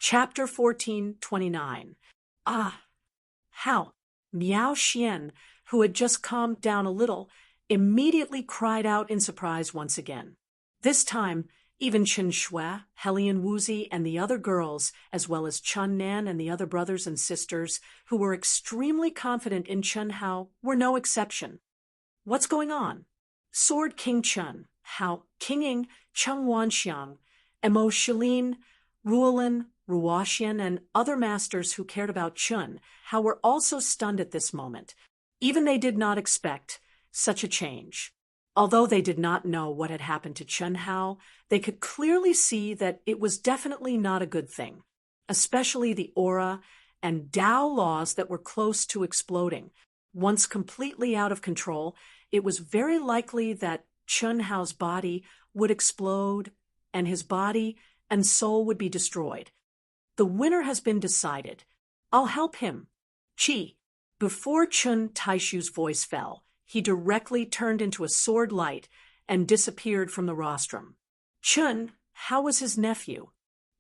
Chapter 1429. Ah! How! Miao Xian, who had just calmed down a little, immediately cried out in surprise once again. This time, even Chen Shui, Helian Wuzi, and the other girls, as well as Chun Nan and the other brothers and sisters, who were extremely confident in Chen Hao, were no exception. What's going on? Sword King Chen, Hao, Kinging, Cheng Wanxiang, Mo Shilin, Ruolin, Ruoxian, and other masters who cared about Chun Hao were also stunned at this moment. Even they did not expect such a change. Although they did not know what had happened to Chen Hao, they could clearly see that it was definitely not a good thing, especially the aura and Dao laws that were close to exploding. Once completely out of control, it was very likely that Chen Hao's body would explode, and his body and soul would be destroyed. The winner has been decided. I'll help him. Qi. Before Chun Taishu's voice fell, he directly turned into a sword light and disappeared from the rostrum. Chun, how was his nephew?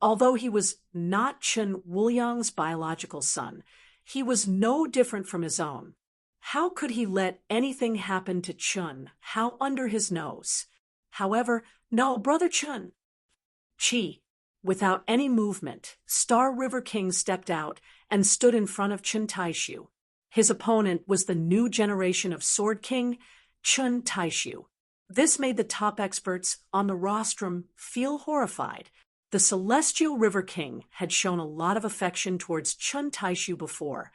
Although he was not Chen Wuliang's biological son, he was no different from his own. How could he let anything happen to Chun Hao under his nose? However, no, Brother Chun. Qi. Without any movement, Star River King stepped out and stood in front of Chun Taishu. His opponent was the new generation of Sword King, Chun Taishu. This made the top experts on the rostrum feel horrified. The Celestial River King had shown a lot of affection towards Chun Taishu before,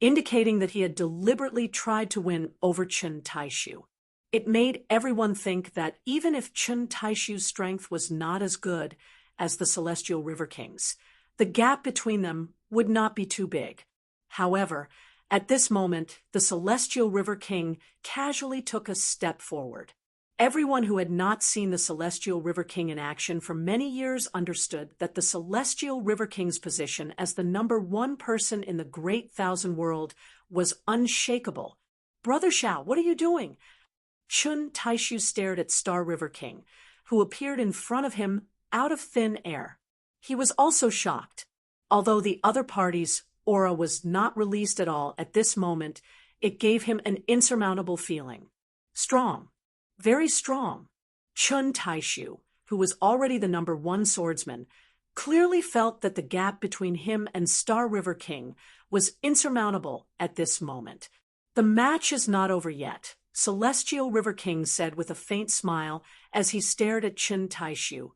indicating that he had deliberately tried to win over Chun Taishu. It made everyone think that even if Chun Taishu's strength was not as good as the Celestial River King's, the gap between them would not be too big. However, at this moment, the Celestial River King casually took a step forward. Everyone who had not seen the Celestial River King in action for many years understood that the Celestial River King's position as the #1 person in the Great Thousand World was unshakable. Brother Xiao, what are you doing? Chun Taishu stared at Star River King, who appeared in front of him out of thin air. He was also shocked. Although the other party's aura was not released at all at this moment, it gave him an insurmountable feeling. Strong. Very strong. Chun Taishu, who was already the #1 swordsman, clearly felt that the gap between him and Star River King was insurmountable at this moment. The match is not over yet, Celestial River King said with a faint smile as he stared at Chun Taishu.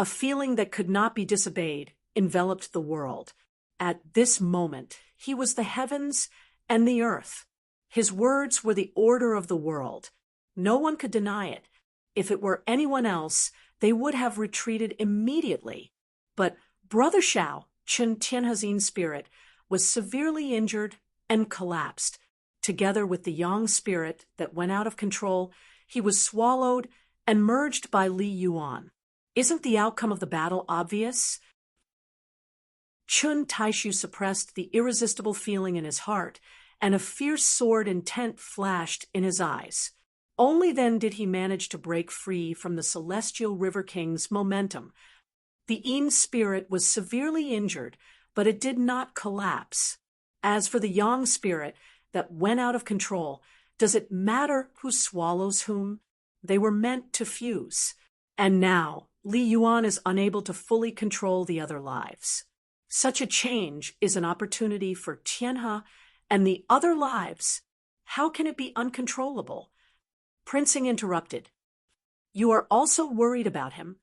A feeling that could not be disobeyed enveloped the world. At this moment, he was the heavens and the earth. His words were the order of the world. No one could deny it. If it were anyone else, they would have retreated immediately. But Brother Xiao, Chen Tianhazin's spirit, was severely injured and collapsed. Together with the Yang spirit that went out of control, he was swallowed and merged by Li Yuan. Isn't the outcome of the battle obvious? Chun Taishu suppressed the irresistible feeling in his heart, and a fierce sword intent flashed in his eyes. Only then did he manage to break free from the Celestial River King's momentum. The Yin spirit was severely injured, but it did not collapse. As for the Yang spirit that went out of control, does it matter who swallows whom? They were meant to fuse. And now, Li Yuan is unable to fully control the other lives. Such a change is an opportunity for Tianhe and the other lives. How can it be uncontrollable? Princing interrupted. You are also worried about him?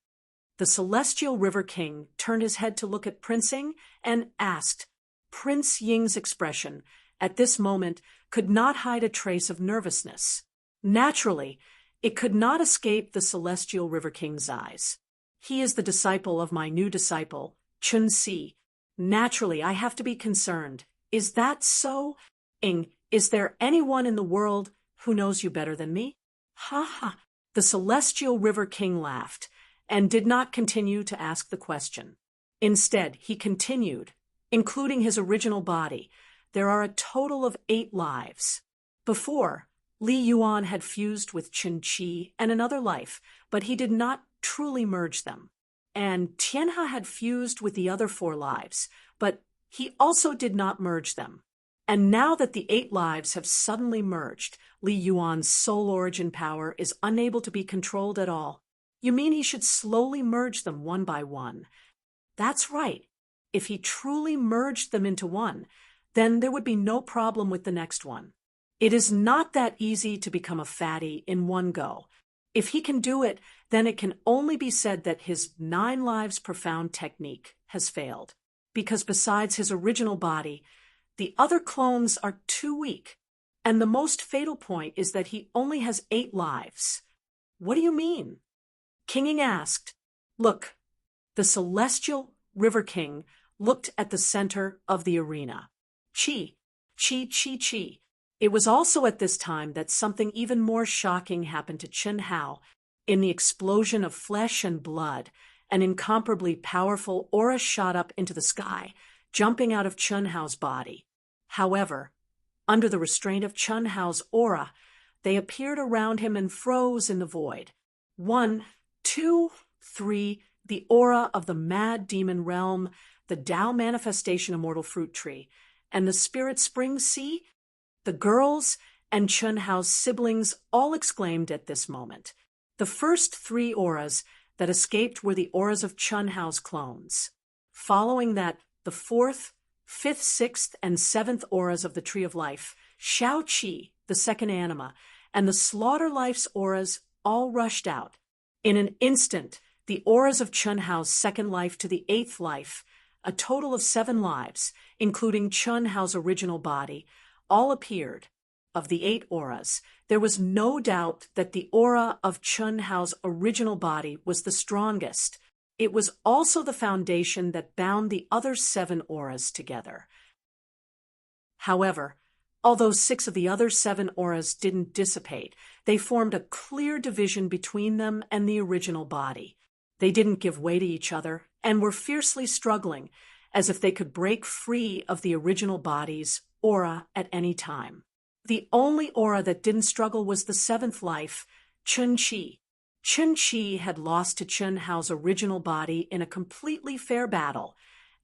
The Celestial River King turned his head to look at Princing and asked. Prince Ying's expression, at this moment, could not hide a trace of nervousness. Naturally, it could not escape the Celestial River King's eyes. He is the disciple of my new disciple, Chun Si. Naturally, I have to be concerned. Is that so? Is there anyone in the world who knows you better than me? Ha ha! The Celestial River King laughed and did not continue to ask the question. Instead, he continued, including his original body. There are a total of 8 lives. Before, Li Yuan had fused with Qin Qi and another life, but he did not truly merge them. and Tianhe had fused with the other 4 lives, but he also did not merge them. And now that the 8 lives have suddenly merged, Li Yuan's soul origin power is unable to be controlled at all. You mean he should slowly merge them one by one? That's right. If he truly merged them into one, then there would be no problem with the next one. It is not that easy to become a fatty in one go. If he can do it, then it can only be said that his 9 lives profound technique has failed. Because besides his original body, the other clones are too weak. And the most fatal point is that he only has 8 lives. What do you mean? King Ying asked. Look, the celestial River King looked at the center of the arena. Chi, chi, chi, chi. It was also at this time that something even more shocking happened to Chen Hao. In the explosion of flesh and blood, an incomparably powerful aura shot up into the sky, jumping out of Chen Hao's body. However, under the restraint of Chen Hao's aura, they appeared around him and froze in the void. 1, 2, 3, the aura of the mad demon realm, the Tao manifestation immortal fruit tree, and the spirit spring sea? The girls and Chen Hao's siblings all exclaimed at this moment. The first 3 auras that escaped were the auras of Chen Hao's clones. Following that, the 4th, 5th, 6th, and 7th auras of the Tree of Life, Shao Qi, the second anima, and the Slaughter Life's auras all rushed out. In an instant, the auras of Chen Hao's second life to the 8th life, a total of 7 lives, including Chen Hao's original body, all appeared. Of the 8 auras, there was no doubt that the aura of Chen Hao's original body was the strongest. It was also the foundation that bound the other 7 auras together. However, although 6 of the other 7 auras didn't dissipate, they formed a clear division between them and the original body. They didn't give way to each other and were fiercely struggling, as if they could break free of the original body's aura at any time. The only aura that didn't struggle was the 7th life, Chen Qi. Chen Qi had lost to Chen Hao's original body in a completely fair battle,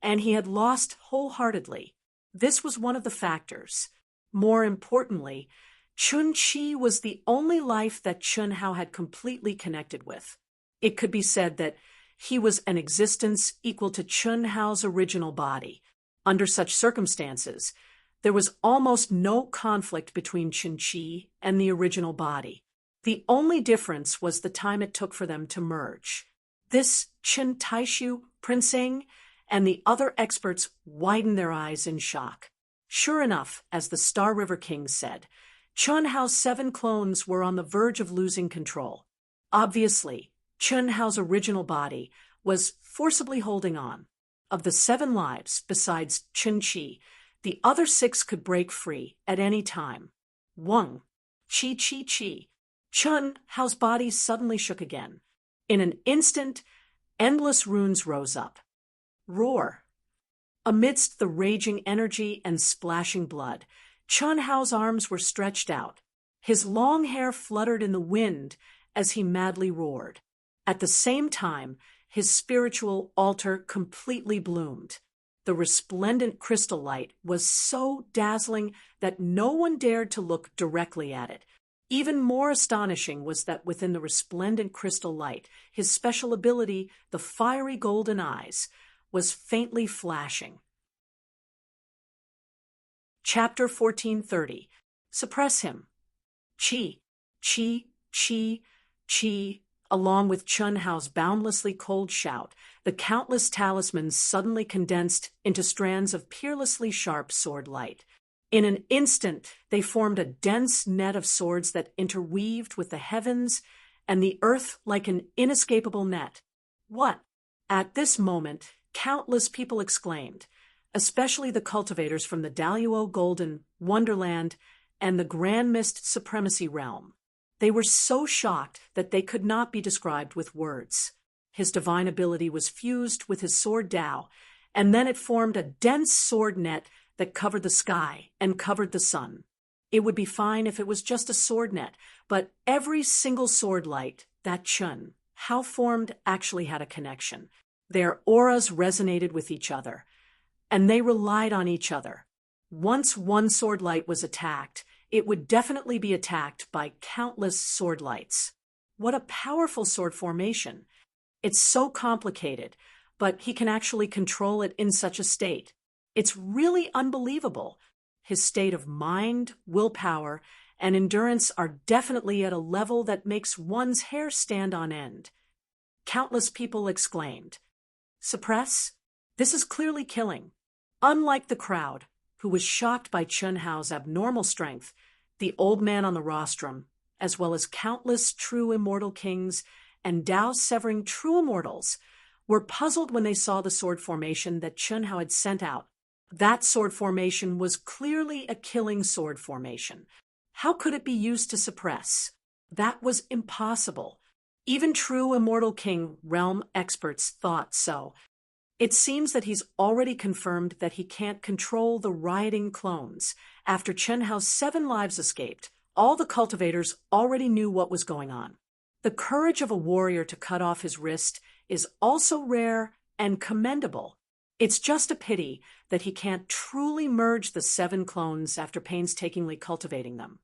and he had lost wholeheartedly. This was one of the factors. More importantly, Chen Qi was the only life that Chen Hao had completely connected with. It could be said that he was an existence equal to Chen Hao's original body. Under such circumstances, there was almost no conflict between Chen Qi and the original body. The only difference was the time it took for them to merge. This Chen Taishu, Prince Ying, and the other experts widened their eyes in shock. Sure enough, as the Star River King said, Chen Hao's 7 clones were on the verge of losing control. Obviously, Chen Hao's original body was forcibly holding on. Of the 7 lives, besides Chen Qi, the other 6 could break free at any time. Wang, Qi Qi Qi. Chen Hao's body suddenly shook again. In an instant, endless runes rose up. Roar. Amidst the raging energy and splashing blood, Chen Hao's arms were stretched out. His long hair fluttered in the wind as he madly roared. At the same time, his spiritual altar completely bloomed. The resplendent crystal light was so dazzling that no one dared to look directly at it. Even more astonishing was that within the resplendent crystal light, his special ability, the fiery golden eyes, was faintly flashing. Chapter 1430. Suppress him. Qi, qi, qi, qi. Along with Chen Hao's boundlessly cold shout, the countless talismans suddenly condensed into strands of peerlessly sharp sword light. In an instant, they formed a dense net of swords that interweaved with the heavens and the earth like an inescapable net. What? At this moment, countless people exclaimed, especially the cultivators from the Daluo Golden Wonderland and the Grand Mist Supremacy Realm. They were so shocked that they could not be described with words. His divine ability was fused with his sword Tao, and then it formed a dense sword net that covered the sky and covered the sun. It would be fine if it was just a sword net, but every single sword light that Chen Hao formed actually had a connection. Their auras resonated with each other, and they relied on each other. Once one sword light was attacked, it would definitely be attacked by countless sword lights. What a powerful sword formation! It's so complicated, but he can actually control it in such a state. It's really unbelievable. His state of mind, willpower, and endurance are definitely at a level that makes one's hair stand on end. Countless people exclaimed, "Suppress? This is clearly killing." Unlike the crowd, who was shocked by Chun Hao's abnormal strength, the old man on the rostrum, as well as countless true immortal kings and Tao-severing true immortals, were puzzled when they saw the sword formation that Chun Hao had sent out. That sword formation was clearly a killing sword formation. How could it be used to suppress? That was impossible. Even true immortal king realm experts thought so. It seems that he's already confirmed that he can't control the rioting clones. After Chun Hao's 7 lives escaped, all the cultivators already knew what was going on. The courage of a warrior to cut off his wrist is also rare and commendable. It's just a pity that he can't truly merge the 7 clones after painstakingly cultivating them.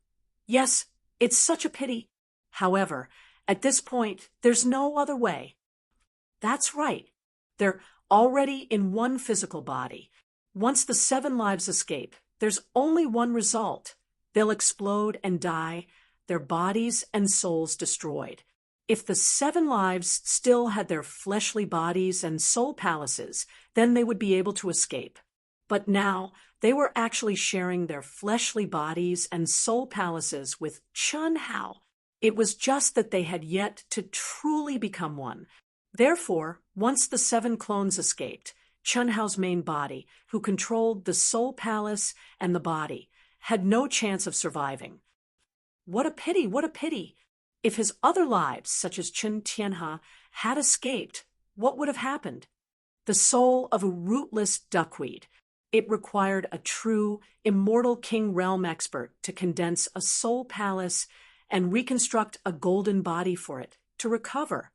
Yes, it's such a pity. However, at this point, there's no other way. That's right. They're already in one physical body. Once the 7 lives escape, there's only one result. They'll explode and die, their bodies and souls destroyed. If the 7 lives still had their fleshly bodies and soul palaces, then they would be able to escape. But now, they were actually sharing their fleshly bodies and soul palaces with Chun Hao. It was just that they had yet to truly become one. Therefore, once the 7 clones escaped, Chun Hao's main body, who controlled the soul palace and the body, had no chance of surviving. What a pity, what a pity! If his other lives, such as Chun Tianhe, had escaped, what would have happened? The soul of a rootless duckweed. It required a true, immortal king realm expert to condense a soul palace and reconstruct a golden body for it to recover.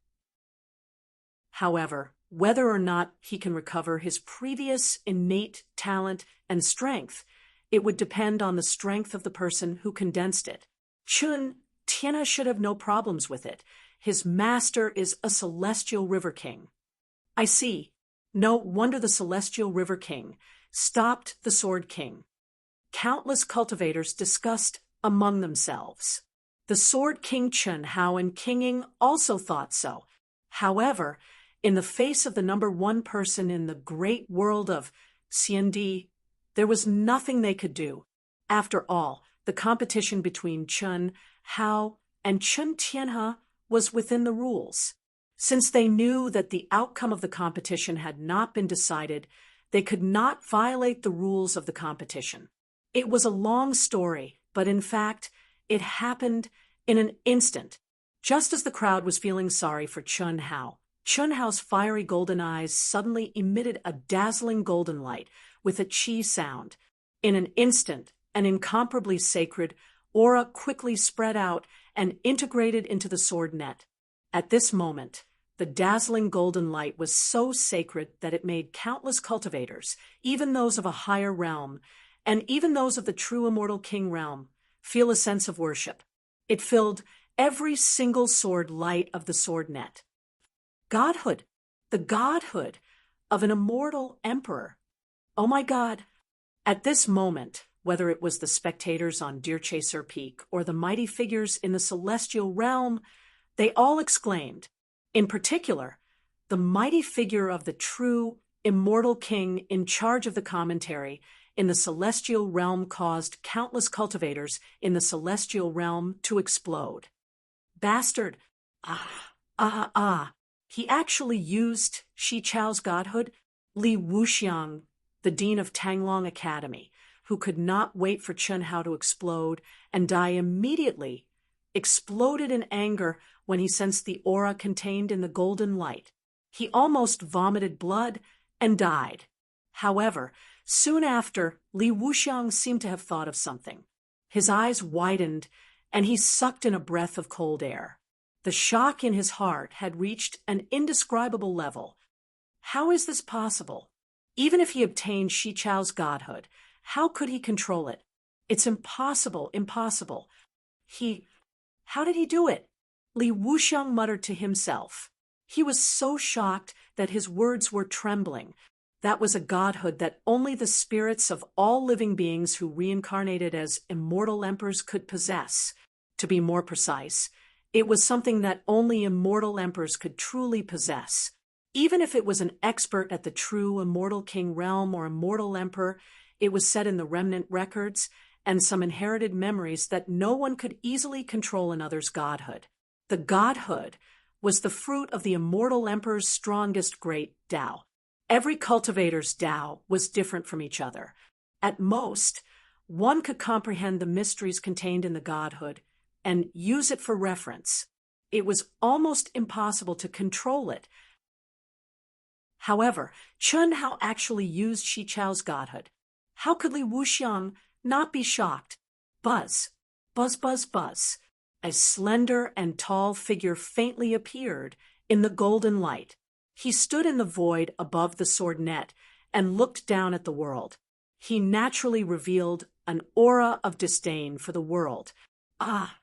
However, whether or not he can recover his previous innate talent and strength, it would depend on the strength of the person who condensed it. Chun Tianhe should have no problems with it. His master is a celestial river king. I see. No wonder the celestial river king stopped the sword king. Countless cultivators discussed among themselves. The sword king Chun Hao and King Ying also thought so. However, in the face of the number 1 person in the great world of CND, there was nothing they could do. After all, the competition between Chun Hao and Chun Tianhe was within the rules. Since they knew that the outcome of the competition had not been decided, they could not violate the rules of the competition. It was a long story, but in fact, it happened in an instant. Just as the crowd was feeling sorry for Chun Hao's fiery golden eyes suddenly emitted a dazzling golden light with a chi sound. In an instant, an incomparably sacred aura quickly spread out and integrated into the sword net. At this moment, the dazzling golden light was so sacred that it made countless cultivators, even those of a higher realm, and even those of the true immortal king realm, feel a sense of worship. It filled every single sword light of the sword net. Godhood, the godhood of an immortal emperor. Oh my God! At this moment, whether it was the spectators on Deer Chaser Peak or the mighty figures in the celestial realm, they all exclaimed. In particular, the mighty figure of the true, immortal king in charge of the commentary in the celestial realm caused countless cultivators in the celestial realm to explode. Bastard! He actually used Shi Chao's godhood. Li Wuxiang, the dean of Tanglong Academy, who could not wait for Chun Hao to explode and die immediately, exploded in anger when he sensed the aura contained in the golden light. He almost vomited blood and died. However, soon after, Li Wuxiang seemed to have thought of something. His eyes widened, and he sucked in a breath of cold air. The shock in his heart had reached an indescribable level. How is this possible? Even if he obtained Shi Chao's godhood, how could he control it? It's impossible, impossible. How did he do it? Li Wuxiang muttered to himself. He was so shocked that his words were trembling. That was a godhood that only the spirits of all living beings who reincarnated as immortal emperors could possess. To be more precise, it was something that only immortal emperors could truly possess. Even if it was an expert at the true immortal king realm or immortal emperor, it was said in the remnant records and some inherited memories that no one could easily control another's godhood. The godhood was the fruit of the immortal emperor's strongest great Tao. Every cultivator's Tao was different from each other. At most, one could comprehend the mysteries contained in the godhood and use it for reference. It was almost impossible to control it. However, Chen Hao actually used Shi Chao's godhood. How could Li Wuxiang not be shocked? Buzz, buzz, buzz, buzz. A slender and tall figure faintly appeared in the golden light. He stood in the void above the sword net and looked down at the world. He naturally revealed an aura of disdain for the world. Ah,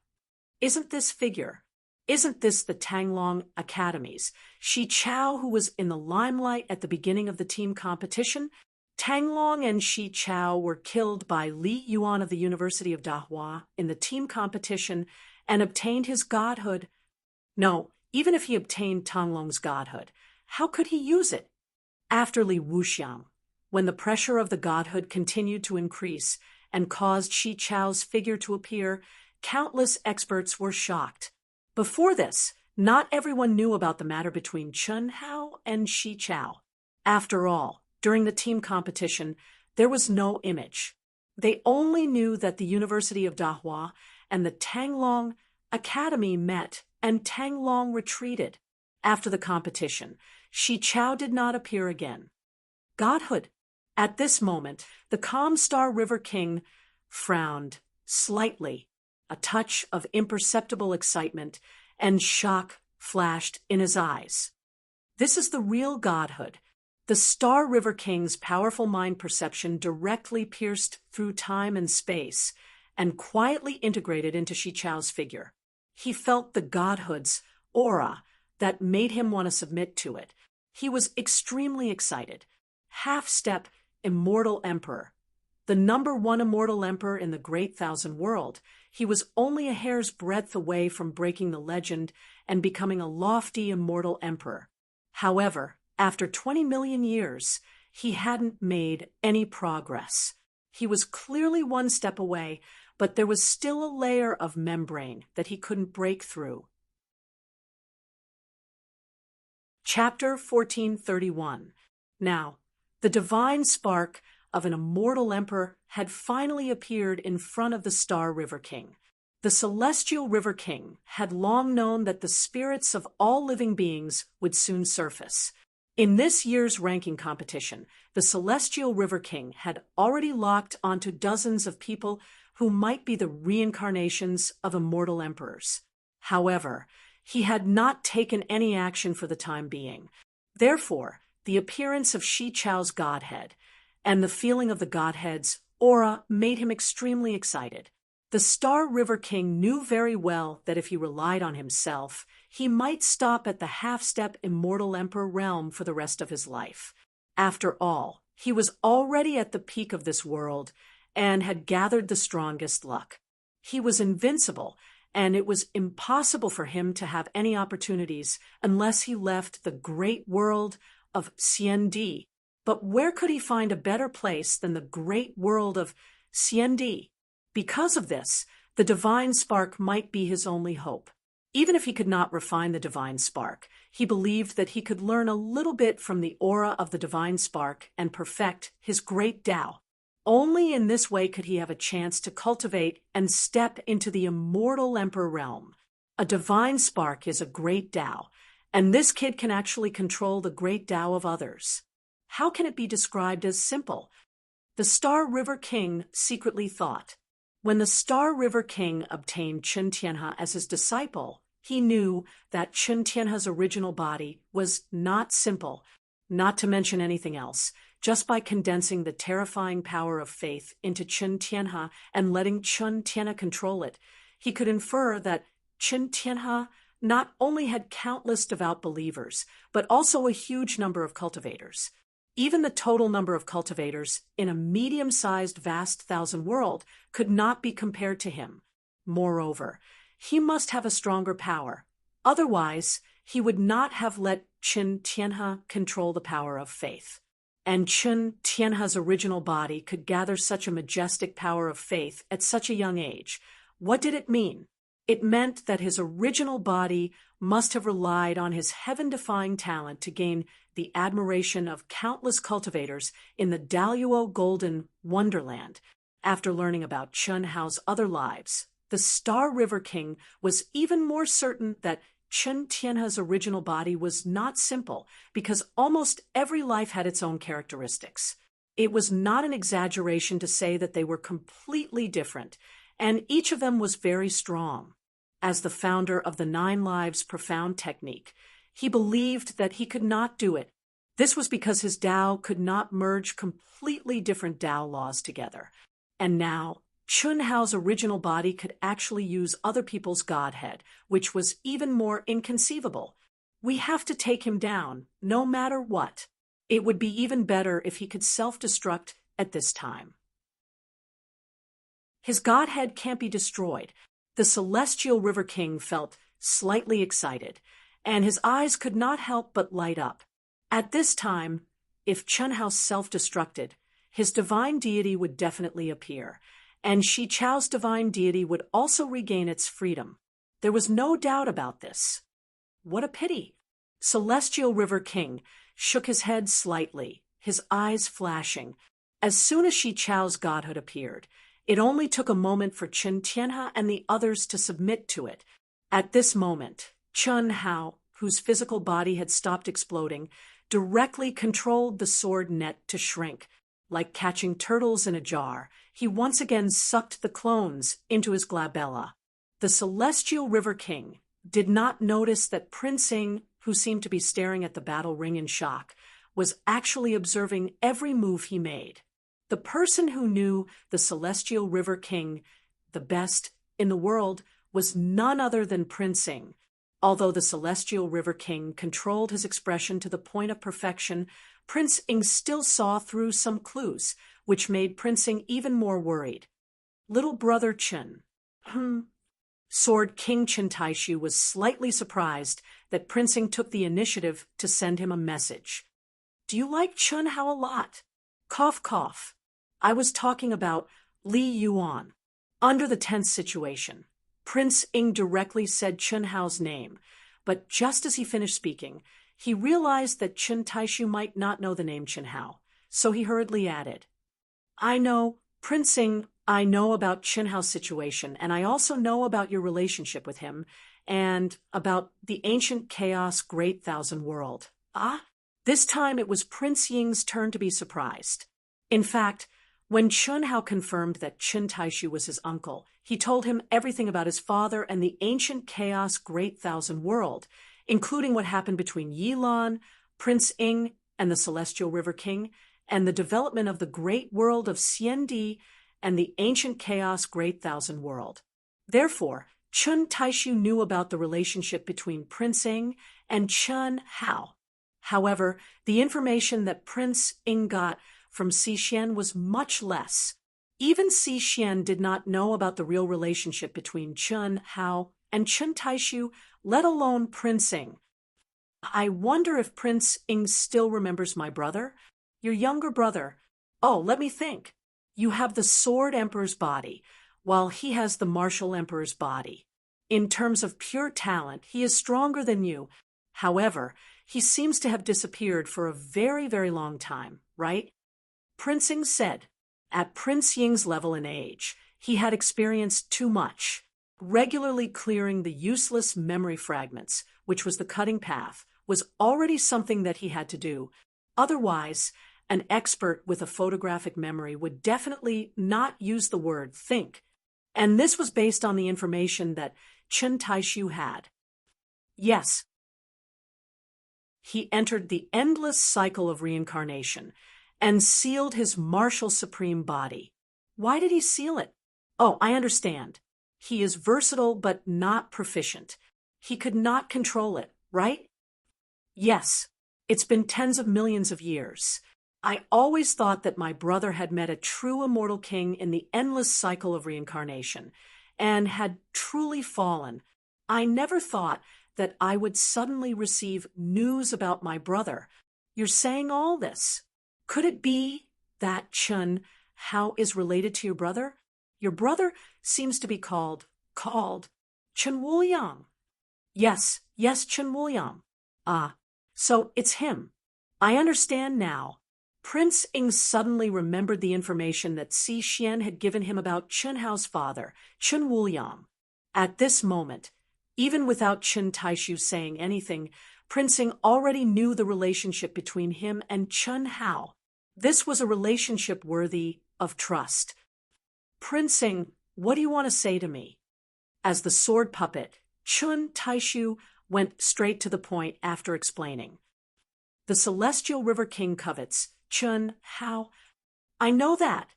isn't this the Tanglong Academies? Shi Chao, who was in the limelight at the beginning of the team competition? Tanglong and Shi Chao were killed by Li Yuan of the University of Dahua in the team competition and obtained his godhood. No, even if he obtained Tanglong's godhood, how could he use it? After Li Wuxiang, when the pressure of the godhood continued to increase and caused Shi Chao's figure to appear, countless experts were shocked. Before this, not everyone knew about the matter between Chen Hao and Shi Chao. After all, during the team competition, there was no image. They only knew that the University of Dahua and the Tanglong Academy met and Tanglong retreated. After the competition, Shi Chao did not appear again. Godhood. At this moment, the calm Star River King frowned slightly. A touch of imperceptible excitement and shock flashed in his eyes. This is the real godhood. The Star River King's powerful mind perception directly pierced through time and space and quietly integrated into Shi Chao's figure. He felt the godhood's aura that made him want to submit to it. He was extremely excited. Half-step immortal emperor. The #1 immortal emperor in the Great Thousand World. He was only a hair's breadth away from breaking the legend and becoming a lofty immortal emperor. However, after 20 million years, he hadn't made any progress. He was clearly one step away, but there was still a layer of membrane that he couldn't break through. Chapter 1431. Now, the divine spark of an immortal emperor had finally appeared in front of the Star River King. The Celestial River King had long known that the spirits of all living beings would soon surface. In this year's ranking competition, the Celestial River King had already locked onto dozens of people who might be the reincarnations of immortal emperors. However, he had not taken any action for the time being. Therefore, the appearance of Shi Chao's godhead and the feeling of the godhead's aura made him extremely excited. The Star River King knew very well that if he relied on himself, he might stop at the half-step immortal emperor realm for the rest of his life. After all, he was already at the peak of this world and had gathered the strongest luck. He was invincible, and it was impossible for him to have any opportunities unless he left the great world of Xiandi. But where could he find a better place than the great world of Xiandi? Because of this, the divine spark might be his only hope. Even if he could not refine the divine spark, he believed that he could learn a little bit from the aura of the divine spark and perfect his great Tao. Only in this way could he have a chance to cultivate and step into the immortal emperor realm. A divine spark is a great Tao, and this kid can actually control the great Tao of others. How can it be described as simple? The Star River King secretly thought. When the Star River King obtained Chen Tianhe as his disciple, he knew that Chen Tianhe's original body was not simple, not to mention anything else, just by condensing the terrifying power of faith into Chen Tianhe and letting Chen Tianhe control it, he could infer that Chen Tianhe not only had countless devout believers, but also a huge number of cultivators. Even the total number of cultivators in a medium-sized vast thousand world could not be compared to him. Moreover, he must have a stronger power. Otherwise, he would not have let Chen Tianhe control the power of faith. And Chen Tianhe's original body could gather such a majestic power of faith at such a young age. What did it mean? It meant that his original body must have relied on his heaven-defying talent to gain the admiration of countless cultivators in the Daluo Golden Wonderland. After learning about Chen Hao's other lives, the Star River King was even more certain that Chen Tianhe's original body was not simple, because almost every life had its own characteristics. It was not an exaggeration to say that they were completely different, and each of them was very strong. As the founder of the 9 Lives Profound technique, he believed that he could not do it. This was because his Tao could not merge completely different Tao laws together. And now, Chen Hao's original body could actually use other people's godhead, which was even more inconceivable. We have to take him down, no matter what. It would be even better if he could self-destruct at this time. His godhead can't be destroyed. The Celestial River King felt slightly excited, and his eyes could not help but light up. At this time, if Chen Hao self-destructed, his divine deity would definitely appear, and Shi Chao's divine deity would also regain its freedom. There was no doubt about this. What a pity! Celestial River King shook his head slightly, his eyes flashing. As soon as Shi Chao's godhood appeared, it only took a moment for Chen Tianhe and the others to submit to it. At this moment, Chen Hao, whose physical body had stopped exploding, directly controlled the sword net to shrink. Like catching turtles in a jar, he once again sucked the clones into his glabella. The Celestial River King did not notice that Prince Ing, who seemed to be staring at the battle ring in shock, was actually observing every move he made. The person who knew the Celestial River King the best in the world was none other than Prince Ing. Although the Celestial River King controlled his expression to the point of perfection, Prince Ing still saw through some clues, which made Prince Ing even more worried. Little brother Chen. Sword King Chen Taishu was slightly surprised that Prince Ing took the initiative to send him a message. Do you like Chen Hao a lot? Cough, cough. I was talking about Li Yuan. Under the tense situation, Prince Ing directly said Chen Hao's name, but just as he finished speaking, he realized that Chen Taishu might not know the name Chen Hao, so he hurriedly added, I know, Prince Ing, I know about Chen Hao's situation, and I also know about your relationship with him, and about the ancient chaos great thousand world. Ah? This time it was Prince Ying's turn to be surprised. In fact, when Chen Hao confirmed that Chen Taishu was his uncle, he told him everything about his father and the ancient chaos great thousand world, including what happened between Yilan, Prince Ing, and the Celestial River King, and the development of the great world of Xiandi and the ancient chaos great thousand world. Therefore, Chen Taishu knew about the relationship between Prince Ing and Chen Hao. However, the information that Prince Ing got from Xi was much less. Even Xi did not know about the real relationship between Chen Hao and Chen Taishu, let alone Prince Ing. I wonder if Prince Ing still remembers my brother? Your younger brother. Oh, let me think. You have the Sword Emperor's body, while he has the Martial Emperor's body. In terms of pure talent, he is stronger than you. However, he seems to have disappeared for a very, very long time, right? Prince Ing said. At Prince Ying's level in age, he had experienced too much. Regularly clearing the useless memory fragments, which was the cutting path, was already something that he had to do. Otherwise, an expert with a photographic memory would definitely not use the word think. And this was based on the information that Chen Taishu had. Yes, He entered the endless cycle of reincarnation and sealed his martial supreme body. Why did he seal it? Oh, I understand. He is versatile but not proficient. He could not control it, right? Yes, it's been tens of millions of years. I always thought that my brother had met a true immortal king in the endless cycle of reincarnation and had truly fallen. I never thought that I would suddenly receive news about my brother. You're saying all this. Could it be that Chun Hao is related to your brother? Your brother seems to be called Chun Wuliang. Yes, Chun Wuliang. Ah, so it's him. I understand now. Prince Ing suddenly remembered the information that Si Xian had given him about Chun Hao's father, Chun Wuliang. At this moment, even without Chen Taishu saying anything, Prince Ing already knew the relationship between him and Chun Hao. This was a relationship worthy of trust. Prince Ing, what do you want to say to me? As the sword puppet, Chun Taishu went straight to the point after explaining. The Celestial River King covets Chun Hao. I know that.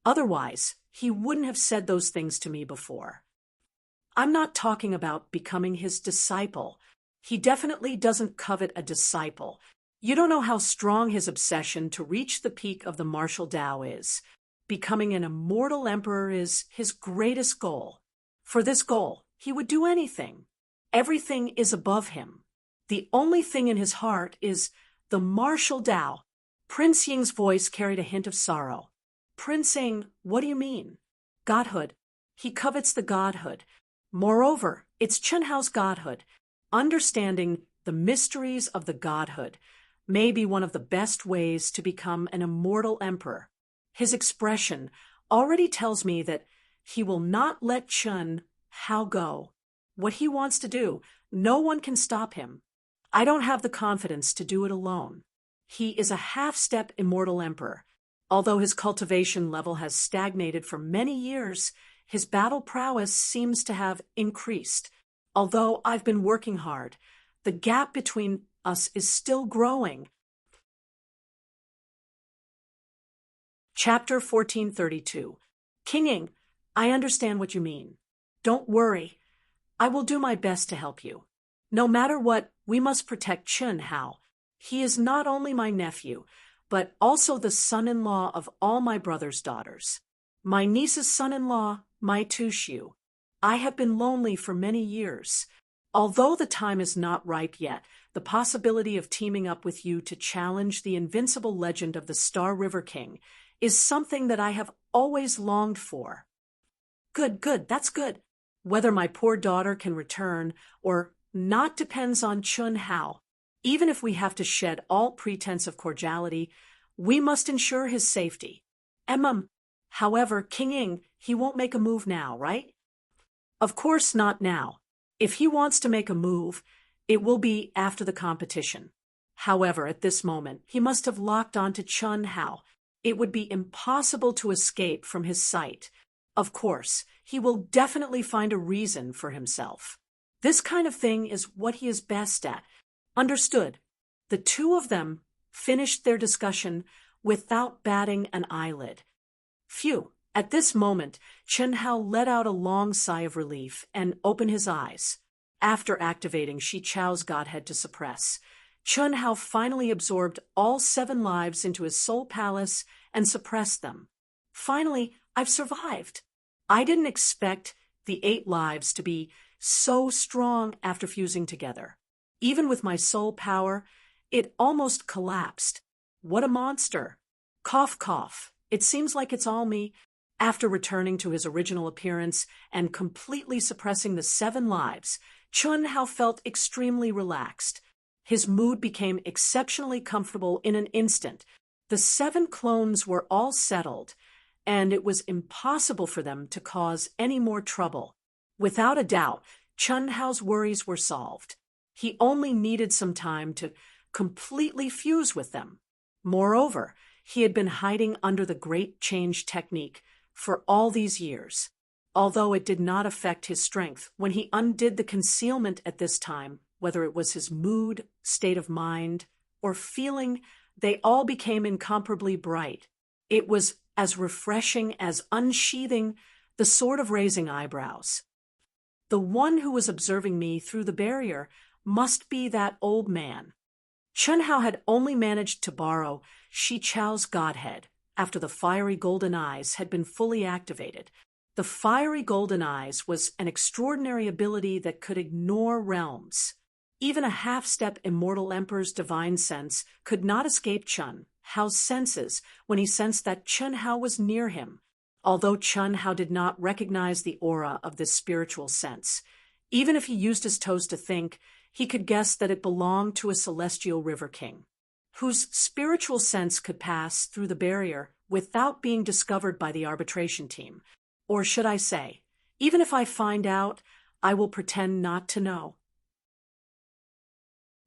Otherwise, he wouldn't have said those things to me before. I'm not talking about becoming his disciple. He definitely doesn't covet a disciple. You don't know how strong his obsession to reach the peak of the martial Tao is. Becoming an immortal emperor is his greatest goal. For this goal, he would do anything. Everything is above him. The only thing in his heart is the martial Tao. Prince Ying's voice carried a hint of sorrow. Prince Ying, what do you mean? Godhood. He covets the godhood. Moreover, it's Chun Hao's godhood. Understanding the mysteries of the godhood may be one of the best ways to become an immortal emperor. His expression already tells me that he will not let Chun Hao go. What he wants to do, no one can stop him. I don't have the confidence to do it alone. He is a half-step immortal emperor. Although his cultivation level has stagnated for many years, his battle prowess seems to have increased. Although I've been working hard, the gap between us is still growing. Chapter 1432. King Ying, I understand what you mean. Don't worry. I will do my best to help you. No matter what, we must protect Chun Hao. He is not only my nephew, but also the son-in-law of all my brother's daughters. My niece's son-in-law, Mai Tushu. I have been lonely for many years. Although the time is not ripe yet, the possibility of teaming up with you to challenge the invincible legend of the Star River King is something that I have always longed for. Good, that's good. Whether my poor daughter can return or not depends on Chun Hao. Even if we have to shed all pretense of cordiality, we must ensure his safety. However, King Ying, he won't make a move now, right? Of course not now. If he wants to make a move, it will be after the competition. However, at this moment, he must have locked onto Chun Hao. It would be impossible to escape from his sight. Of course, he will definitely find a reason for himself. This kind of thing is what he is best at. Understood. The two of them finished their discussion without batting an eyelid. Phew! At this moment, Chun Hao let out a long sigh of relief and opened his eyes. After activating Shi Chao's Godhead to suppress, Chun Hao finally absorbed all 7 lives into his soul palace and suppressed them. Finally, I've survived. I didn't expect the 8 lives to be so strong after fusing together. Even with my soul power, it almost collapsed. What a monster! Cough, cough. It seems like it's all me. After returning to his original appearance and completely suppressing the 7 lives, Chun Hao felt extremely relaxed. His mood became exceptionally comfortable in an instant. The 7 clones were all settled, and it was impossible for them to cause any more trouble. Without a doubt, Chun Hao's worries were solved. He only needed some time to completely fuse with them. Moreover, he had been hiding under the Great Change technique for all these years. Although it did not affect his strength when he undid the concealment at this time, whether it was his mood, state of mind, or feeling, they all became incomparably bright. It was as refreshing as unsheathing the sword of raising eyebrows. The one who was observing me through the barrier must be that old man. Chun Hao had only managed to borrow Shi Chao's godhead after the fiery golden eyes had been fully activated. The fiery golden eyes was an extraordinary ability that could ignore realms. Even a half-step immortal emperor's divine sense could not escape Chun Hao's senses when he sensed that Chun Hao was near him, although Chun Hao did not recognize the aura of this spiritual sense. Even if he used his toes to think, he could guess that it belonged to a celestial river king, whose spiritual sense could pass through the barrier without being discovered by the arbitration team. Or should I say, even if I find out, I will pretend not to know.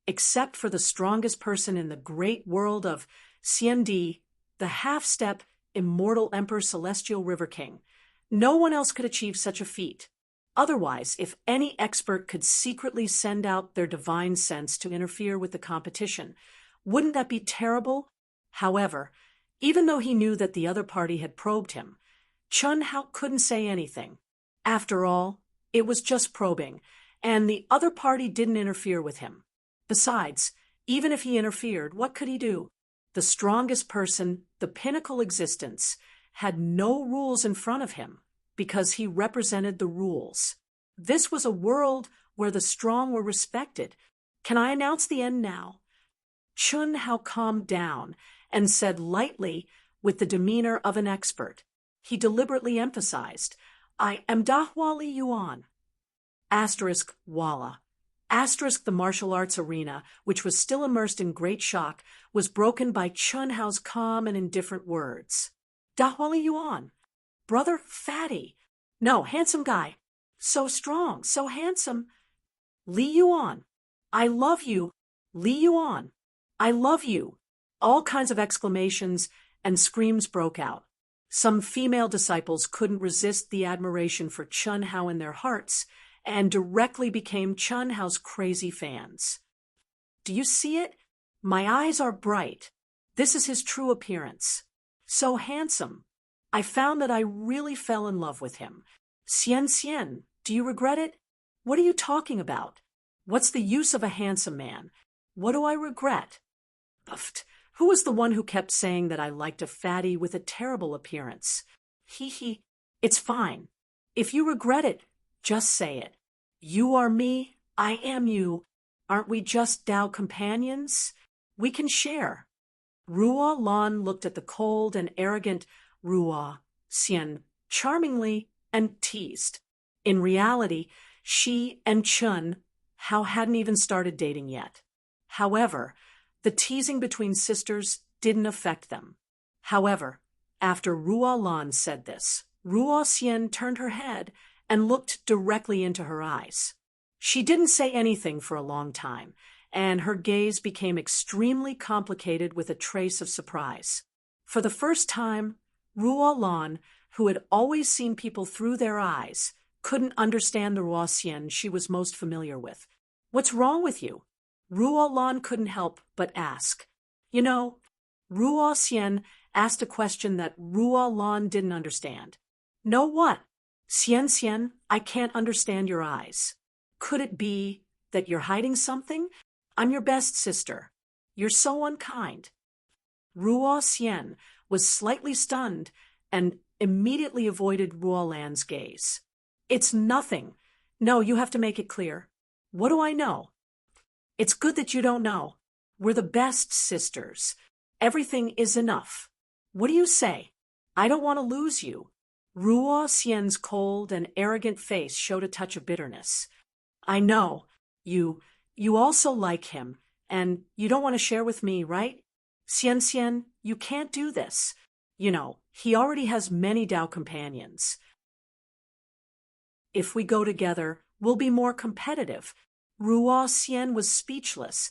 Except for the strongest person in the great world of CND, the half-step, immortal Emperor Celestial River King, no one else could achieve such a feat. Otherwise, if any expert could secretly send out their divine sense to interfere with the competition, wouldn't that be terrible? However, even though he knew that the other party had probed him, Chun Hao couldn't say anything. After all, it was just probing, and the other party didn't interfere with him. Besides, even if he interfered, what could he do? The strongest person, the pinnacle existence, had no rules in front of him because he represented the rules. This was a world where the strong were respected. Can I announce the end now? Chun Hao calmed down and said lightly, with the demeanor of an expert. He deliberately emphasized, I am Dahua Li Yuan. Asterisk Walla. Asterisk the martial arts arena, which was still immersed in great shock, was broken by Chun Hao's calm and indifferent words. Dahua Li Yuan. Brother Fatty. No, handsome guy. So strong, so handsome. Li Yuan. I love you. Li Yuan. I love you. All kinds of exclamations and screams broke out. Some female disciples couldn't resist the admiration for Chun Hao in their hearts and directly became Chun Hao's crazy fans. Do you see it? My eyes are bright. This is his true appearance. So handsome. I found that I really fell in love with him. Xian, do you regret it? What are you talking about? What's the use of a handsome man? What do I regret? Puffed. Who was the one who kept saying that I liked a fatty with a terrible appearance? It's fine. If you regret it, just say it. You are me, I am you. Aren't we just Tao companions? We can share. Ruo Lan looked at the cold and arrogant Ruo Xian charmingly and teased. In reality, she and Chun Hao hadn't even started dating yet. However, the teasing between sisters didn't affect them. However, after Ruo Lan said this, Ruo Xian turned her head and looked directly into her eyes. She didn't say anything for a long time, and her gaze became extremely complicated with a trace of surprise. For the first time, Ruo Lan, who had always seen people through their eyes, couldn't understand the Ruo Xian she was most familiar with. What's wrong with you? Ruo Lan couldn't help but ask. You know, Ruo Xian asked a question that Ruo Lan didn't understand. Know what? Xian, I can't understand your eyes. Could it be that you're hiding something? I'm your best sister. You're so unkind. Ruo Xian was slightly stunned and immediately avoided Ruo Lan's gaze. It's nothing. No, you have to make it clear. What do I know? It's good that you don't know. We're the best sisters. Everything is enough. What do you say? I don't want to lose you. Ruo Xian's cold and arrogant face showed a touch of bitterness. I know. You also like him, and you don't want to share with me, right? Xian, you can't do this. You know, he already has many Tao companions. If we go together, we'll be more competitive. Ruo Xian was speechless,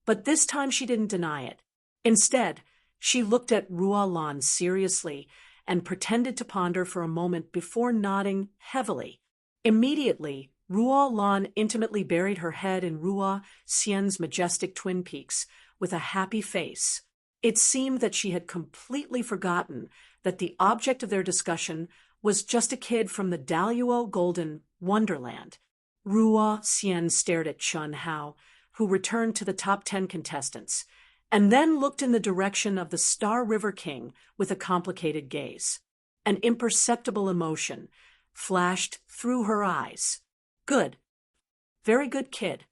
but this time she didn't deny it. Instead, she looked at Ruo Lan seriously and pretended to ponder for a moment before nodding heavily. Immediately, Ruo Lan intimately buried her head in Ruo Xian's majestic twin peaks with a happy face. It seemed that she had completely forgotten that the object of their discussion was just a kid from the Daluo Golden Wonderland. Ruo Xian stared at Chun Hao, who returned to the top 10 contestants, and then looked in the direction of the Star River King with a complicated gaze. An imperceptible emotion flashed through her eyes. Good. Very good kid.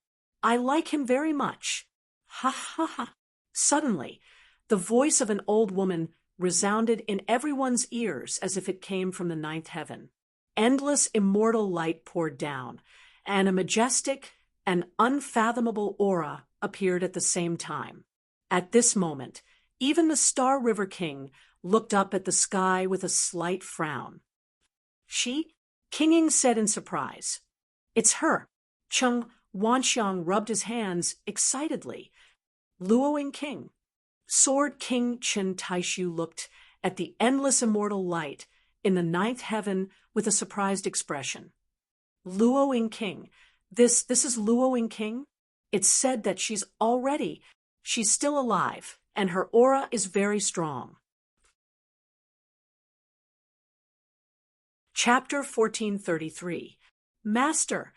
I like him very much. Ha ha ha. Suddenly, the voice of an old woman resounded in everyone's ears as if it came from the ninth heaven. Endless immortal light poured down, and a majestic and unfathomable aura appeared at the same time. At this moment, even the Star River King looked up at the sky with a slight frown. She? King Ying said in surprise. It's her. Cheng Wanxiang rubbed his hands excitedly. Luoing King. Sword King Chen Taishu looked at the endless immortal light in the ninth heaven with a surprised expression. Luoing King. This is Luoing King? It's said that she's still alive, and her aura is very strong. Chapter 1433. Master,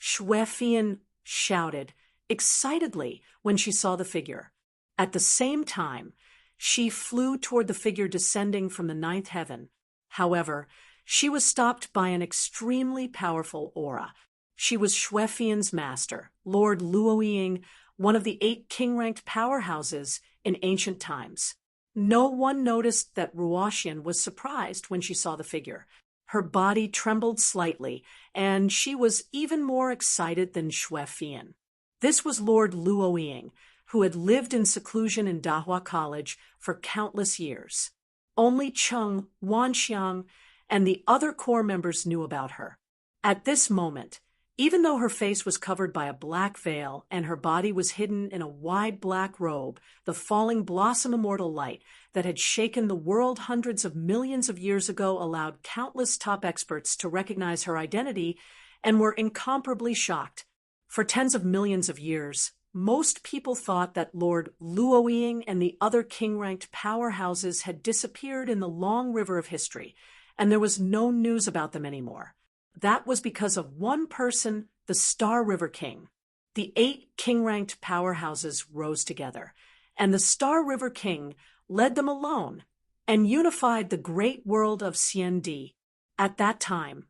Xuefian shouted excitedly when she saw the figure. At the same time, she flew toward the figure descending from the ninth heaven. However, she was stopped by an extremely powerful aura. She was Xuefian's master, Lord Luoying, one of the 8 king-ranked powerhouses in ancient times. No one noticed that Ruoxian was surprised when she saw the figure. Her body trembled slightly, and she was even more excited than Xuefian. This was Lord Luoying, who had lived in seclusion in Dahua College for countless years. Only Cheng Wanxiang and the other core members knew about her. At this moment, even though her face was covered by a black veil and her body was hidden in a wide black robe, the falling blossom immortal light that had shaken the world hundreds of millions of years ago allowed countless top experts to recognize her identity and were incomparably shocked. For tens of millions of years, most people thought that Lord Luoying and the other king-ranked powerhouses had disappeared in the long river of history, and there was no news about them anymore. That was because of one person, the Star River King. The 8 king-ranked powerhouses rose together, and the Star River King led them alone and unified the great world of Xiandi. At that time,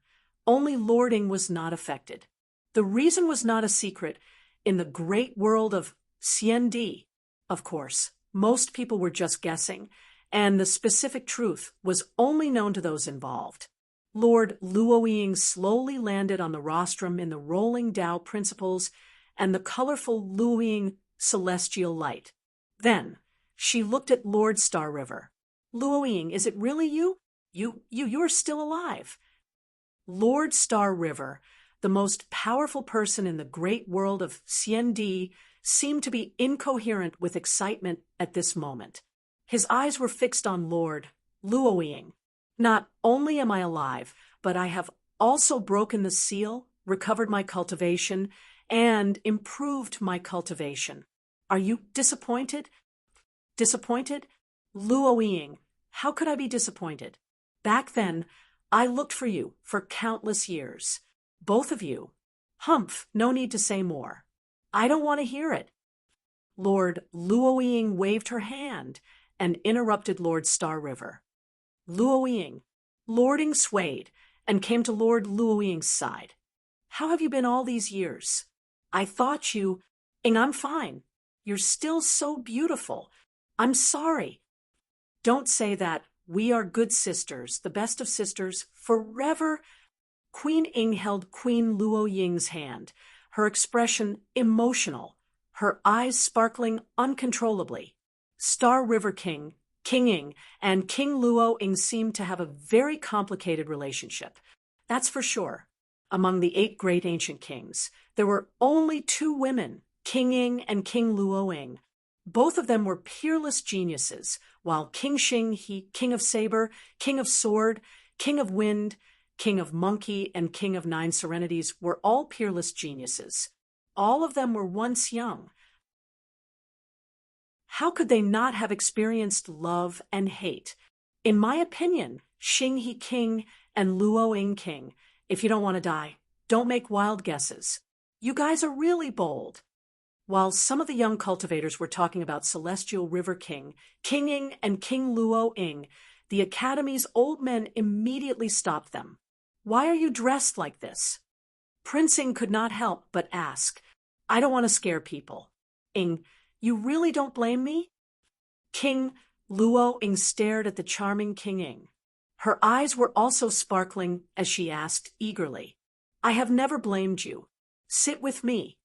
only Lord Ying was not affected. The reason was not a secret. In the great world of Xiandi, of course, most people were just guessing, and the specific truth was only known to those involved. Lord Luoying slowly landed on the rostrum in the rolling Dao principles and the colorful Luoying celestial light. Then, she looked at Lord Star River. Luoying, is it really you? You're still alive. Lord Star River, the most powerful person in the great world of Xiandi, seemed to be incoherent with excitement at this moment. His eyes were fixed on Lord Luoying. Not only am I alive, but I have also broken the seal, recovered my cultivation, and improved my cultivation. Are you disappointed? Disappointed? Luoying, how could I be disappointed? Back then, I looked for you for countless years. Both of you. Humph, no need to say more. I don't want to hear it. Lord Luoying waved her hand and interrupted Lord Star River. Luoying. Lord Ying swayed and came to Lord Luoying's side. How have you been all these years? I thought you... Ying, I'm fine. You're still so beautiful. I'm sorry. Don't say that. We are good sisters, the best of sisters, forever. Queen Ying held Queen Luoying's hand, her expression emotional, her eyes sparkling uncontrollably. Star River King, King Ying, and King Luoying seemed to have a very complicated relationship. That's for sure. Among the 8 great ancient kings, there were only 2 women, King Ying and King Luoying. Both of them were peerless geniuses, while King Xing, he king of saber, king of sword, king of wind, King of Monkey and King of Nine Serenities, were all peerless geniuses. All of them were once young. How could they not have experienced love and hate? In my opinion, Xing He King and Luo Ying King, if you don't want to die, don't make wild guesses. You guys are really bold. While some of the young cultivators were talking about Celestial River King, King Ying, and King Luo Ying, the Academy's old men immediately stopped them. Why are you dressed like this? Prince Ying could not help but ask. I don't want to scare people. Ying, you really don't blame me? King Luo Ying stared at the charming King Ying. Her eyes were also sparkling as she asked eagerly. I have never blamed you. Sit with me.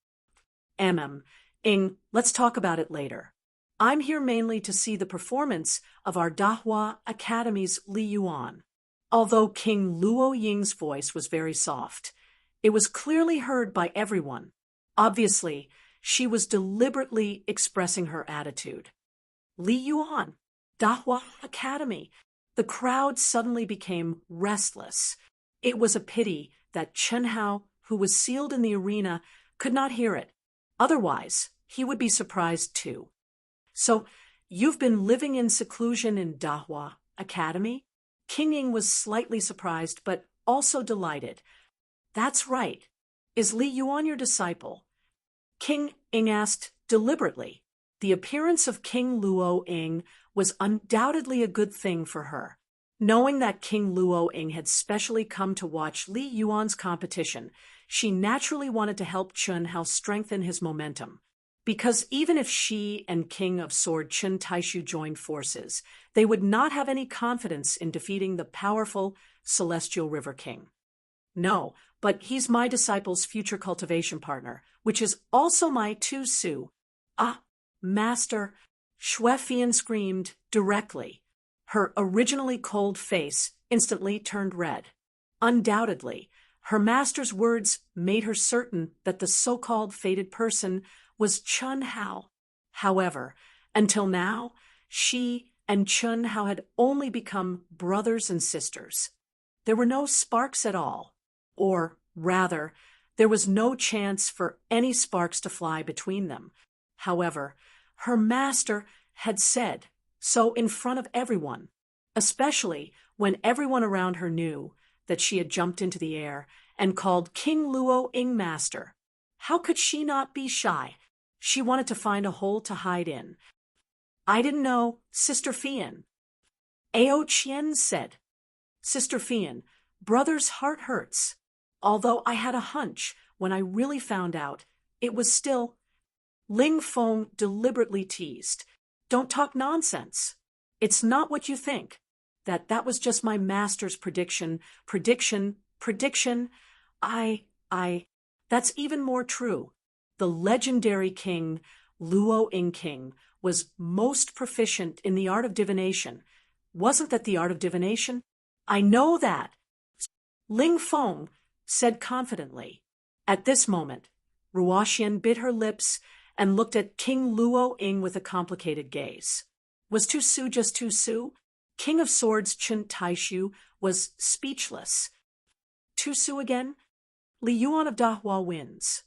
Ying, let's talk about it later. I'm here mainly to see the performance of our Dahua Academy's Li Yuan. Although King Luo Ying's voice was very soft, it was clearly heard by everyone. Obviously, she was deliberately expressing her attitude. Li Yuan, Dahua Academy. The crowd suddenly became restless. It was a pity that Chen Hao, who was sealed in the arena, could not hear it. Otherwise, he would be surprised too. So, you've been living in seclusion in Dahua Academy? King Ying was slightly surprised, but also delighted. That's right. Is Li Yuan your disciple? King Ying asked deliberately. The appearance of King Luo Ying was undoubtedly a good thing for her. Knowing that King Luo Ying had specially come to watch Li Yuan's competition, she naturally wanted to help Chen Hao strengthen his momentum. Because even if she and King of Sword Chen Taishu joined forces, they would not have any confidence in defeating the powerful Celestial River King. No, but he's my disciple's future cultivation partner, which is also my Tu Su. Ah, Master, Xue Fian screamed directly. Her originally cold face instantly turned red. Undoubtedly, her master's words made her certain that the so-called fated person was Chen Hao. However, until now, she and Chen Hao had only become brothers and sisters. There were no sparks at all. Or, rather, there was no chance for any sparks to fly between them. However, her master had said so in front of everyone, especially when everyone around her knew that she had jumped into the air and called King Luo Ying master. How could she not be shy? She wanted to find a hole to hide in. I didn't know, Sister Fian. Ao Qian said. Sister Fian, brother's heart hurts. Although I had a hunch when I really found out, it was still. Ling Feng deliberately teased. Don't talk nonsense. It's not what you think. That was just my master's prediction. That's even more true. The legendary king, Luo Ying King, was most proficient in the art of divination. Wasn't that the art of divination? I know that. Ling Feng said confidently. At this moment, Ruoxian bit her lips and looked at King Luo Ying with a complicated gaze. Was Tu Su just Tu Su? King of Swords Chen Taishu was speechless. Tu Su again? Li Yuan of Dahua wins.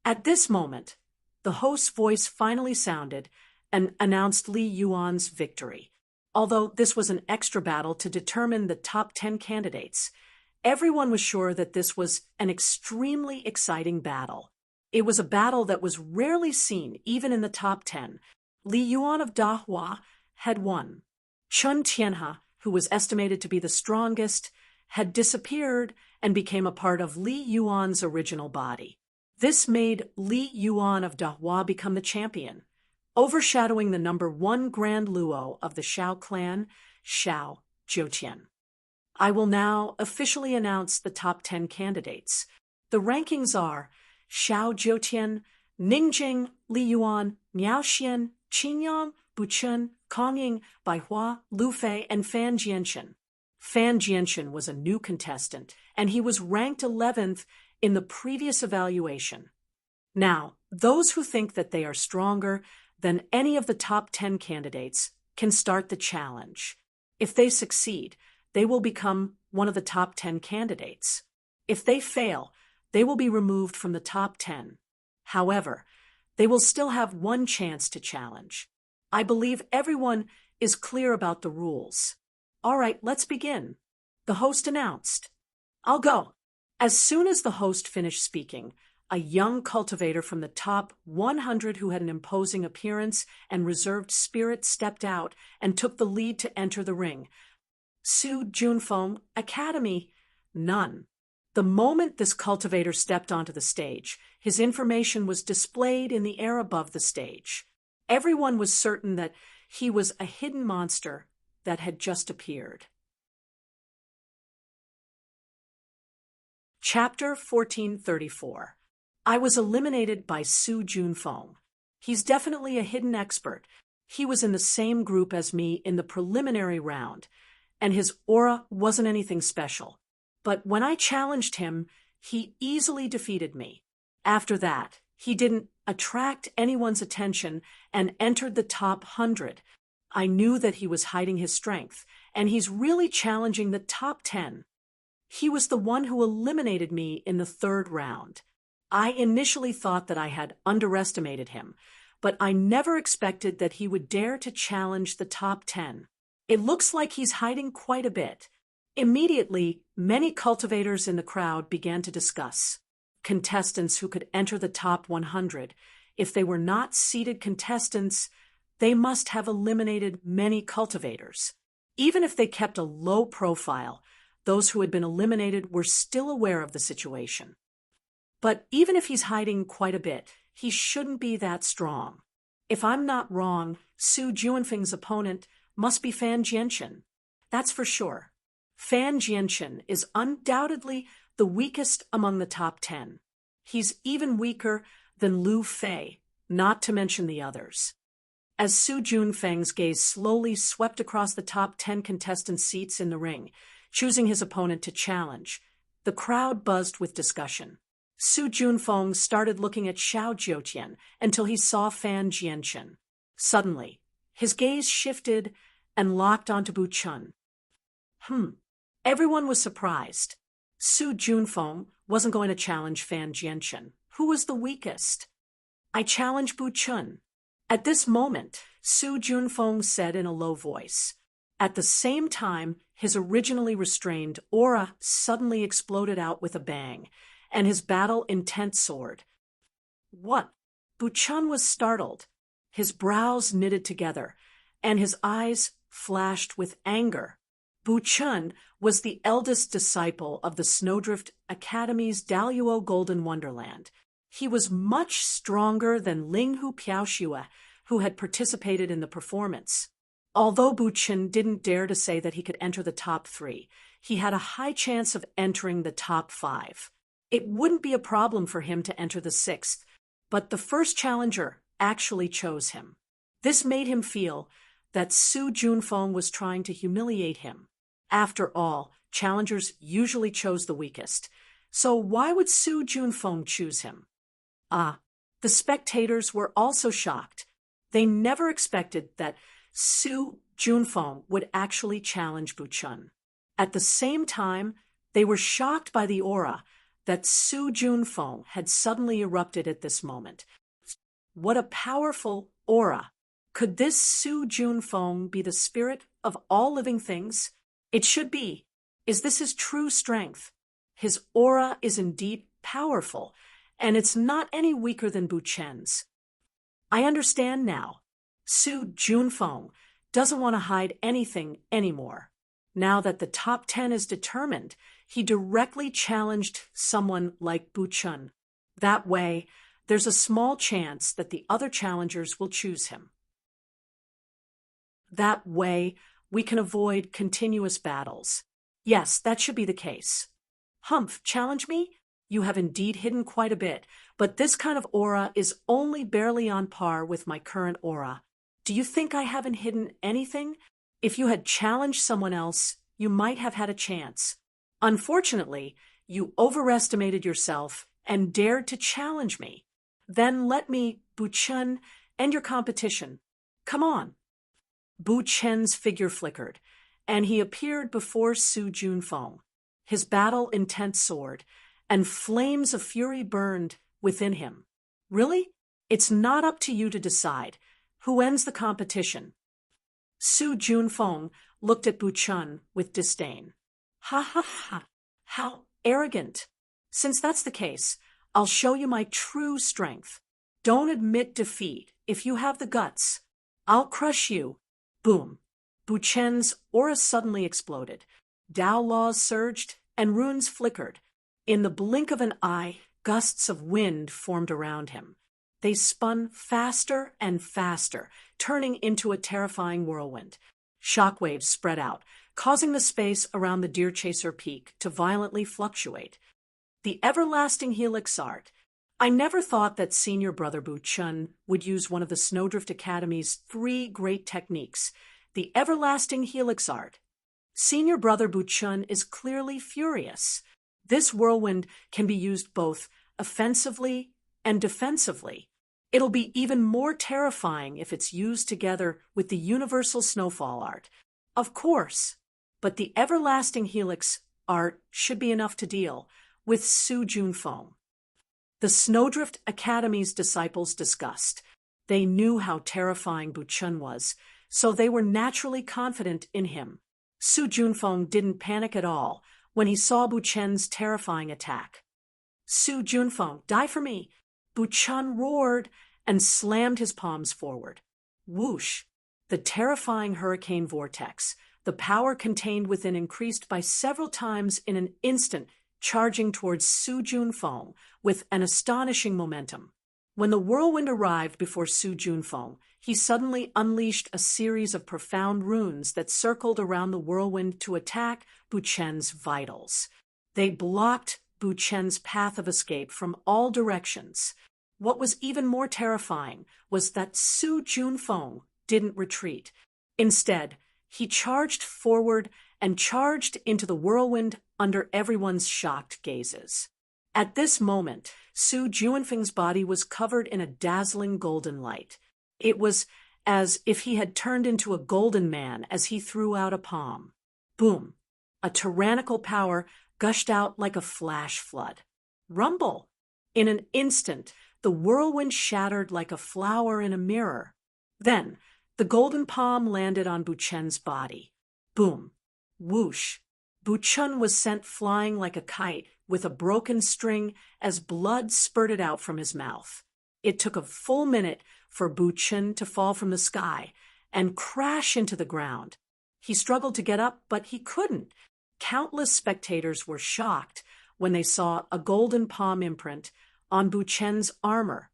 At this moment, the host's voice finally sounded and announced Li Yuan's victory. Although this was an extra battle to determine the top 10 candidates, everyone was sure that this was an extremely exciting battle. It was a battle that was rarely seen even in the top 10. Li Yuan of Dahua had won. Chen Tianhe, who was estimated to be the strongest, had disappeared and became a part of Li Yuan's original body. This made Li Yuan of Dahua become the champion, overshadowing the number 1 Grand Luo of the Xiao clan, Xiao Jiutian. I will now officially announce the top 10 candidates. The rankings are Xiao Jiutian, Ningjing, Li Yuan, Miao Xian, Qingyang, Buchen, Kongying, Baihua, Lu Fei, and Fan Jianshen. Fan Jianshen was a new contestant, and he was ranked 11th in the previous evaluation. Now, those who think that they are stronger than any of the top 10 candidates can start the challenge. If they succeed, they will become one of the top 10 candidates. If they fail, they will be removed from the top 10. However, they will still have one chance to challenge. I believe everyone is clear about the rules. All right, let's begin. The host announced. I'll go. As soon as the host finished speaking, a young cultivator from the top 100 who had an imposing appearance and reserved spirit stepped out and took the lead to enter the ring. Su Junfeng, Academy, none. The moment this cultivator stepped onto the stage, his information was displayed in the air above the stage. Everyone was certain that he was a hidden monster that had just appeared. Chapter 1434. I was eliminated by Su Junfeng. He's definitely a hidden expert. He was in the same group as me in the preliminary round, and his aura wasn't anything special. But when I challenged him, he easily defeated me. After that, he didn't attract anyone's attention and entered the top 100. I knew that he was hiding his strength, and he's really challenging the top 10. He was the one who eliminated me in the third round. I initially thought that I had underestimated him, but I never expected that he would dare to challenge the top 10. It looks like he's hiding quite a bit. Immediately, many cultivators in the crowd began to discuss contestants who could enter the top 100. If they were not seeded contestants, they must have eliminated many cultivators. Even if they kept a low profile, those who had been eliminated were still aware of the situation. But even if he's hiding quite a bit, he shouldn't be that strong. If I'm not wrong, Su Junfeng's opponent must be Fan Jianchen. That's for sure. Fan Jianchen is undoubtedly the weakest among the top 10. He's even weaker than Lu Fei, not to mention the others. As Su Junfeng's gaze slowly swept across the top 10 contestant seats in the ring, choosing his opponent to challenge, the crowd buzzed with discussion. Su Junfeng started looking at Xiao Jiutian until he saw Fan Jianchen. Suddenly, his gaze shifted and locked onto Bu Chun. Everyone was surprised. Su Junfeng wasn't going to challenge Fan Jianchen. Who was the weakest? I challenge Bu Chun. At this moment, Su Junfeng said in a low voice. At the same time, his originally restrained aura suddenly exploded out with a bang, and his battle intent soared. What? Bu Chun was startled. His brows knitted together, and his eyes flashed with anger. Bu Chun was the eldest disciple of the Snowdrift Academy's Daluo Golden Wonderland. He was much stronger than Linghu Piaoxue, who had participated in the performance. Although Bu Chun didn't dare to say that he could enter the top 3, he had a high chance of entering the top 5. It wouldn't be a problem for him to enter the 6th, but the first challenger actually chose him. This made him feel that Su Junfeng was trying to humiliate him. After all, challengers usually chose the weakest, so why would Su Junfeng choose him? The spectators were also shocked. They never expected that Su Junfeng would actually challenge Bu Chun. At the same time, they were shocked by the aura that Su Junfeng had suddenly erupted at this moment. What a powerful aura! Could this Su Junfeng be the spirit of all living things? It should be. Is this his true strength? His aura is indeed powerful, and it's not any weaker than Bu Chen's. I understand now. Su Junfeng doesn't want to hide anything anymore. Now that the top 10 is determined, he directly challenged someone like Bu Chun. That way, there's a small chance that the other challengers will choose him. That way, we can avoid continuous battles. Yes, that should be the case. Humph, challenge me? You have indeed hidden quite a bit, but this kind of aura is only barely on par with my current aura. Do you think I haven't hidden anything? If you had challenged someone else, you might have had a chance. Unfortunately, you overestimated yourself and dared to challenge me. Then let me, Bu Chun, end your competition. Come on. Bu Chen's figure flickered, and he appeared before Su Junfeng. His battle intent soared, and flames of fury burned within him. Really? It's not up to you to decide. Who ends the competition? Su Junfeng looked at Bu Chun with disdain. Ha ha ha! How arrogant! Since that's the case, I'll show you my true strength. Don't admit defeat if you have the guts. I'll crush you. Boom. Bu Chen's aura suddenly exploded. Tao laws surged, and runes flickered. In the blink of an eye, gusts of wind formed around him. They spun faster and faster, turning into a terrifying whirlwind. Shockwaves spread out, causing the space around the Deer Chaser Peak to violently fluctuate. The everlasting helix art. I never thought that Senior Brother Bu Chun would use one of the Snowdrift Academy's 3 great techniques, the everlasting helix art. Senior Brother Bu Chun is clearly furious. This whirlwind can be used both offensively and defensively. It'll be even more terrifying if it's used together with the universal snowfall art. Of course, but the everlasting helix art should be enough to deal with Su Junfeng. The Snowdrift Academy's disciples discussed. They knew how terrifying Bu Chun was, so they were naturally confident in him. Su Junfeng didn't panic at all when he saw Bu Chen's terrifying attack. Su Junfeng, die for me! Bu Chun roared and slammed his palms forward. Whoosh! The terrifying hurricane vortex, the power contained within increased by several times in an instant, charging towards Su Junfeng with an astonishing momentum. When the whirlwind arrived before Su Junfeng, he suddenly unleashed a series of profound runes that circled around the whirlwind to attack Bu Chen's vitals. They blocked Bu Chen's path of escape from all directions. What was even more terrifying was that Su Junfeng didn't retreat. Instead, he charged forward and charged into the whirlwind under everyone's shocked gazes. At this moment, Su Junfeng's body was covered in a dazzling golden light. It was as if he had turned into a golden man as he threw out a palm. Boom! A tyrannical power gushed out like a flash flood. Rumble! In an instant, the whirlwind shattered like a flower in a mirror. Then, the golden palm landed on Bu Chen's body. Boom! Whoosh! Bu Chun was sent flying like a kite with a broken string as blood spurted out from his mouth. It took a full minute for Bu Chun to fall from the sky and crash into the ground. He struggled to get up, but he couldn't. Countless spectators were shocked when they saw a golden palm imprint on Bu Chen's armor.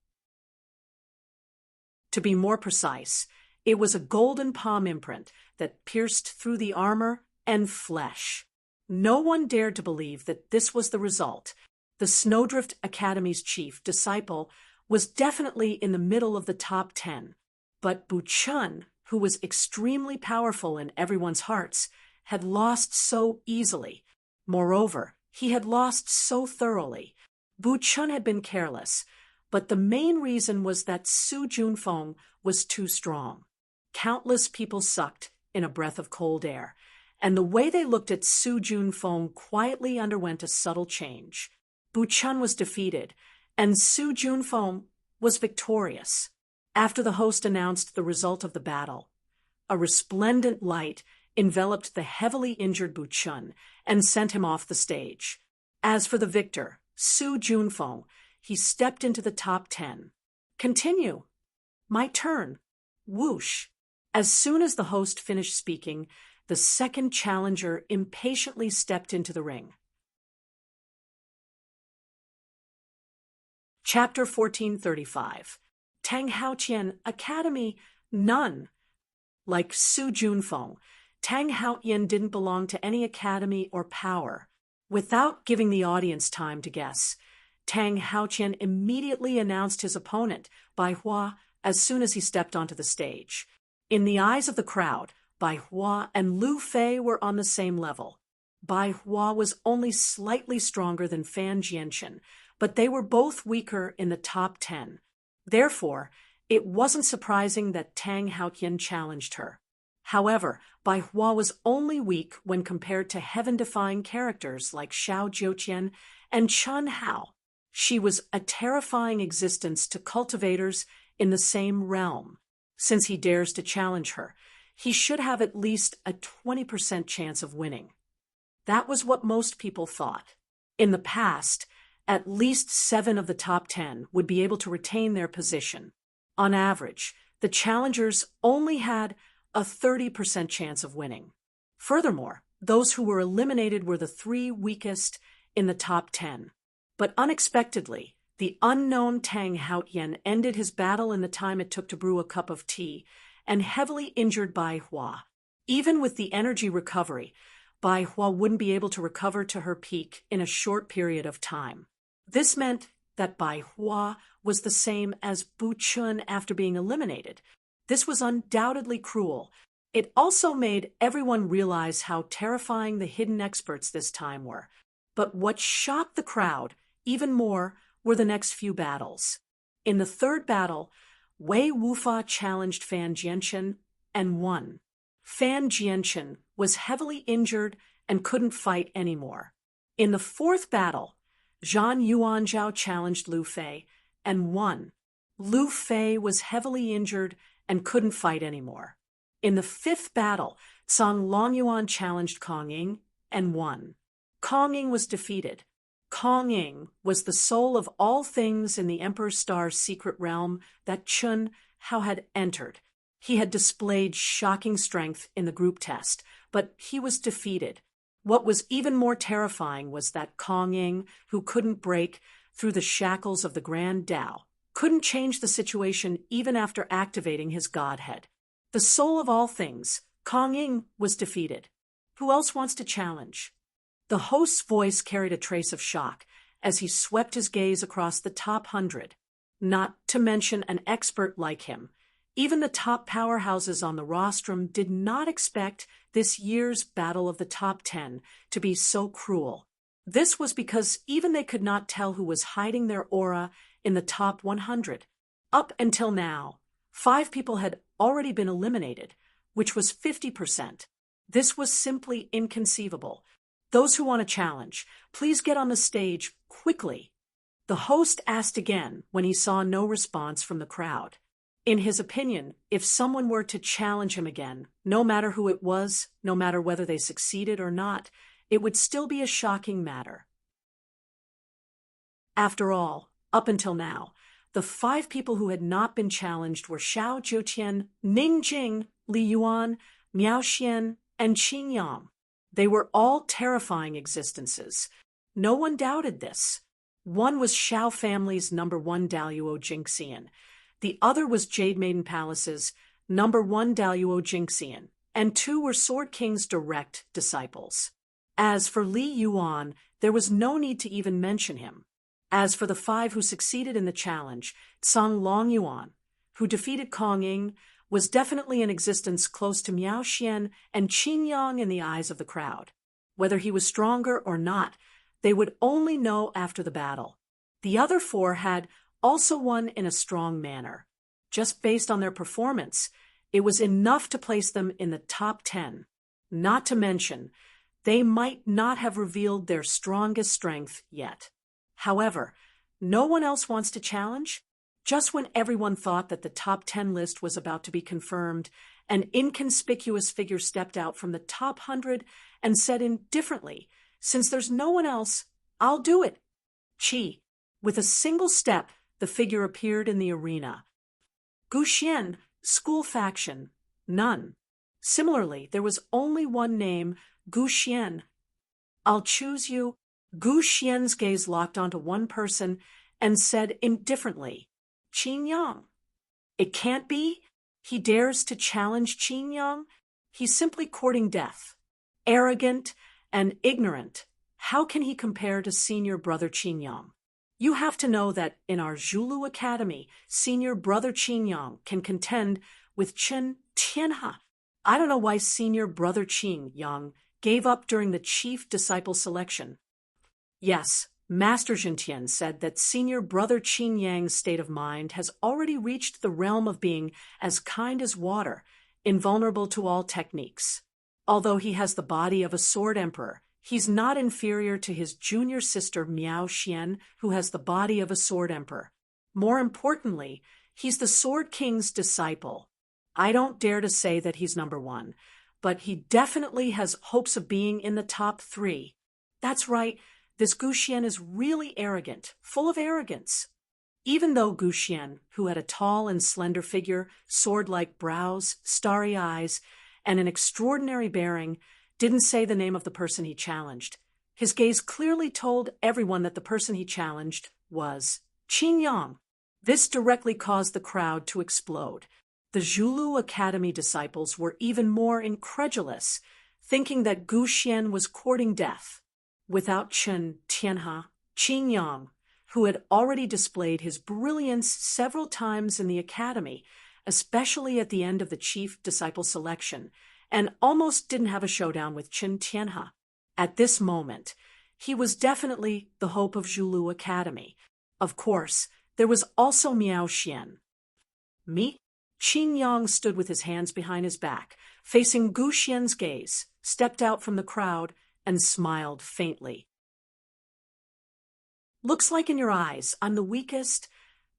To be more precise, it was a golden palm imprint that pierced through the armor and flesh. No one dared to believe that this was the result. The Snowdrift Academy's chief disciple was definitely in the middle of the top 10. But Bu Chun, who was extremely powerful in everyone's hearts, had lost so easily. Moreover, he had lost so thoroughly. Bu Chun had been careless, but the main reason was that Su Junfeng was too strong. Countless people sucked in a breath of cold air, and the way they looked at Su Junfeng quietly underwent a subtle change. Bu Chun was defeated, and Su Junfeng was victorious. After the host announced the result of the battle, a resplendent light enveloped the heavily injured Bu Chun and sent him off the stage. As for the victor, Su Junfeng, he stepped into the top 10. Continue. My turn. Whoosh. As soon as the host finished speaking, the second challenger impatiently stepped into the ring. Chapter 1435. Tang Haotian Academy, none. Like Su Junfeng, Tang Haotian didn't belong to any academy or power. Without giving the audience time to guess, Tang Haotian immediately announced his opponent, Bai Hua, as soon as he stepped onto the stage. In the eyes of the crowd, Bai Hua and Lu Fei were on the same level. Bai Hua was only slightly stronger than Fan Jianchen, but they were both weaker in the top 10. Therefore, it wasn't surprising that Tang Haotian challenged her. However, Bai Hua was only weak when compared to heaven-defying characters like Xiao Jiutian and Chen Hao. She was a terrifying existence to cultivators in the same realm. Since he dares to challenge her, he should have at least a 20% chance of winning. That was what most people thought. In the past, at least 7 of the top 10 would be able to retain their position. On average, the challengers only had a 30% chance of winning. Furthermore, those who were eliminated were the 3 weakest in the top 10. But unexpectedly, the unknown Tang Haotian ended his battle in the time it took to brew a cup of tea and heavily injured Bai Hua. Even with the energy recovery, Bai Hua wouldn't be able to recover to her peak in a short period of time. This meant that Bai Hua was the same as Bu Chun after being eliminated. This was undoubtedly cruel. It also made everyone realize how terrifying the hidden experts this time were. But what shocked the crowd even more were the next few battles. In the third battle, Wei Wufa challenged Fan Jianchen and won. Fan Jianchen was heavily injured and couldn't fight anymore. In the fourth battle, Zhan Yuanzhao challenged Lu Fei and won. Lu Fei was heavily injured and couldn't fight anymore. In the fifth battle, Zhang Longyuan challenged Kong Ying and won. Kong Ying was defeated. Kong Ying was the soul of all things in the Emperor Star's secret realm that Chun Hao had entered. He had displayed shocking strength in the group test, but he was defeated. What was even more terrifying was that Kong Ying, who couldn't break through the shackles of the Grand Tao, couldn't change the situation even after activating his godhead. The soul of all things, Kong Ying, was defeated. Who else wants to challenge? The host's voice carried a trace of shock as he swept his gaze across the top 100. Not to mention an expert like him. Even the top powerhouses on the rostrum did not expect this year's Battle of the Top 10 to be so cruel. This was because even they could not tell who was hiding their aura in the top 100. Up until now, 5 people had already been eliminated, which was 50%. This was simply inconceivable. Those who want a challenge, please get on the stage quickly. The host asked again when he saw no response from the crowd. In his opinion, if someone were to challenge him again, no matter who it was, no matter whether they succeeded or not, it would still be a shocking matter. After all, up until now, the 5 people who had not been challenged were Xiao Jiutian, Ning Jing, Li Yuan, Miao Xian, and Qin Yang. They were all terrifying existences. No one doubted this. One was Xiao family's #1 Daluo Jingxian. The other was Jade Maiden Palace's #1 Daluo Jingxian, and 2 were Sword King's direct disciples. As for Li Yuan, there was no need to even mention him. As for the 5 who succeeded in the challenge, Zhang Longyuan, who defeated Kong Ying, was definitely in existence close to Miao Xian and Qin Yang in the eyes of the crowd. Whether he was stronger or not, they would only know after the battle. The other 4 had also won in a strong manner. Just based on their performance, it was enough to place them in the top 10. Not to mention, they might not have revealed their strongest strength yet. However, no one else wants to challenge? Just when everyone thought that the top 10 list was about to be confirmed, an inconspicuous figure stepped out from the top 100 and said indifferently, "Since there's no one else, I'll do it." Qi. With a single step, the figure appeared in the arena. Gu Xian, school faction, none. Similarly, there was only one name, Gu Xian. "I'll choose you." Gu Xian's gaze locked onto one person and said indifferently, "Qin Yang." It can't be. He dares to challenge Qin Yang? He's simply courting death. Arrogant and ignorant. How can he compare to senior brother Qin Yang? You have to know that in our Zhulu Academy, senior brother Qin Yang can contend with Chen Tianhe. I don't know why senior brother Qin Yang gave up during the chief disciple selection. Yes, Master Zhentian said that senior brother Qin Yang's state of mind has already reached the realm of being as kind as water, invulnerable to all techniques. Although he has the body of a sword emperor, he's not inferior to his junior sister Miao Xian, who has the body of a sword emperor. More importantly, he's the Sword King's disciple. I don't dare to say that he's number one, but he definitely has hopes of being in the top 3. That's right, this Gu Xian is really arrogant, full of arrogance. Even though Gu Xian, who had a tall and slender figure, sword-like brows, starry eyes, and an extraordinary bearing, didn't say the name of the person he challenged, his gaze clearly told everyone that the person he challenged was Qin Yang. This directly caused the crowd to explode. The Zhulu Academy disciples were even more incredulous, thinking that Gu Xian was courting death. Without Chen Tianhe, Qin Yang, who had already displayed his brilliance several times in the academy, especially at the end of the chief disciple selection, and almost didn't have a showdown with Chen Tianhe. At this moment, he was definitely the hope of Zhulu Academy. Of course, there was also Miao Xian. Me? Qin Yang stood with his hands behind his back, facing Gu Xian's gaze, stepped out from the crowd, and smiled faintly. Looks like in your eyes I'm the weakest.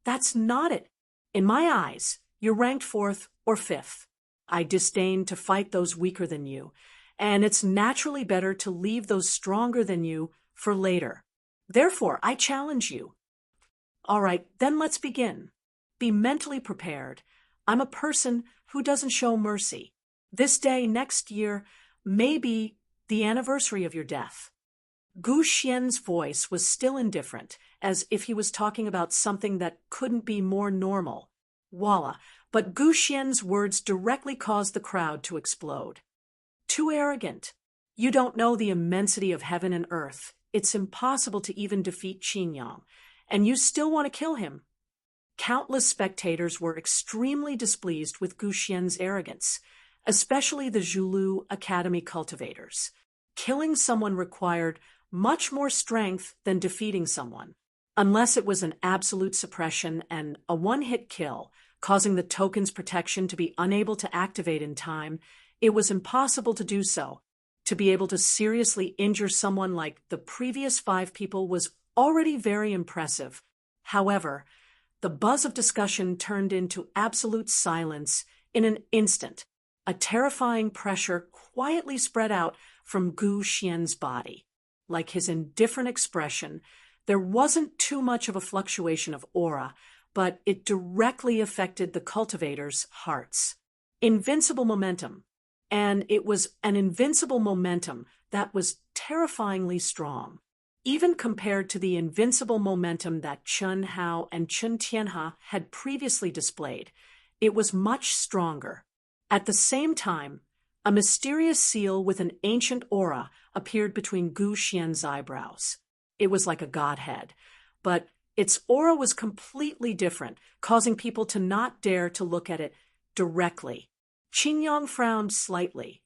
That's not it. In my eyes, you're ranked 4th or 5th. I disdain to fight those weaker than you, and it's naturally better to leave those stronger than you for later. Therefore, I challenge you. All right, then let's begin. Be mentally prepared. I'm a person who doesn't show mercy. This day next year may be the anniversary of your death. Gu Xian's voice was still indifferent, as if he was talking about something that couldn't be more normal. Voila, but Gu Xian's words directly caused the crowd to explode. Too arrogant. You don't know the immensity of heaven and earth. It's impossible to even defeat Qin Yang, and you still want to kill him. Countless spectators were extremely displeased with Gu Xian's arrogance, especially the Zhulu Academy cultivators. Killing someone required much more strength than defeating someone, unless it was an absolute suppression and a one-hit kill, causing the token's protection to be unable to activate in time. It was impossible to do so. To be able to seriously injure someone like the previous 5 people was already very impressive. However, the buzz of discussion turned into absolute silence in an instant. A terrifying pressure quietly spread out from Gu Xian's body. Like his indifferent expression, there wasn't too much of a fluctuation of aura, but it directly affected the cultivators' hearts. Invincible momentum. And it was an invincible momentum that was terrifyingly strong. Even compared to the invincible momentum that Chen Hao and Chen Tianhe had previously displayed, it was much stronger. At the same time, a mysterious seal with an ancient aura appeared between Gu Xian's eyebrows. It was like a godhead, but its aura was completely different, causing people to not dare to look at it directly. Qin Yang frowned slightly.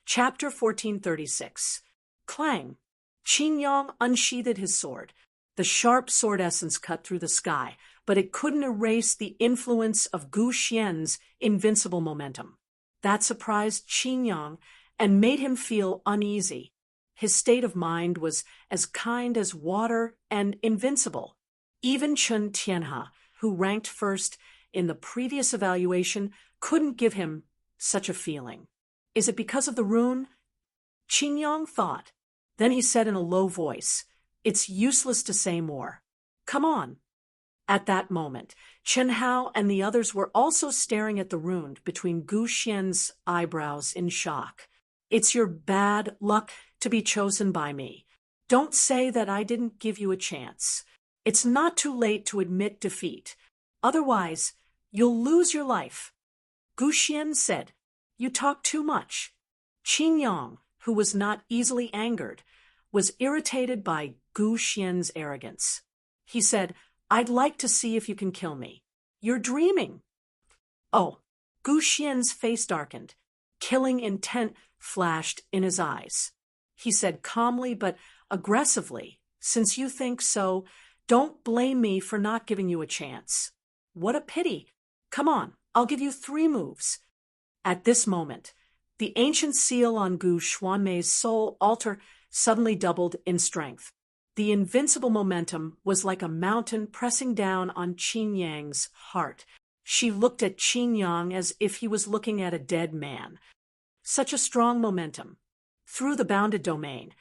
Chapter 1436. Clang. Qin Yang unsheathed his sword. The sharp sword essence cut through the sky, but it couldn't erase the influence of Gu Xian's invincible momentum. That surprised Qin Yang and made him feel uneasy. His state of mind was as kind as water and invincible. Even Chen Tianhe, who ranked first in the previous evaluation, couldn't give him such a feeling. Is it because of the rune? Qin Yang thought. Then he said in a low voice, "It's useless to say more. Come on." At that moment, Chen Hao and the others were also staring at the rune between Gu Xian's eyebrows in shock. "It's your bad luck to be chosen by me. Don't say that I didn't give you a chance. It's not too late to admit defeat. Otherwise, you'll lose your life." Gu Xian said, "You talk too much." Qin Yang, who was not easily angered, was irritated by Gu Xian's arrogance. He said, "I'd like to see if you can kill me." "You're dreaming." "Oh." Gu Xian's face darkened. Killing intent flashed in his eyes. He said calmly but aggressively, "Since you think so, don't blame me for not giving you a chance." What a pity. Come on, I'll give you 3 moves. At this moment, the ancient seal on Gu Xuanmei's soul altar suddenly doubled in strength. The invincible momentum was like a mountain pressing down on Qin Yang's heart. She looked at Qin Yang as if he was looking at a dead man. Such a strong momentum. Through the bounded domain,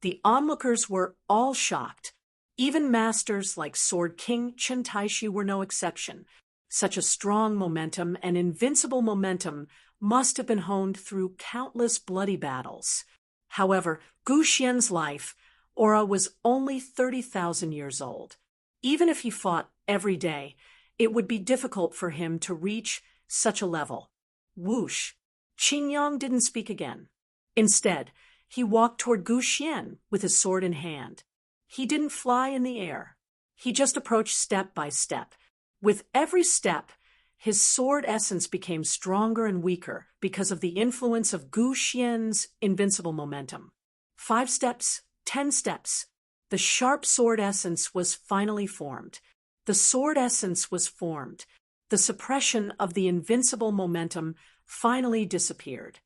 the onlookers were all shocked. Even masters like Sword King Chen Taishi were no exception. Such a strong momentum and invincible momentum must have been honed through countless bloody battles. However, Gu Xian's life, aura, was only 30,000 years old. Even if he fought every day, it would be difficult for him to reach such a level. Whoosh! Qin Yang didn't speak again. Instead, he walked toward Gu Xian with his sword in hand. He didn't fly in the air. He just approached step by step. With every step, his sword essence became stronger and weaker because of the influence of Gu Xian's invincible momentum. 5 steps, 10 steps. The sharp sword essence was finally formed. The sword essence was formed. The suppression of the invincible momentum finally disappeared.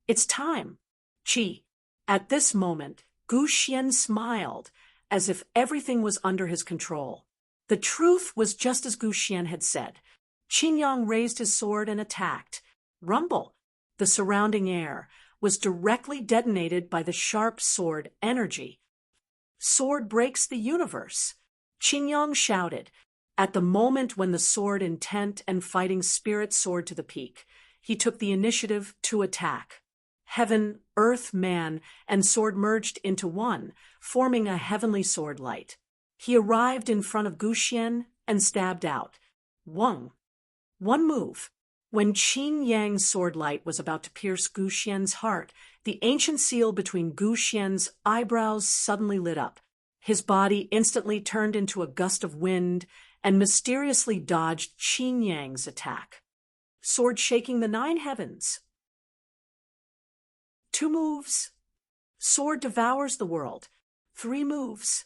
It's time. Qi. At this moment, Gu Xian smiled, as if everything was under his control. The truth was just as Gu Xian had said. Qin Yang raised his sword and attacked. Rumble! The surrounding air was directly detonated by the sharp sword energy. Sword breaks the universe. Qin Yang shouted. At the moment when the sword intent and fighting spirit soared to the peak, he took the initiative to attack. Heaven, earth, man, and sword merged into one, forming a heavenly sword light. He arrived in front of Gu Xian and stabbed out. One move. When Qin Yang's sword light was about to pierce Gu Xian's heart, the ancient seal between Gu Xian's eyebrows suddenly lit up. His body instantly turned into a gust of wind and mysteriously dodged Qin Yang's attack. Sword shaking the 9 heavens. 2 moves. Sword devours the world. 3 moves.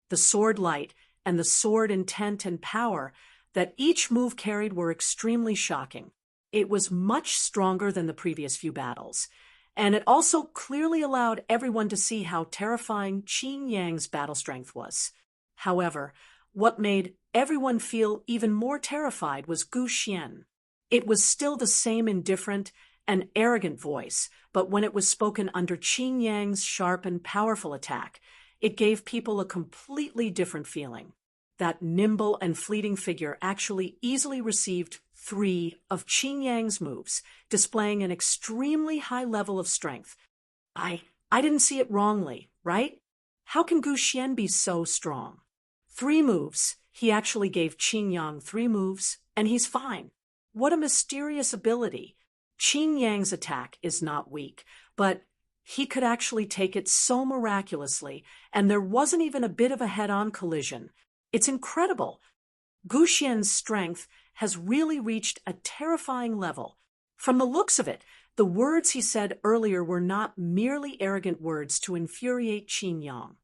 The sword light and the sword intent and power that each move carried were extremely shocking. It was much stronger than the previous few battles, and it also clearly allowed everyone to see how terrifying Qin Yang's battle strength was. However, what made everyone feel even more terrified was Gu Xian. It was still the same indifferent and arrogant voice, but when it was spoken under Qin Yang's sharp and powerful attack, it gave people a completely different feeling. That nimble and fleeting figure actually easily received 3 of Qin Yang's moves, displaying an extremely high level of strength. I didn't see it wrongly, right? How can Gu Xian be so strong? 3 moves. He actually gave Qin Yang 3 moves, and he's fine. What a mysterious ability. Qin Yang's attack is not weak, but he could actually take it so miraculously, and there wasn't even a bit of a head-on collision. It's incredible. Gu Xian's strength has really reached a terrifying level. From the looks of it, the words he said earlier were not merely arrogant words to infuriate Qin Yang.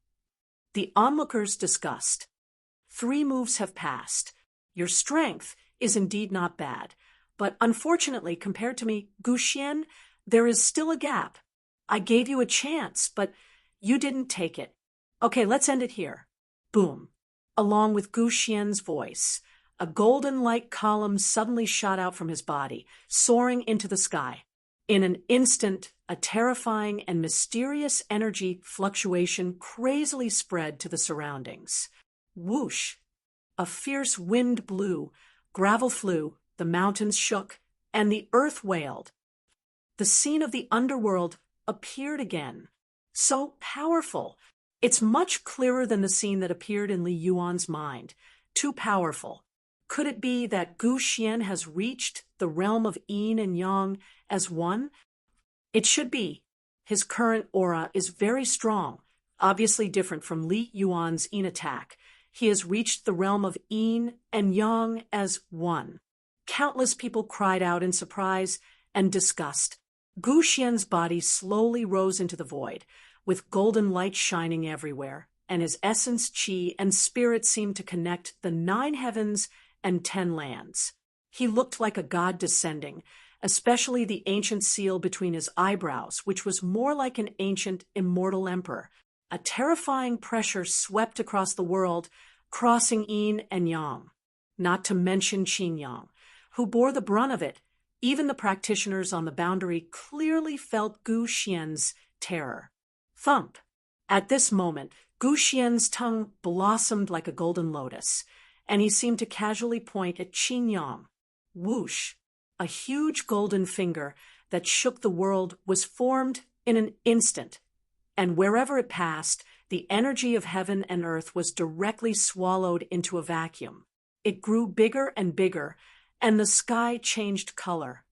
The onlookers discussed. 3 moves have passed. Your strength is indeed not bad, but unfortunately, compared to me, Gu Xian, there is still a gap. I gave you a chance, but you didn't take it. Okay, let's end it here. Boom. Along with Gu Xian's voice, a golden light column suddenly shot out from his body, soaring into the sky. In an instant, a terrifying and mysterious energy fluctuation crazily spread to the surroundings. Whoosh! A fierce wind blew, gravel flew, the mountains shook, and the earth wailed. The scene of the underworld appeared again. So powerful. It's much clearer than the scene that appeared in Li Yuan's mind. Too powerful. Could it be that Gu Xian has reached the realm of yin and yang as one? It should be. His current aura is very strong, obviously different from Li Yuan's yin attack. He has reached the realm of yin and yang as one. Countless people cried out in surprise and disgust. Gu Xian's body slowly rose into the void, with golden light shining everywhere, and his essence, qi, and spirit seemed to connect the 9 heavens and 10 lands. He looked like a god descending, especially the ancient seal between his eyebrows, which was more like an ancient, immortal emperor. A terrifying pressure swept across the world, crossing yin and yang, not to mention Qin Yang, who bore the brunt of it. Even the practitioners on the boundary clearly felt Gu Xian's terror. Thump! At this moment, Gu Xian's tongue blossomed like a golden lotus, and he seemed to casually point at Qin Yang. Whoosh! A huge golden finger that shook the world was formed in an instant, and wherever it passed, the energy of heaven and earth was directly swallowed into a vacuum. It grew bigger and bigger, and the sky changed color.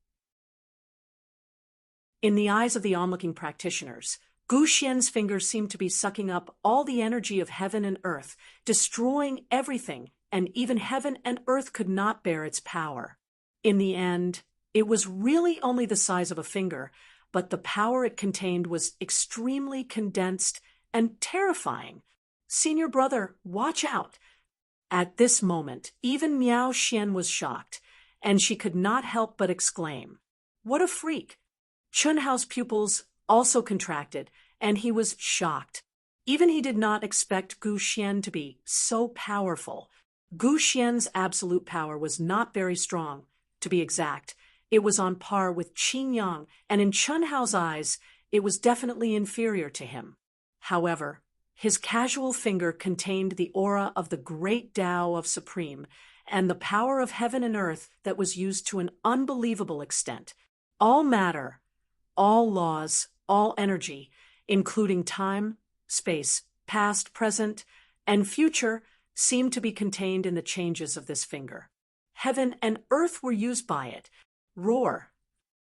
In the eyes of the onlooking practitioners, Gu Xian's fingers seemed to be sucking up all the energy of heaven and earth, destroying everything, and even heaven and earth could not bear its power. In the end, it was really only the size of a finger, but the power it contained was extremely condensed and terrifying. Senior brother, watch out! At this moment, even Miao Xian was shocked, and she could not help but exclaim, "What a freak!" Chun Hao's pupils also contracted, and he was shocked. Even he did not expect Gu Xian to be so powerful. Gu Xian's absolute power was not very strong. To be exact, it was on par with Qin Yang, and in Chun Hao's eyes, it was definitely inferior to him. However, his casual finger contained the aura of the great Tao of Supreme and the power of heaven and earth that was used to an unbelievable extent. All matter, all laws, all energy, including time, space, past, present, and future, seemed to be contained in the changes of this finger. Heaven and earth were used by it. Roar!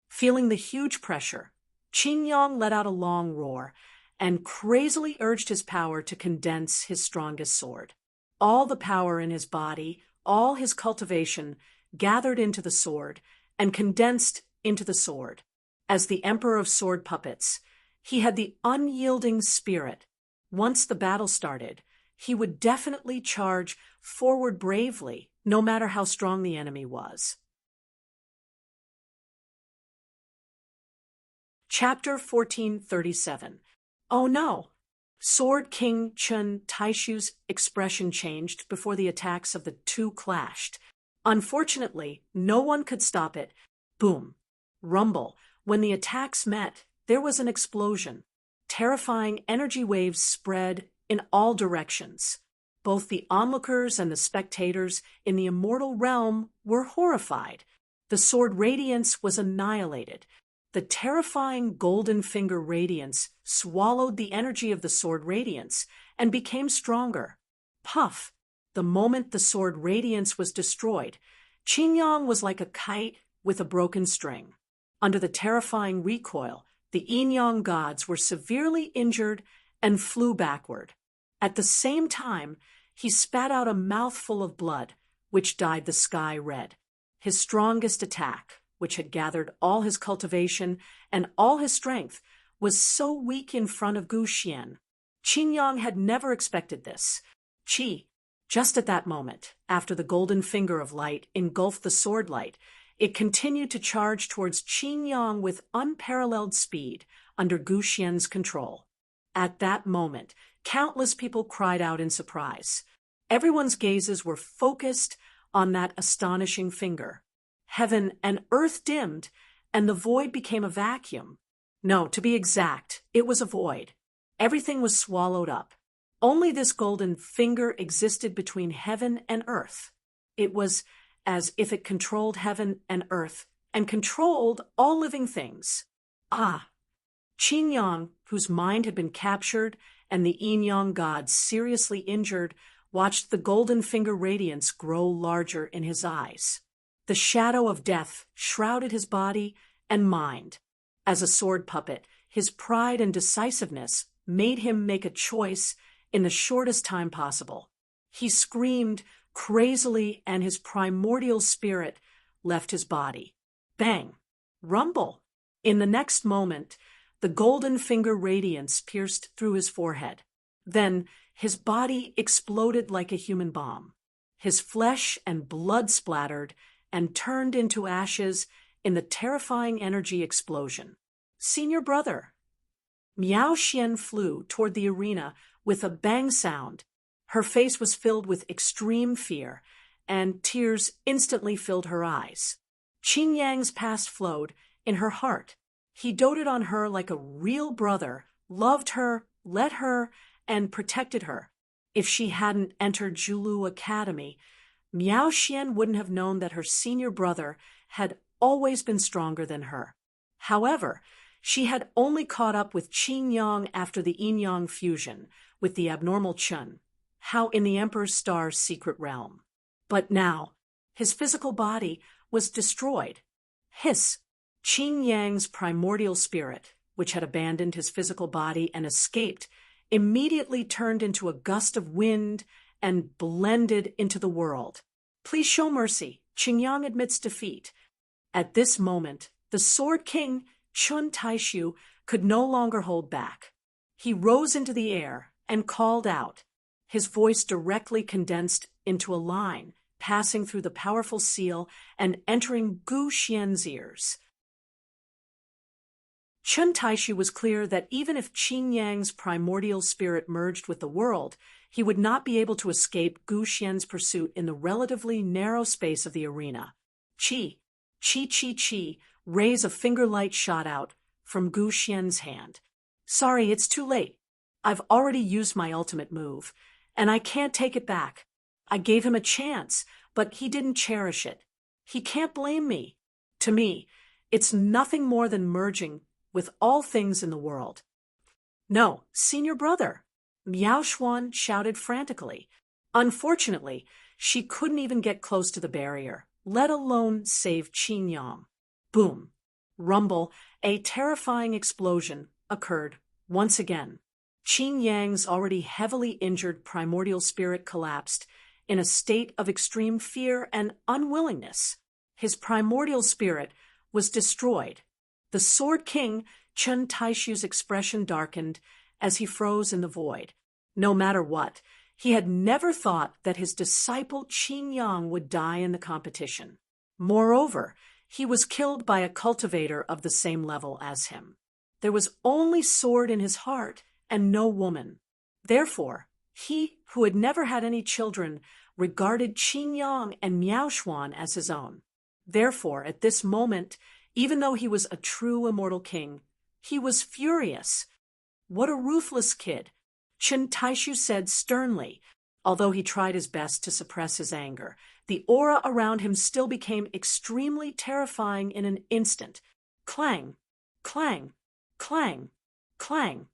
Feeling the huge pressure, Qin Yang let out a long roar and crazily urged his power to condense his strongest sword. All the power in his body, all his cultivation, gathered into the sword and condensed into the sword. As the emperor of sword puppets, he had the unyielding spirit. Once the battle started, he would definitely charge forward bravely, no matter how strong the enemy was. Chapter 1437. Oh no! Sword King Chun Taishu's expression changed before the attacks of the two clashed. Unfortunately, no one could stop it. Boom! Rumble! When the attacks met, there was an explosion. Terrifying energy waves spread in all directions. Both the onlookers and the spectators in the immortal realm were horrified. The sword radiance was annihilated. The terrifying golden finger radiance swallowed the energy of the sword radiance and became stronger. Puff! The moment the sword radiance was destroyed, Qin Yang was like a kite with a broken string. Under the terrifying recoil, the yin-yang gods were severely injured and flew backward. At the same time, he spat out a mouthful of blood, which dyed the sky red. His strongest attack, which had gathered all his cultivation and all his strength, was so weak in front of Gu Xian. Qin Yang had never expected this. Qi, just at that moment, after the golden finger of light engulfed the sword light, it continued to charge towards Qin Yang with unparalleled speed under Gu Xian's control. At that moment, countless people cried out in surprise. Everyone's gazes were focused on that astonishing finger. Heaven and earth dimmed, and the void became a vacuum. No, to be exact, it was a void. Everything was swallowed up. Only this golden finger existed between heaven and earth. It was as if it controlled heaven and earth, and controlled all living things. Ah! Qin Yang, whose mind had been captured and the yin-yang gods seriously injured, watched the golden finger radiance grow larger in his eyes. The shadow of death shrouded his body and mind. As a sword puppet, his pride and decisiveness made him make a choice in the shortest time possible. He screamed crazily, and his primordial spirit left his body. Bang! Rumble! In the next moment, the golden finger radiance pierced through his forehead. Then his body exploded like a human bomb. his flesh and blood splattered and turned into ashes in the terrifying energy explosion. Senior brother! Miao Xian flew toward the arena with a bang sound. Her face was filled with extreme fear, and tears instantly filled her eyes. Qin Yang's past flowed in her heart. He doted on her like a real brother, loved her, led her, and protected her. If she hadn't entered Zhulu Academy, Miao Xian wouldn't have known that her senior brother had always been stronger than her. However, she had only caught up with Qin Yang after the yin-yang fusion with the abnormal Chun, how in the Emperor's Star's secret realm. But now, his physical body was destroyed. Qin Yang's primordial spirit, which had abandoned his physical body and escaped, immediately turned into a gust of wind and blended into the world. Please show mercy. Qin Yang admits defeat. At this moment, the Sword King, Chun Taishu, could no longer hold back. He rose into the air and called out, his voice directly condensed into a line, passing through the powerful seal and entering Gu Xian's ears. Chun Taishu was clear that even if Qin Yang's primordial spirit merged with the world, he would not be able to escape Gu Xian's pursuit in the relatively narrow space of the arena. Chi, rays of finger light shot out from Gu Xian's hand. Sorry, it's too late. I've already used my ultimate move, and I can't take it back. I gave him a chance, but he didn't cherish it. He can't blame me. To me, it's nothing more than merging with all things in the world. No, senior brother, Miao Xuan shouted frantically. Unfortunately, she couldn't even get close to the barrier, let alone save Qin Yang. Boom. Rumble, a terrifying explosion occurred once again. Qin Yang's already heavily injured primordial spirit collapsed in a state of extreme fear and unwillingness. His primordial spirit was destroyed. The Sword King, Chun Taishu's expression darkened as he froze in the void. No matter what, he had never thought that his disciple Qin Yang would die in the competition. Moreover, he was killed by a cultivator of the same level as him. There was only sword in his heart and no woman. Therefore, he, who had never had any children, regarded Qin Yang and Miao Xuan as his own. Therefore, at this moment, even though he was a true immortal king, he was furious. What a ruthless kid, Chun Taishu said sternly. Although he tried his best to suppress his anger, the aura around him still became extremely terrifying in an instant. Clang, clang, clang, clang,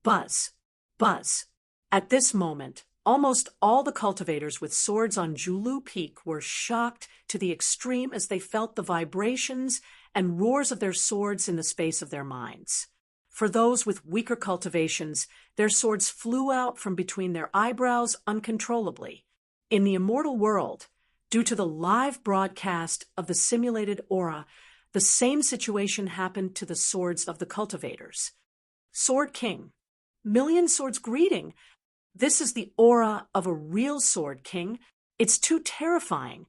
buzz, buzz. At this moment, almost all the cultivators with swords on Zhulu Peak were shocked to the extreme as they felt the vibrations and roars of their swords in the space of their minds. For those with weaker cultivations, their swords flew out from between their eyebrows uncontrollably. In the immortal world, due to the live broadcast of the simulated aura, the same situation happened to the swords of the cultivators. Sword King, Million Swords greeting. This is the aura of a real Sword King. It's too terrifying.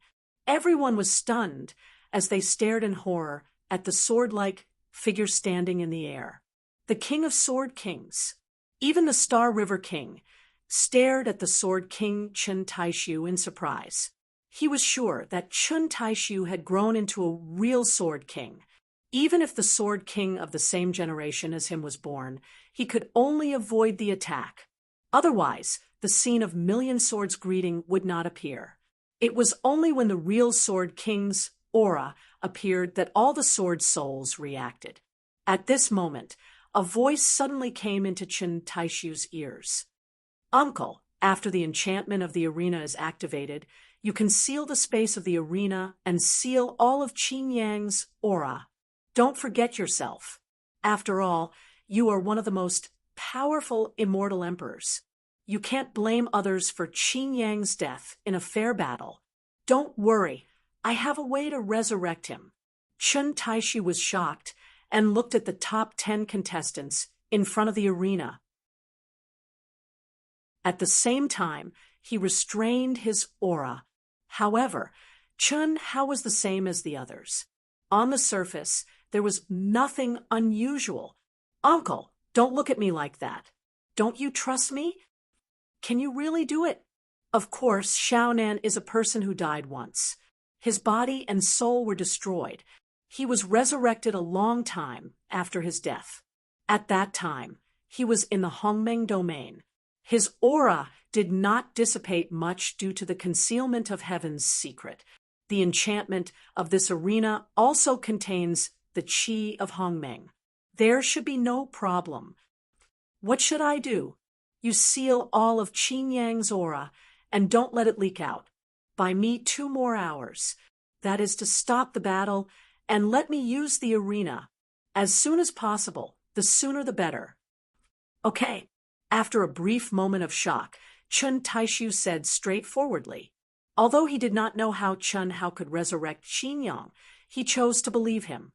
Everyone was stunned as they stared in horror at the sword-like figure standing in the air. The King of Sword Kings, even the Star River King, stared at the Sword King Chun Taishu in surprise. He was sure that Chun Taishu had grown into a real Sword King. Even if the Sword King of the same generation as him was born, he could only avoid the attack. Otherwise, the scene of Million Swords greeting would not appear. It was only when the real Sword King's aura appeared that all the sword souls reacted. At this moment, a voice suddenly came into Chun Taishu's ears. Uncle, after the enchantment of the arena is activated, you can seal the space of the arena and seal all of Qin Yang's aura. Don't forget yourself. After all, you are one of the most powerful immortal emperors. You can't blame others for Qin Yang's death in a fair battle. Don't worry, I have a way to resurrect him. Chun Taishu was shocked and looked at the top 10 contestants in front of the arena. At the same time, he restrained his aura, However, Chun Hao was the same as the others. On the surface, there was nothing unusual. Uncle, don't look at me like that. Don't you trust me? Can you really do it? Of course, Xiaonan is a person who died once. His body and soul were destroyed. He was resurrected a long time after his death. At that time, he was in the Hongmeng domain. His aura did not dissipate much due to the concealment of heaven's secret. The enchantment of this arena also contains the qi of Hongmeng. There should be no problem. What should I do? You seal all of Qin Yang's aura and don't let it leak out. Buy me 2 more hours. That is to stop the battle, and let me use the arena. As soon as possible, the sooner the better. Okay. After a brief moment of shock, Chun Taishu said straightforwardly. Although he did not know how Chun Hao could resurrect Qin Yang, he chose to believe him.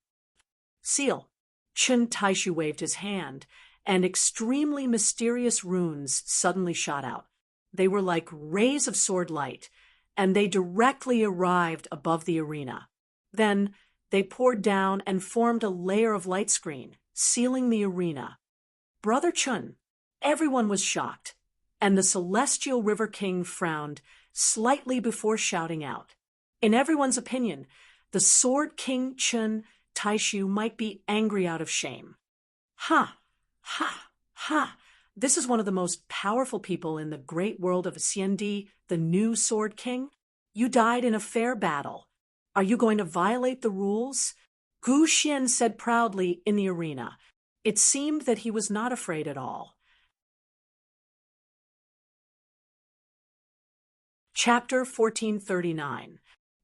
Seal. Chun Taishu waved his hand, and extremely mysterious runes suddenly shot out. They were like rays of sword light, and they directly arrived above the arena. Then they poured down and formed a layer of light screen, sealing the arena. Brother Chun, everyone was shocked, and the Celestial River King frowned slightly before shouting out. In everyone's opinion, the Sword King Chun Taishu might be angry out of shame. Ha! Ha! Ha! This is one of the most powerful people in the great world of Xiandi, the new Sword King. You died in a fair battle. Are you going to violate the rules? Gu Xian said proudly in the arena. It seemed that he was not afraid at all. Chapter 1439.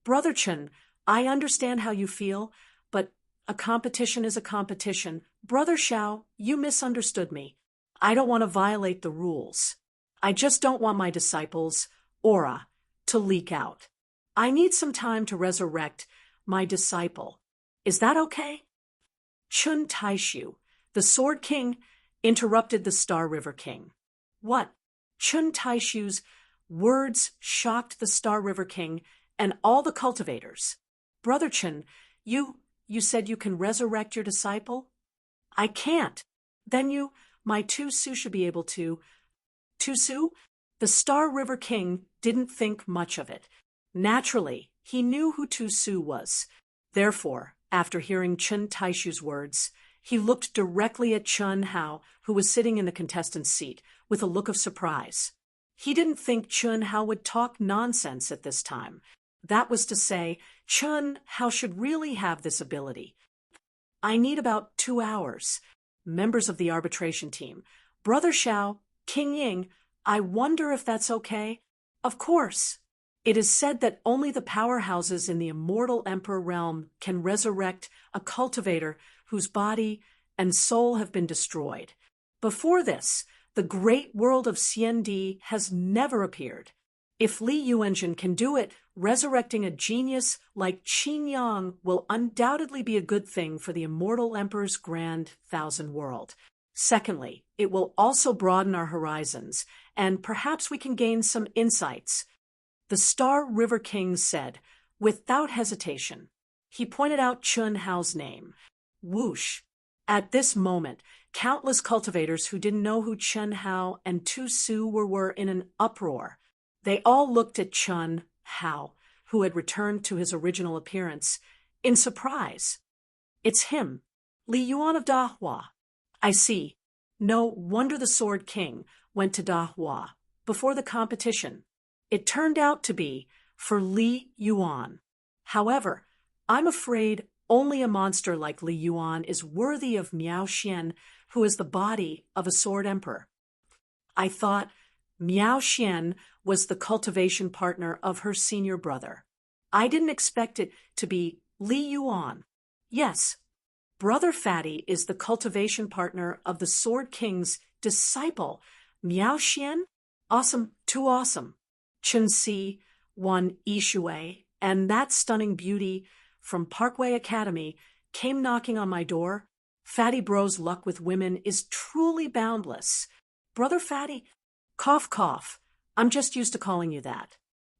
Brother Chun, I understand how you feel, but a competition is a competition. Brother Xiao, you misunderstood me. I don't want to violate the rules. I just don't want my disciples' aura to leak out. I need some time to resurrect my disciple. Is that okay? Chun Taishu, the Sword King, interrupted the Star River King. What? Chun Taishu's words shocked the Star River King and all the cultivators. Brother Chun, you said you can resurrect your disciple? I can't. Then my Tu Su should be able to. Tu Su? The Star River King didn't think much of it. Naturally, he knew who Tu Su was. Therefore, after hearing Chun Taishu's words, he looked directly at Chun Hao, who was sitting in the contestant's seat, with a look of surprise. He didn't think Chun Hao would talk nonsense at this time. That was to say, Chun Hao should really have this ability. I need about 2 hours. Members of the arbitration team. Brother Xiao, King Ying, I wonder if that's okay? Of course. It is said that only the powerhouses in the immortal Emperor realm can resurrect a cultivator whose body and soul have been destroyed. Before this, the great world of Xiandi has never appeared. If Li Yuanjun can do it, resurrecting a genius like Qin Yang will undoubtedly be a good thing for the immortal Emperor's grand thousand world. Secondly, it will also broaden our horizons, and perhaps we can gain some insights. The Star River King said, without hesitation. He pointed out Chun Hao's name. Whoosh! At this moment, countless cultivators who didn't know who Chun Hao and Tu Su were in an uproar. They all looked at Chun Hao, who had returned to his original appearance, in surprise. It's him, Li Yuan of Dahua. I see. No wonder the Sword King went to Dahua before the competition. It turned out to be for Li Yuan. However, I'm afraid only a monster like Li Yuan is worthy of Miao Xian, who is the body of a sword emperor. I thought Miao Xian was the cultivation partner of her senior brother. I didn't expect it to be Li Yuan. Yes, Brother Fatty is the cultivation partner of the Sword King's disciple, Miao Xian. Awesome, too awesome. Chun Si, one Yishui, and that stunning beauty from Parkway Academy came knocking on my door. Fatty Bro's luck with women is truly boundless. Brother Fatty, cough, cough. I'm just used to calling you that.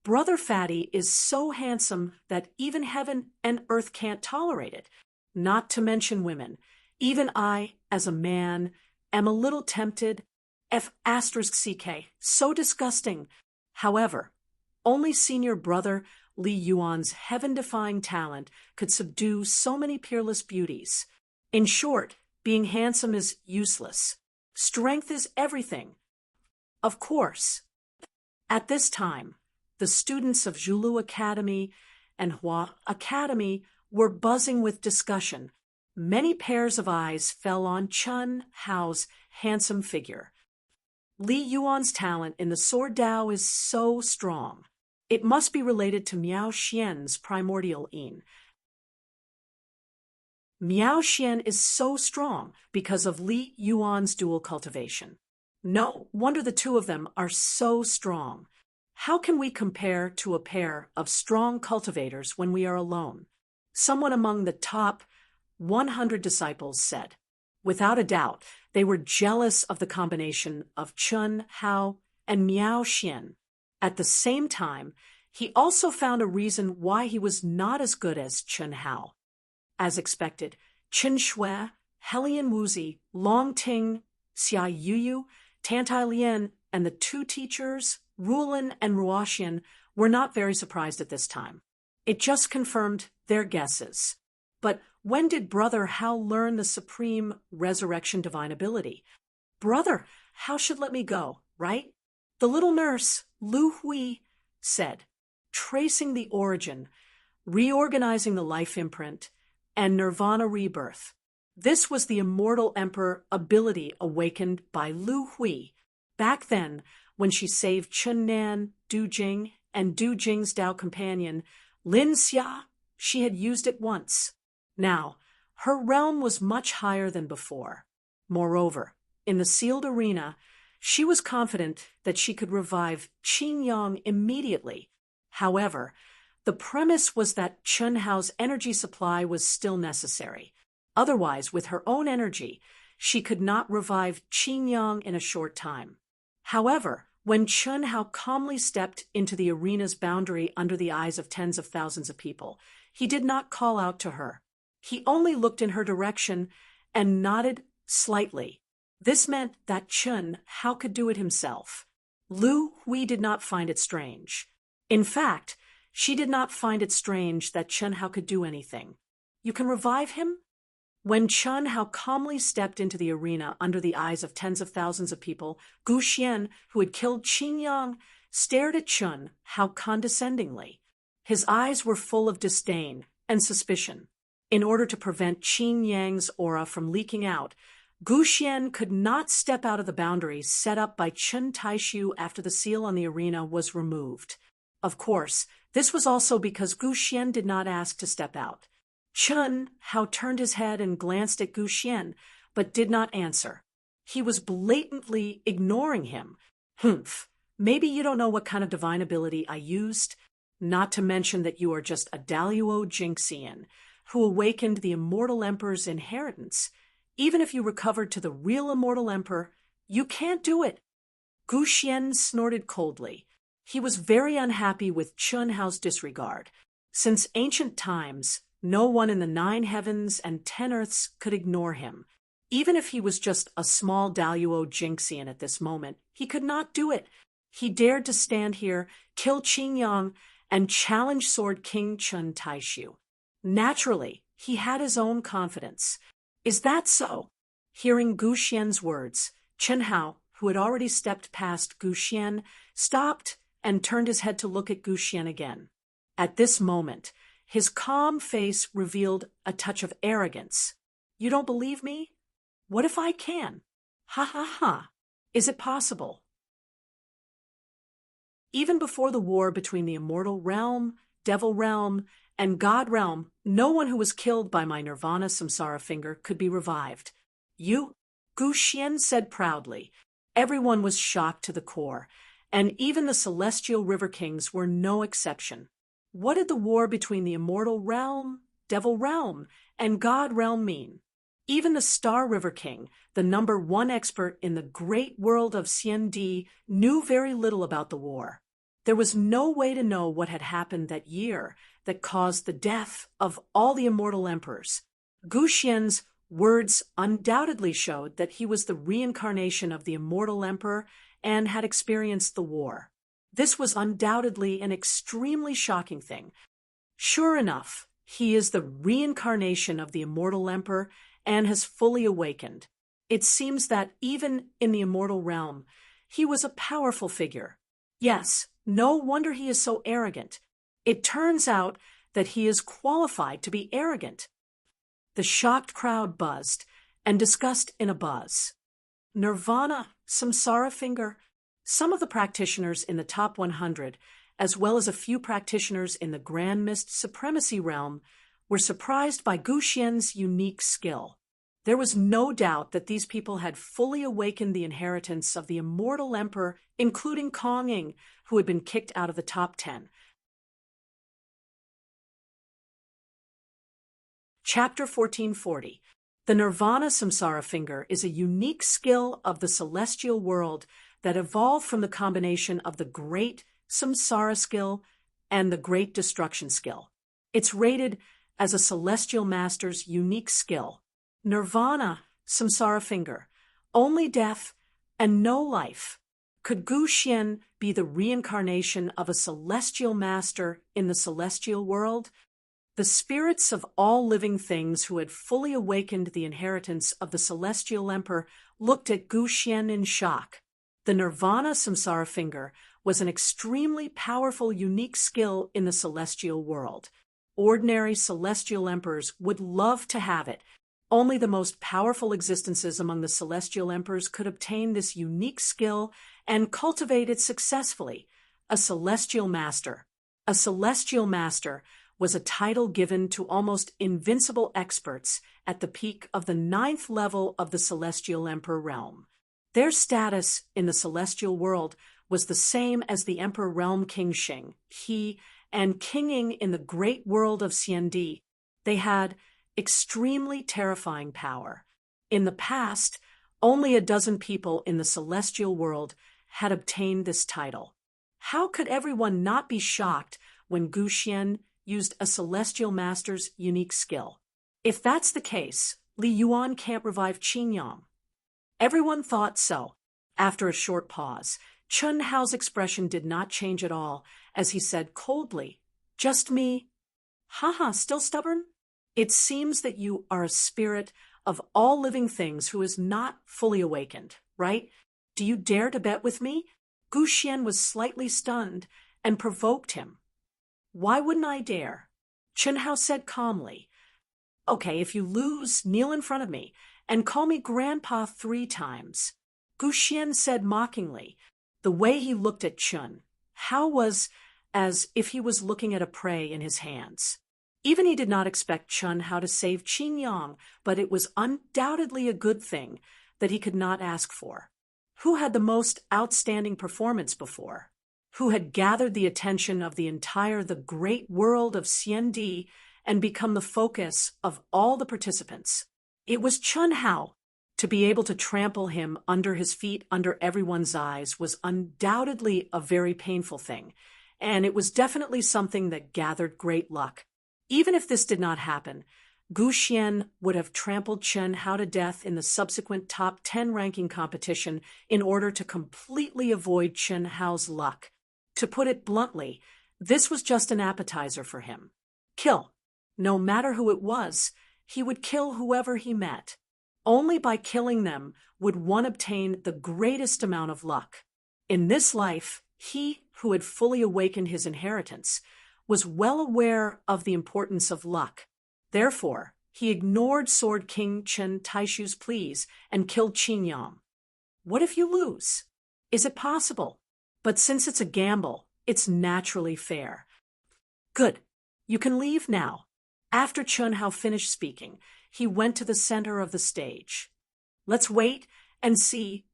Brother Fatty is so handsome that even heaven and earth can't tolerate it, not to mention women. Even I, as a man, am a little tempted. F***ck, so disgusting. However, only senior brother Li Yuan's heaven-defying talent could subdue so many peerless beauties. In short, being handsome is useless. Strength is everything. Of course. At this time, the students of Zhulu Academy and Hua Academy were buzzing with discussion. Many pairs of eyes fell on Chen Hao's handsome figure. Li Yuan's talent in the sword Dao is so strong. It must be related to Miao Xian's primordial yin. Miao Xian is so strong because of Li Yuan's dual cultivation. No wonder the two of them are so strong. How can we compare to a pair of strong cultivators when we are alone? Someone among the top 100 disciples said. Without a doubt, they were jealous of the combination of Chen Hao and Miao Xian. At the same time, he also found a reason why he was not as good as Chen Hao. As expected, Chen Shui, Helian Wuzi, Long Ting, Xia Yuyu, Tantai Lian, and the two teachers, Rulin and Ruoxian, were not very surprised at this time. It just confirmed their guesses. But when did Brother Hao learn the supreme resurrection divine ability? Brother Hao should let me go, right? The little nurse, Lu Hui, said, tracing the origin, reorganizing the life imprint, and nirvana rebirth. This was the immortal emperor ability awakened by Lu Hui. Back then, when she saved Chen Nan, Du Jing, and Du Jing's Dao companion, Lin Xia, she had used it once. Now, her realm was much higher than before. Moreover, in the sealed arena, she was confident that she could revive Qin Yang immediately. However, the premise was that Chen Hao's energy supply was still necessary. Otherwise, with her own energy, she could not revive Qin Yang in a short time. However, when Chen Hao calmly stepped into the arena's boundary under the eyes of tens of thousands of people, he did not call out to her. He only looked in her direction and nodded slightly. This meant that Chen Hao could do it himself. Lu Hui did not find it strange. In fact, she did not find it strange that Chen Hao could do anything. You can revive him? When Chen Hao calmly stepped into the arena under the eyes of tens of thousands of people, Gu Xian, who had killed Qin Yang, stared at Chen Hao condescendingly. His eyes were full of disdain and suspicion. In order to prevent Qin Yang's aura from leaking out, Gu Xian could not step out of the boundaries set up by Chen Taishu after the seal on the arena was removed. Of course, this was also because Gu Xian did not ask to step out. Chen Hao turned his head and glanced at Gu Xian, but did not answer. He was blatantly ignoring him. Humph, maybe you don't know what kind of divine ability I used? Not to mention that you are just a Daluo Jinxian, who awakened the immortal emperor's inheritance. Even if you recovered to the real immortal emperor, you can't do it. Gu Xian snorted coldly. He was very unhappy with Chen Hao's disregard. Since ancient times, no one in the 9 heavens and 10 earths could ignore him. Even if he was just a small Daluo Jinxian at this moment, he could not do it. He dared to stand here, kill Qin Yang, and challenge Sword King Chen Taishu. Naturally, he had his own confidence. Is that so? Hearing Gu Xian's words, Chen Hao, who had already stepped past Gu Xian, stopped and turned his head to look at Gu Xian again. At this moment, his calm face revealed a touch of arrogance. You don't believe me? What if I can? Ha ha ha. Is it possible? Even before the war between the immortal realm, devil realm, and God realm, no one who was killed by my Nirvana Samsara finger could be revived. You? Gu Xian said proudly. Everyone was shocked to the core, and even the celestial river kings were no exception. What did the war between the immortal realm, devil realm, and God realm mean? Even the Star River King, the #1 expert in the great world of Xian Di, knew very little about the war. There was no way to know what had happened that year that caused the death of all the immortal emperors. Gu Xian's words undoubtedly showed that he was the reincarnation of the immortal emperor and had experienced the war. This was undoubtedly an extremely shocking thing. Sure enough, he is the reincarnation of the immortal emperor and has fully awakened. It seems that even in the immortal realm, he was a powerful figure. Yes, no wonder he is so arrogant. It turns out that he is qualified to be arrogant. The shocked crowd buzzed and discussed in a buzz. Nirvana, Samsara Finger, some of the practitioners in the top 100, as well as a few practitioners in the Grand Mist Supremacy realm, were surprised by Gu Xian's unique skill. There was no doubt that these people had fully awakened the inheritance of the immortal emperor, including Kong Ing, who had been kicked out of the top 10. Chapter 1440. The Nirvana Samsara Finger is a unique skill of the celestial world that evolved from the combination of the Great Samsara skill and the Great Destruction skill. It's rated as a celestial master's unique skill. Nirvana, Samsara Finger, only death and no life. Could Gu Xian be the reincarnation of a celestial master in the celestial world? The spirits of all living things who had fully awakened the inheritance of the celestial emperor looked at Gu Xian in shock. The Nirvana Samsara Finger was an extremely powerful, unique skill in the celestial world. Ordinary celestial emperors would love to have it. Only the most powerful existences among the celestial emperors could obtain this unique skill and cultivate it successfully. A celestial master. A celestial master was a title given to almost invincible experts at the peak of the 9th level of the celestial emperor realm. Their status in the celestial world was the same as the emperor realm King Xing, he, and King Ing in the great world of Xiandi. They had extremely terrifying power. In the past, only a dozen people in the celestial world had obtained this title. How could everyone not be shocked when Gu Xian used a celestial master's unique skill? If that's the case, Li Yuan can't revive Qin Yang. Everyone thought so. After a short pause, Chun Hao's expression did not change at all as he said coldly, "Just me." "Haha, still stubborn? It seems that you are a spirit of all living things who is not fully awakened, right? Do you dare to bet with me?" Gu Xian was slightly stunned and provoked him. "Why wouldn't I dare?" Chun Hao said calmly. "Okay, if you lose, kneel in front of me and call me Grandpa 3 times. Gu Xian said mockingly. The way he looked at Chun Hao was as if he was looking at a prey in his hands. Even he did not expect Chun Hao to save Qin Yang, but it was undoubtedly a good thing that he could not ask for. Who had the most outstanding performance before? Who had gathered the attention of the great world of Xiandi and become the focus of all the participants? It was Chun Hao. To be able to trample him under his feet under everyone's eyes was undoubtedly a very painful thing, and it was definitely something that gathered great luck. Even if this did not happen, Gu Xian would have trampled Chun Hao to death in the subsequent top 10 ranking competition in order to completely avoid Chun Hao's luck. To put it bluntly, this was just an appetizer for him. Kill. No matter who it was, he would kill whoever he met. Only by killing them would one obtain the greatest amount of luck. In this life, he who had fully awakened his inheritance was well aware of the importance of luck. Therefore, he ignored Sword King Chen Taishu's pleas and killed Qin Yang. What if you lose? Is it possible? But since it's a gamble, it's naturally fair. Good. You can leave now. After Chun Hao finished speaking, he went to the center of the stage. Let's wait and see.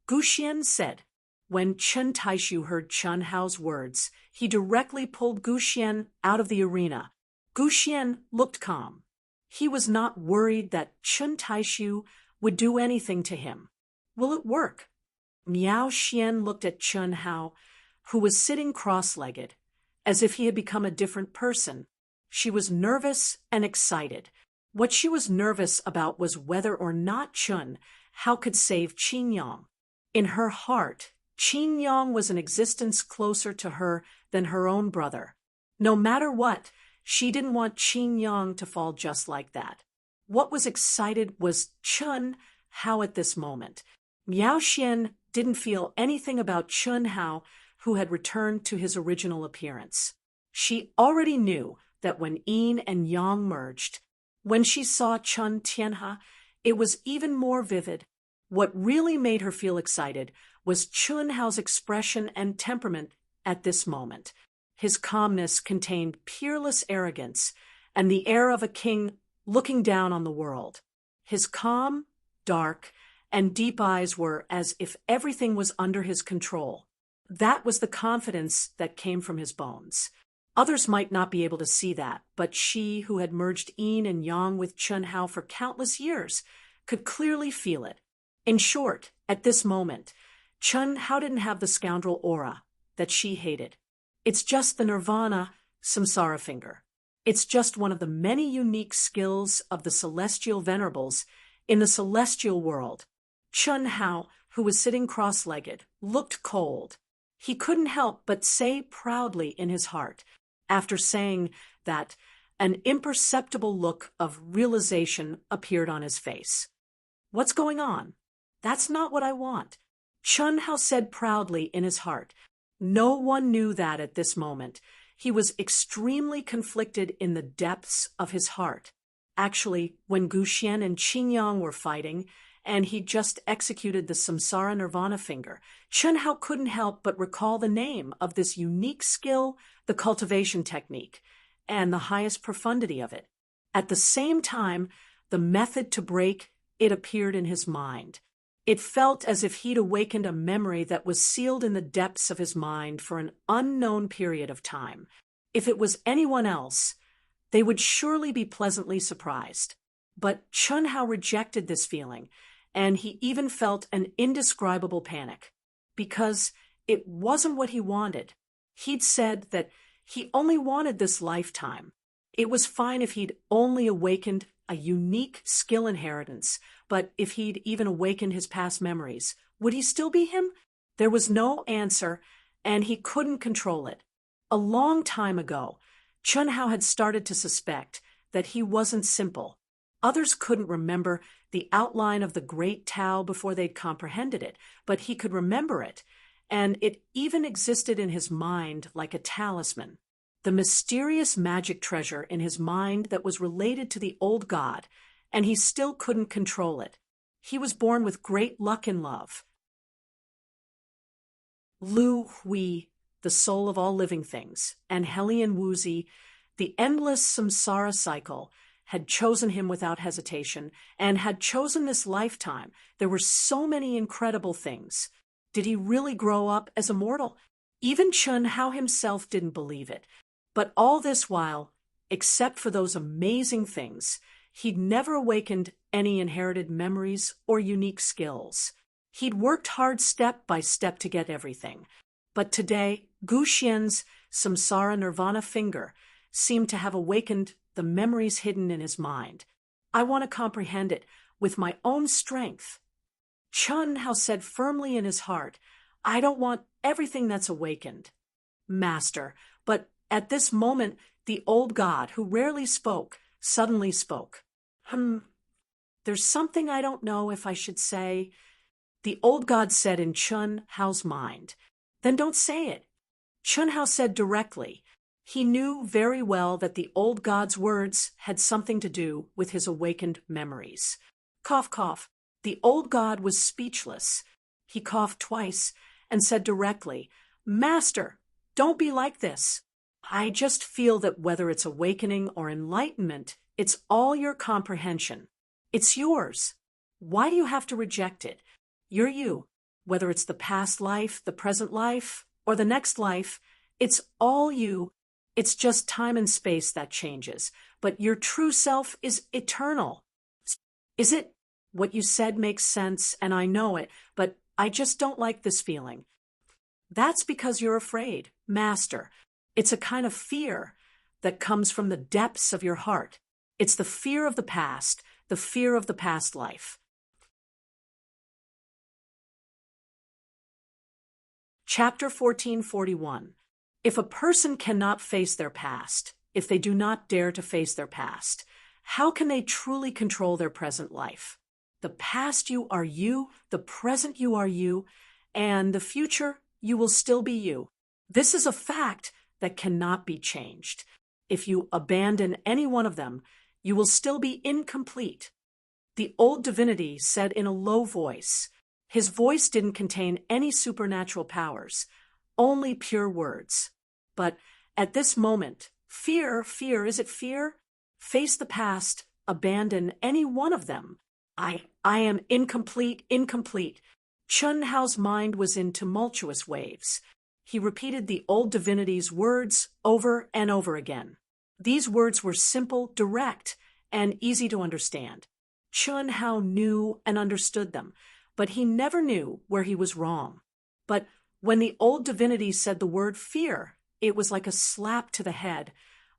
Gu Xian said. When Chen Taishu heard Chun Hao's words, he directly pulled Gu Xian out of the arena. Gu Xian looked calm. He was not worried that Chen Taishu would do anything to him. Will it work? Miao Xian looked at Chun Hao, who was sitting cross-legged, as if he had become a different person. She was nervous and excited. What she was nervous about was whether or not Chun Hao could save Qin Yang. In her heart, Qin Yang was an existence closer to her than her own brother. No matter what, she didn't want Qin Yang to fall just like that. What was excited was Chun Hao at this moment. Miao Xian didn't feel anything about Chun Hao, who had returned to his original appearance. She already knew that when Yin and Yang merged, when she saw Chun Tianhe, it was even more vivid. What really made her feel excited was Chun Hao's expression and temperament at this moment. His calmness contained peerless arrogance and the air of a king looking down on the world. His calm, dark, and deep eyes were as if everything was under his control. That was the confidence that came from his bones. Others might not be able to see that, but she, who had merged Yin and Yang with Chun Hao for countless years, could clearly feel it. In short, at this moment, Chun Hao didn't have the scoundrel aura that she hated. It's just the nirvana samsara finger. It's just one of the many unique skills of the celestial venerables in the celestial world. Chun Hao, who was sitting cross-legged, looked cold. He couldn't help but say proudly in his heart, after saying that, an imperceptible look of realization appeared on his face. What's going on? That's not what I want. Chun Hao said proudly in his heart. No one knew that at this moment. He was extremely conflicted in the depths of his heart. Actually, when Gu Xian and Qin Yang were fighting, and he just executed the Samsara Nirvana finger, Chun Hao couldn't help but recall the name of this unique skill, the cultivation technique, and the highest profundity of it. At the same time, the method to break it appeared in his mind. It felt as if he'd awakened a memory that was sealed in the depths of his mind for an unknown period of time. If it was anyone else, they would surely be pleasantly surprised. But Chun Hao rejected this feeling, and he even felt an indescribable panic, because it wasn't what he wanted. He'd said that he only wanted this lifetime. It was fine if he'd only awakened a unique skill inheritance, but if he'd even awakened his past memories, would he still be him? There was no answer, and he couldn't control it. A long time ago, Chun Hao had started to suspect that he wasn't simple. Others couldn't remember the outline of the great Tao before they'd comprehended it, but he could remember it, and it even existed in his mind like a talisman. The mysterious magic treasure in his mind that was related to the old god, and he still couldn't control it. He was born with great luck in love. Lu Hui, the soul of all living things, and Helian Wuzi, the endless samsara cycle, had chosen him without hesitation, and had chosen this lifetime. There were so many incredible things. Did he really grow up as a mortal? Even Chun Hao himself didn't believe it. But all this while, except for those amazing things, he'd never awakened any inherited memories or unique skills. He'd worked hard step by step to get everything. But today, Gu Xian's Samsara Nirvana finger seemed to have awakened the memories hidden in his mind. I want to comprehend it with my own strength. Chun Hao said firmly in his heart, I don't want everything that's awakened. Master, but at this moment, the old god, who rarely spoke, suddenly spoke. There's something I don't know if I should say. The old god said in Chun Hao's mind. Then don't say it. Chun Hao said directly. He knew very well that the old god's words had something to do with his awakened memories. Cough, cough. The old god was speechless. He coughed twice and said directly, Master, don't be like this. I just feel that whether it's awakening or enlightenment, it's all your comprehension. It's yours. Why do you have to reject it? You're you. Whether it's the past life, the present life, or the next life, it's all you. It's just time and space that changes, but your true self is eternal. Is it? What you said makes sense, and I know it, but I just don't like this feeling. That's because you're afraid, Master. It's a kind of fear that comes from the depths of your heart. It's the fear of the fear of the past life. Chapter 1441. If a person cannot face their past, if they do not dare to face their past, how can they truly control their present life? The past you are you, the present you are you, and the future you will still be you. This is a fact that cannot be changed. If you abandon any one of them, you will still be incomplete. The old divinity said in a low voice. His voice didn't contain any supernatural powers, only pure words. But at this moment, fear, is it fear? Face the past, abandon any one of them. I am incomplete. Chun Hao's mind was in tumultuous waves. He repeated the old divinity's words over and over again. These words were simple, direct, and easy to understand. Chun Hao knew and understood them, but he never knew where he was wrong. But when the old divinity said the word fear, it was like a slap to the head,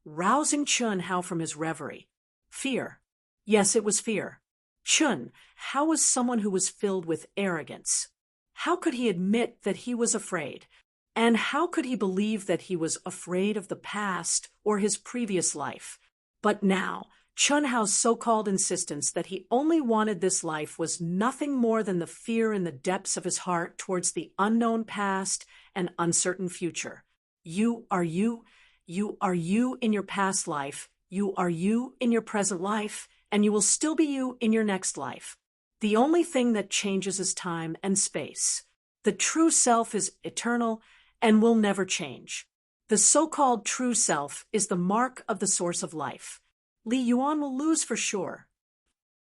rousing Chun Hao from his reverie. Fear. Yes, it was fear. Chun, how was someone who was filled with arrogance? How could he admit that he was afraid? And how could he believe that he was afraid of the past or his previous life? But now, Chun Hao's so-called insistence that he only wanted this life was nothing more than the fear in the depths of his heart towards the unknown past and uncertain future. You are you in your past life, you are you in your present life, and you will still be you in your next life. The only thing that changes is time and space. The true self is eternal and will never change. The so-called true self is the mark of the source of life. Li Yuan will lose for sure.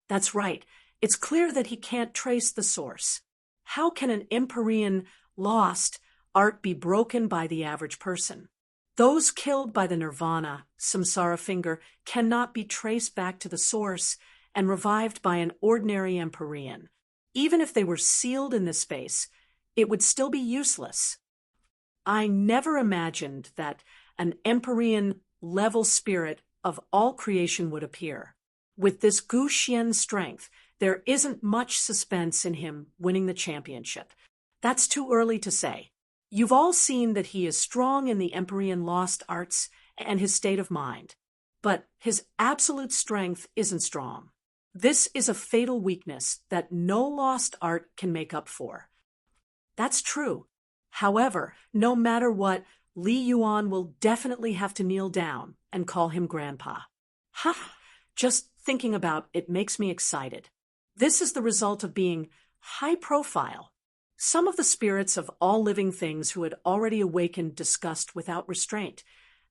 That's right. It's clear that he can't trace the source. How can an empyrean, lost art be broken by the average person? Those killed by the nirvana, samsara finger, cannot be traced back to the source and revived by an ordinary empyrean. Even if they were sealed in this space, it would still be useless. I never imagined that an empyrean level spirit of all creation would appear. With this Gu Xian strength, there isn't much suspense in him winning the championship. That's too early to say. You've all seen that he is strong in the empyrean lost arts and his state of mind. But his absolute strength isn't strong. This is a fatal weakness that no lost art can make up for. That's true. However, no matter what, Li Yuan will definitely have to kneel down and call him Grandpa. Ha! Just thinking about it makes me excited. This is the result of being high profile. Some of the spirits of all living things who had already awakened discussed without restraint,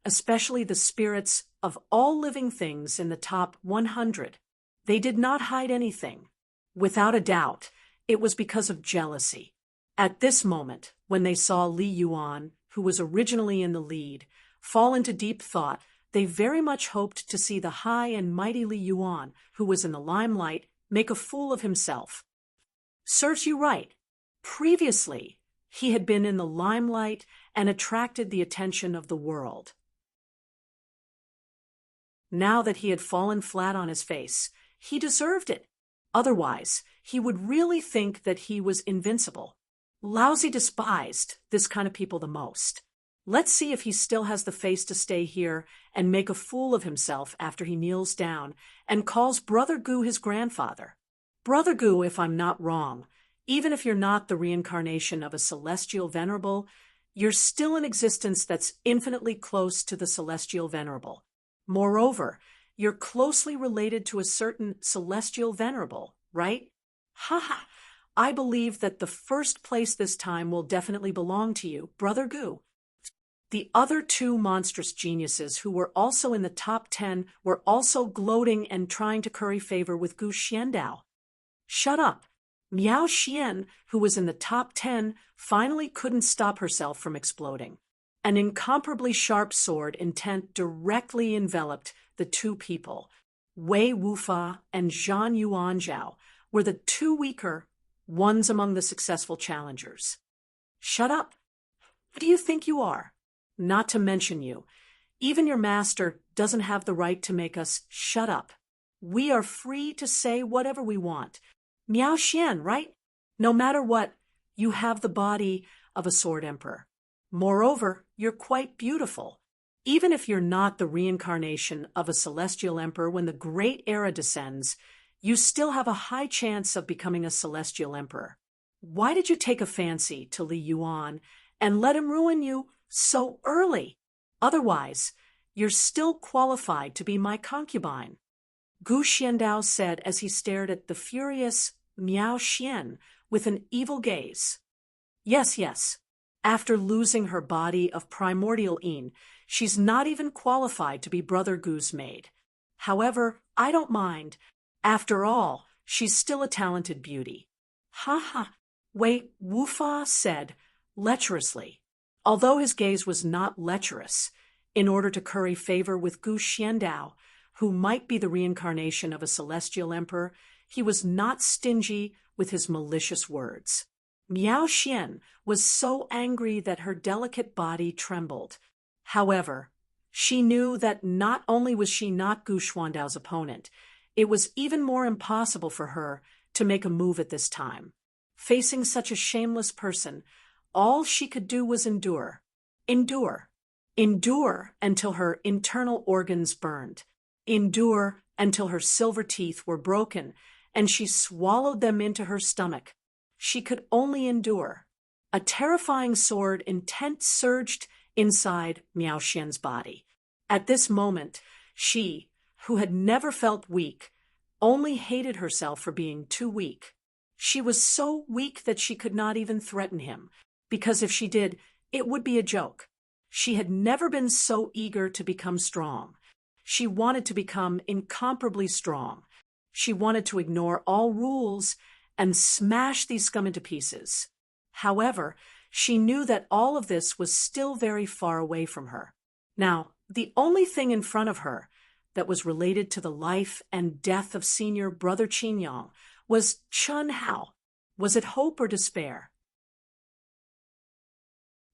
especially the spirits of all living things in the top 100. They did not hide anything. Without a doubt, it was because of jealousy. At this moment, when they saw Li Yuan, who was originally in the lead, fall into deep thought, they very much hoped to see the high and mighty Li Yuan, who was in the limelight, make a fool of himself. Serves you right. Previously, he had been in the limelight and attracted the attention of the world. Now that he had fallen flat on his face, he deserved it. Otherwise, he would really think that he was invincible. Laozi despised this kind of people the most. Let's see if he still has the face to stay here and make a fool of himself after he kneels down and calls Brother Gu his grandfather. Brother Gu, if I'm not wrong, even if you're not the reincarnation of a celestial venerable, you're still an existence that's infinitely close to the celestial venerable. Moreover, you're closely related to a certain celestial venerable, right? Ha ha! I believe that the first place this time will definitely belong to you, Brother Gu. The other two monstrous geniuses who were also in the top 10 were also gloating and trying to curry favor with Gu Xiandao. Shut up! Miao Xian, who was in the top 10, finally couldn't stop herself from exploding. An incomparably sharp sword intent directly enveloped the two people. Wei Wufa and Zhan Yuanzhao were the two weaker ones among the successful challengers. Shut up. Who do you think you are? Not to mention you. Even your master doesn't have the right to make us shut up. We are free to say whatever we want. Miao Xian, right? No matter what, you have the body of a sword emperor. Moreover, you're quite beautiful. Even if you're not the reincarnation of a celestial emperor when the great era descends, you still have a high chance of becoming a celestial emperor. Why did you take a fancy to Li Yuan and let him ruin you so early? Otherwise, you're still qualified to be my concubine. Gu Xiandao said as he stared at the furious Miao Xian with an evil gaze. Yes, yes. After losing her body of primordial Yin, she's not even qualified to be Brother Gu's maid. However, I don't mind. After all, she's still a talented beauty. Ha ha. Wait, Wu Fa said, lecherously. Although his gaze was not lecherous, in order to curry favor with Gu Xiandao, who might be the reincarnation of a celestial emperor, he was not stingy with his malicious words. Miao Xian was so angry that her delicate body trembled. However, she knew that not only was she not Gu Xuandao's opponent, it was even more impossible for her to make a move at this time. Facing such a shameless person, all she could do was endure. Endure. Endure until her internal organs burned. Endure until her silver teeth were broken and she swallowed them into her stomach. She could only endure. A terrifying sword intent surged inside Miao Xian's body. At this moment, she, who had never felt weak, only hated herself for being too weak. She was so weak that she could not even threaten him, because if she did, it would be a joke. She had never been so eager to become strong. She wanted to become incomparably strong. She wanted to ignore all rules and smash these scum into pieces. However, she knew that all of this was still very far away from her. Now, the only thing in front of her that was related to the life and death of senior brother Qin Yang was Chun Hao. Was it hope or despair?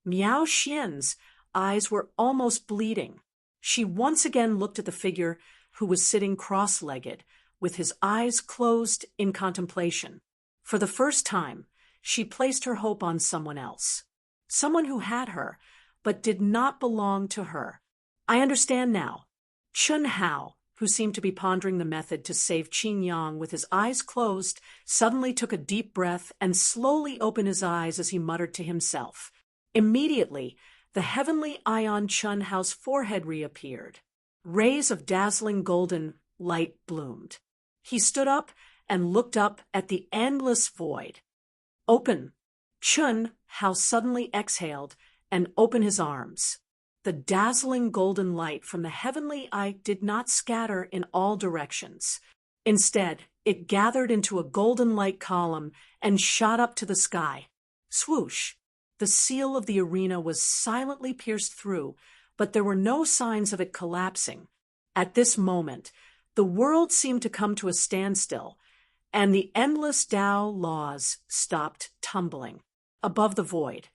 Miao Xian's eyes were almost bleeding. She once again looked at the figure who was sitting cross-legged, with his eyes closed in contemplation. For the first time, she placed her hope on someone else. Someone who had her, but did not belong to her. I understand now. Chun Hao, who seemed to be pondering the method to save Qin Yang with his eyes closed, suddenly took a deep breath and slowly opened his eyes as he muttered to himself. Immediately, the heavenly eye on Chun Hao's forehead reappeared. Rays of dazzling golden light bloomed. He stood up and looked up at the endless void. Open. Chun Hao suddenly exhaled and opened his arms. The dazzling golden light from the heavenly eye did not scatter in all directions. Instead, it gathered into a golden light column and shot up to the sky. Swoosh! The seal of the arena was silently pierced through, but there were no signs of it collapsing. At this moment, the world seemed to come to a standstill, and the endless Tao laws stopped tumbling. Above the void,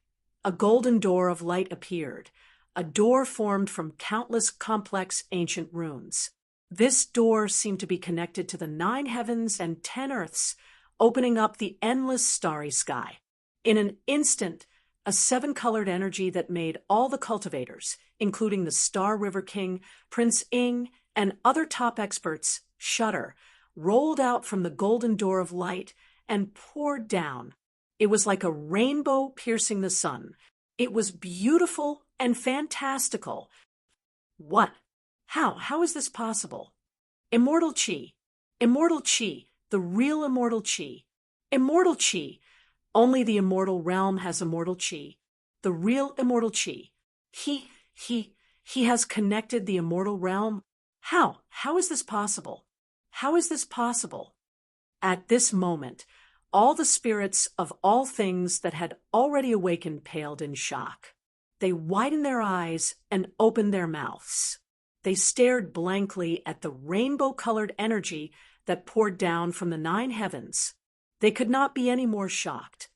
a golden door of light appeared, a door formed from countless complex ancient runes. This door seemed to be connected to the 9 heavens and 10 earths, opening up the endless starry sky. In an instant, a 7-colored energy that made all the cultivators, including the Star River King, Prince Ing, and other top experts, shudder, rolled out from the golden door of light and poured down. It was like a rainbow piercing the sun. It was beautiful and fantastical. What? How is this possible? Immortal Qi. Immortal Qi. The real immortal Qi. Immortal Qi. Only the immortal realm has immortal Qi. The real immortal Qi. He has connected the immortal realm. How? How is this possible? How is this possible? At this moment, all the spirits of all things that had already awakened paled in shock. They widened their eyes and opened their mouths. They stared blankly at the rainbow-colored energy that poured down from the 9 heavens. They could not be any more shocked.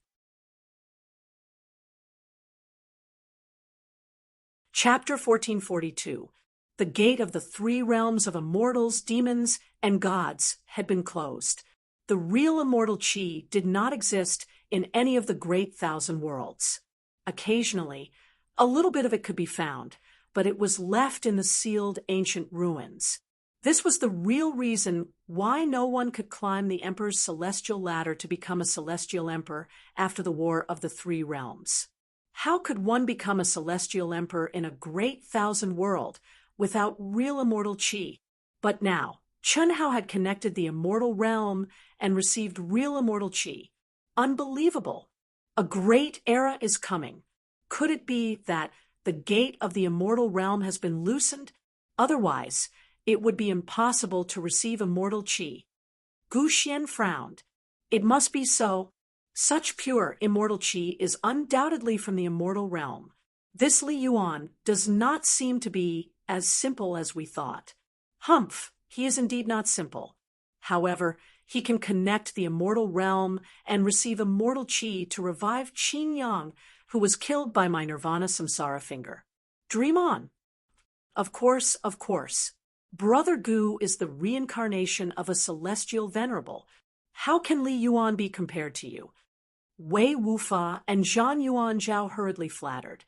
Chapter 1442. The gate of the three realms of immortals, demons, and gods had been closed. The real immortal chi did not exist in any of the great thousand worlds. Occasionally, a little bit of it could be found, but it was left in the sealed ancient ruins. This was the real reason why no one could climb the emperor's celestial ladder to become a celestial emperor after the War of the Three Realms. How could one become a celestial emperor in a great thousand world without real immortal chi? But now, Chun Hao had connected the immortal realm and received real immortal chi. Unbelievable! A great era is coming. Could it be that the gate of the immortal realm has been loosened? Otherwise, it would be impossible to receive immortal chi. Gu Xian frowned. It must be so. Such pure immortal chi is undoubtedly from the immortal realm. This Li Yuan does not seem to be as simple as we thought. Humph, he is indeed not simple. However, he can connect the immortal realm and receive immortal chi to revive Qin Yang, who was killed by my Nirvana Samsara finger. Dream on. Of course, of course. Brother Gu is the reincarnation of a celestial venerable. How can Li Yuan be compared to you? Wei Wufa and Zhang Yuan Zhao hurriedly flattered.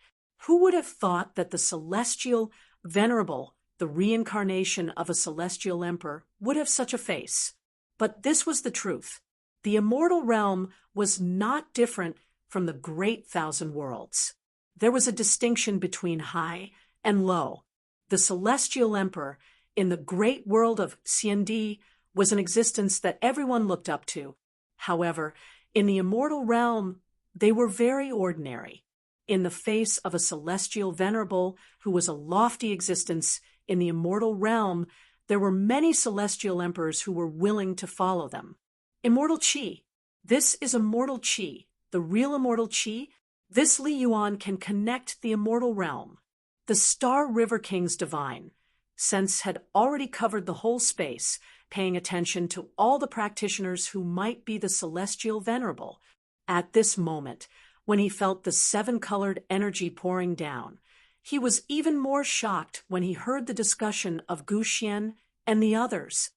Who would have thought that the celestial venerable, the reincarnation of a celestial emperor, would have such a face? But this was the truth. The immortal realm was not different from the great thousand worlds. There was a distinction between high and low. The celestial emperor in the great world of Xiandi was an existence that everyone looked up to. However, in the immortal realm, they were very ordinary. In the face of a celestial venerable who was a lofty existence in the immortal realm, there were many celestial emperors who were willing to follow them. Immortal chi. This is immortal chi. The real immortal chi. This Li Yuan can connect the immortal realm. The Star River King's divine sense had already covered the whole space, paying attention to all the practitioners who might be the celestial venerable. At this moment, when he felt the seven-colored energy pouring down, he was even more shocked when he heard the discussion of Gu Xian and the others.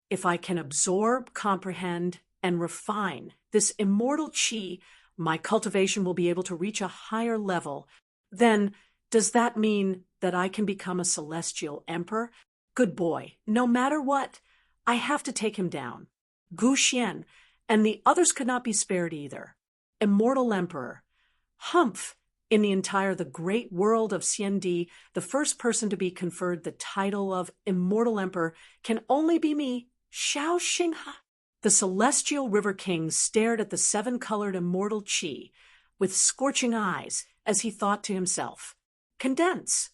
If I can absorb, comprehend, and refine this immortal chi, my cultivation will be able to reach a higher level. Then, does that mean that I can become a celestial emperor? Good boy, no matter what, I have to take him down. Gu Xian and the others could not be spared either. Immortal emperor. Humph! In the great world of Xiandi, the first person to be conferred the title of immortal emperor can only be me, Xiao Xingha. The celestial river king stared at the seven-colored immortal chi with scorching eyes as he thought to himself, "Condense."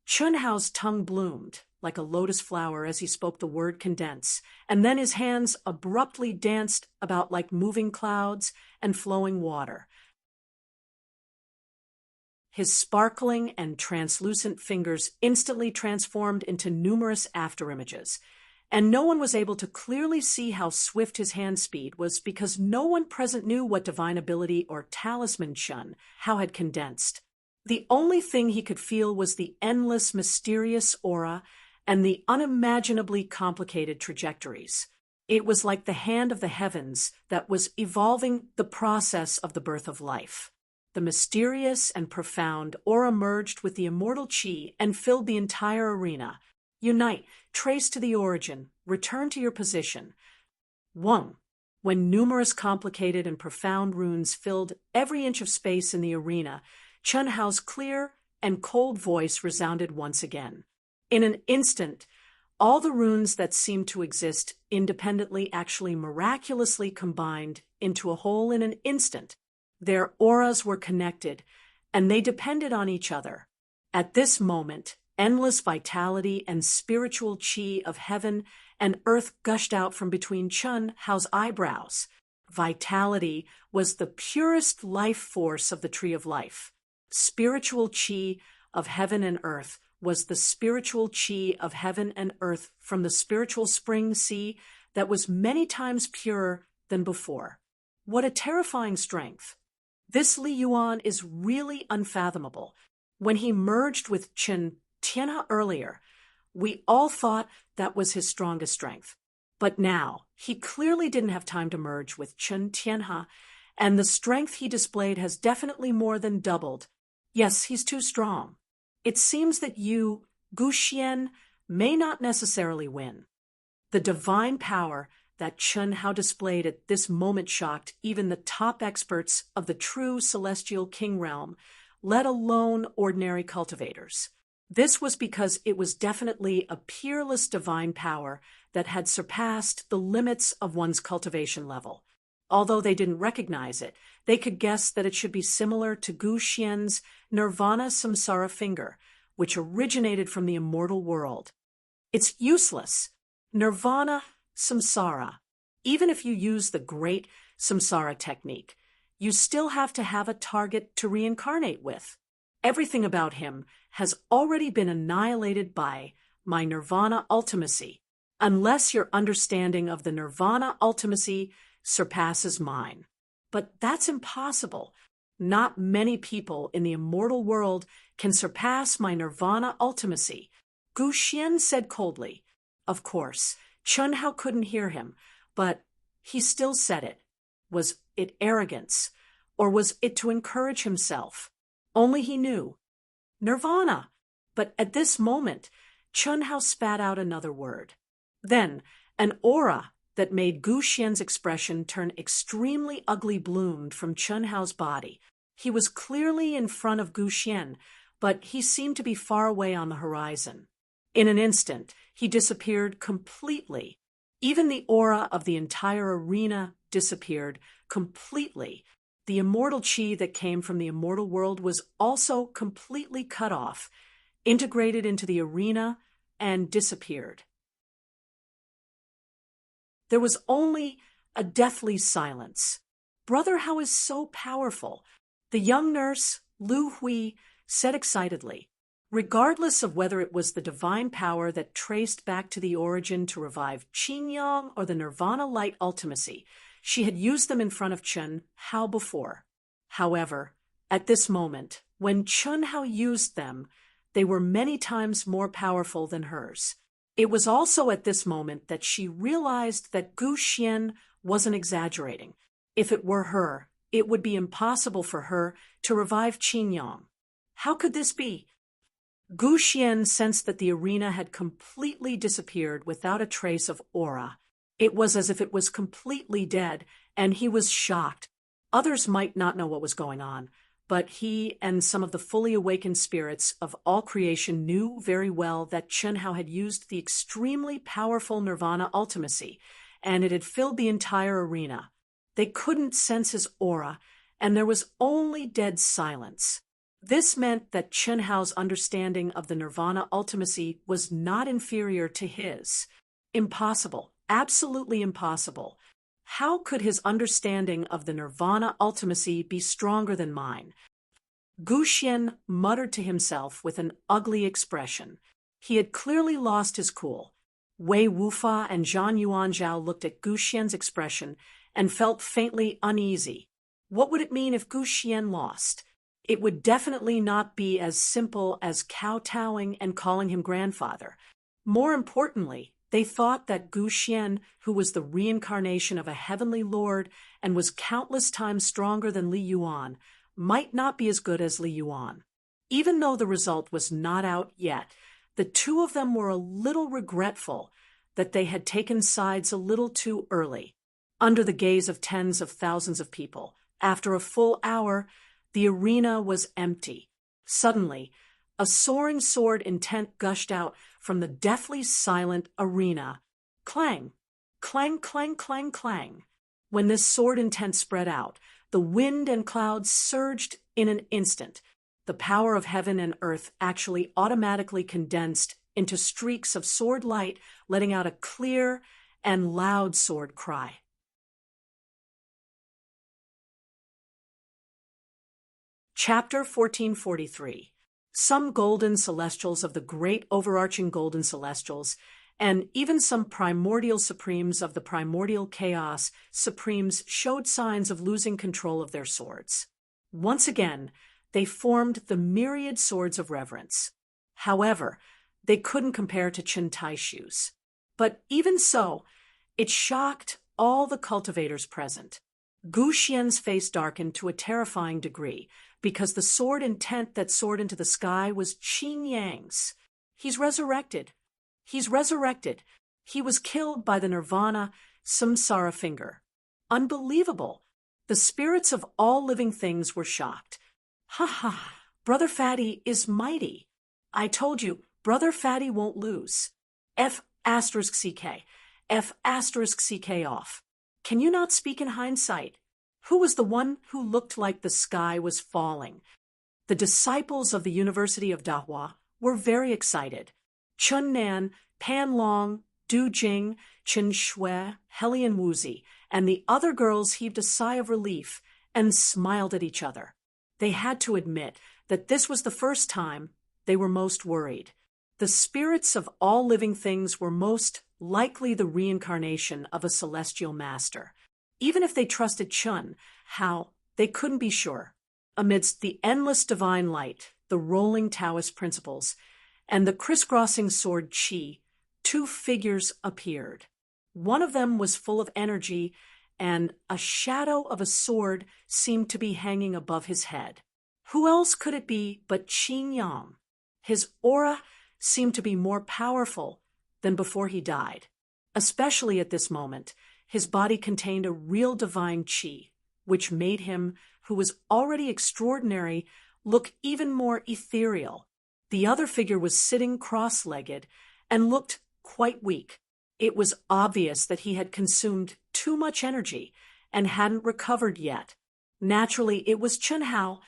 Chun Hao's tongue bloomed like a lotus flower as he spoke the word condense, and then his hands abruptly danced about like moving clouds and flowing water. His sparkling and translucent fingers instantly transformed into numerous afterimages, and no one was able to clearly see how swift his hand speed was because no one present knew what divine ability or talisman Chun Hao had condensed. The only thing he could feel was the endless, mysterious aura and the unimaginably complicated trajectories. It was like the hand of the heavens that was evolving the process of the birth of life. The mysterious and profound aura merged with the immortal chi and filled the entire arena. Unite, trace to the origin, return to your position. 1. When numerous complicated and profound runes filled every inch of space in the arena, Chun Hao's clear and cold voice resounded once again. In an instant, all the runes that seemed to exist independently actually miraculously combined into a whole in an instant. Their auras were connected, and they depended on each other. At this moment, endless vitality and spiritual chi of heaven and earth gushed out from between Chun Hao's eyebrows. Vitality was the purest life force of the Tree of Life. Spiritual chi of heaven and earth was the spiritual chi of heaven and earth from the spiritual spring sea that was many times purer than before. What a terrifying strength. This Li Yuan is really unfathomable. When he merged with Chen Tianhe earlier, we all thought that was his strongest strength. But now, he clearly didn't have time to merge with Chen Tianhe, and the strength he displayed has definitely more than doubled. Yes, he's too strong. It seems that you, Gu Xian, may not necessarily win. The divine power that Chen Hao displayed at this moment shocked even the top experts of the true celestial king realm, let alone ordinary cultivators. This was because it was definitely a peerless divine power that had surpassed the limits of one's cultivation level. Although they didn't recognize it, they could guess that it should be similar to Gu Xian's Nirvana Samsara finger, which originated from the immortal world. It's useless. Nirvana Samsara. Even if you use the great Samsara technique, you still have to have a target to reincarnate with. Everything about him has already been annihilated by my Nirvana ultimacy, unless your understanding of the Nirvana ultimacy surpasses mine. But that's impossible. Not many people in the immortal world can surpass my Nirvana ultimacy. Gu Xian said coldly. Of course, Chen Hao couldn't hear him, but he still said it. Was it arrogance, or was it to encourage himself? Only he knew. Nirvana. But at this moment, Chen Hao spat out another word. Then, an aura that made Gu Xian's expression turn extremely ugly bloomed from Chen Hao's body. He was clearly in front of Gu Xian, but he seemed to be far away on the horizon. In an instant, he disappeared completely. Even the aura of the entire arena disappeared completely. The immortal chi that came from the immortal world was also completely cut off, integrated into the arena, and disappeared. There was only a deathly silence. Brother Hao is so powerful. The young nurse, Lu Hui, said excitedly. Regardless of whether it was the divine power that traced back to the origin to revive Qin Yang or the Nirvana light ultimacy, she had used them in front of Chen Hao before. However, at this moment, when Chen Hao used them, they were many times more powerful than hers. It was also at this moment that she realized that Gu Xian wasn't exaggerating. If it were her, it would be impossible for her to revive Qin Yang. How could this be? Gu Xian sensed that the arena had completely disappeared without a trace of aura. It was as if it was completely dead, and he was shocked. Others might not know what was going on, but he and some of the fully awakened spirits of all creation knew very well that Chen Hao had used the extremely powerful Nirvana ultimacy, and it had filled the entire arena. They couldn't sense his aura, and there was only dead silence. This meant that Chen Hao's understanding of the Nirvana ultimacy was not inferior to his. Impossible, absolutely impossible. How could his understanding of the Nirvana ultimacy be stronger than mine? Gu Xian muttered to himself with an ugly expression. He had clearly lost his cool. Wei Wufa and Zhang Yuanzhao looked at Gu Xian's expression and felt faintly uneasy. What would it mean if Gu Xian lost? It would definitely not be as simple as kowtowing and calling him grandfather. More importantly, they thought that Gu Xian, who was the reincarnation of a heavenly lord and was countless times stronger than Li Yuan, might not be as good as Li Yuan. Even though the result was not out yet, the two of them were a little regretful that they had taken sides a little too early. Under the gaze of tens of thousands of people, after a full hour, the arena was empty. Suddenly, a soaring sword intent gushed out from the deathly silent arena. Clang, clang, clang, clang, clang. When this sword intent spread out, the wind and clouds surged in an instant. The power of heaven and earth actually automatically condensed into streaks of sword light, letting out a clear and loud sword cry. Chapter 1443. Some golden celestials of the great overarching golden celestials and even some primordial supremes of the primordial chaos supremes showed signs of losing control of their swords. Once again, they formed the myriad swords of reverence. However, they couldn't compare to Chen Taishu's. But even so, it shocked all the cultivators present. Gu Xian's face darkened to a terrifying degree, because the sword intent that soared into the sky was Qin Yang's. He's resurrected. He's resurrected. He was killed by the Nirvana Samsara finger. Unbelievable. The spirits of all living things were shocked. Ha ha, Brother Fatty is mighty. I told you, Brother Fatty won't lose. F*CK. F*CK off. Can you not speak in hindsight? Who was the one who looked like the sky was falling? The disciples of the University of Dahua were very excited. Chun Nan, Pan Long, Du Jing, Chen Shui, Helian Wuzi, and the other girls heaved a sigh of relief and smiled at each other. They had to admit that this was the first time they were most worried. The spirits of all living things were most likely the reincarnation of a celestial master. Even if they trusted Chun, how, they couldn't be sure. Amidst the endless divine light, the rolling Taoist principles, and the crisscrossing sword Qi, two figures appeared. One of them was full of energy, and a shadow of a sword seemed to be hanging above his head. Who else could it be but Qin Yang? His aura seemed to be more powerful than before he died. Especially at this moment, his body contained a real divine qi, which made him, who was already extraordinary, look even more ethereal. The other figure was sitting cross-legged and looked quite weak. It was obvious that he had consumed too much energy and hadn't recovered yet. Naturally, it was Chen Hao.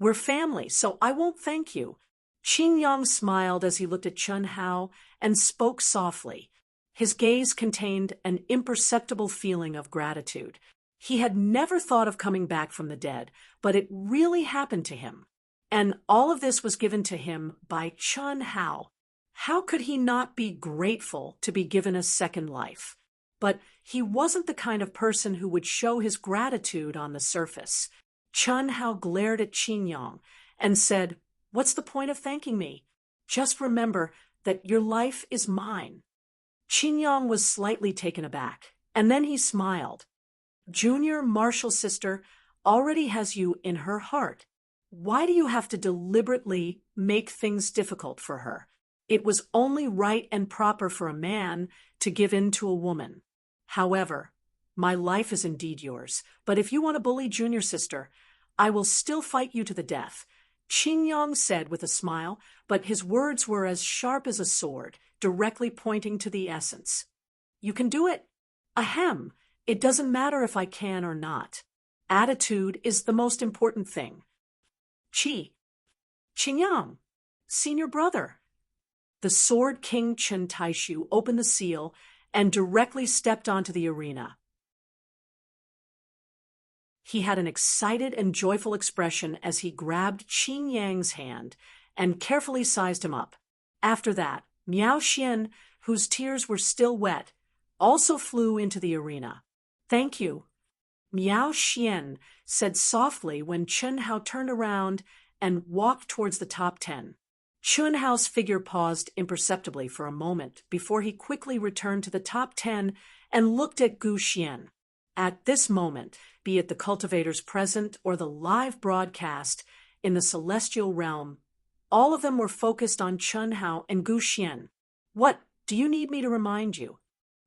We're family, so I won't thank you. Qin Yang smiled as he looked at Chen Hao and spoke softly. His gaze contained an imperceptible feeling of gratitude. He had never thought of coming back from the dead, but it really happened to him. And all of this was given to him by Chen Hao. How could he not be grateful to be given a second life? But he wasn't the kind of person who would show his gratitude on the surface. Chen Hao glared at Qin Yang and said, "What's the point of thanking me? Just remember that your life is mine." Qin Yang was slightly taken aback, and then he smiled. "Junior Marshall sister already has you in her heart. Why do you have to deliberately make things difficult for her? It was only right and proper for a man to give in to a woman. However, my life is indeed yours, but if you want to bully junior sister, I will still fight you to the death," Qin Yang said with a smile, but his words were as sharp as a sword, directly pointing to the essence. "You can do it. Ahem. It doesn't matter if I can or not. Attitude is the most important thing. Qin Yang, senior brother." The Sword King Chen Taishu opened the seal and directly stepped onto the arena. He had an excited and joyful expression as he grabbed Qin Yang's hand and carefully sized him up. After that, Miao Xian, whose tears were still wet, also flew into the arena. "Thank you," Miao Xian said softly when Chen Hao turned around and walked towards the top 10. Chen Hao's figure paused imperceptibly for a moment before he quickly returned to the top 10 and looked at Gu Xian. At this moment, be it the cultivators present or the live broadcast in the celestial realm, all of them were focused on Chen Hao and Gu Xian. "What, do you need me to remind you?"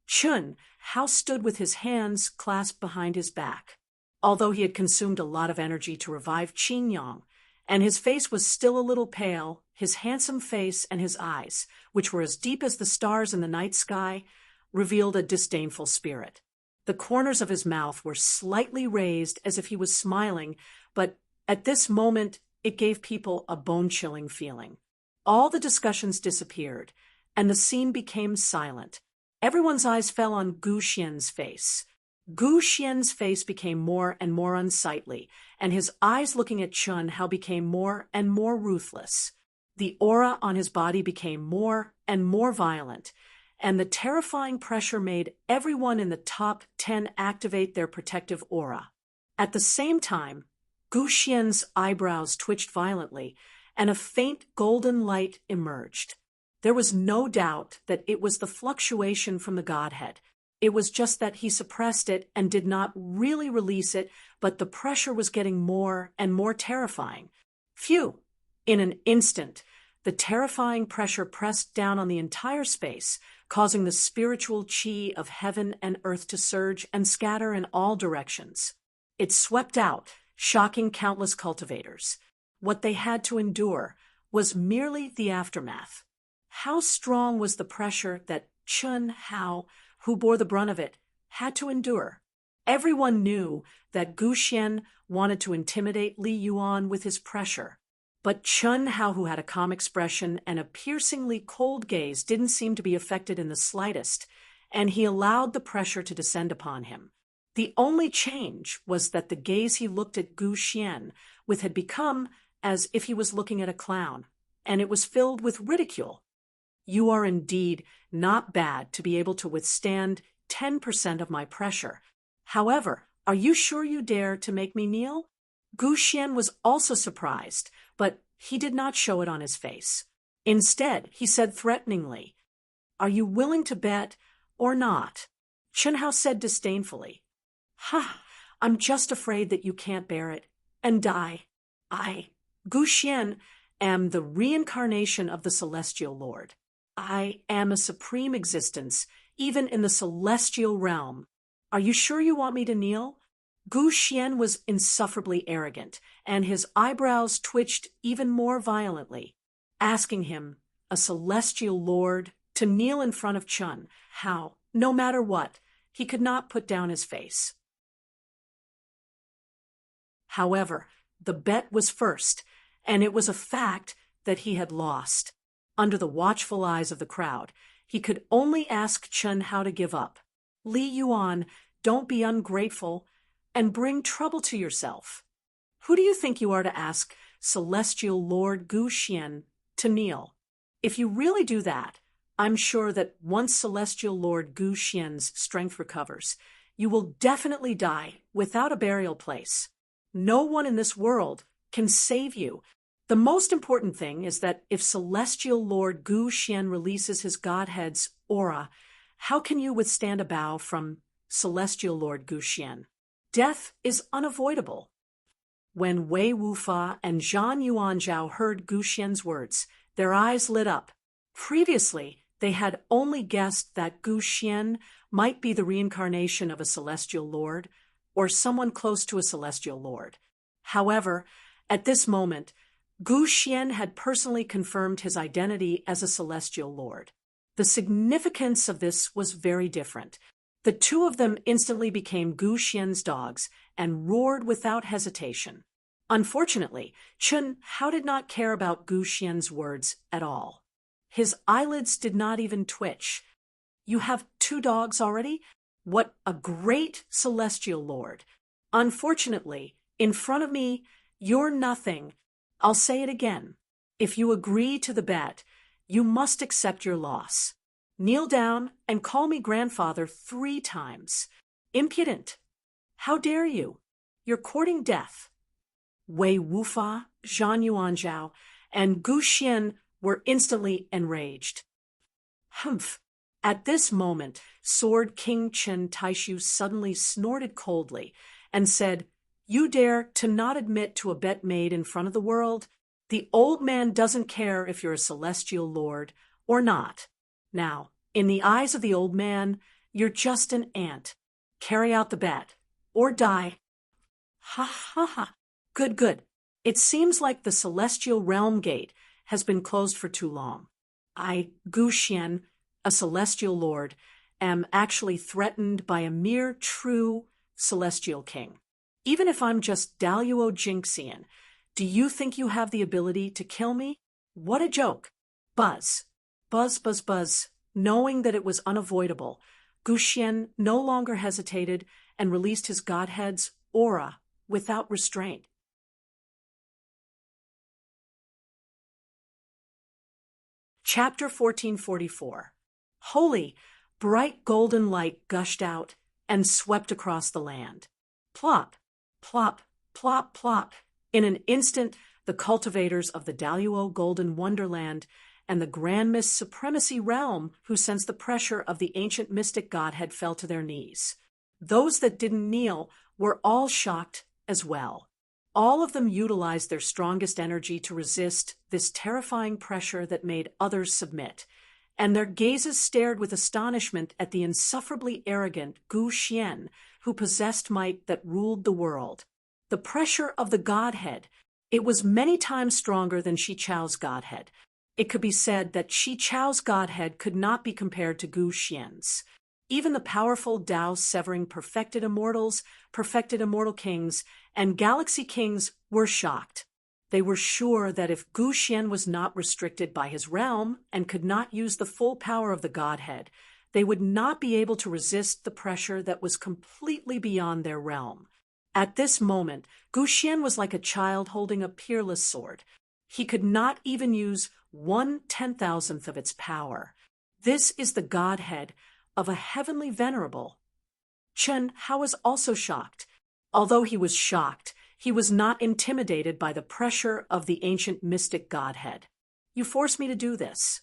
Chen Hao stood with his hands clasped behind his back. Although he had consumed a lot of energy to revive Qin Yang, and his face was still a little pale, his handsome face and his eyes, which were as deep as the stars in the night sky, revealed a disdainful spirit. The corners of his mouth were slightly raised as if he was smiling, but at this moment it gave people a bone-chilling feeling. All the discussions disappeared, and the scene became silent. Everyone's eyes fell on Gu Xian's face. Gu Xian's face became more and more unsightly, and his eyes looking at Chen Hao became more and more ruthless. The aura on his body became more and more violent, and the terrifying pressure made everyone in the top 10 activate their protective aura. At the same time, Gu Xian's eyebrows twitched violently, and a faint golden light emerged. There was no doubt that it was the fluctuation from the Godhead. It was just that he suppressed it and did not really release it, but the pressure was getting more and more terrifying. Phew! In an instant, the terrifying pressure pressed down on the entire space, causing the spiritual chi of heaven and earth to surge and scatter in all directions. It swept out, shocking countless cultivators. What they had to endure was merely the aftermath. How strong was the pressure that Chun Hao, who bore the brunt of it, had to endure? Everyone knew that Gu Xian wanted to intimidate Li Yuan with his pressure. But Chun Hao, who had a calm expression and a piercingly cold gaze, didn't seem to be affected in the slightest, and he allowed the pressure to descend upon him. The only change was that the gaze he looked at Gu Xian with had become as if he was looking at a clown, and it was filled with ridicule. You are indeed not bad to be able to withstand 10% of my pressure. However, are you sure you dare to make me kneel? Gu Xian was also surprised, but he did not show it on his face. Instead, he said threateningly, "Are you willing to bet or not?" Chun Hao said disdainfully, "Ha, I'm just afraid that you can't bear it and die. I, Gu Xian, am the reincarnation of the Celestial Lord. I am a supreme existence, even in the celestial realm. Are you sure you want me to kneel?" Gu Xian was insufferably arrogant, and his eyebrows twitched even more violently. Asking him, a celestial lord, to kneel in front of Chun Hao, no matter what, he could not put down his face. However, the bet was first, and it was a fact that he had lost. Under the watchful eyes of the crowd, he could only ask Chun Hao to give up. "Li Yuan, don't be ungrateful and bring trouble to yourself. Who do you think you are to ask Celestial Lord Gu Xian to kneel? If you really do that, I'm sure that once Celestial Lord Gu Xian's strength recovers, you will definitely die without a burial place. No one in this world can save you. The most important thing is that if Celestial Lord Gu Xian releases his Godhead's aura, how can you withstand a bow from Celestial Lord Gu Xian? Death is unavoidable." When Wei Wufa and Zhan Yuanzhao heard Gu Xian's words, their eyes lit up. Previously, they had only guessed that Gu Xian might be the reincarnation of a celestial lord, or someone close to a celestial lord. However, at this moment, Gu Xian had personally confirmed his identity as a celestial lord. The significance of this was very different. The two of them instantly became Gu Xian's dogs and roared without hesitation. Unfortunately, Chun Hao did not care about Gu Xian's words at all. His eyelids did not even twitch. "You have 2 dogs already? What a great celestial lord. Unfortunately, in front of me, you're nothing. I'll say it again. If you agree to the bet, you must accept your loss. Kneel down and call me grandfather 3 times. Impudent! How dare you? You're courting death." Wei Wufa, Zhan Yuanzhao, and Gu Xian were instantly enraged. Humph! At this moment, Sword King Chen Taishu suddenly snorted coldly and said, "You dare to not admit to a bet made in front of the world? The old man doesn't care if you're a celestial lord or not. Now, in the eyes of the old man, you're just an ant. Carry out the bet, or die." "Ha ha ha. Good, good. It seems like the celestial realm gate has been closed for too long. I, Gu Xian, a celestial lord, am actually threatened by a mere true celestial king. Even if I'm just Daluo Jinxian, do you think you have the ability to kill me? What a joke." Buzz. Buzz, buzz, buzz. Knowing that it was unavoidable, Gu Xian no longer hesitated and released his Godhead's aura without restraint. Chapter 1444. Holy, bright golden light gushed out and swept across the land. Plop, plop, plop, plop. In an instant, the cultivators of the Daluo Golden Wonderland and the Grand Mist Supremacy Realm, who sensed the pressure of the ancient mystic godhead, fell to their knees. Those that didn't kneel were all shocked as well. All of them utilized their strongest energy to resist this terrifying pressure that made others submit, and their gazes stared with astonishment at the insufferably arrogant Gu Xian, who possessed might that ruled the world. The pressure of the godhead, it was many times stronger than Shi Chao's godhead. It could be said that Shi Chao's godhead could not be compared to Gu Xian's. Even the powerful Tao-severing perfected immortals, perfected immortal kings, and galaxy kings were shocked. They were sure that if Gu Xian was not restricted by his realm and could not use the full power of the godhead, they would not be able to resist the pressure that was completely beyond their realm. At this moment, Gu Xian was like a child holding a peerless sword. He could not even use 1/10,000th of its power. This is the godhead of a heavenly venerable. Chen Hao was also shocked. Although he was shocked, he was not intimidated by the pressure of the ancient mystic godhead. You forced me to do this.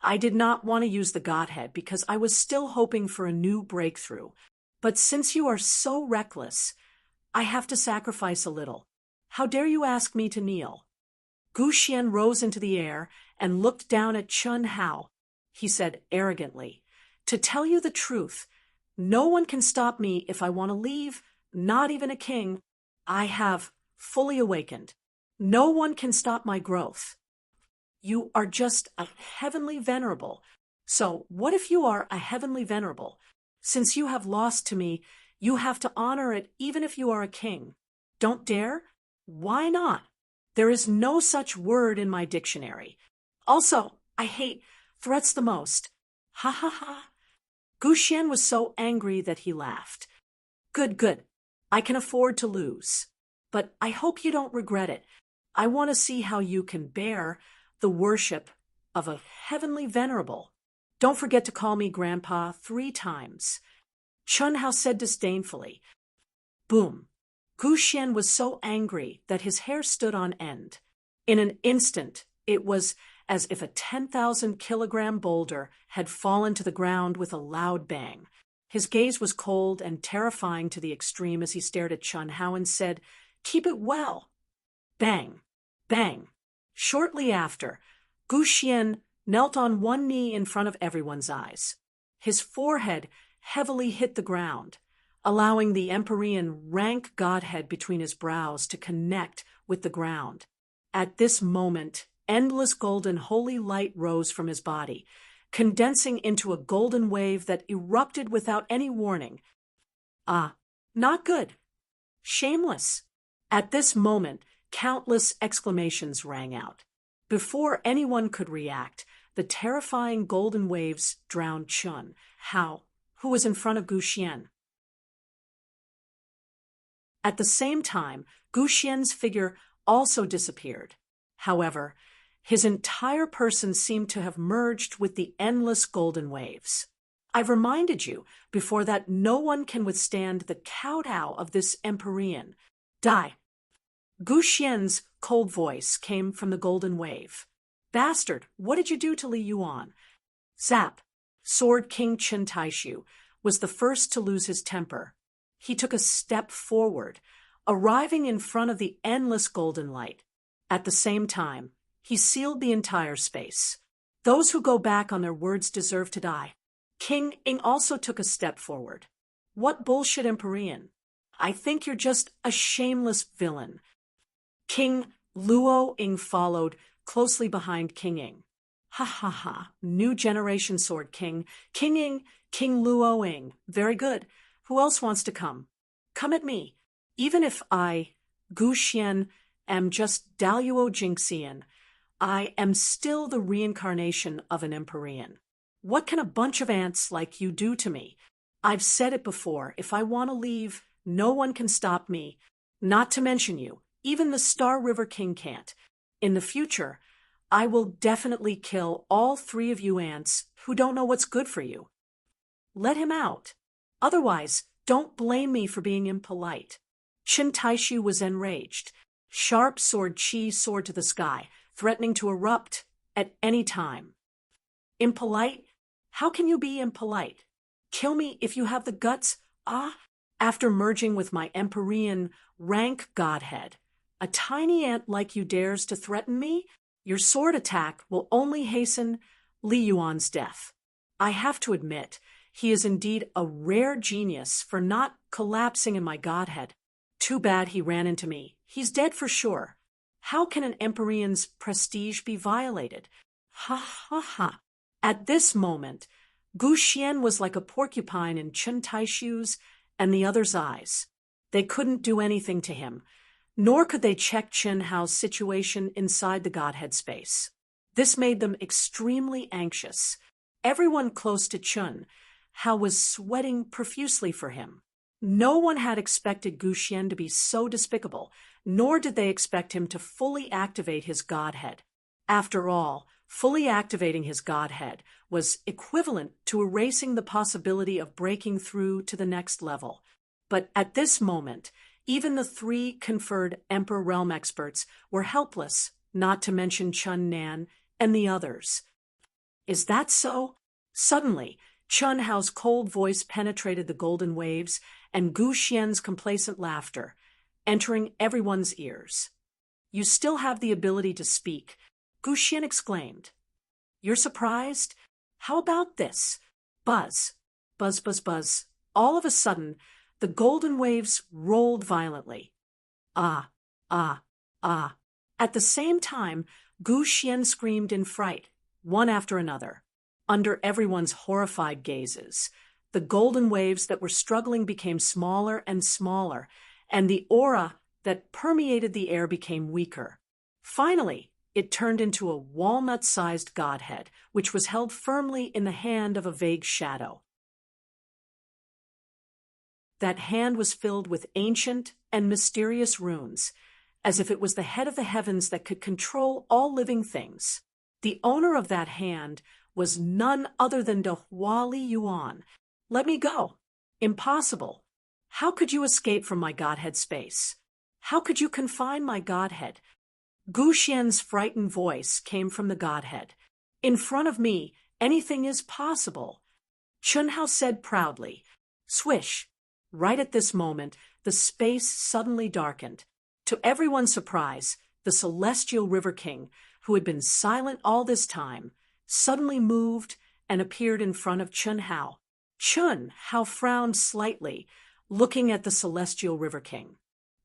I did not want to use the godhead because I was still hoping for a new breakthrough. But since you are so reckless, I have to sacrifice a little. How dare you ask me to kneel? Gu Xian rose into the air and looked down at Chen Hao. He said arrogantly, "To tell you the truth, no one can stop me if I want to leave, not even a king. I have fully awakened. No one can stop my growth. You are just a heavenly venerable. So what if you are a heavenly venerable? Since you have lost to me, you have to honor it even if you are a king. Don't dare? Why not? There is no such word in my dictionary. Also, I hate threats the most. Ha ha ha." Gu Xian was so angry that he laughed. Good, good. I can afford to lose. But I hope you don't regret it. I want to see how you can bear the worship of a heavenly venerable. Don't forget to call me Grandpa 3 times. Chen Hao said disdainfully. Boom. Gu Xian was so angry that his hair stood on end. In an instant, it was as if a 10,000-kilogram boulder had fallen to the ground with a loud bang. His gaze was cold and terrifying to the extreme as he stared at Chen Hao and said, "Keep it well." Bang, bang. Shortly after, Gu Xian knelt on one knee in front of everyone's eyes. His forehead heavily hit the ground, allowing the Empyrean rank godhead between his brows to connect with the ground. At this moment, endless golden holy light rose from his body, condensing into a golden wave that erupted without any warning. Ah, not good. Shameless. At this moment, countless exclamations rang out. Before anyone could react, the terrifying golden waves drowned Chen Hao, who was in front of Gu Xian. At the same time, Gu Xian's figure also disappeared. However, his entire person seemed to have merged with the endless golden waves. I've reminded you before that no one can withstand the kowtow of this Empyrean. Die. Gu Xian's cold voice came from the golden wave. Bastard, what did you do to Li Yuan? Zap. Sword King Chen Taishu was the first to lose his temper. He took a step forward, arriving in front of the endless golden light. At the same time, he sealed the entire space. Those who go back on their words deserve to die. King Ing also took a step forward. What bullshit, Empyrean? I think you're just a shameless villain. King Luo Ing followed closely behind King Ing. Ha ha ha, new generation Sword King. King Ing, King Luo Ing. Very good. Who else wants to come? Come at me. Even if I, Gu Xian, am just Daluo Jingxian, I am still the reincarnation of an Empyrean. What can a bunch of ants like you do to me? I've said it before, if I want to leave, no one can stop me. Not to mention you, even the Star River King can't. In the future, I will definitely kill all 3 of you ants who don't know what's good for you. Let him out. Otherwise, don't blame me for being impolite. Chen Taishu was enraged. Sharp sword Qi soared to the sky, threatening to erupt at any time. Impolite? How can you be impolite? Kill me if you have the guts, after merging with my Empyrean rank godhead. A tiny ant like you dares to threaten me? Your sword attack will only hasten Li Yuan's death. I have to admit, he is indeed a rare genius for not collapsing in my godhead. Too bad he ran into me. He's dead for sure. How can an Empyrean's prestige be violated? Ha ha ha. At this moment, Gu Xian was like a porcupine in Chen Taishu's and the others' eyes. They couldn't do anything to him, nor could they check Chen Hao's situation inside the Godhead space. This made them extremely anxious. Everyone close to Chen Hao was sweating profusely for him. No one had expected Gu Xian to be so despicable, nor did they expect him to fully activate his Godhead. After all, fully activating his Godhead was equivalent to erasing the possibility of breaking through to the next level. But at this moment, even the three conferred Emperor Realm experts were helpless, not to mention Chun Nan and the others. Is that so? Suddenly, Chun Hao's cold voice penetrated the golden waves and Gu Xian's complacent laughter, entering everyone's ears. You still have the ability to speak, Gu Xian exclaimed. You're surprised? How about this? Buzz, buzz, buzz, buzz. All of a sudden, the golden waves rolled violently. Ah, ah, ah. At the same time, Gu Xian screamed in fright, one after another. Under everyone's horrified gazes, the golden waves that were struggling became smaller and smaller, and the aura that permeated the air became weaker. Finally, it turned into a walnut-sized godhead, which was held firmly in the hand of a vague shadow. That hand was filled with ancient and mysterious runes, as if it was the head of the heavens that could control all living things. The owner of that hand was none other than De Li Yuan. Let me go. Impossible. How could you escape from my Godhead space? How could you confine my Godhead? Gu Xian's frightened voice came from the Godhead. In front of me, anything is possible. Chun Hao said proudly. Swish. Right at this moment, the space suddenly darkened. To everyone's surprise, the celestial River King, who had been silent all this time, suddenly moved and appeared in front of Chun Hao. Chun Hao frowned slightly, looking at the celestial River King.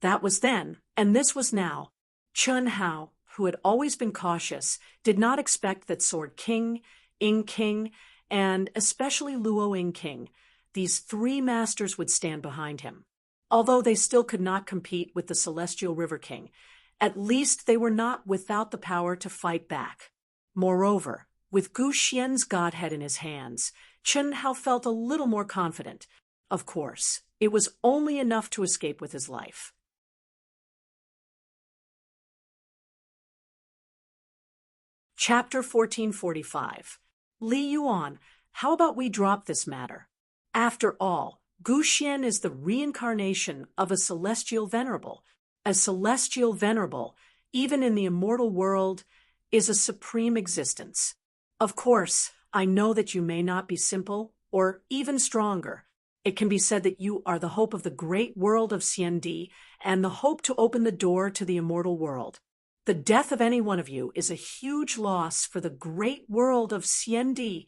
That was then, and this was now. Chun Hao, who had always been cautious, did not expect that Sword King, Ing King, and especially Luo Ing King, these three masters would stand behind him. Although they still could not compete with the celestial River King, at least they were not without the power to fight back. Moreover, with Gu Xian's Godhead in his hands, Chun Hao felt a little more confident. Of course, it was only enough to escape with his life. Chapter 1445. Li Yuan, how about we drop this matter? After all, Gu Xian is the reincarnation of a celestial venerable. A celestial venerable, even in the immortal world, is a supreme existence. Of course, I know that you may not be simple, or even stronger. It can be said that you are the hope of the great world of Xiandi and the hope to open the door to the immortal world. The death of any one of you is a huge loss for the great world of Xiandi.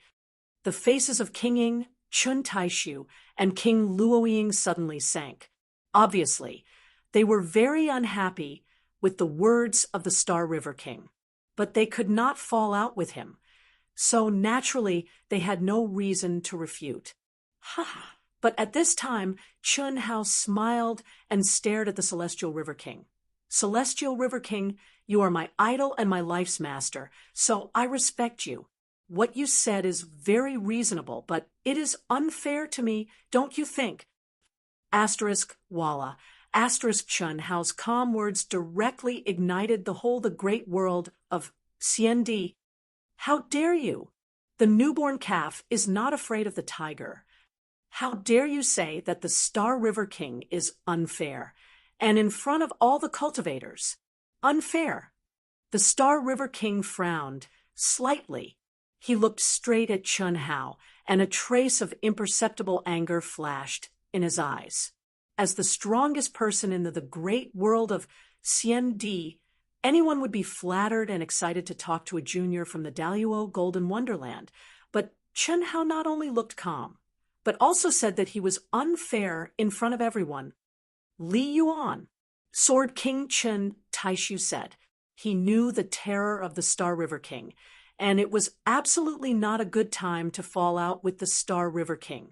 The faces of King Ying, Chun Taishu, and King Luoying suddenly sank. Obviously, they were very unhappy with the words of the Star River King, but they could not fall out with him. So naturally, they had no reason to refute. Ha! But at this time, Chun Hao smiled and stared at the Celestial River King. Celestial River King, you are my idol and my life's master, so I respect you. What you said is very reasonable, but it is unfair to me, don't you think? Asterisk Walla. Asterisk Chun Hao's calm words directly ignited the great world of Xiandi. How dare you? The newborn calf is not afraid of the tiger. How dare you say that the Star River King is unfair? And in front of all the cultivators. Unfair. The Star River King frowned, slightly. He looked straight at Chun Hao, and a trace of imperceptible anger flashed in his eyes. As the strongest person in the great world of Xiandi, anyone would be flattered and excited to talk to a junior from the Daluo Golden Wonderland. But Chun Hao not only looked calm, but also said that he was unfair in front of everyone. Li Yuan, Sword King Chen Taishu said. He knew the terror of the Star River King, and it was absolutely not a good time to fall out with the Star River King.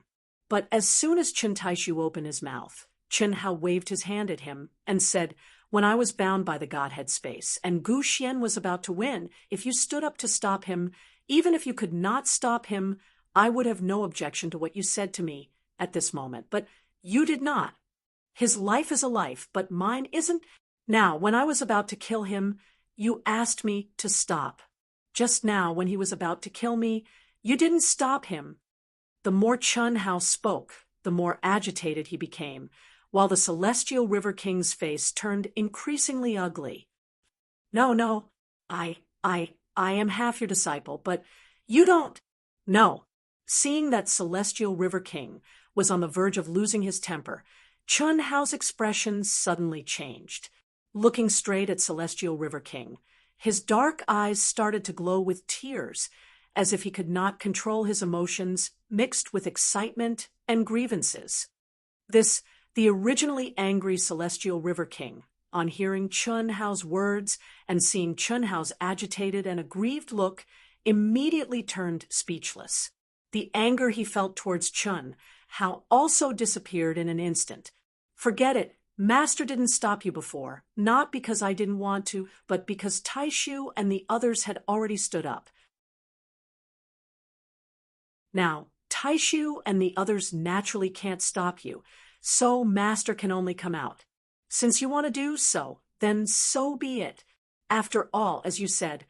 But as soon as Chen Taishu opened his mouth, Chen Hao waved his hand at him and said, "When I was bound by the Godhead space, and Gu Xian was about to win, if you stood up to stop him, even if you could not stop him, I would have no objection to what you said to me at this moment. But you did not. His life is a life, but mine isn't. Now, when I was about to kill him, you asked me to stop. Just now, when he was about to kill me, you didn't stop him." The more Chun Hao spoke, the more agitated he became, while the Celestial River King's face turned increasingly ugly. No, I am half your disciple, but you don't. No. Seeing that Celestial River King was on the verge of losing his temper, Chun Hao's expression suddenly changed. Looking straight at Celestial River King, his dark eyes started to glow with tears, as if he could not control his emotions mixed with excitement and grievances. The originally angry Celestial River King, on hearing Chun Hao's words and seeing Chun Hao's agitated and aggrieved look, immediately turned speechless. The anger he felt towards Chun Hao also disappeared in an instant. "Forget it. Master didn't stop you before, not because I didn't want to, but because Taishu and the others had already stood up. Now, Taishu and the others naturally can't stop you, so Master can only come out. Since you want to do so, then so be it. After all, as you said,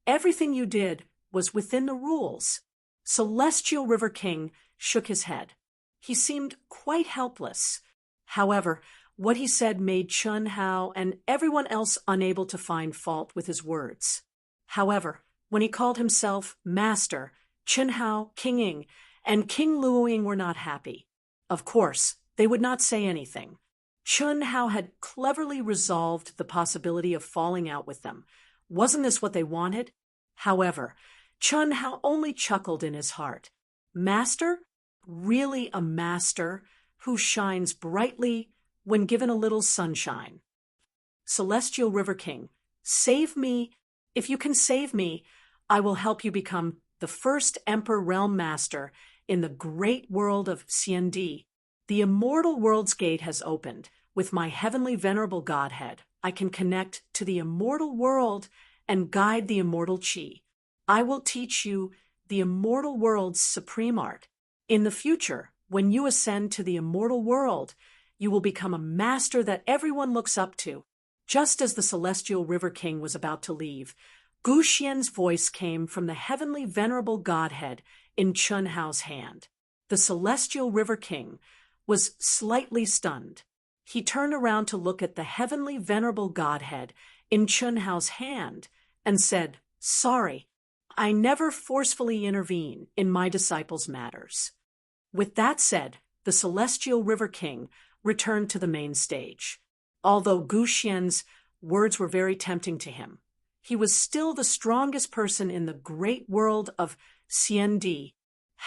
everything you did was within the rules." Celestial River King shook his head. He seemed quite helpless. However, what he said made Chun Hao and everyone else unable to find fault with his words. However, when he called himself Master, Chun Hao, King Ying, and King Luoying were not happy. Of course, they would not say anything. Chun Hao had cleverly resolved the possibility of falling out with them. Wasn't this what they wanted? However, Chun Hao only chuckled in his heart. Master? Really a master who shines brightly when given a little sunshine. Celestial River King, save me. If you can save me, I will help you become the first Emperor Realm Master in the great world of Xiandi. The immortal world's gate has opened. With my heavenly venerable Godhead, I can connect to the immortal world and guide the immortal Qi. I will teach you the immortal world's supreme art. In the future, when you ascend to the immortal world, you will become a master that everyone looks up to. Just as the Celestial River King was about to leave, Gu Xian's voice came from the heavenly venerable Godhead in Chun Hao's hand. The Celestial River King was slightly stunned. He turned around to look at the heavenly venerable Godhead in Chun Hao's hand and said, "Sorry, I never forcefully intervene in my disciples' matters." With that said, the Celestial River King returned to the main stage. Although Gu Xian's words were very tempting to him, he was still the strongest person in the great world of Xiandi.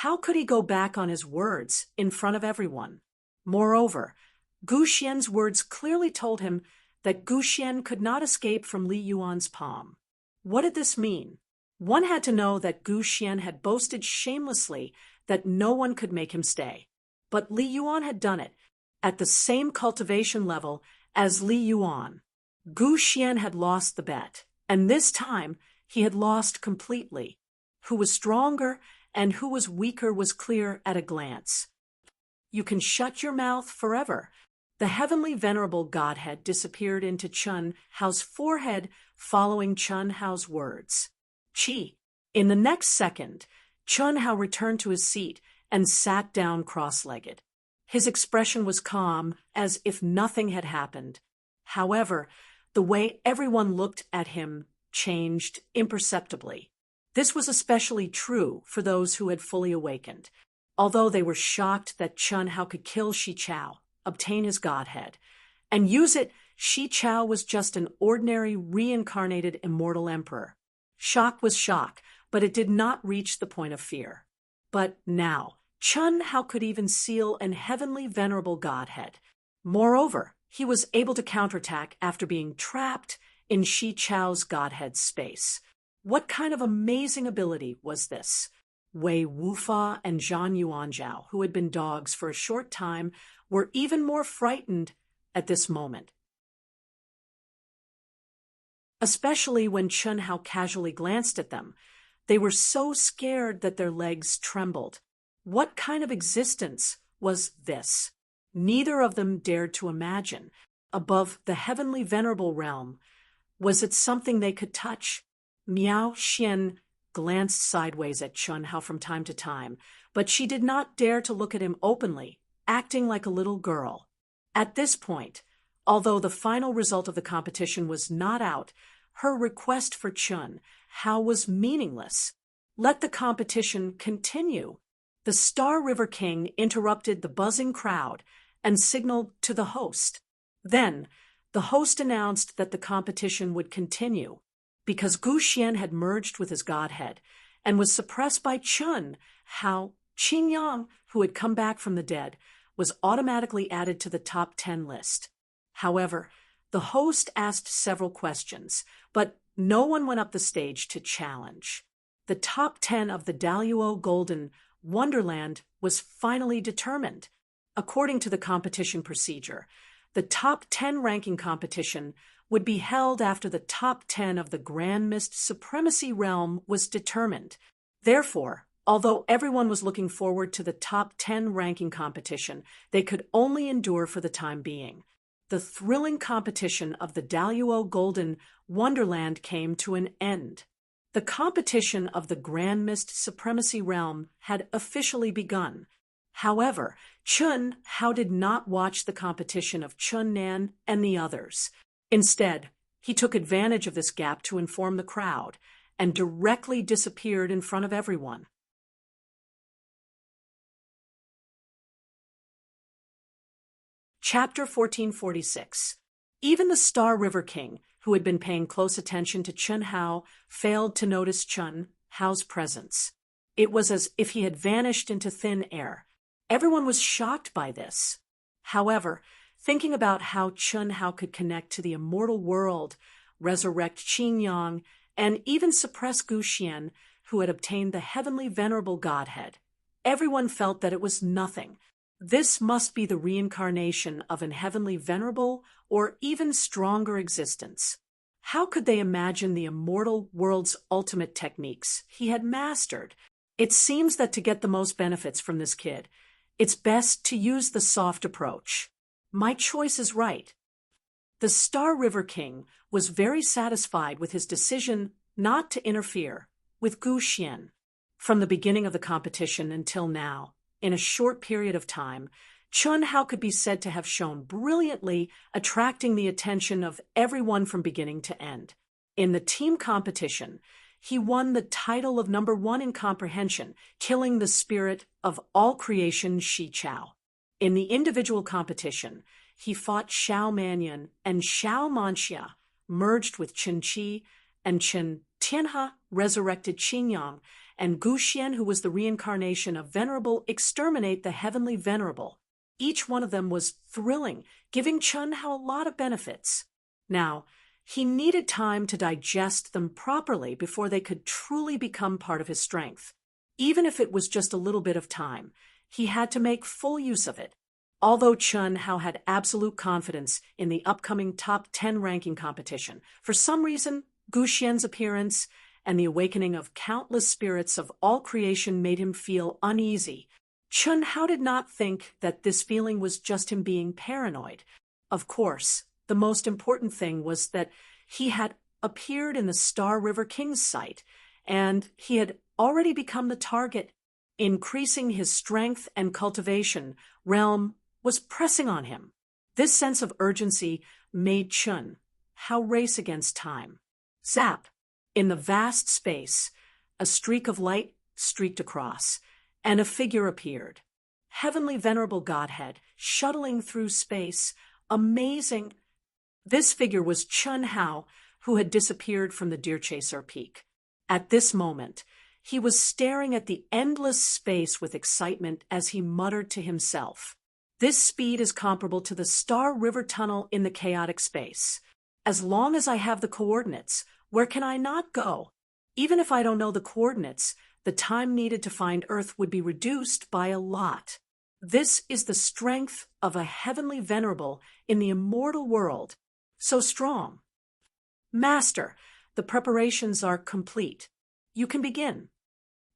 How could he go back on his words in front of everyone? Moreover, Gu Xian's words clearly told him that Gu Xian could not escape from Li Yuan's palm. What did this mean? One had to know that Gu Xian had boasted shamelessly that no one could make him stay. But Li Yuan had done it, at the same cultivation level as Li Yuan. Gu Xian had lost the bet, and this time he had lost completely. Who was stronger and who was weaker was clear at a glance. You can shut your mouth forever. The heavenly venerable Godhead disappeared into Chun Hao's forehead following Chun Hao's words. Qi. In the next second, Chun Hao returned to his seat and sat down cross-legged. His expression was calm, as if nothing had happened. However, the way everyone looked at him changed imperceptibly. This was especially true for those who had fully awakened. Although they were shocked that Chun Hao could kill Shi Chao, obtain his godhead, and use it, Shi Chao was just an ordinary reincarnated immortal emperor. Shock was shock, but it did not reach the point of fear. But now, Chun Hao could even seal an heavenly venerable godhead. Moreover, he was able to counterattack after being trapped in Shi Chao's godhead space. What kind of amazing ability was this? Wei Wufa and Zhang Yuanzhao, who had been dogs for a short time, were even more frightened at this moment. Especially when Chun Hao casually glanced at them. They were so scared that their legs trembled. What kind of existence was this? Neither of them dared to imagine. Above the heavenly venerable realm, was it something they could touch? Miao Xian glanced sideways at Chun Hao from time to time, but she did not dare to look at him openly, acting like a little girl. At this point, although the final result of the competition was not out, her request for Chun Hao was meaningless. Let the competition continue. The Star River King interrupted the buzzing crowd and signaled to the host. Then, the host announced that the competition would continue, because Gu Xian had merged with his godhead and was suppressed by Chun Hao. Qingyang, who had come back from the dead, was automatically added to the top 10 list. However, the host asked several questions, but no one went up the stage to challenge. The top 10 of the Daluo Golden Wonderland was finally determined. According to the competition procedure, the top 10 ranking competition would be held after the top 10 of the Grand Mist Supremacy Realm was determined. Therefore, although everyone was looking forward to the top 10 ranking competition, they could only endure for the time being. The thrilling competition of the Daluo Golden Wonderland came to an end. The competition of the Grand Mist Supremacy Realm had officially begun. However, Chun Hao did not watch the competition of Chun Nan and the others. Instead, he took advantage of this gap to inform the crowd and directly disappeared in front of everyone. Chapter 1446. Even the Star River King, who had been paying close attention to Chun Hao, failed to notice Chun Hao's presence. It was as if he had vanished into thin air. Everyone was shocked by this. However, thinking about how Chun Hao could connect to the immortal world, resurrect Qingyang, and even suppress Gu Xian, who had obtained the heavenly venerable godhead, everyone felt that it was nothing. This must be the reincarnation of an heavenly venerable or even stronger existence. How could they imagine the immortal world's ultimate techniques he had mastered? It seems that to get the most benefits from this kid, it's best to use the soft approach. My choice is right. The Star River King was very satisfied with his decision not to interfere with Gu Xian. From the beginning of the competition until now, in a short period of time, Chun Hao could be said to have shone brilliantly, attracting the attention of everyone from beginning to end. In the team competition, he won the title of number 1 in comprehension, killing the spirit of all creation Shi Chao. In the individual competition, he fought Xiao Manyan and Xiao Manxia, merged with Chen Qi, and Chen Tianhe resurrected Qingyang, and Gu Xian, who was the reincarnation of Venerable, exterminate the heavenly venerable. Each one of them was thrilling, giving Chun Hao a lot of benefits. Now, he needed time to digest them properly before they could truly become part of his strength. Even if it was just a little bit of time, he had to make full use of it. Although Chun Hao had absolute confidence in the upcoming top 10 ranking competition, for some reason, Gu Xian's appearance and the awakening of countless spirits of all creation made him feel uneasy. Chun Hao did not think that this feeling was just him being paranoid. Of course, the most important thing was that he had appeared in the Star River King's sight, and he had already become the target. Increasing his strength and cultivation realm was pressing on him. This sense of urgency made Chun Hao race against time. Zap! In the vast space, a streak of light streaked across, and a figure appeared. Heavenly Venerable Godhead, shuttling through space, amazing. This figure was Chun Hao, who had disappeared from the Deer Chaser Peak. At this moment, he was staring at the endless space with excitement as he muttered to himself. This speed is comparable to the Star River Tunnel in the chaotic space. As long as I have the coordinates, where can I not go? Even if I don't know the coordinates, the time needed to find Earth would be reduced by a lot. This is the strength of a heavenly venerable in the immortal world. So strong. Master, the preparations are complete. You can begin.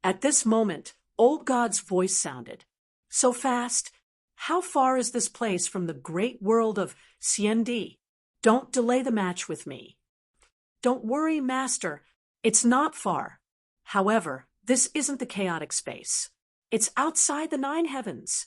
At this moment, Old God's voice sounded. So fast. How far is this place from the great world of Cnd? Don't delay the match with me. Don't worry, Master. It's not far. However, this isn't the chaotic space. It's outside the 9 heavens.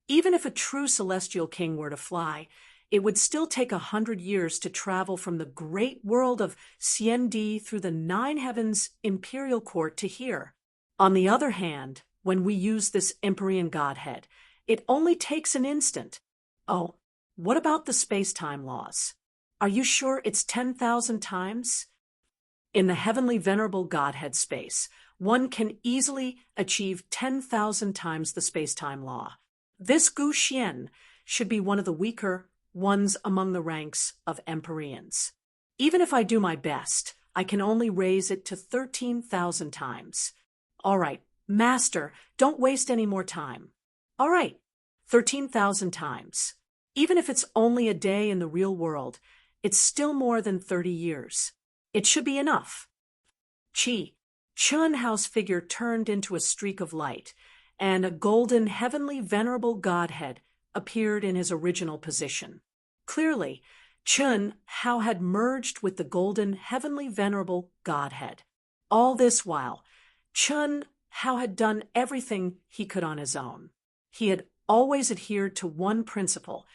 Even if a true celestial king were to fly, it would still take 100 years to travel from the great world of Cnd through the 9 heavens imperial court to here. On the other hand, when we use this Empyrean Godhead, it only takes an instant. Oh, what about the space-time laws? Are you sure it's 10,000 times? In the Heavenly Venerable Godhead space, one can easily achieve 10,000 times the space-time law. This Gu Xian should be one of the weaker ones among the ranks of Empyreans. Even if I do my best, I can only raise it to 13,000 times. All right, Master, don't waste any more time. All right, 13,000 times. Even if it's only a day in the real world, it's still more than 30 years. It should be enough. Chun Hao's figure turned into a streak of light, and a golden heavenly venerable Godhead appeared in his original position. Clearly, Chun Hao had merged with the golden heavenly venerable Godhead. All this while, Chun Hao had done everything he could on his own. He had always adhered to one principle,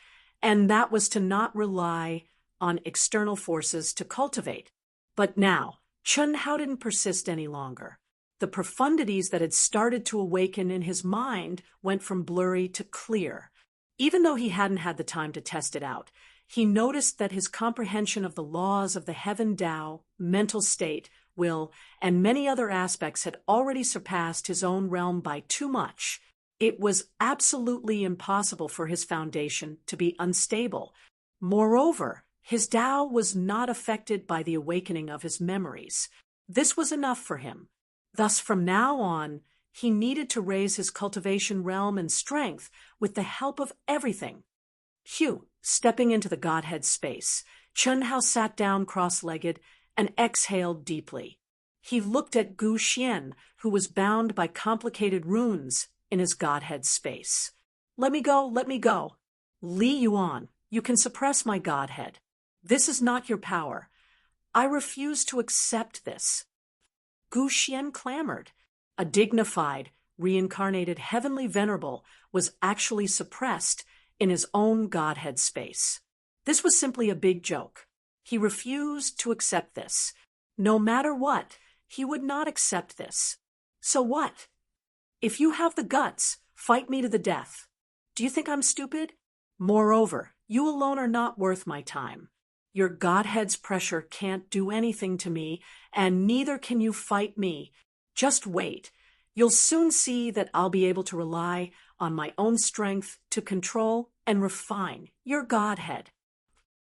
and that was to not rely on external forces to cultivate. But now, Chun Hao didn't persist any longer. The profundities that had started to awaken in his mind went from blurry to clear. Even though he hadn't had the time to test it out, he noticed that his comprehension of the laws of the heaven Tao, mental state, will, and many other aspects had already surpassed his own realm by too much. It was absolutely impossible for his foundation to be unstable. Moreover, his Tao was not affected by the awakening of his memories. This was enough for him. Thus, from now on, he needed to raise his cultivation realm and strength with the help of everything. Stepping into the Godhead space, Chun Hao sat down cross-legged and exhaled deeply. He looked at Gu Xian, who was bound by complicated runes in his Godhead space. Let me go, let me go. Li Yuan, you can suppress my Godhead. This is not your power. I refuse to accept this. Gu Xian clamored. A dignified, reincarnated heavenly venerable was actually suppressed in his own Godhead space. This was simply a big joke. He refused to accept this. No matter what, he would not accept this. So what? If you have the guts, fight me to the death. Do you think I'm stupid? Moreover, you alone are not worth my time. Your Godhead's pressure can't do anything to me, and neither can you fight me. Just wait. You'll soon see that I'll be able to rely on my own strength to control and refine your Godhead.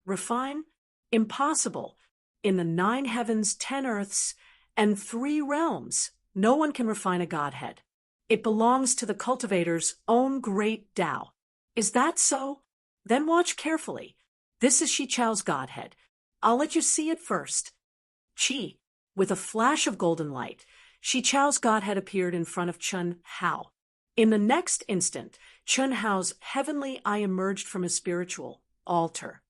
Refine? Impossible. In the 9 heavens, 10 earths, and 3 realms, no one can refine a Godhead. It belongs to the cultivator's own great Tao. Is that so? Then watch carefully. This is Shi Chao's Godhead. I'll let you see it first. With a flash of golden light, Shi Chao's Godhead appeared in front of Chun Hao. In the next instant, Chun Hao's heavenly eye emerged from his spiritual altar.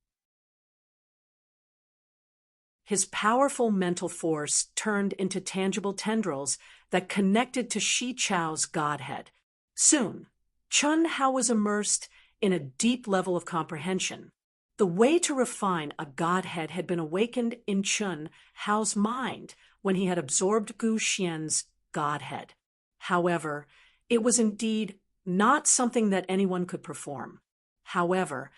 his powerful mental force turned into tangible tendrils that connected to Shi Chao's godhead. Soon, Chun Hao was immersed in a deep level of comprehension. The way to refine a godhead had been awakened in Chun Hao's mind when he had absorbed Gu Xian's godhead. However, it was indeed not something that anyone could perform. However,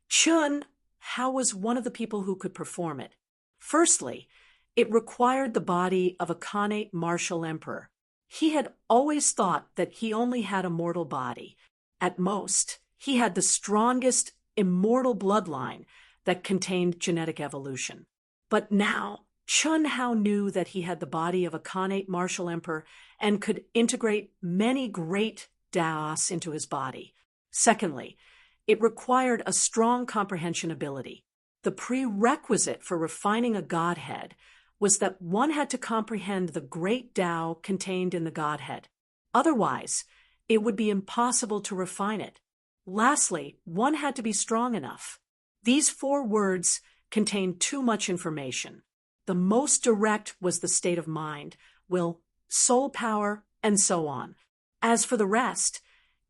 Chun Hao was one of the people who could perform it. Firstly, it required the body of a Khanate martial emperor. He had always thought that he only had a mortal body. At most, he had the strongest immortal bloodline that contained genetic evolution. But now, Chun Hao knew that he had the body of a Khanate martial emperor and could integrate many great Daos into his body. Secondly, it required a strong comprehension ability. The prerequisite for refining a godhead was that one had to comprehend the great Tao contained in the godhead. Otherwise, it would be impossible to refine it. Lastly, one had to be strong enough. These 4 words contained too much information. The most direct was the state of mind, will, soul power, and so on. As for the rest,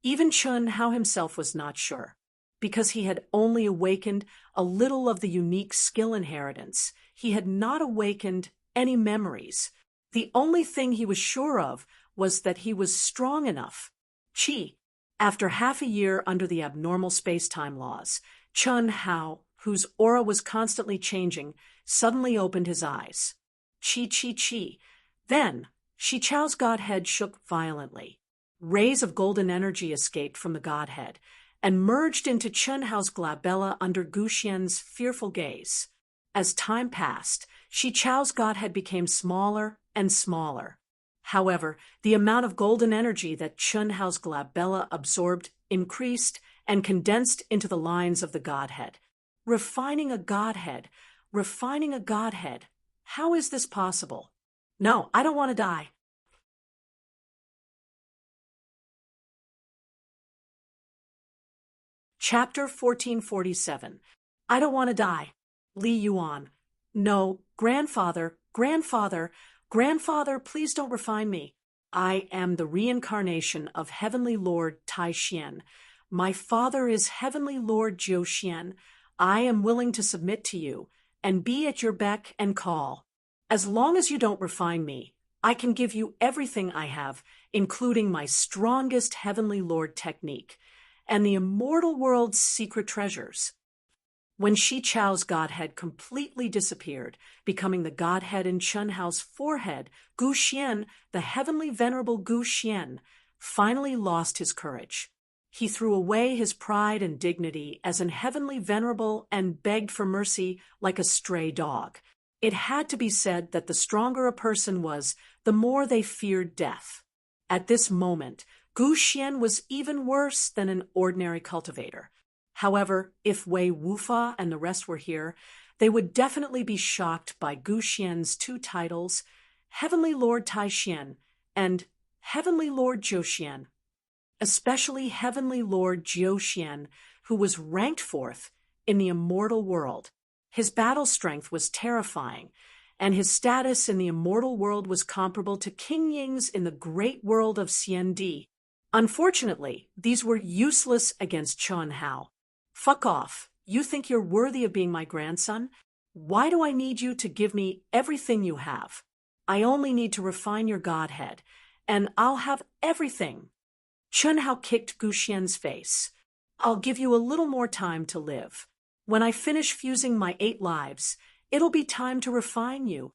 even Chun Hao himself was not sure. Because he had only awakened a little of the unique skill inheritance, he had not awakened any memories. The only thing he was sure of was that he was strong enough. Qi. After half a year under the abnormal space-time laws, Chun Hao, whose aura was constantly changing, suddenly opened his eyes. Qi, qi, qi. Then, Shi Chao's godhead shook violently. Rays of golden energy escaped from the godhead and merged into Chun Hao's glabella under Gu Xian's fearful gaze. As time passed, Shi Chao's godhead became smaller and smaller. However, the amount of golden energy that Chun Hao's glabella absorbed increased and condensed into the lines of the godhead. Refining a godhead. How is this possible? No, I don't want to die. Chapter 1447. I don't want to die. Li Yuan. No, grandfather, please don't refine me. I am the reincarnation of Heavenly Lord Tai Xian. My father is Heavenly Lord Jiu Xian. I am willing to submit to you and be at your beck and call. As long as you don't refine me, I can give you everything I have, including my strongest Heavenly Lord technique and the immortal world's secret treasures. When Shi Chao's godhead completely disappeared, becoming the godhead in Chun Hao's forehead, Gu Xian, the heavenly venerable Gu Xian, finally lost his courage. He threw away his pride and dignity as an heavenly venerable and begged for mercy like a stray dog. It had to be said that the stronger a person was, the more they feared death. At this moment, Gu Xian was even worse than an ordinary cultivator. However, if Wei Wufa and the rest were here, they would definitely be shocked by Gu Xian's 2 titles, Heavenly Lord Tai Xian and Heavenly Lord Jiu Xian. Especially Heavenly Lord Jiu Xian, who was ranked 4th in the immortal world. His battle strength was terrifying, and his status in the immortal world was comparable to King Ying's in the great world of Xian Di. Unfortunately, these were useless against Chun Hao. Fuck off. You think you're worthy of being my grandson? Why do I need you to give me everything you have? I only need to refine your godhead, and I'll have everything. Chun Hao kicked Gu Xian's face. I'll give you a little more time to live. When I finish fusing my 8 lives, it'll be time to refine you.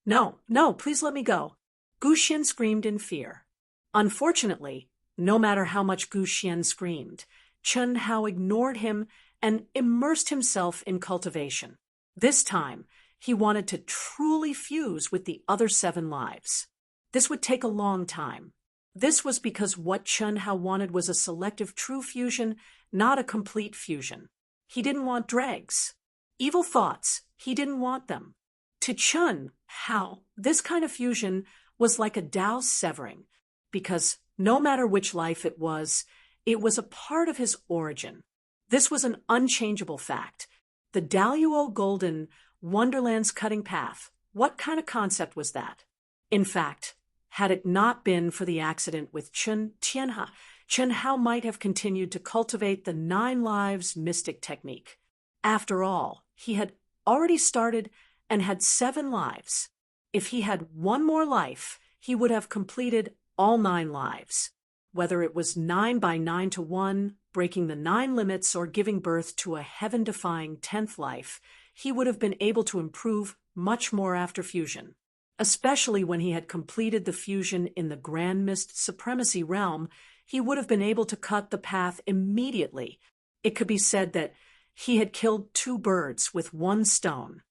No, please let me go. Gu Xian screamed in fear. Unfortunately, no matter how much Gu Xian screamed, Chun Hao ignored him and immersed himself in cultivation. This time, he wanted to truly fuse with the other 7 lives. This would take a long time. This was because what Chun Hao wanted was a selective true fusion, not a complete fusion. He didn't want dregs. Evil thoughts, he didn't want them. To Chun Hao, this kind of fusion was like a Tao severing, because no matter which life it was a part of his origin. This was an unchangeable fact. The Daluo Golden Wonderland's cutting path. What kind of concept was that? In fact, had it not been for the accident with Chen Hao might have continued to cultivate the 9 lives mystic technique. After all, he had already started and had 7 lives. If he had 1 more life, he would have completed all 9 lives. Whether it was 9 by 9 to 1, breaking the 9 limits, or giving birth to a heaven-defying 10th life, he would have been able to improve much more after fusion. Especially when he had completed the fusion in the Grand Mist Supremacy realm, he would have been able to cut the path immediately. It could be said that he had killed 2 birds with 1 stone.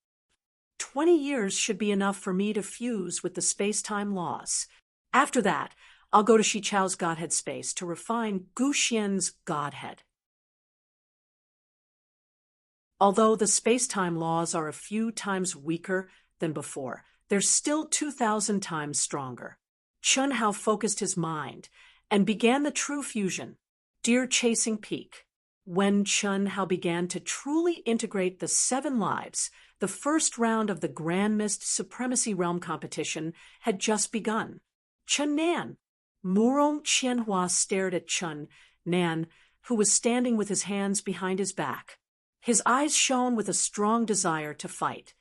20 years should be enough for me to fuse with the space-time laws. After that, I'll go to Shi Chao's Godhead space to refine Gu Xian's Godhead. Although the space-time laws are a few times weaker than before, they're still 2,000 times stronger. Chen Hao focused his mind and began the true fusion, Deer Chasing Peak. When Chen Hao began to truly integrate the 7 lives, the first round of the Grand Mist Supremacy Realm competition had just begun. Chen Nan. Murong Qianhua stared at Chen Nan, who was standing with his hands behind his back. His eyes shone with a strong desire to fight.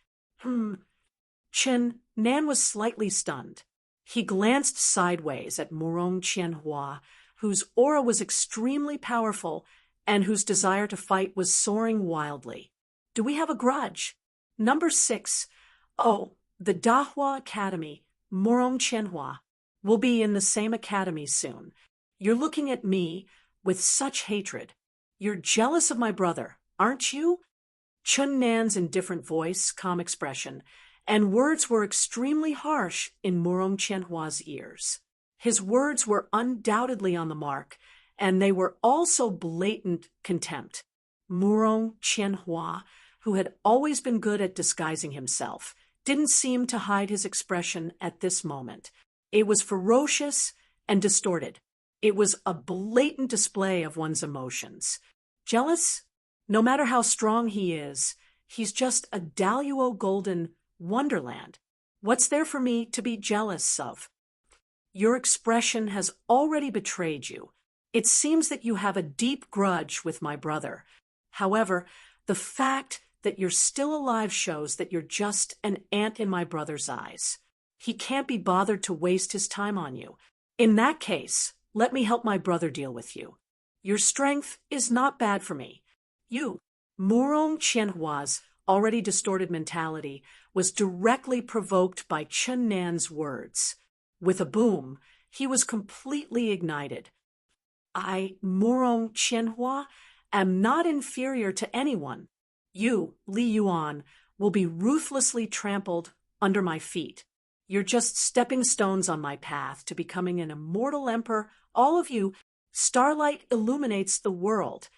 Chen Nan was slightly stunned. He glanced sideways at Murong Qianhua, whose aura was extremely powerful and whose desire to fight was soaring wildly. Do we have a grudge? Number 6. Oh, the Dahua Academy, Murong Qianhua. We'll be in the same academy soon. You're looking at me with such hatred. You're jealous of my brother, aren't you? Chen Nan's indifferent voice, calm expression, and words were extremely harsh in Murong Qianhua's ears. His words were undoubtedly on the mark, and they were also blatant contempt. Murong Qianhua, who had always been good at disguising himself, didn't seem to hide his expression at this moment. It was ferocious and distorted. It was a blatant display of one's emotions. Jealous? No matter how strong he is, he's just a Daluo Golden Wonderland. What's there for me to be jealous of? Your expression has already betrayed you. It seems that you have a deep grudge with my brother. However, the fact that you're still alive shows that you're just an ant in my brother's eyes. He can't be bothered to waste his time on you. In that case, let me help my brother deal with you. Your strength is not bad for me. You, Murong Qianhua's already distorted mentality was directly provoked by Chen Nan's words. With a boom, he was completely ignited. I, Murong Qianhua, am not inferior to anyone. You, Li Yuan, will be ruthlessly trampled under my feet. You're just stepping stones on my path to becoming an immortal emperor. All of you, starlight illuminates the world.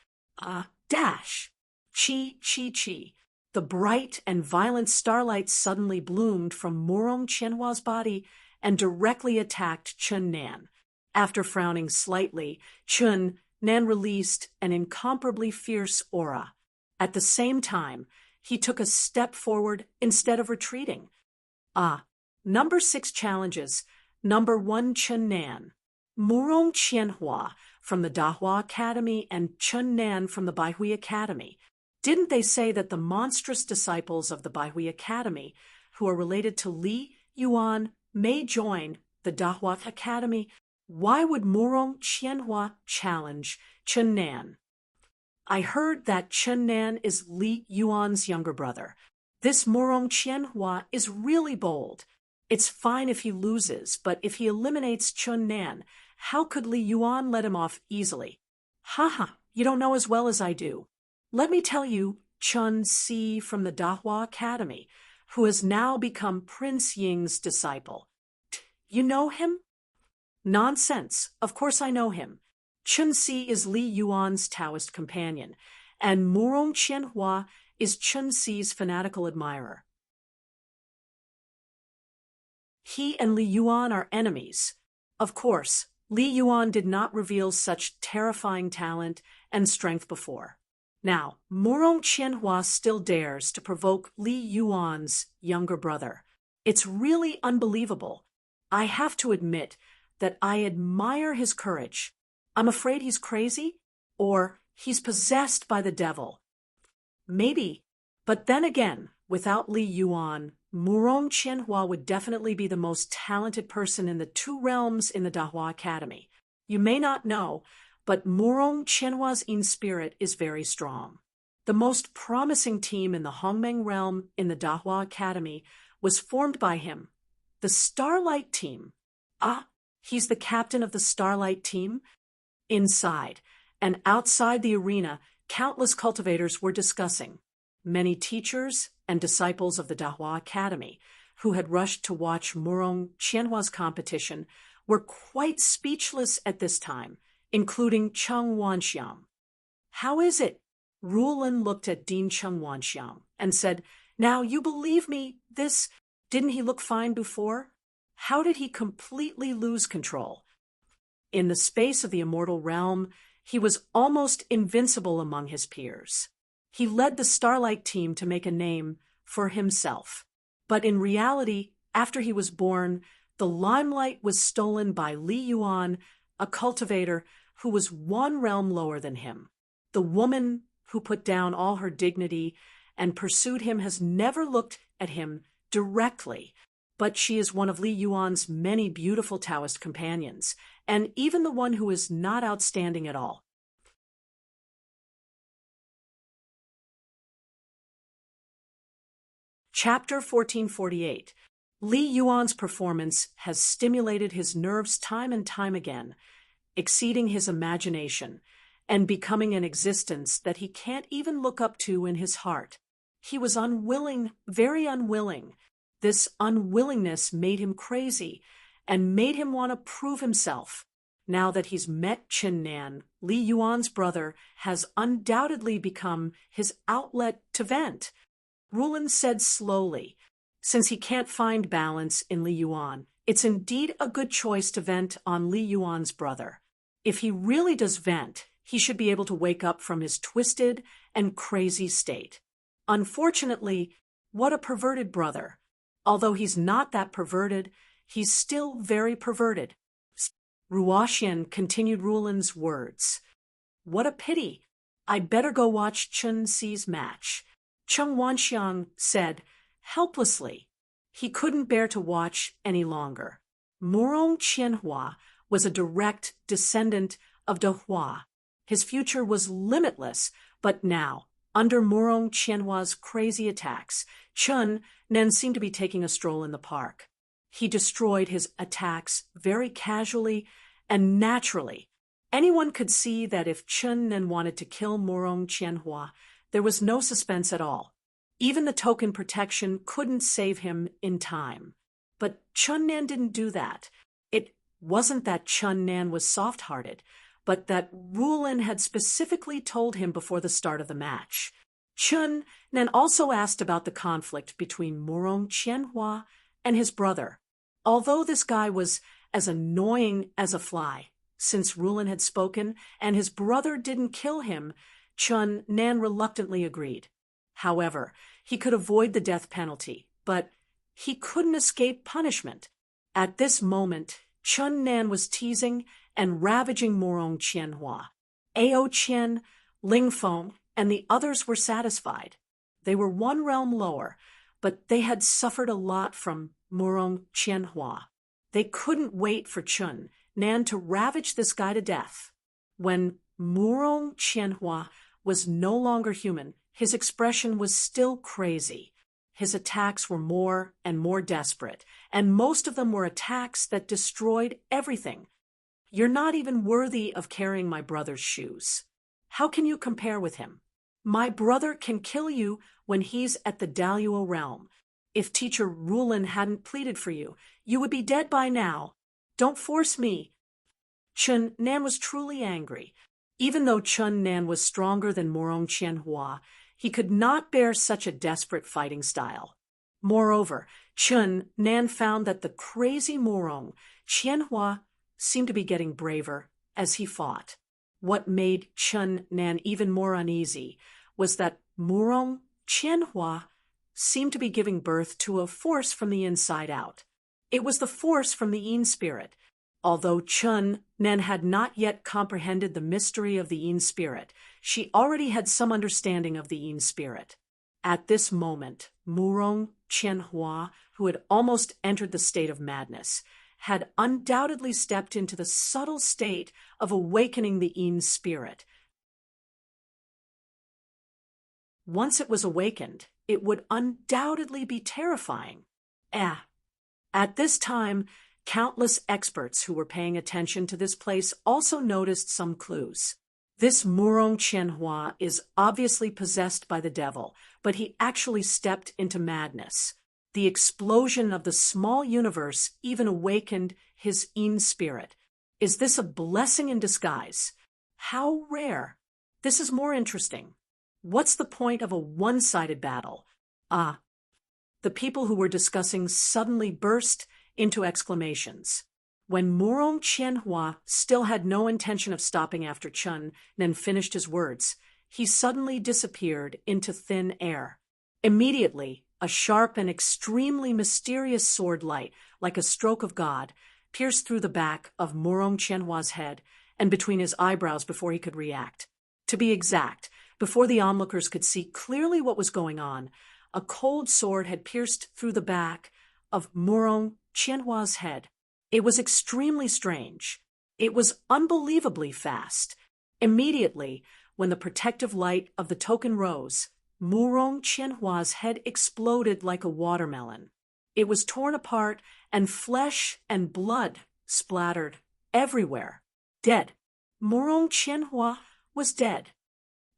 Dash! Chi, chi, chi. The bright and violent starlight suddenly bloomed from Murong Qianhua's body and directly attacked Chen Nan. After frowning slightly, Chen Nan released an incomparably fierce aura. At the same time, he took a step forward instead of retreating. Number 6 challenges. Number 1, Chen Nan. Murong Qianhua from the Dahua Academy and Chen Nan from the Baihui Academy. Didn't they say that the monstrous disciples of the Baihui Academy, who are related to Li Yuan, may join the Dahua Academy? Why would Murong Qianhua challenge Chen Nan? I heard that Chen Nan is Li Yuan's younger brother. This Murong Qianhua is really bold. It's fine if he loses, but if he eliminates Chen Nan, how could Li Yuan let him off easily? You don't know as well as I do. Let me tell you, Chen Si from the Dahua Academy, who has now become Prince Ying's disciple. You know him? Nonsense. Of course I know him. Chen Si is Li Yuan's Taoist companion, and Murong Qianhua is Chen Si's fanatical admirer. He and Li Yuan are enemies. Of course, Li Yuan did not reveal such terrifying talent and strength before. Now, Murong Qianhua still dares to provoke Li Yuan's younger brother. It's really unbelievable. I have to admit that I admire his courage. I'm afraid he's crazy, or he's possessed by the devil. Maybe. But then again, without Li Yuan, Murong Qianhua would definitely be the most talented person in the two realms in the Dahua Academy. You may not know, but Murong Qianhua's in spirit is very strong. The most promising team in the Hongmeng realm in the Dahua Academy was formed by him, the Starlight Team. Ah, he's the captain of the Starlight Team? Inside and outside the arena, countless cultivators were discussing. Many teachers and disciples of the Dahua Academy, who had rushed to watch Murong Qianhua's competition, were quite speechless at this time, including Cheng Wanxiang. How is it? Rulin looked at Dean Cheng Wanxiang and said, "Now you believe me, didn't he look fine before? How did he completely lose control? In the space of the immortal realm, he was almost invincible among his peers. He led the Starlight Team to make a name for himself. But in reality, after he was born, the limelight was stolen by Li Yuan, a cultivator who was one realm lower than him. The woman who put down all her dignity and pursued him has never looked at him directly, but she is one of Li Yuan's many beautiful Taoist companions, and even the one who is not outstanding at all." Chapter 1448. Li Yuan's performance has stimulated his nerves time and time again, exceeding his imagination, and becoming an existence that he can't even look up to in his heart. He was unwilling, very unwilling. This unwillingness made him crazy and made him want to prove himself. Now that he's met Chen Nan, Li Yuan's brother has undoubtedly become his outlet to vent. Rulin said slowly, "Since he can't find balance in Li Yuan, it's indeed a good choice to vent on Li Yuan's brother. If he really does vent, he should be able to wake up from his twisted and crazy state. Unfortunately, what a perverted brother. Although he's not that perverted, he's still very perverted." Ruoxian continued Rulin's words. "What a pity. I'd better go watch Chun Si's match." Cheng Wanxiang said, helplessly. He couldn't bear to watch any longer. Murong Qianhua was a direct descendant of Dahua. His future was limitless, but now, under Murong Qianhua's crazy attacks, Chun Nan seemed to be taking a stroll in the park. He destroyed his attacks very casually and naturally. Anyone could see that if Chun Nan wanted to kill Murong Qianhua, there was no suspense at all. Even the token protection couldn't save him in time. But Chun Nan didn't do that. It wasn't that Chun Nan was soft-hearted, but that Rulin had specifically told him before the start of the match. Chun Nan also asked about the conflict between Murong Qianhua and his brother. Although this guy was as annoying as a fly, since Rulin had spoken and his brother didn't kill him, Chun Nan reluctantly agreed. However, he could avoid the death penalty, but he couldn't escape punishment. At this moment, Chun Nan was teasing and ravaging Murong Qianhua. Ao Qian, Ling Feng, and the others were satisfied. They were one realm lower, but they had suffered a lot from Murong Qianhua. They couldn't wait for Chun Nan to ravage this guy to death. When Murong Qianhua was no longer human, his expression was still crazy. His attacks were more and more desperate, and most of them were attacks that destroyed everything. "You're not even worthy of carrying my brother's shoes. How can you compare with him? My brother can kill you when he's at the Daluo realm. If Teacher Rulin hadn't pleaded for you, you would be dead by now. Don't force me." Chun Nan was truly angry. Even though Chun Nan was stronger than Murong Qianhua, he could not bear such a desperate fighting style. Moreover, Chun Nan found that the crazy Murong Qianhua seemed to be getting braver as he fought. What made Chun Nan even more uneasy was that Murong Qianhua seemed to be giving birth to a force from the inside out. It was the force from the Yin spirit. Although Chun Nan had not yet comprehended the mystery of the Yin spirit, she already had some understanding of the Yin spirit. At this moment, Murong Qianhua, who had almost entered the state of madness, had undoubtedly stepped into the subtle state of awakening the Yin spirit. Once it was awakened, it would undoubtedly be terrifying. At this time, countless experts who were paying attention to this place also noticed some clues. This Murong Qianhua is obviously possessed by the devil, but he actually stepped into madness. The explosion of the small universe even awakened his Yin spirit. Is this a blessing in disguise? How rare. This is more interesting. What's the point of a one-sided battle? The people who were discussing suddenly burst into exclamations. When Murong Qianhua still had no intention of stopping after Chun Nan finished his words, he suddenly disappeared into thin air. Immediately, a sharp and extremely mysterious sword light, like a stroke of God, pierced through the back of Murong Qianhua's head and between his eyebrows before he could react. To be exact, before the onlookers could see clearly what was going on, a cold sword had pierced through the back of Murong Qianhua's head. It was extremely strange. It was unbelievably fast. Immediately, when the protective light of the token rose, Murong Qianhua's head exploded like a watermelon. It was torn apart, and flesh and blood splattered everywhere. Dead. Murong Qianhua was dead.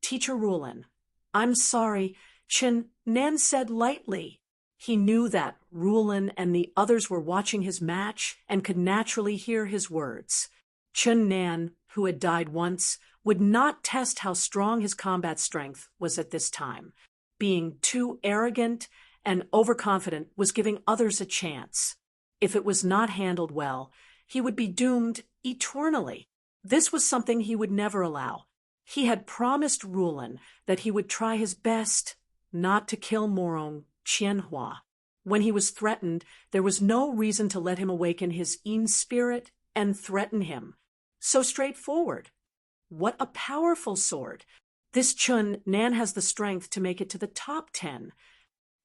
Teacher Rulin, I'm sorry, Chun Nan said lightly. He knew that Rulin and the others were watching his match and could naturally hear his words. Chun Nan, who had died once, would not test how strong his combat strength was at this time. Being too arrogant and overconfident was giving others a chance. If it was not handled well, he would be doomed eternally. This was something he would never allow. He had promised Rulin that he would try his best not to kill Murong Qianhua. When he was threatened, there was no reason to let him awaken his Yin spirit and threaten him. So straightforward. What a powerful sword. This Chun Nan has the strength to make it to the top 10.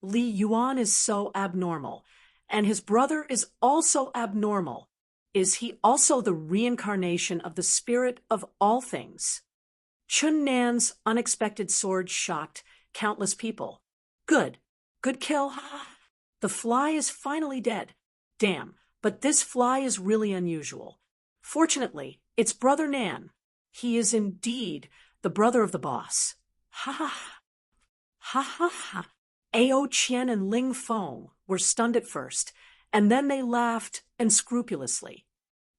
Li Yuan is so abnormal, and his brother is also abnormal. Is he also the reincarnation of the spirit of all things? Chun Nan's unexpected sword shocked countless people. Good kill. The fly is finally dead. Damn, but this fly is really unusual. Fortunately, it's Brother Nan. He is indeed the brother of the boss. Ha ha ha ha ha. Ao Qian and Ling Feng were stunned at first, and then they laughed unscrupulously.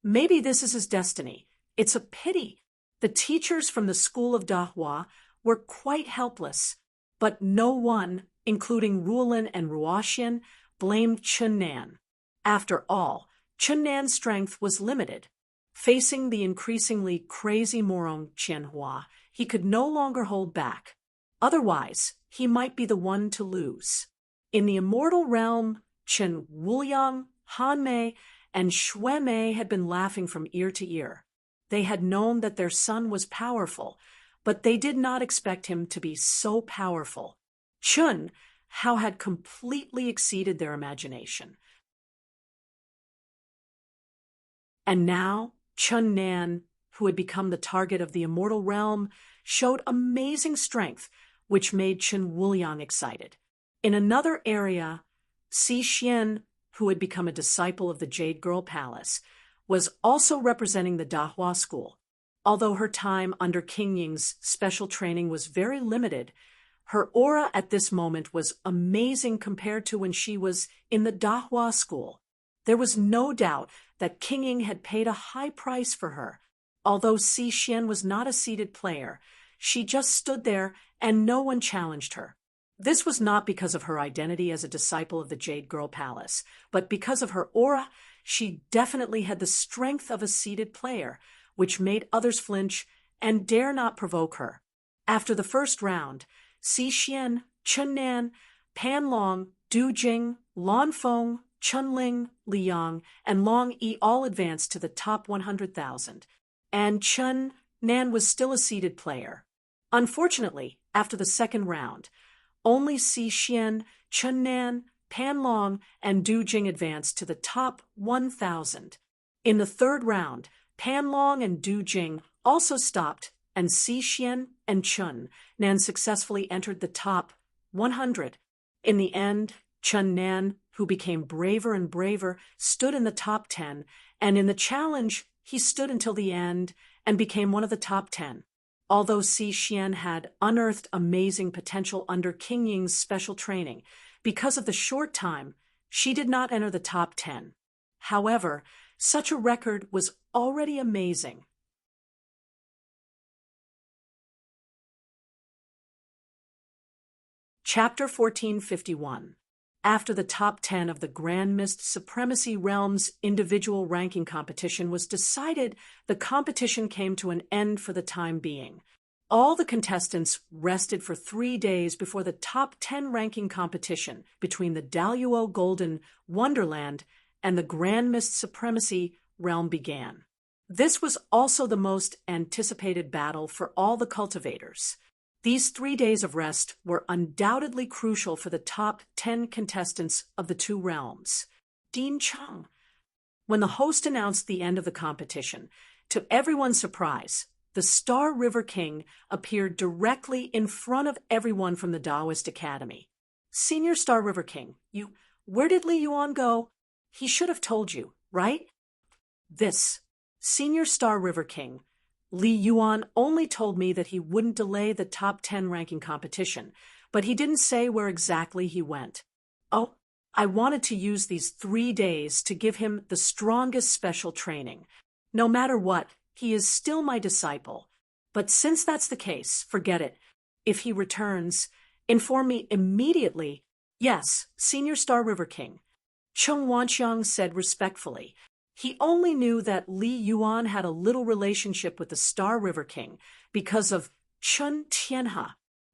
Maybe this is his destiny. It's a pity. The teachers from the school of Dahua were quite helpless, but no one, including Rulin and Ruoxian, blamed Chun Nan. After all, Chun Nan's strength was limited. Facing the increasingly crazy Murong Qianhua, he could no longer hold back. Otherwise, he might be the one to lose. In the immortal realm, Chen Wuliang, Han Mei, and Xue Mei had been laughing from ear to ear. They had known that their son was powerful, but they did not expect him to be so powerful. Chun Hao had completely exceeded their imagination. And now, Chun Nan, who had become the target of the immortal realm, showed amazing strength, which made Chen Wuliang excited. In another area, Si Xian, who had become a disciple of the Jade Girl Palace, was also representing the Dahua school. Although her time under King Ying's special training was very limited, her aura at this moment was amazing compared to when she was in the Dahua school. There was no doubt that King Ying had paid a high price for her. Although Si Xian was not a seated player, she just stood there and no one challenged her. This was not because of her identity as a disciple of the Jade Girl Palace, but because of her aura. She definitely had the strength of a seated player, which made others flinch and dare not provoke her. After the first round, Si Xian, Chen Nan, Pan Long, Du Jing, Lan Feng, Chun Ling, Li Yang, and Long Yi all advanced to the top 100,000, and Chen Nan was still a seeded player. Unfortunately, after the second round, only Si Xian, Chen Nan, Pan Long, and Du Jing advanced to the top 1,000. In the third round, Pan Long and Du Jing also stopped, and Si Xian and Chen Nan successfully entered the top 100. In the end, Chen Nan, who became braver and braver, stood in the top 10, and in the challenge, he stood until the end and became one of the top 10. Although Si Xian had unearthed amazing potential under King Ying's special training, because of the short time, she did not enter the top 10. However, such a record was already amazing. Chapter 1451. After the top 10 of the Grand Mist Supremacy Realms individual ranking competition was decided, the competition came to an end for the time being. All the contestants rested for 3 days before the top 10 ranking competition between the Daluo Golden Wonderland and the Grand Mist Supremacy Realm began. This was also the most anticipated battle for all the cultivators. These 3 days of rest were undoubtedly crucial for the top 10 contestants of the two realms. Dean Cheng. When the host announced the end of the competition, to everyone's surprise, the Star River King appeared directly in front of everyone from the Taoist Academy. Senior Star River King, where did Li Yuan go? He should have told you, right? This, Senior Star River King, Li Yuan only told me that he wouldn't delay the top 10 ranking competition, but he didn't say where exactly he went. Oh, I wanted to use these 3 days to give him the strongest special training. No matter what, he is still my disciple. But since that's the case, forget it. If he returns, inform me immediately. Yes, Senior Star River King. Cheng Wanxiang said respectfully. He only knew that Li Yuan had a little relationship with the Star River King because of Chun Tianhe.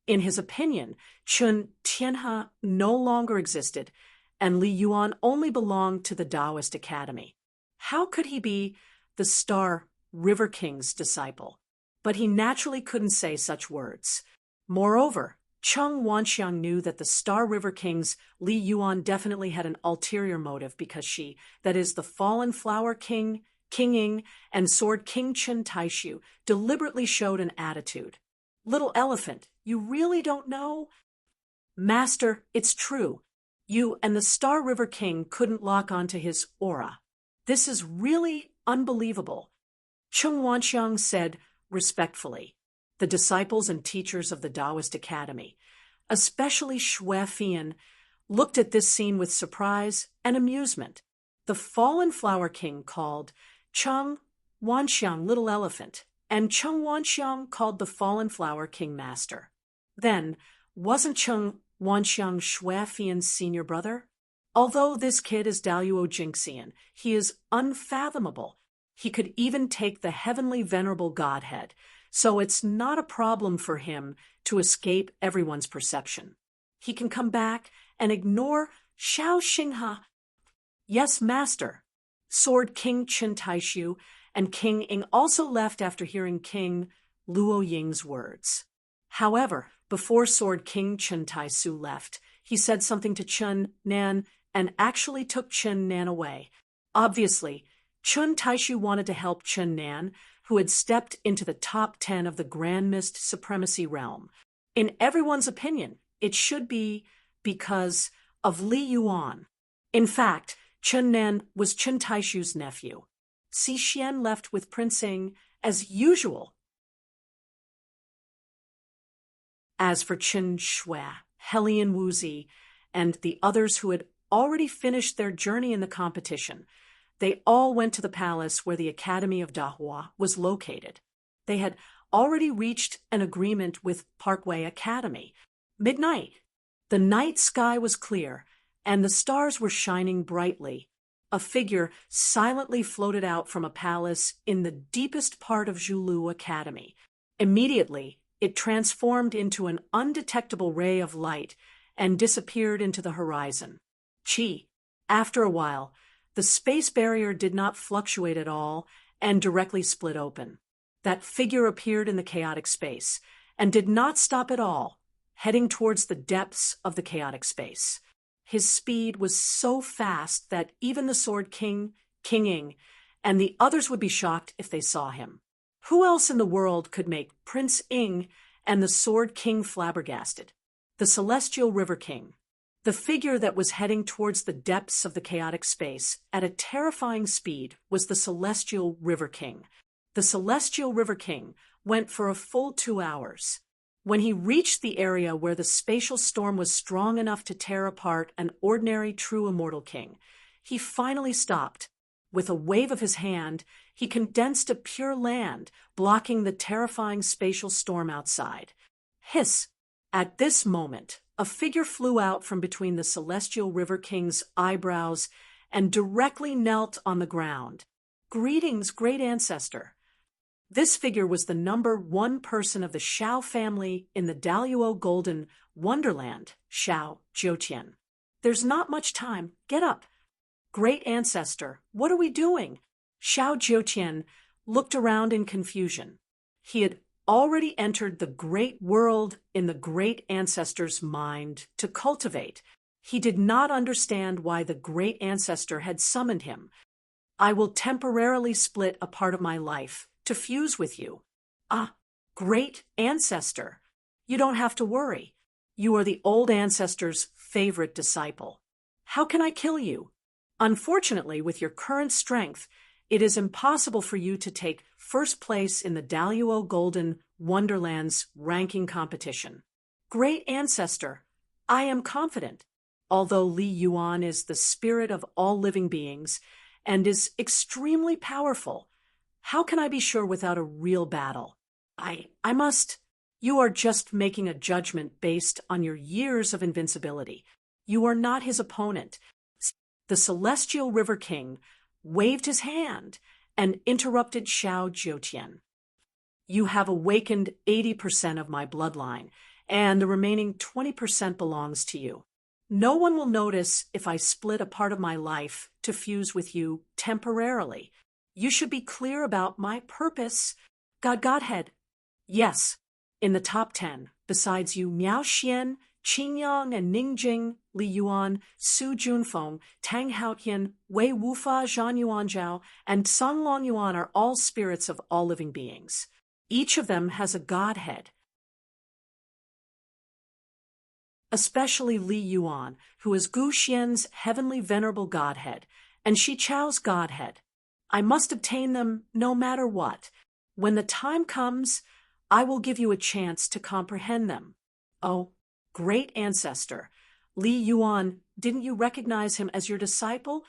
In his opinion, Chun Tianhe no longer existed, and Li Yuan only belonged to the Taoist Academy. How could he be the Star River King's disciple? But he naturally couldn't say such words. Moreover, Cheng Wanxiang knew that the Star River King's Li Yuan definitely had an ulterior motive because she, that is, the Fallen Flower King, King Ying, and Sword King Chen Taishu, deliberately showed an attitude. Little elephant, you really don't know? Master, it's true. You and the Star River King couldn't lock onto his aura. This is really unbelievable. Cheng Wanxiang said respectfully. The disciples and teachers of the Taoist Academy, especially Xue Fian, looked at this scene with surprise and amusement. The Fallen Flower King called Cheng Wanxiang Little Elephant, and Cheng Wanxiang called the Fallen Flower King Master. Then, wasn't Cheng Wanxiang Xue Fian's senior brother? Although this kid is Daluo Jingxian, he is unfathomable. He could even take the heavenly venerable godhead, so it's not a problem for him to escape everyone's perception. He can come back and ignore Xiao Xinghe. Yes, Master. Sword King Chen Taishu and King Ying also left after hearing King Luo Ying's words. However, before Sword King Chen Taishu left, he said something to Chen Nan and actually took Chen Nan away. Obviously, Chen Taishu wanted to help Chen Nan, who had stepped into the top 10 of the Grand Mist Supremacy Realm. In everyone's opinion, it should be because of Li Yuan. In fact, Chen Nan was Chen Taishu's nephew. Si Xian left with Prince Ying, as usual. As for Chen Shui, Helian Wuzi, and the others who had already finished their journey in the competition, they all went to the palace where the Academy of Dahua was located. They had already reached an agreement with Parkway Academy. Midnight. The night sky was clear, and the stars were shining brightly. A figure silently floated out from a palace in the deepest part of Zhulu Academy. Immediately, it transformed into an undetectable ray of light and disappeared into the horizon. Chi. After a while, the space barrier did not fluctuate at all and directly split open. That figure appeared in the chaotic space and did not stop at all, heading towards the depths of the chaotic space. His speed was so fast that even the Sword King, King Ing, and the others would be shocked if they saw him. Who else in the world could make Prince Ing and the Sword King flabbergasted? The Celestial River King. The figure that was heading towards the depths of the chaotic space at a terrifying speed was the Celestial River King. The Celestial River King went for a full 2 hours. When he reached the area where the spatial storm was strong enough to tear apart an ordinary true immortal king, he finally stopped. With a wave of his hand, he condensed to pure land, blocking the terrifying spatial storm outside. Hiss! At this moment, a figure flew out from between the Celestial River King's eyebrows and directly knelt on the ground. Greetings, great ancestor. This figure was the number 1 person of the Shao family in the Daluo Golden Wonderland, Shao Jiutian. There's not much time. Get up. Great ancestor, what are we doing? Shao Jiutian looked around in confusion. He had already entered the great world in the great ancestor's mind to cultivate. He did not understand why the great ancestor had summoned him. I will temporarily split a part of my life to fuse with you. Ah, great ancestor. You don't have to worry. You are the old ancestor's favorite disciple. How can I kill you? Unfortunately, with your current strength, it is impossible for you to take first place in the Daluo Golden Wonderland's ranking competition. Great ancestor, I am confident. Although Li Yuan is the spirit of all living beings and is extremely powerful, how can I be sure without a real battle? I must. You are just making a judgment based on your years of invincibility. You are not his opponent. The Celestial River King waved his hand and interrupted Shao Jiutian. You have awakened 80% of my bloodline, and the remaining 20% belongs to you. No one will notice if I split a part of my life to fuse with you temporarily. You should be clear about my purpose. Godhead. Yes, in the top 10, besides you, Miao Xian, Qingyang and Ningjing, Li Yuan, Su Junfeng, Tang Haotian, Wei Wufa, Zhan Yuanzhao, and Song Long Yuan are all spirits of all living beings. Each of them has a godhead. Especially Li Yuan, who is Gu Xian's heavenly venerable godhead, and Shi Chao's godhead. I must obtain them no matter what. When the time comes, I will give you a chance to comprehend them. Oh, great ancestor, Li Yuan, didn't you recognize him as your disciple?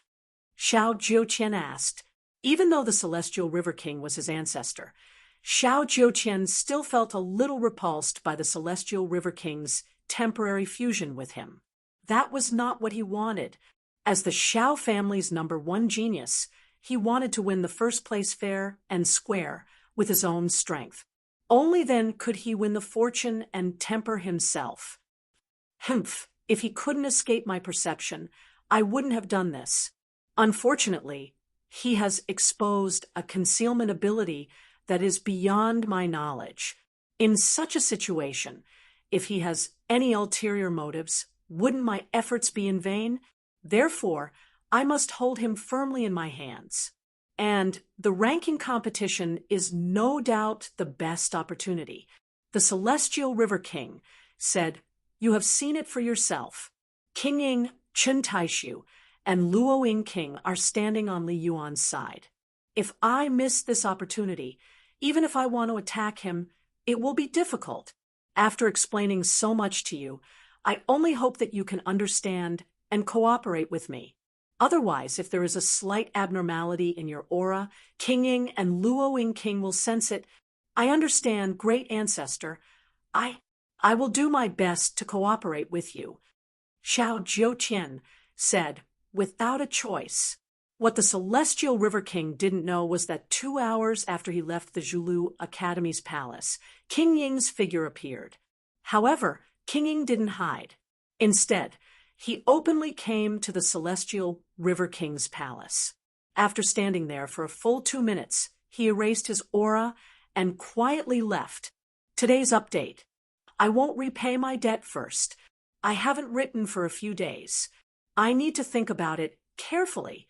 Shao Jiutian asked. Even though the Celestial River King was his ancestor, Shao Jiutian still felt a little repulsed by the Celestial River King's temporary fusion with him. That was not what he wanted. As the Shao family's number 1 genius, he wanted to win the first place fair and square with his own strength. Only then could he win the fortune and temper himself. Humph, if he couldn't escape my perception, I wouldn't have done this. Unfortunately, he has exposed a concealment ability that is beyond my knowledge. In such a situation, if he has any ulterior motives, wouldn't my efforts be in vain? Therefore, I must hold him firmly in my hands. And the ranking competition is no doubt the best opportunity. The Celestial River King said, "You have seen it for yourself. King Ing, Chen Taishu, and Luo Ying King are standing on Li Yuan's side. If I miss this opportunity, even if I want to attack him, it will be difficult. After explaining so much to you, I only hope that you can understand and cooperate with me. Otherwise, if there is a slight abnormality in your aura, King Ing and Luo Ying King will sense it. I understand, great ancestor. I will do my best to cooperate with you." Shao Jiutian said, without a choice. What the Celestial River King didn't know was that 2 hours after he left the Zhulu Academy's palace, King Ying's figure appeared. However, King Ying didn't hide. Instead, he openly came to the Celestial River King's palace. After standing there for a full 2 minutes, he erased his aura and quietly left. Today's update. I won't repay my debt first. I haven't written for a few days. I need to think about it carefully.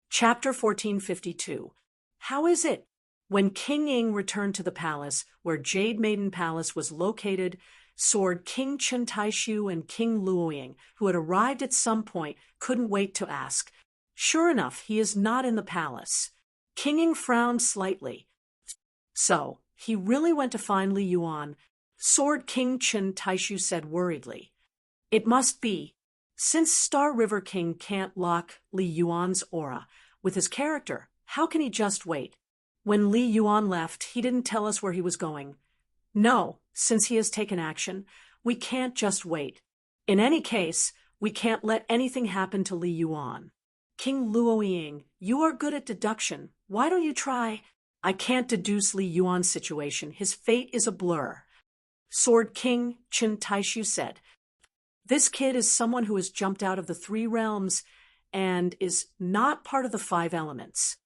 Chapter 1452. How is it? When King Ying returned to the palace, where Jade Maiden Palace was located, soared King Chen Taishu and King Luoying, who had arrived at some point, couldn't wait to ask. Sure enough, he is not in the palace. King Ying frowned slightly. So, he really went to find Li Yuan, soared King Chen Taishu said worriedly. It must be. Since Star River King can't lock Li Yuan's aura with his character, how can he just wait? When Li Yuan left, he didn't tell us where he was going. No, since he has taken action, we can't just wait. In any case, we can't let anything happen to Li Yuan. King Luoying, you are good at deduction. Why don't you try? I can't deduce Li Yuan's situation. His fate is a blur. Sword King Chen Taishu said. This kid is someone who has jumped out of the 3 realms and is not part of the 5 elements.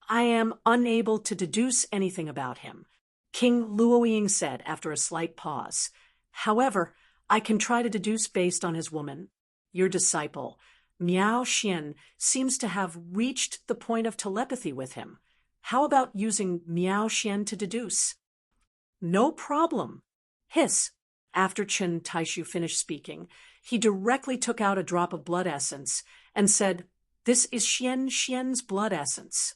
I am unable to deduce anything about him, King Luoying said after a slight pause. However, I can try to deduce based on his woman. Your disciple, Miao Xian, seems to have reached the point of telepathy with him. How about using Miao Xian to deduce? No problem. Hiss. After Chen Taishu finished speaking, he directly took out a drop of blood essence and said, This is Xian's blood essence.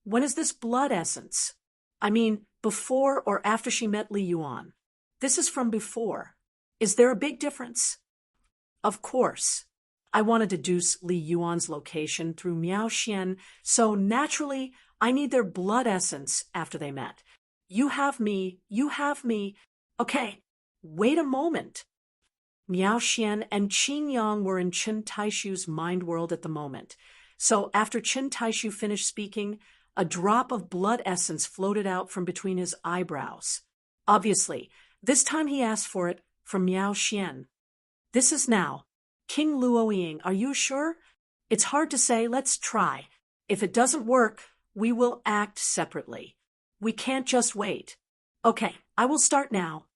When is this blood essence? I mean, before or after she met Li Yuan? This is from before. Is there a big difference? Of course. I want to deduce Li Yuan's location through Miao Xian, so naturally I need their blood essence after they met. You have me. Okay, wait a moment. Miao Xian and Qin Yang were in Chen Taishu's mind world at the moment. So after Chen Taishu finished speaking, a drop of blood essence floated out from between his eyebrows. Obviously, this time he asked for it from Miao Xian. This is now. King Luoying, are you sure? It's hard to say. Let's try. If it doesn't work, we will act separately. We can't just wait. Okay, I will start now.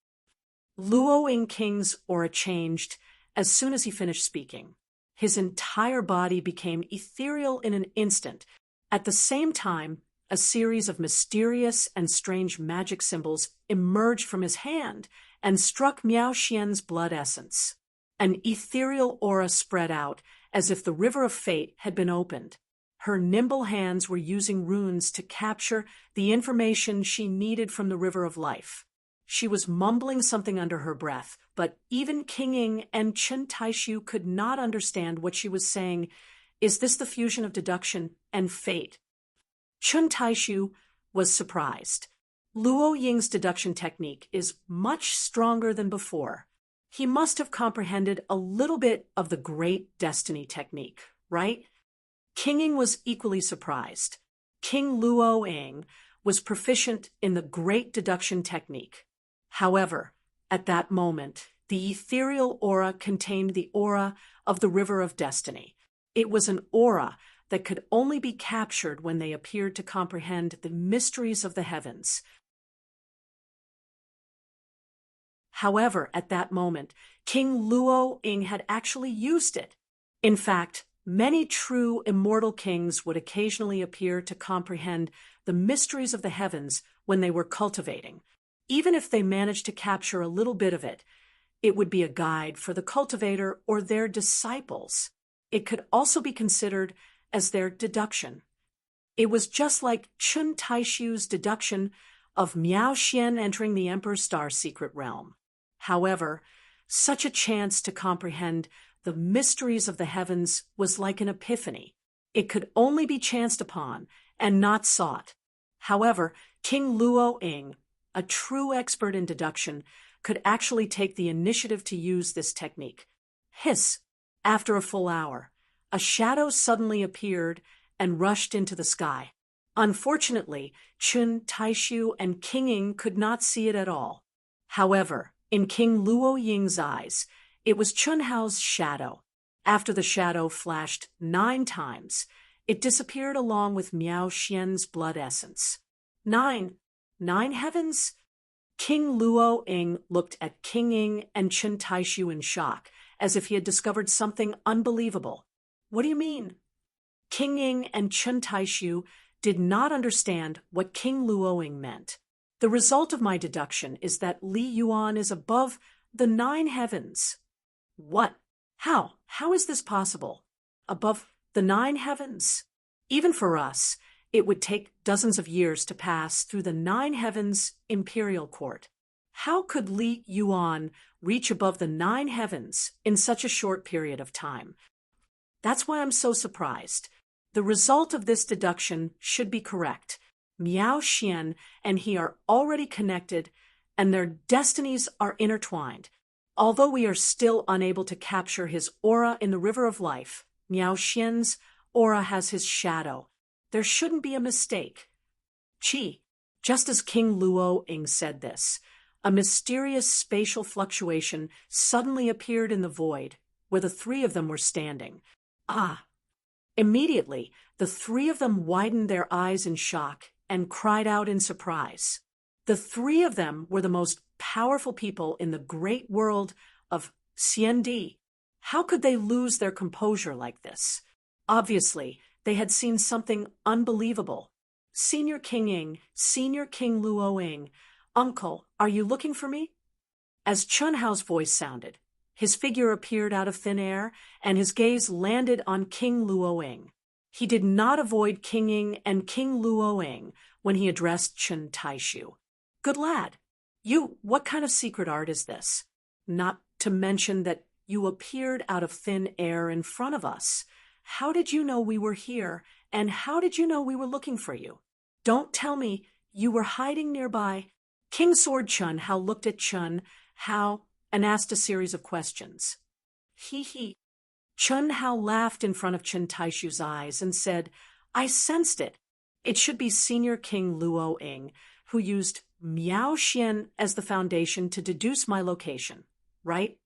Luoying King's aura changed as soon as he finished speaking. His entire body became ethereal in an instant. At the same time, a series of mysterious and strange magic symbols emerged from his hand and struck Miao Xian's blood essence. An ethereal aura spread out as if the river of fate had been opened. Her nimble hands were using runes to capture the information she needed from the river of life. She was mumbling something under her breath, but even King Ying and Chen Taishu could not understand what she was saying. Is this the fusion of deduction and fate? Chen Taishu was surprised. Luoying's deduction technique is much stronger than before. He must have comprehended a little bit of the great destiny technique, right? King Ying was equally surprised. King Luoying was proficient in the great deduction technique. However, at that moment, the ethereal aura contained the aura of the River of Destiny. It was an aura that could only be captured when they appeared to comprehend the mysteries of the heavens. However, at that moment, King Luoying had actually used it. In fact, many true immortal kings would occasionally appear to comprehend the mysteries of the heavens when they were cultivating. Even if they managed to capture a little bit of it, it would be a guide for the cultivator or their disciples. It could also be considered as their deduction. It was just like Chen Taishu's deduction of Miao Xian entering the Emperor's Star secret realm. However, such a chance to comprehend the mysteries of the heavens was like an epiphany. It could only be chanced upon and not sought. However, King Luoying, a true expert in deduction, could actually take the initiative to use this technique. Hiss! After a full hour, a shadow suddenly appeared and rushed into the sky. Unfortunately, Chun Taishu and King Ying could not see it at all. However, in King Luo Ying's eyes, it was Chun Hao's shadow. After the shadow flashed 9 times, it disappeared along with Miao Xian's blood essence. 9 heavens? King Luo Ying looked at King Ying and Chun Taishu in shock, as if he had discovered something unbelievable. What do you mean? King Ying and Chun Taishu did not understand what King Luo Ying meant. The result of my deduction is that Li Yuan is above the 9 heavens. What? How? How is this possible? Above the 9 heavens? Even for us, it would take dozens of years to pass through the 9 heavens imperial court. How could Li Yuan reach above the 9 heavens in such a short period of time? That's why I'm so surprised. The result of this deduction should be correct. Miao Xian and he are already connected, and their destinies are intertwined. Although we are still unable to capture his aura in the River of Life, Miao Xian's aura has his shadow. There shouldn't be a mistake. Qi. Just as King Luo Ying said this, a mysterious spatial fluctuation suddenly appeared in the void, where the 3 of them were standing. Ah! Immediately, the 3 of them widened their eyes in shock and cried out in surprise. The 3 of them were the most powerful people in the great world of Xiandi. How could they lose their composure like this? Obviously, they had seen something unbelievable. Senior King Ying, Senior King Luo Ying, Uncle, are you looking for me? As Chun Hao's voice sounded, his figure appeared out of thin air, and his gaze landed on King Luo Ying. He did not avoid King Ying and King Luo Ying when he addressed Chun Taishu. Good lad, what kind of secret art is this? Not to mention that you appeared out of thin air in front of us. How did you know we were here, and how did you know we were looking for you? Don't tell me you were hiding nearby. King Sword Chun Hao looked at Chun Hao and asked a series of questions. He. Chun Hao laughed in front of Chun Taishu's eyes and said, I sensed it. It should be Senior King Luo Ying, who used Miao Xian as the foundation to deduce my location, right?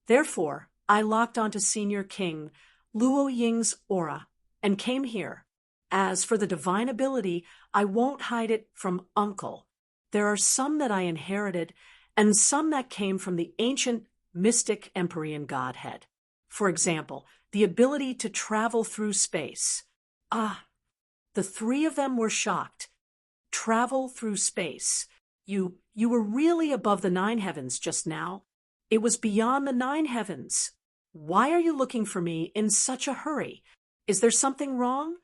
Therefore, I locked onto Senior King Luo Ying's aura and came here. As for the divine ability, I won't hide it from Uncle. There are some that I inherited and some that came from the ancient mystic Empyrean Godhead. For example, the ability to travel through space. Ah, the 3 of them were shocked. Travel through space. You were really above the 9 heavens just now. It was beyond the 9 heavens. Why are you looking for me in such a hurry? Is there something wrong?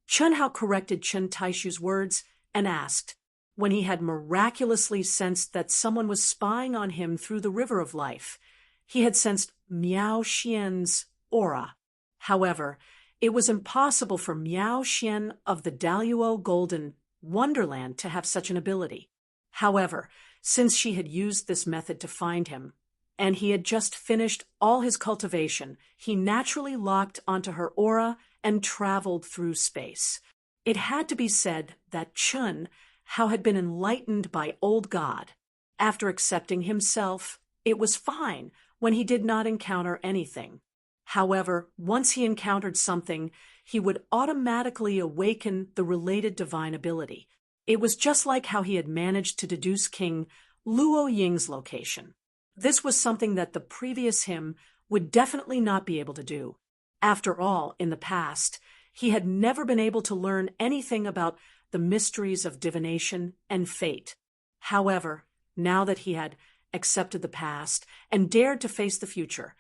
Chun Hao corrected Chun Taishu's words and asked, when he had miraculously sensed that someone was spying on him through the River of Life. He had sensed Miao Xian's aura. However, it was impossible for Miao Xian of the Daluo Golden Wonderland to have such an ability. However, since she had used this method to find him, and he had just finished all his cultivation, he naturally locked onto her aura and traveled through space. It had to be said that Chun Hao had been enlightened by Old God. After accepting himself, it was fine when he did not encounter anything. However, once he encountered something, he would automatically awaken the related divine ability. It was just like how he had managed to deduce King Luo Ying's location. This was something that the previous him would definitely not be able to do. After all, in the past, he had never been able to learn anything about the mysteries of divination and fate. However, now that he had accepted the past and dared to face the future,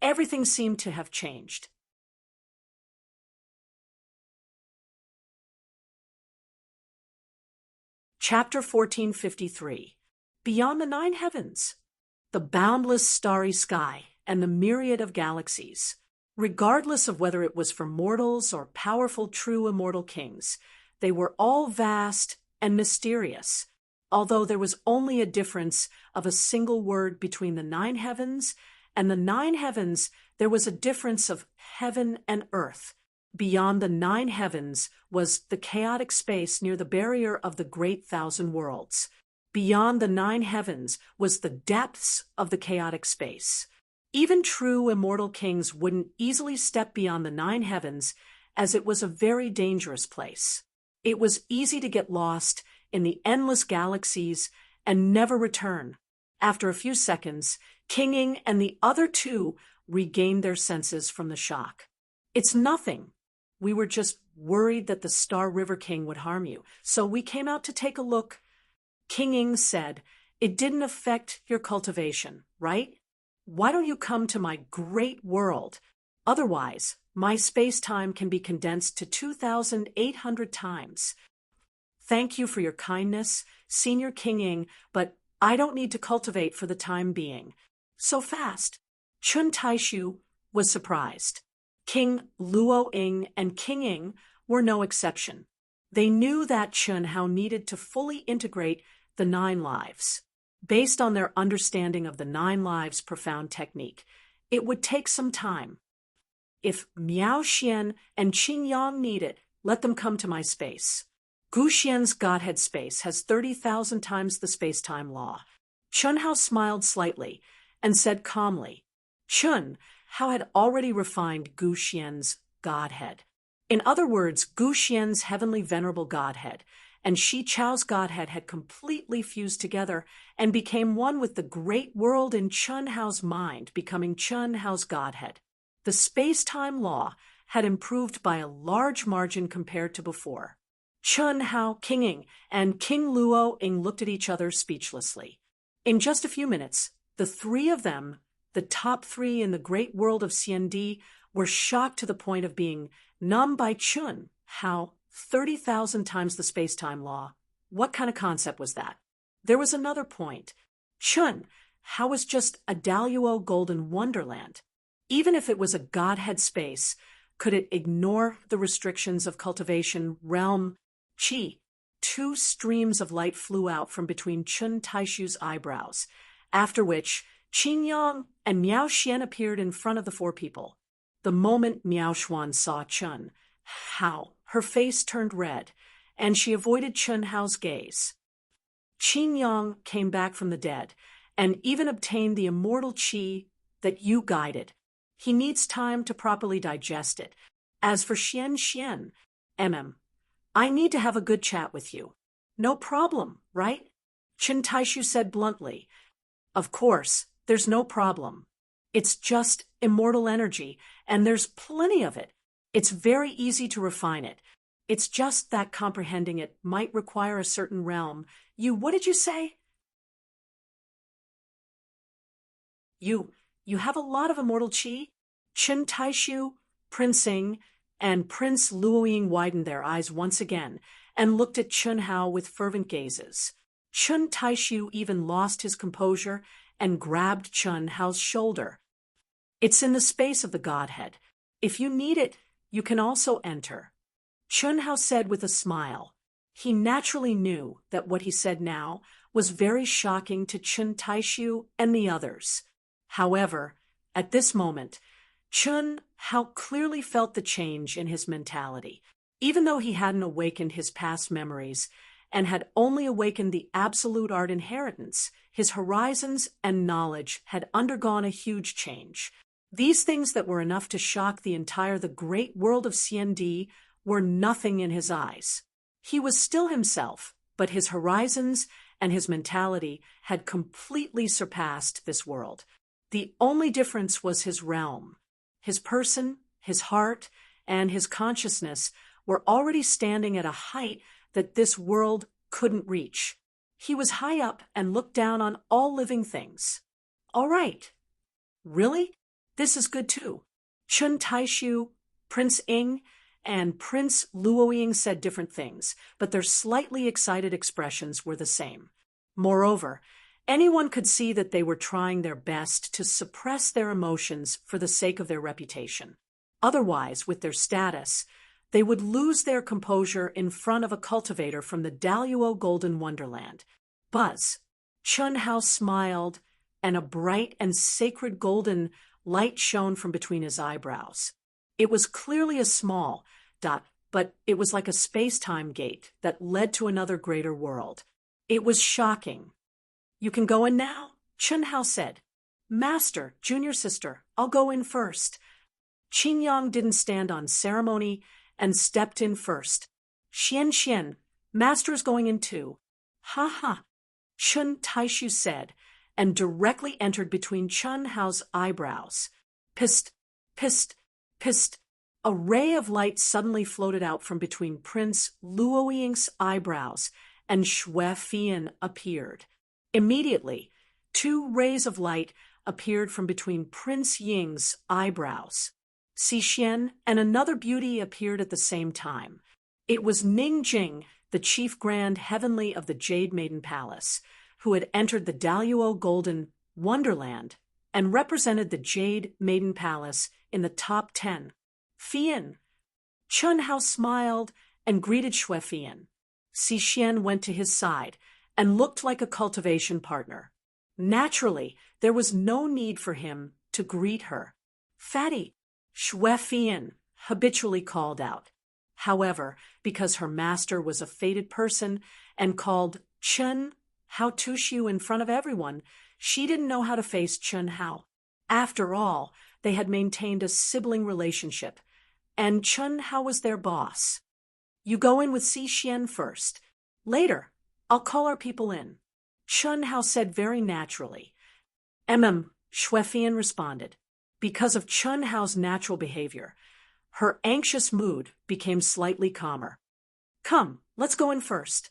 everything seemed to have changed. Chapter 1453. Beyond the 9 heavens. The boundless starry sky and the myriad of galaxies. Regardless of whether it was for mortals or powerful true immortal kings, they were all vast and mysterious. although there was only a difference of a single word between the 9 heavens and the 9 heavens, there was a difference of heaven and earth. Beyond the 9 heavens was the chaotic space near the barrier of the great 1,000 worlds. Beyond the 9 heavens was the depths of the chaotic space. Even true immortal kings wouldn't easily step beyond the 9 heavens, as it was a very dangerous place. It was easy to get lost in the endless galaxies and never return. After a few seconds, King Ing and the other 2 regained their senses from the shock. "It's nothing. We were just worried that the Star River King would harm you, so we came out to take a look." King Ing said, "It didn't affect your cultivation, right? Why don't you come to my great world? Otherwise, my space-time can be condensed to 2,800 times. Thank you for your kindness, Senior King Ing, but I don't need to cultivate for the time being." So fast. Chun Taishu was surprised. King Luo Ing and King Ing were no exception. They knew that Chun Hao needed to fully integrate the 9 lives. Based on their understanding of the 9 lives profound technique, it would take some time. "If Miao Xian and Qin Yang need it, let them come to my space. Gu Xian's Godhead space has 30,000 times the space-time law." Chun Hao smiled slightly and said calmly. Chun Hao had already refined Gu Xian's Godhead. In other words, Gu Xian's heavenly venerable Godhead and Shi Chao's Godhead had completely fused together and became one with the great world in Chun Hao's mind, becoming Chun Hao's Godhead. The space-time law had improved by a large margin compared to before. Chun Hao, King Ing, and King Luo Ing looked at each other speechlessly. In just a few minutes, the 3 of them, the top 3 in the great world of CND, were shocked to the point of being numb by Chun Hao, 30,000 times the space-time law. What kind of concept was that? There was another point. Chun Hao was just a Daluo golden wonderland. Even if it was a Godhead space, could it ignore the restrictions of cultivation, realm, qi? 2 streams of light flew out from between Chun Taishu's eyebrows, after which Qin Yang and Miao Xian appeared in front of the 4 people. The moment Miao Xuan saw Chun Hao, her face turned red, and she avoided Chun Hao's gaze. Qin Yang came back from the dead, and even obtained the immortal qi that you guided. He needs time to properly digest it. As for Xian, I need to have a good chat with you. No problem, right? Chun Taishu said bluntly. Of course, there's no problem. It's just immortal energy, and there's plenty of it. It's very easy to refine it. It's just that comprehending it might require a certain realm. What did you say? You have a lot of immortal qi? Chun Taishu, Prince Ing, and Prince Luoying widened their eyes once again and looked at Chun Hao with fervent gazes. Chun Taishu even lost his composure and grabbed Chun Hao's shoulder. It's in the space of the Godhead. If you need it, you can also enter. Chun Hao said with a smile. He naturally knew that what he said now was very shocking to Chun Taishu and the others. However, at this moment, Chun Hao clearly felt the change in his mentality. Even though he hadn't awakened his past memories and had only awakened the absolute art inheritance, his horizons and knowledge had undergone a huge change. These things that were enough to shock the great world of CND were nothing in his eyes. He was still himself, but his horizons and his mentality had completely surpassed this world. The only difference was his realm. His person, his heart, and his consciousness were already standing at a height that this world couldn't reach. He was high up and looked down on all living things. All right. Really? This is good too. Chun Taishu, Prince Ing, and Prince Luoying said different things, but their slightly excited expressions were the same. Moreover, anyone could see that they were trying their best to suppress their emotions for the sake of their reputation. Otherwise, with their status, they would lose their composure in front of a cultivator from the Daluo Golden Wonderland. Buzz. Chun Hao smiled, and a bright and sacred golden light shone from between his eyebrows. It was clearly a small dot, but it was like a space-time gate that led to another greater world. It was shocking. You can go in now, Chun Hao said. Master, junior sister, I'll go in first. Qin Yang didn't stand on ceremony and stepped in first. Xian, master is going in too. Ha ha, Chun Taishu said, and directly entered between Chun Hao's eyebrows. Pist, pist, pist. A ray of light suddenly floated out from between Prince Luo Ying's eyebrows, and Xue Fian appeared. Immediately, 2 rays of light appeared from between Prince Ying's eyebrows. Xi and another beauty appeared at the same time. It was Ning Jing, the chief grand heavenly of the Jade Maiden Palace, who had entered the Daluo Golden Wonderland and represented the Jade Maiden Palace in the top 10. Fian. Chun Hao smiled and greeted Xue Fian. Xi went to his side and looked like a cultivation partner. Naturally, there was no need for him to greet her. Fatty, Xue Fian habitually called out. However, because her master was a fated person and called Chun Hao Tushu in front of everyone, she didn't know how to face Chun Hao. After all, they had maintained a sibling relationship, and Chun Hao was their boss. You go in with Xi first. Later, I'll call our people in, Chun Hao said very naturally. Xue Fian responded. Because of Chun Hao's natural behavior, her anxious mood became slightly calmer. Come, let's go in first.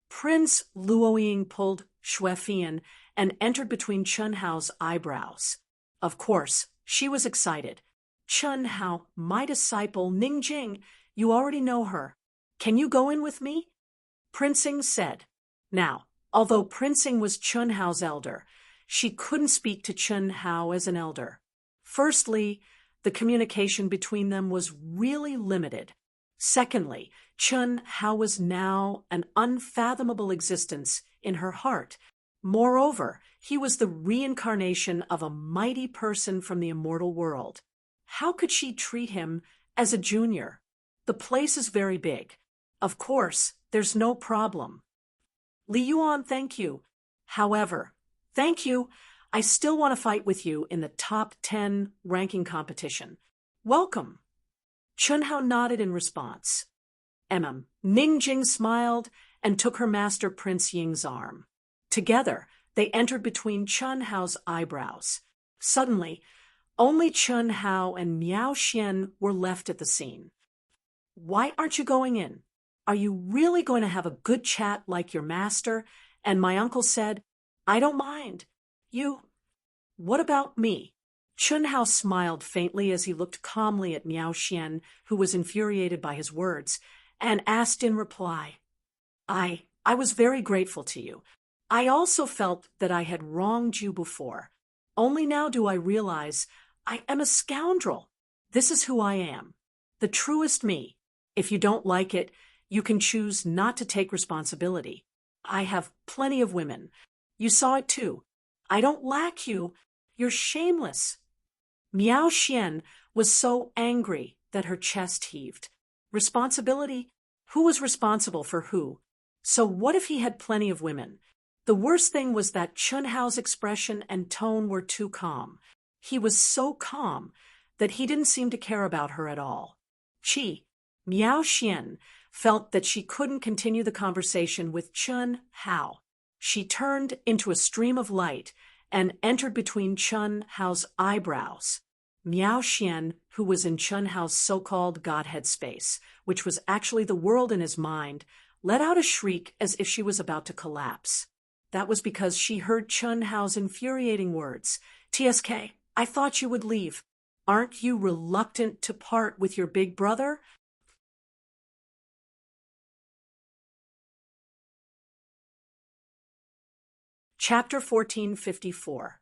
Prince Luo Ying pulled Xue Fian and entered between Chun Hao's eyebrows. Of course, she was excited. Chun Hao, my disciple Ning Jing, you already know her. Can you go in with me? Prince Ying said. Now, although Prince Ying was Chun Hao's elder, she couldn't speak to Chun Hao as an elder. Firstly, the communication between them was really limited. Secondly, Chun Hao was now an unfathomable existence in her heart. Moreover, he was the reincarnation of a mighty person from the immortal world. How could she treat him as a junior? The place is very big. Of course, there's no problem. Li Yuan, thank you. However, thank you. I still want to fight with you in the top 10 ranking competition. Welcome. Chun Hao nodded in response. Ning Jing smiled and took her master Prince Ying's arm. Together, they entered between Chun Hao's eyebrows. Suddenly, only Chun Hao and Miao Xian were left at the scene. Why aren't you going in? Are you really going to have a good chat like your master? And my uncle said, I don't mind. You. What about me? Chun Hao smiled faintly as he looked calmly at Miao Xian, who was infuriated by his words, and asked in reply, I was very grateful to you. I also felt that I had wronged you before. Only now do I realize I am a scoundrel. This is who I am. The truest me. If you don't like it, you can choose not to take responsibility. I have plenty of women. You saw it too. I don't lack you. You're shameless. Miao Xian was so angry that her chest heaved. Responsibility? Who was responsible for who? So what if he had plenty of women? The worst thing was that Chun Hao's expression and tone were too calm. He was so calm that he didn't seem to care about her at all. Miao Xian, felt that she couldn't continue the conversation with Chun Hao. She turned into a stream of light and entered between Chun Hao's eyebrows. Miao Xian, who was in Chun Hao's so-called Godhead space, which was actually the world in his mind, let out a shriek as if she was about to collapse. That was because she heard Chun Hao's infuriating words. TSK, I thought you would leave. Aren't you reluctant to part with your big brother? Chapter 1454.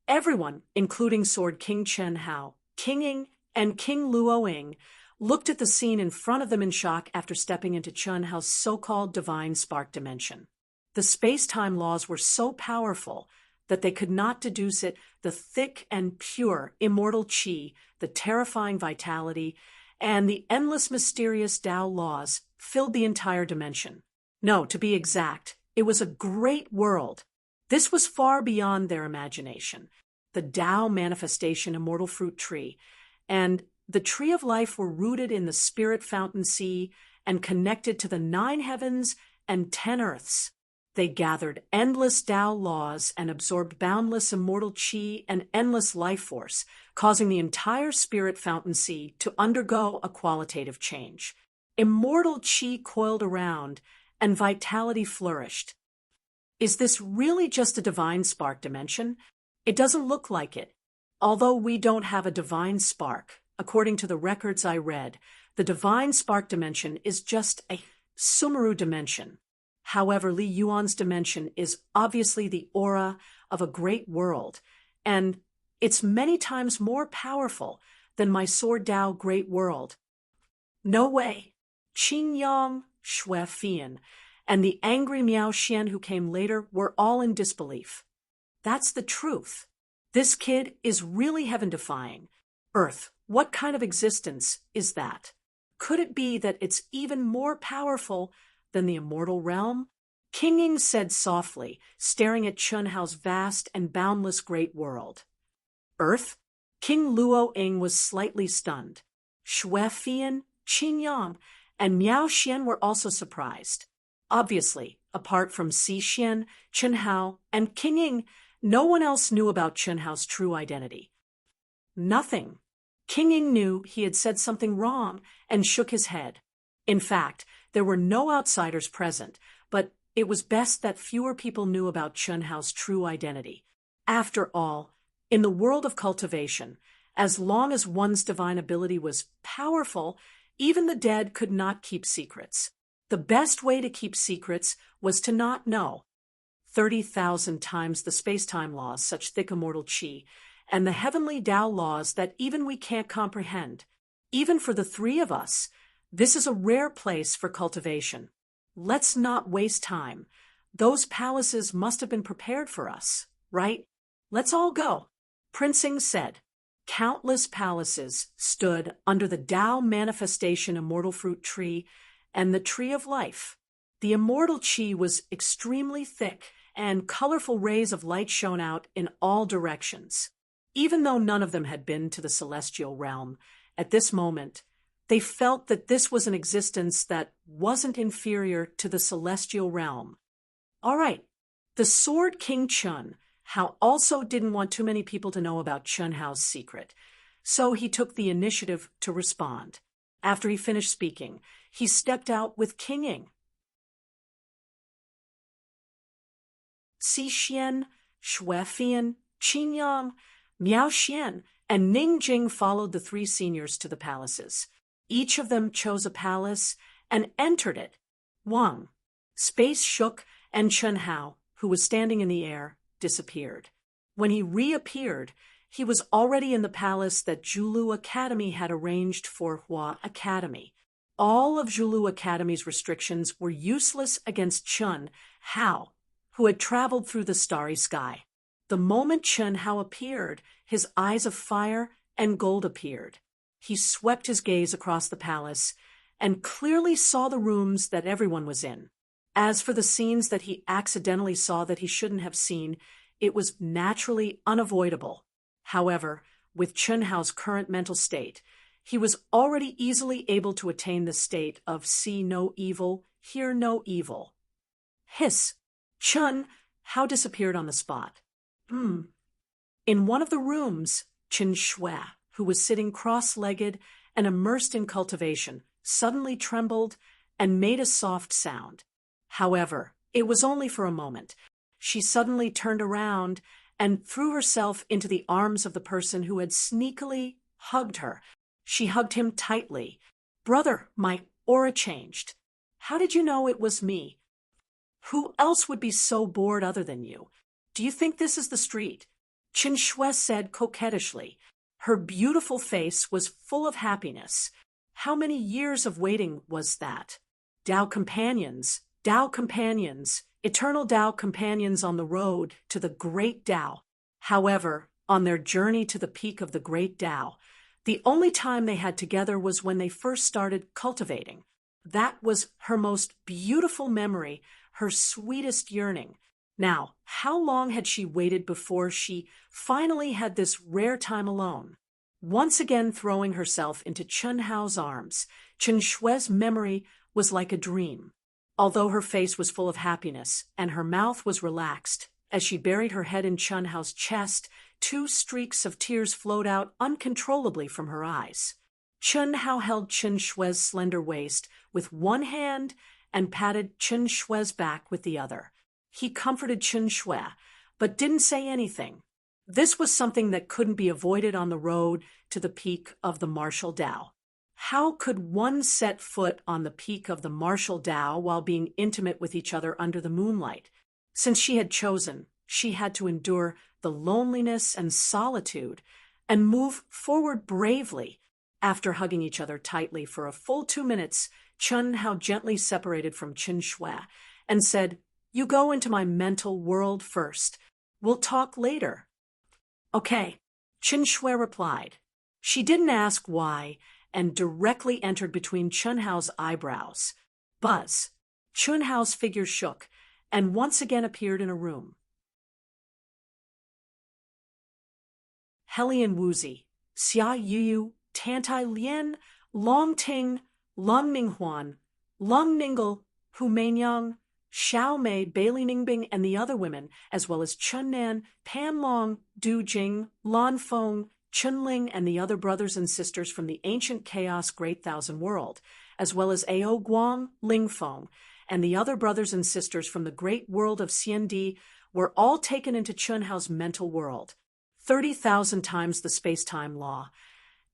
Everyone, including Sword King Chen Hao, King Ying, and King Luo Ying, looked at the scene in front of them in shock after stepping into Chun Hao's so-called divine spark dimension. The space-time laws were so powerful that they could not deduce it. The thick and pure immortal qi, the terrifying vitality, and the endless mysterious Tao laws filled the entire dimension. No, to be exact, it was a great world. This was far beyond their imagination. The Tao manifestation immortal fruit tree and the tree of life were rooted in the spirit fountain sea and connected to the 9 heavens and 10 earths. They gathered endless Tao laws and absorbed boundless immortal qi and endless life force, causing the entire spirit fountain sea to undergo a qualitative change. Immortal qi coiled around, and vitality flourished. Is this really just a divine spark dimension? It doesn't look like it. Although we don't have a divine spark, according to the records I read, the divine spark dimension is just a Sumeru dimension. However, Li Yuan's dimension is obviously the aura of a great world, and it's many times more powerful than my Sword Tao great world. No way. Qin Yang, Shui Fian, and the angry Miao Xian who came later were all in disbelief. That's the truth. This kid is really heaven-defying. Earth, what kind of existence is that? Could it be that it's even more powerful than the immortal realm? King Ying said softly, staring at Chun Hao's vast and boundless great world. Earth? King Luo Ing was slightly stunned. Shui Fian, Qin Yang, and Miao Xian were also surprised. Obviously, apart from Si Xian, Chun Hao, and King Ying, no one else knew about Chun Hao's true identity. Nothing. King Ying knew he had said something wrong and shook his head. In fact, there were no outsiders present, but it was best that fewer people knew about Chun Hao's true identity. After all, in the world of cultivation, as long as one's divine ability was powerful, even the dead could not keep secrets. The best way to keep secrets was to not know. 30,000 times the space-time laws, such thick immortal qi, and the heavenly Tao laws that even we can't comprehend. Even for the 3 of us, this is a rare place for cultivation. Let's not waste time. Those palaces must have been prepared for us, right? Let's all go. Prince Ying said. Countless palaces stood under the Tao manifestation immortal fruit tree and the tree of life. The immortal qi was extremely thick, and colorful rays of light shone out in all directions. Even though none of them had been to the celestial realm, at this moment, they felt that this was an existence that wasn't inferior to the celestial realm. All right, the Sword King Chun Hao also didn't want too many people to know about Chun Hao's secret, so he took the initiative to respond. After he finished speaking, he stepped out with King Ying. Si Xian, Shui Fian, Qin Yang, Miao Xian, and Ning Jing followed the 3 seniors to the palaces. Each of them chose a palace and entered it. Wang. Space shook, and Chun Hao, who was standing in the air, disappeared. When he reappeared, he was already in the palace that Zhulu Academy had arranged for Hua Academy. All of Zhulu Academy's restrictions were useless against Chun Hao, who had traveled through the starry sky. The moment Chun Hao appeared, his eyes of fire and gold appeared. He swept his gaze across the palace and clearly saw the rooms that everyone was in. As for the scenes that he accidentally saw that he shouldn't have seen, it was naturally unavoidable. However, with Chun Hao's current mental state, he was already easily able to attain the state of see no evil, hear no evil. Hiss! Chun Hao disappeared on the spot. In one of the rooms, Qin Shui, who was sitting cross-legged and immersed in cultivation, suddenly trembled and made a soft sound. However, it was only for a moment. She suddenly turned around and threw herself into the arms of the person who had sneakily hugged her. She hugged him tightly. Brother, my aura changed. How did you know it was me? Who else would be so bored other than you? Do you think this is the street? Qin Shui said coquettishly. Her beautiful face was full of happiness. How many years of waiting was that? Tao companions, eternal Tao companions on the road to the great Tao. However, on their journey to the peak of the great Tao, the only time they had together was when they first started cultivating. That was her most beautiful memory, her sweetest yearning. Now, how long had she waited before she finally had this rare time alone? Once again throwing herself into Chen Hao's arms, Chen Shui's memory was like a dream. Although her face was full of happiness and her mouth was relaxed, as she buried her head in Chen Hao's chest, 2 streaks of tears flowed out uncontrollably from her eyes. Chen Hao held Chen Shui's slender waist with one hand and patted Chen Shui's back with the other. He comforted Chen Shui, but didn't say anything. This was something that couldn't be avoided on the road to the peak of the martial Tao. How could one set foot on the peak of the martial Tao while being intimate with each other under the moonlight? Since she had chosen, she had to endure the loneliness and solitude and move forward bravely. After hugging each other tightly for a full 2 minutes, Chen Hao gently separated from Chen Shui and said, "You go into my mental world first. We'll talk later." "Okay," Chen Shui replied. She didn't ask why and directly entered between Chen Hao's eyebrows. Buzz. Chen Hao's figure shook and once again appeared in a room. Helian Wuzi, Xia Yu, Tantai Lian, Long Ting, Lung Minghuan, Lung Ningle, Hu Meinyang, Xiao Mei, Bailey Ningbing, and the other women, as well as Chun Nan, Pan Long, Du Jing, Lan Feng, Chun Ling, and the other brothers and sisters from the ancient chaos Great Thousand World, as well as Ao Guang, Ling Feng, and the other brothers and sisters from the great world of Xiandi, were all taken into Chun Hao's mental world. 30,000 times the space-time law,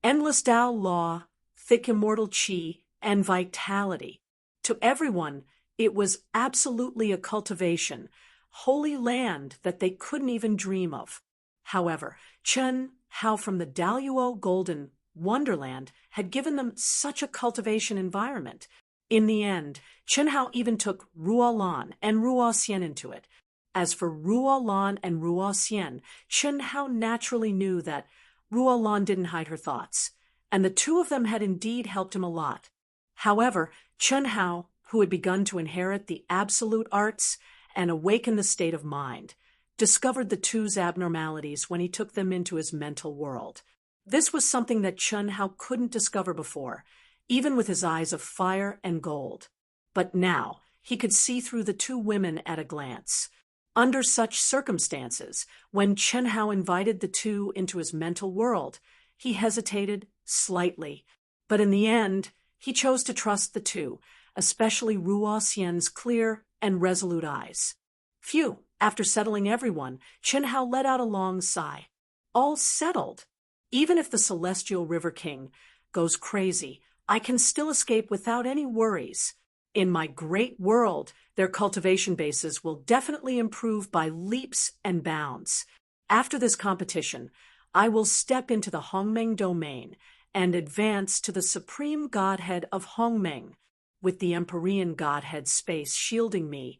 endless Tao law, thick immortal qi, and vitality. To everyone, it was absolutely a cultivation, holy land that they couldn't even dream of. However, Chen Hao from the Daluo Golden Wonderland had given them such a cultivation environment. In the end, Chen Hao even took Ruo Lan and Ruo Xian into it. As for Ruo Lan and Ruo Xian, Chen Hao naturally knew that Ruo Lan didn't hide her thoughts, and the 2 of them had indeed helped him a lot. However, Chen Hao, who had begun to inherit the absolute arts and awaken the state of mind, discovered the 2's abnormalities when he took them into his mental world. This was something that Chen Hao couldn't discover before, even with his eyes of fire and gold. But now he could see through the 2 women at a glance. Under such circumstances, when Chen Hao invited the 2 into his mental world, he hesitated slightly, but in the end, he chose to trust the 2, especially Ruo Xian's clear and resolute eyes. Phew, after settling everyone, Chen Hao let out a long sigh. All settled. Even if the Celestial River King goes crazy, I can still escape without any worries. In my great world, their cultivation bases will definitely improve by leaps and bounds. After this competition, I will step into the Hongmeng domain and advance to the supreme godhead of Hongmeng. With the Empyrean godhead space shielding me,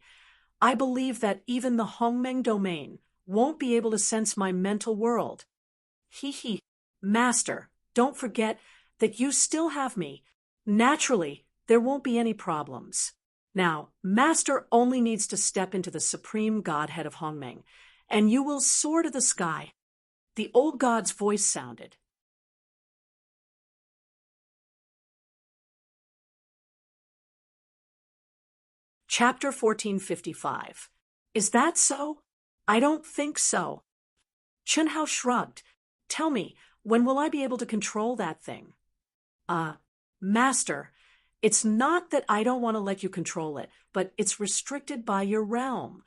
I believe that even the Hongmeng domain won't be able to sense my mental world. Hee. Master, don't forget that you still have me. Naturally, there won't be any problems. Now, Master only needs to step into the supreme godhead of Hongmeng, and you will soar to the sky. The old god's voice sounded. Chapter 1455. Is that so? I don't think so. Chen Hao shrugged. Tell me, when will I be able to control that thing? Master, it's not that I don't want to let you control it, but it's restricted by your realm.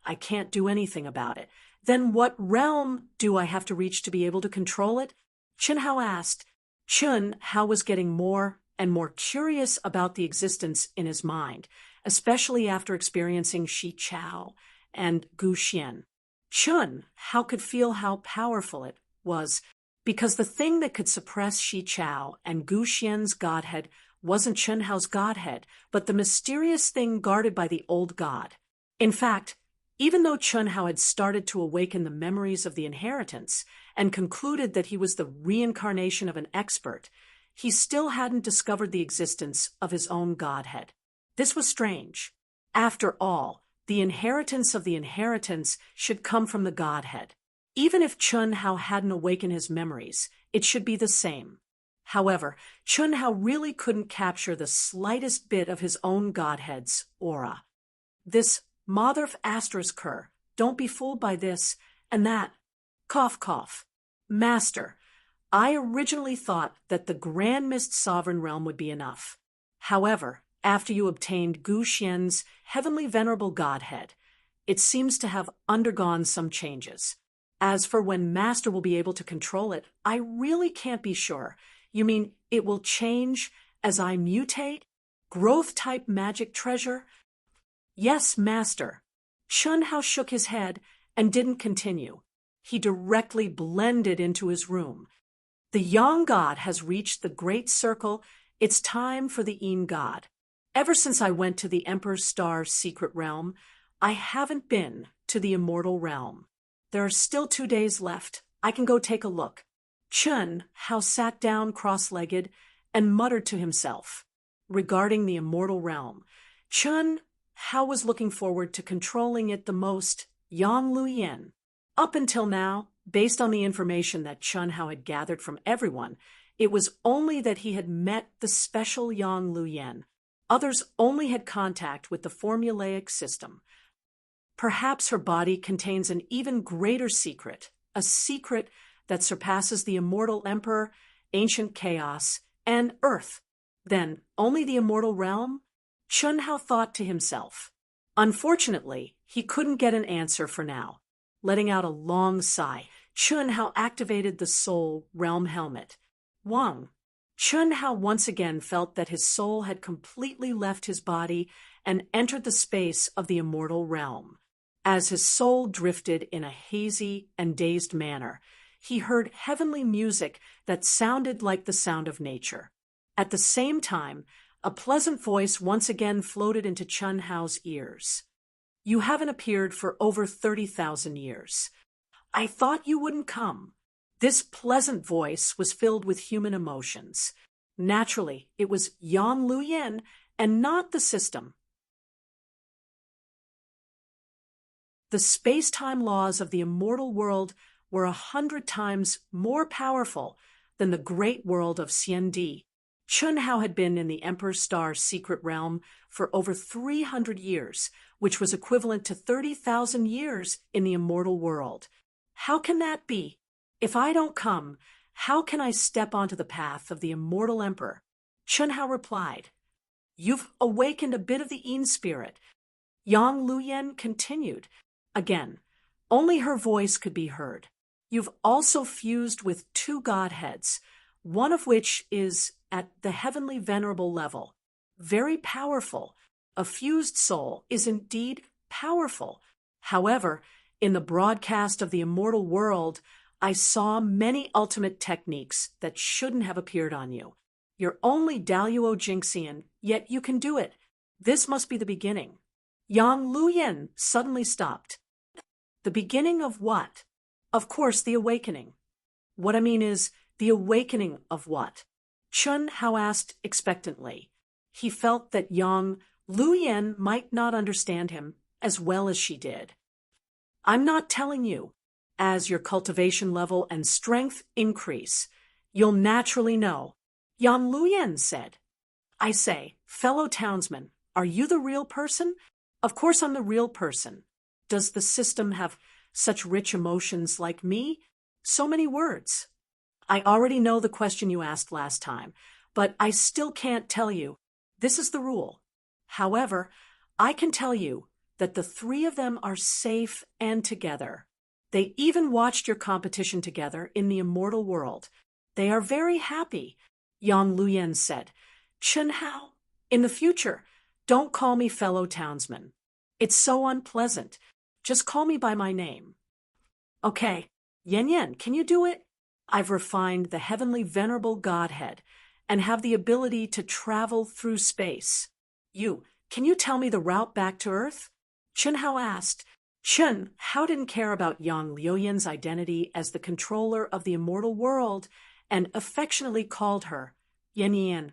I can't do anything about it. Then what realm do I have to reach to be able to control it? Chen Hao asked. Chen Hao was getting more and more curious about the existence in his mind, especially after experiencing Shi Chao and Gu Xian. Chen Hao could feel how powerful it was, Because the thing that could suppress Shi Chao and Gu Xian's godhead wasn't Chen Hao's godhead, but the mysterious thing guarded by the old god. In fact, even though Chen Hao had started to awaken the memories of the inheritance and concluded that he was the reincarnation of an expert, he still hadn't discovered the existence of his own godhead. This was strange. After all, the inheritance of the inheritance should come from the godhead. Even if Chen Hao hadn't awakened his memories, it should be the same. However, Chen Hao really couldn't capture the slightest bit of his own godhead's aura. This mother of Astra's cur, don't be fooled by this and that. Cough, cough. Master, I originally thought that the Grand Mist Sovereign Realm would be enough. However, after you obtained Gu Xian's heavenly venerable godhead, it seems to have undergone some changes. As for when Master will be able to control it, I really can't be sure. You mean it will change as I mutate? Growth-type magic treasure? Yes, Master. Chen Hao shook his head and didn't continue. He directly blended into his room. The Yang God has reached the Great Circle. It's time for the Yin God. Ever since I went to the Emperor's Star's secret realm, I haven't been to the immortal realm. There are still 2 days left. I can go take a look. Chen Hao sat down cross-legged and muttered to himself. Regarding the immortal realm, Chen Hao was looking forward to controlling it the most, Yang Luyan. Up until now, based on the information that Chen Hao had gathered from everyone, it was only that he had met the special Yang Luyan. Others only had contact with the formulaic system. Perhaps her body contains an even greater secret, a secret that surpasses the immortal emperor, ancient chaos, and Earth. Then, only the immortal realm? Chen Hao thought to himself. Unfortunately, he couldn't get an answer for now. Letting out a long sigh, Chen Hao activated the soul realm helmet. Wang. Chen Hao once again felt that his soul had completely left his body and entered the space of the immortal realm. As his soul drifted in a hazy and dazed manner, he heard heavenly music that sounded like the sound of nature. At the same time, a pleasant voice once again floated into Chen Hao's ears. You haven't appeared for over 30,000 years. I thought you wouldn't come. This pleasant voice was filled with human emotions. Naturally, it was Yang Luyan and not the system. The space-time laws of the immortal world were 100 times more powerful than the great world of Xiandi. Chen Hao had been in the Emperor's Star's secret realm for over 300 years, which was equivalent to 30,000 years in the immortal world. How can that be? If I don't come, how can I step onto the path of the immortal emperor? Chen Hao replied. You've awakened a bit of the Yin spirit. Yang Luyan continued. Again, only her voice could be heard. You've also fused with 2 godheads, one of which is at the heavenly venerable level. Very powerful. A fused soul is indeed powerful. However, in the broadcast of the immortal world, I saw many ultimate techniques that shouldn't have appeared on you. You're only Daluo Jinxian, yet you can do it. This must be the beginning. Yang Luyan suddenly stopped. The beginning of what? Of course, the awakening. What I mean is, the awakening of what? Chen Hao asked expectantly. He felt that Yang Luyan might not understand him as well as she did. I'm not telling you. As your cultivation level and strength increase, you'll naturally know. Yang Luyan said. I say, fellow townsman, are you the real person? Of course I'm the real person. Does the system have such rich emotions like me? So many words. I already know the question you asked last time, but I still can't tell you. This is the rule. However, I can tell you that the 3 of them are safe and together. They even watched your competition together in the immortal world. They are very happy, Yang Luyan said. Chen Hao, in the future, don't call me fellow townsman. It's so unpleasant. Just call me by my name. Okay, Yan Yan, can you do it? I've refined the heavenly venerable Godhead and have the ability to travel through space. Can you tell me the route back to Earth? Chen Hao asked. Chen Hao didn't care about Yang Liuyan's identity as the controller of the immortal world and affectionately called her Yan Yan.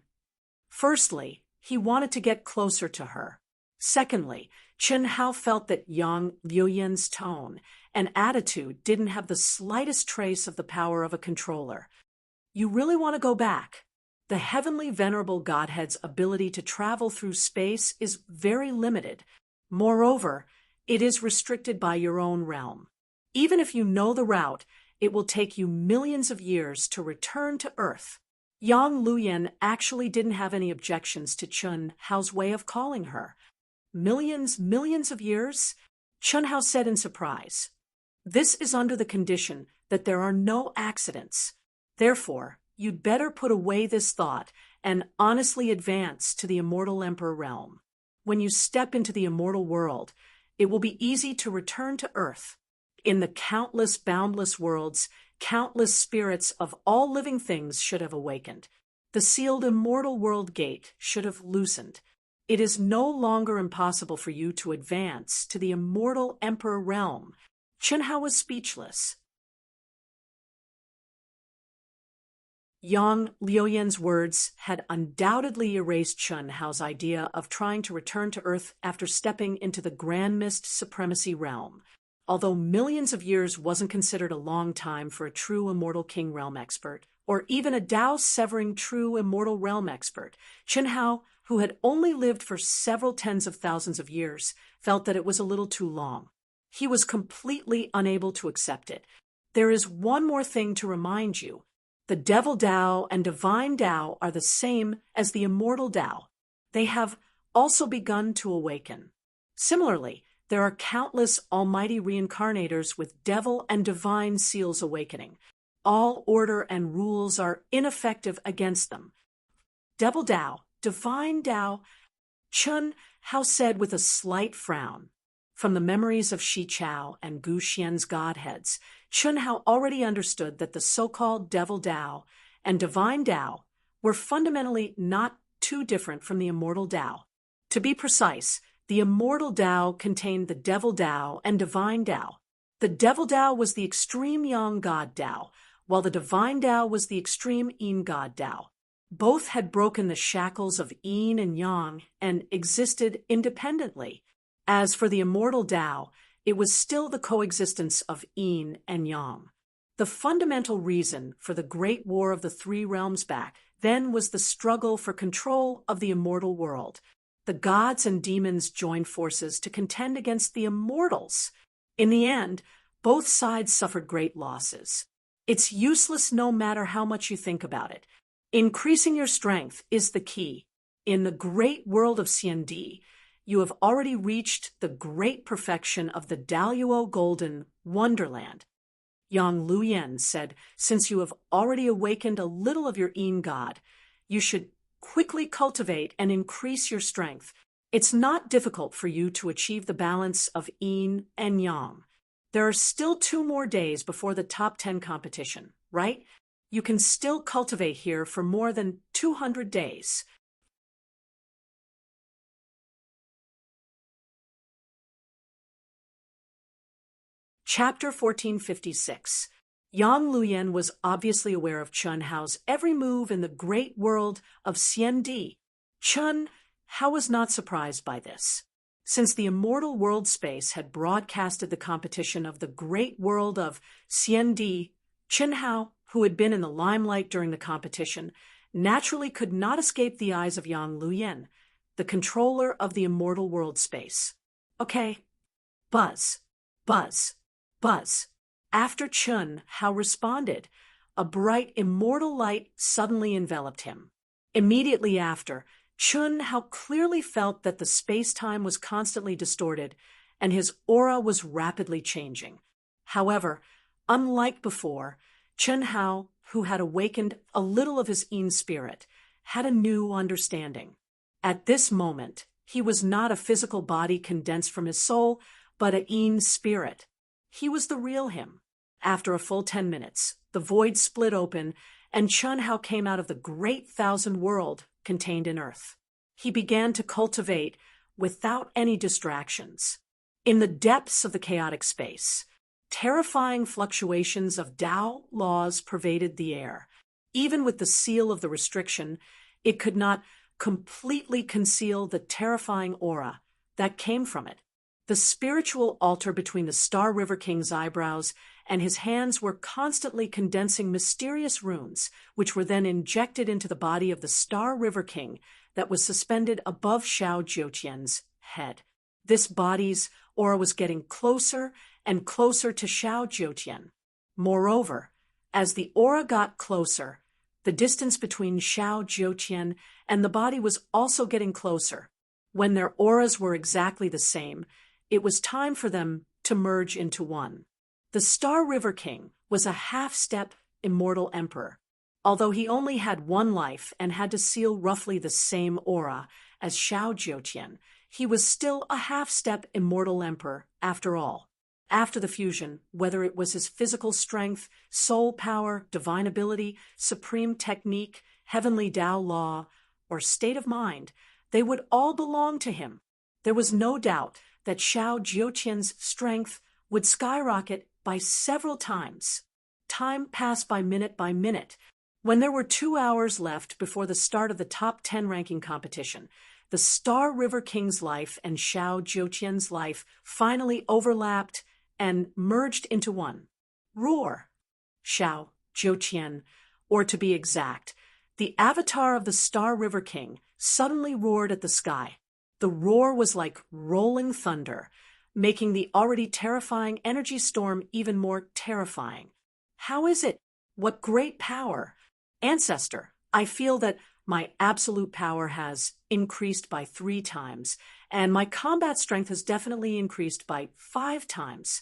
Firstly, he wanted to get closer to her. Secondly, Chen Hao felt that Yang Liuyan's tone and attitude didn't have the slightest trace of the power of a controller. You really want to go back? The heavenly venerable Godhead's ability to travel through space is very limited. Moreover, it is restricted by your own realm. Even if you know the route, it will take you millions of years to return to Earth. Yang Liuyan actually didn't have any objections to Chen Hao's way of calling her. Millions of years? Chen Hao said in surprise. This is under the condition that there are no accidents. Therefore, you'd better put away this thought and honestly advance to the immortal emperor realm. When you step into the immortal world, it will be easy to return to Earth. In the countless boundless worlds, countless spirits of all living things should have awakened. The sealed immortal world gate should have loosened. It is no longer impossible for you to advance to the immortal emperor realm. Chen Hao was speechless. Yang Liuyan's words had undoubtedly erased Chen Hao's idea of trying to return to Earth after stepping into the Grand Mist Supremacy realm. Although millions of years wasn't considered a long time for a true immortal king realm expert, or even a Tao-severing true immortal realm expert, Chen Hao, who had only lived for several tens of thousands of years, felt that it was a little too long. He was completely unable to accept it. There is one more thing to remind you. The Devil Tao and Divine Tao are the same as the Immortal Tao. They have also begun to awaken. Similarly, there are countless almighty reincarnators with devil and divine seals awakening. All order and rules are ineffective against them. Devil Tao, Divine Tao, Chen Hao said with a slight frown. From the memories of Shi Chao and Gu Xian's godheads, Chen Hao already understood that the so-called Devil Tao and Divine Tao were fundamentally not too different from the Immortal Tao. To be precise, the Immortal Tao contained the Devil Tao and Divine Tao. The Devil Tao was the extreme Yang God Tao, while the Divine Tao was the extreme Yin God Tao. Both had broken the shackles of Yin and Yang and existed independently. As for the Immortal Tao, it was still the coexistence of Yin and Yang. The fundamental reason for the Great War of the Three Realms back then was the struggle for control of the immortal world. The gods and demons joined forces to contend against the immortals. In the end, both sides suffered great losses. It's useless no matter how much you think about it. Increasing your strength is the key. In the great world of CND, you have already reached the great perfection of the Daluo Golden Wonderland. Yang Liuyan said, since you have already awakened a little of your Yin God, you should quickly cultivate and increase your strength. It's not difficult for you to achieve the balance of Yin and Yang. There are still 2 more days before the top 10 competition, right? You can still cultivate here for more than 200 days. Chapter 1456. Yang Liuyan was obviously aware of Chen Hao's every move in the great world of CND. Chen Hao was not surprised by this. Since the immortal world space had broadcasted the competition of the great world of CND, Chen Hao, who had been in the limelight during the competition, naturally could not escape the eyes of Yang Liuyan, the controller of the immortal world space. Okay. Buzz. Buzz. Buzz. After Chen Hao responded, a bright immortal light suddenly enveloped him. Immediately after, Chen Hao clearly felt that the space-time was constantly distorted and his aura was rapidly changing. However, unlike before, Chen Hao, who had awakened a little of his Yin spirit, had a new understanding. At this moment, he was not a physical body condensed from his soul, but a Yin spirit. He was the real him. After a full 10 minutes, the void split open, and Chun Hao came out of the great thousand world contained in earth. He began to cultivate without any distractions. In the depths of the chaotic space, terrifying fluctuations of Tao laws pervaded the air. Even with the seal of the restriction, it could not completely conceal the terrifying aura that came from it. The spiritual altar between the Star River King's eyebrows and his hands were constantly condensing mysterious runes, which were then injected into the body of the Star River King that was suspended above Xiao Jiutian's head. This body's aura was getting closer and closer to Xiao Jiutian. Moreover, as the aura got closer, the distance between Xiao Jiutian and the body was also getting closer. When their auras were exactly the same, it was time for them to merge into one. The Star River King was a half-step immortal emperor. Although he only had one life and had to seal roughly the same aura as Xiao Jiutian, he was still a half-step immortal emperor after all. After the fusion, whether it was his physical strength, soul power, divine ability, supreme technique, heavenly Tao law, or state of mind, they would all belong to him. There was no doubt that Xiao Jiutian's strength would skyrocket by several times. Time passed by minute. When there were 2 hours left before the start of the top 10 ranking competition, the Star River King's life and Xiao Jiutian's life finally overlapped and merged into one. Roar! Xiao Jiutian, or to be exact, the avatar of the Star River King, suddenly roared at the sky. The roar was like rolling thunder, making the already terrifying energy storm even more terrifying. How is it? What great power! Ancestor, I feel that my absolute power has increased by 3 times, and my combat strength has definitely increased by 5 times.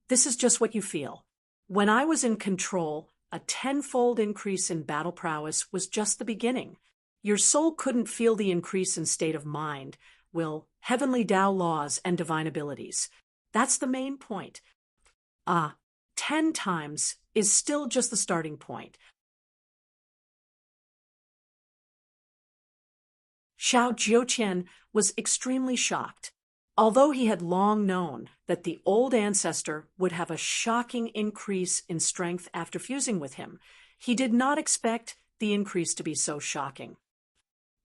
This is just what you feel. When I was in control, a 10-fold increase in battle prowess was just the beginning. Your soul couldn't feel the increase in state of mind, will, heavenly Tao laws, and divine abilities. That's the main point. 10 times is still just the starting point. Xiao Jiutian was extremely shocked. Although he had long known that the old ancestor would have a shocking increase in strength after fusing with him, he did not expect the increase to be so shocking.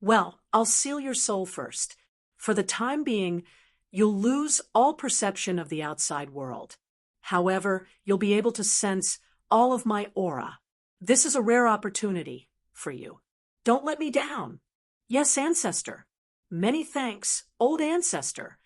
Well, I'll seal your soul first. For the time being, you'll lose all perception of the outside world. However, you'll be able to sense all of my aura. This is a rare opportunity for you. Don't let me down. Yes, ancestor. Many thanks, old ancestor.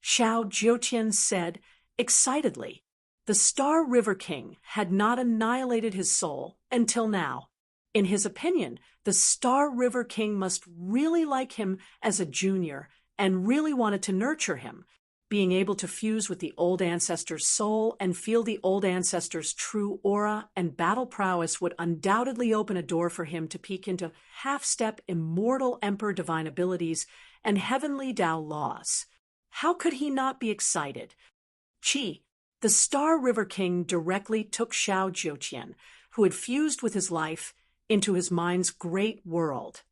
Xiao Jiutian said excitedly. The Star River King had not annihilated his soul until now. In his opinion, the Star River King must really like him as a junior and really wanted to nurture him. Being able to fuse with the old ancestor's soul and feel the old ancestor's true aura and battle prowess would undoubtedly open a door for him to peek into half-step immortal emperor divine abilities and heavenly Tao laws. How could he not be excited? The Star River King directly took Xiao Jiutian, who had fused with his life, into his mind's great world.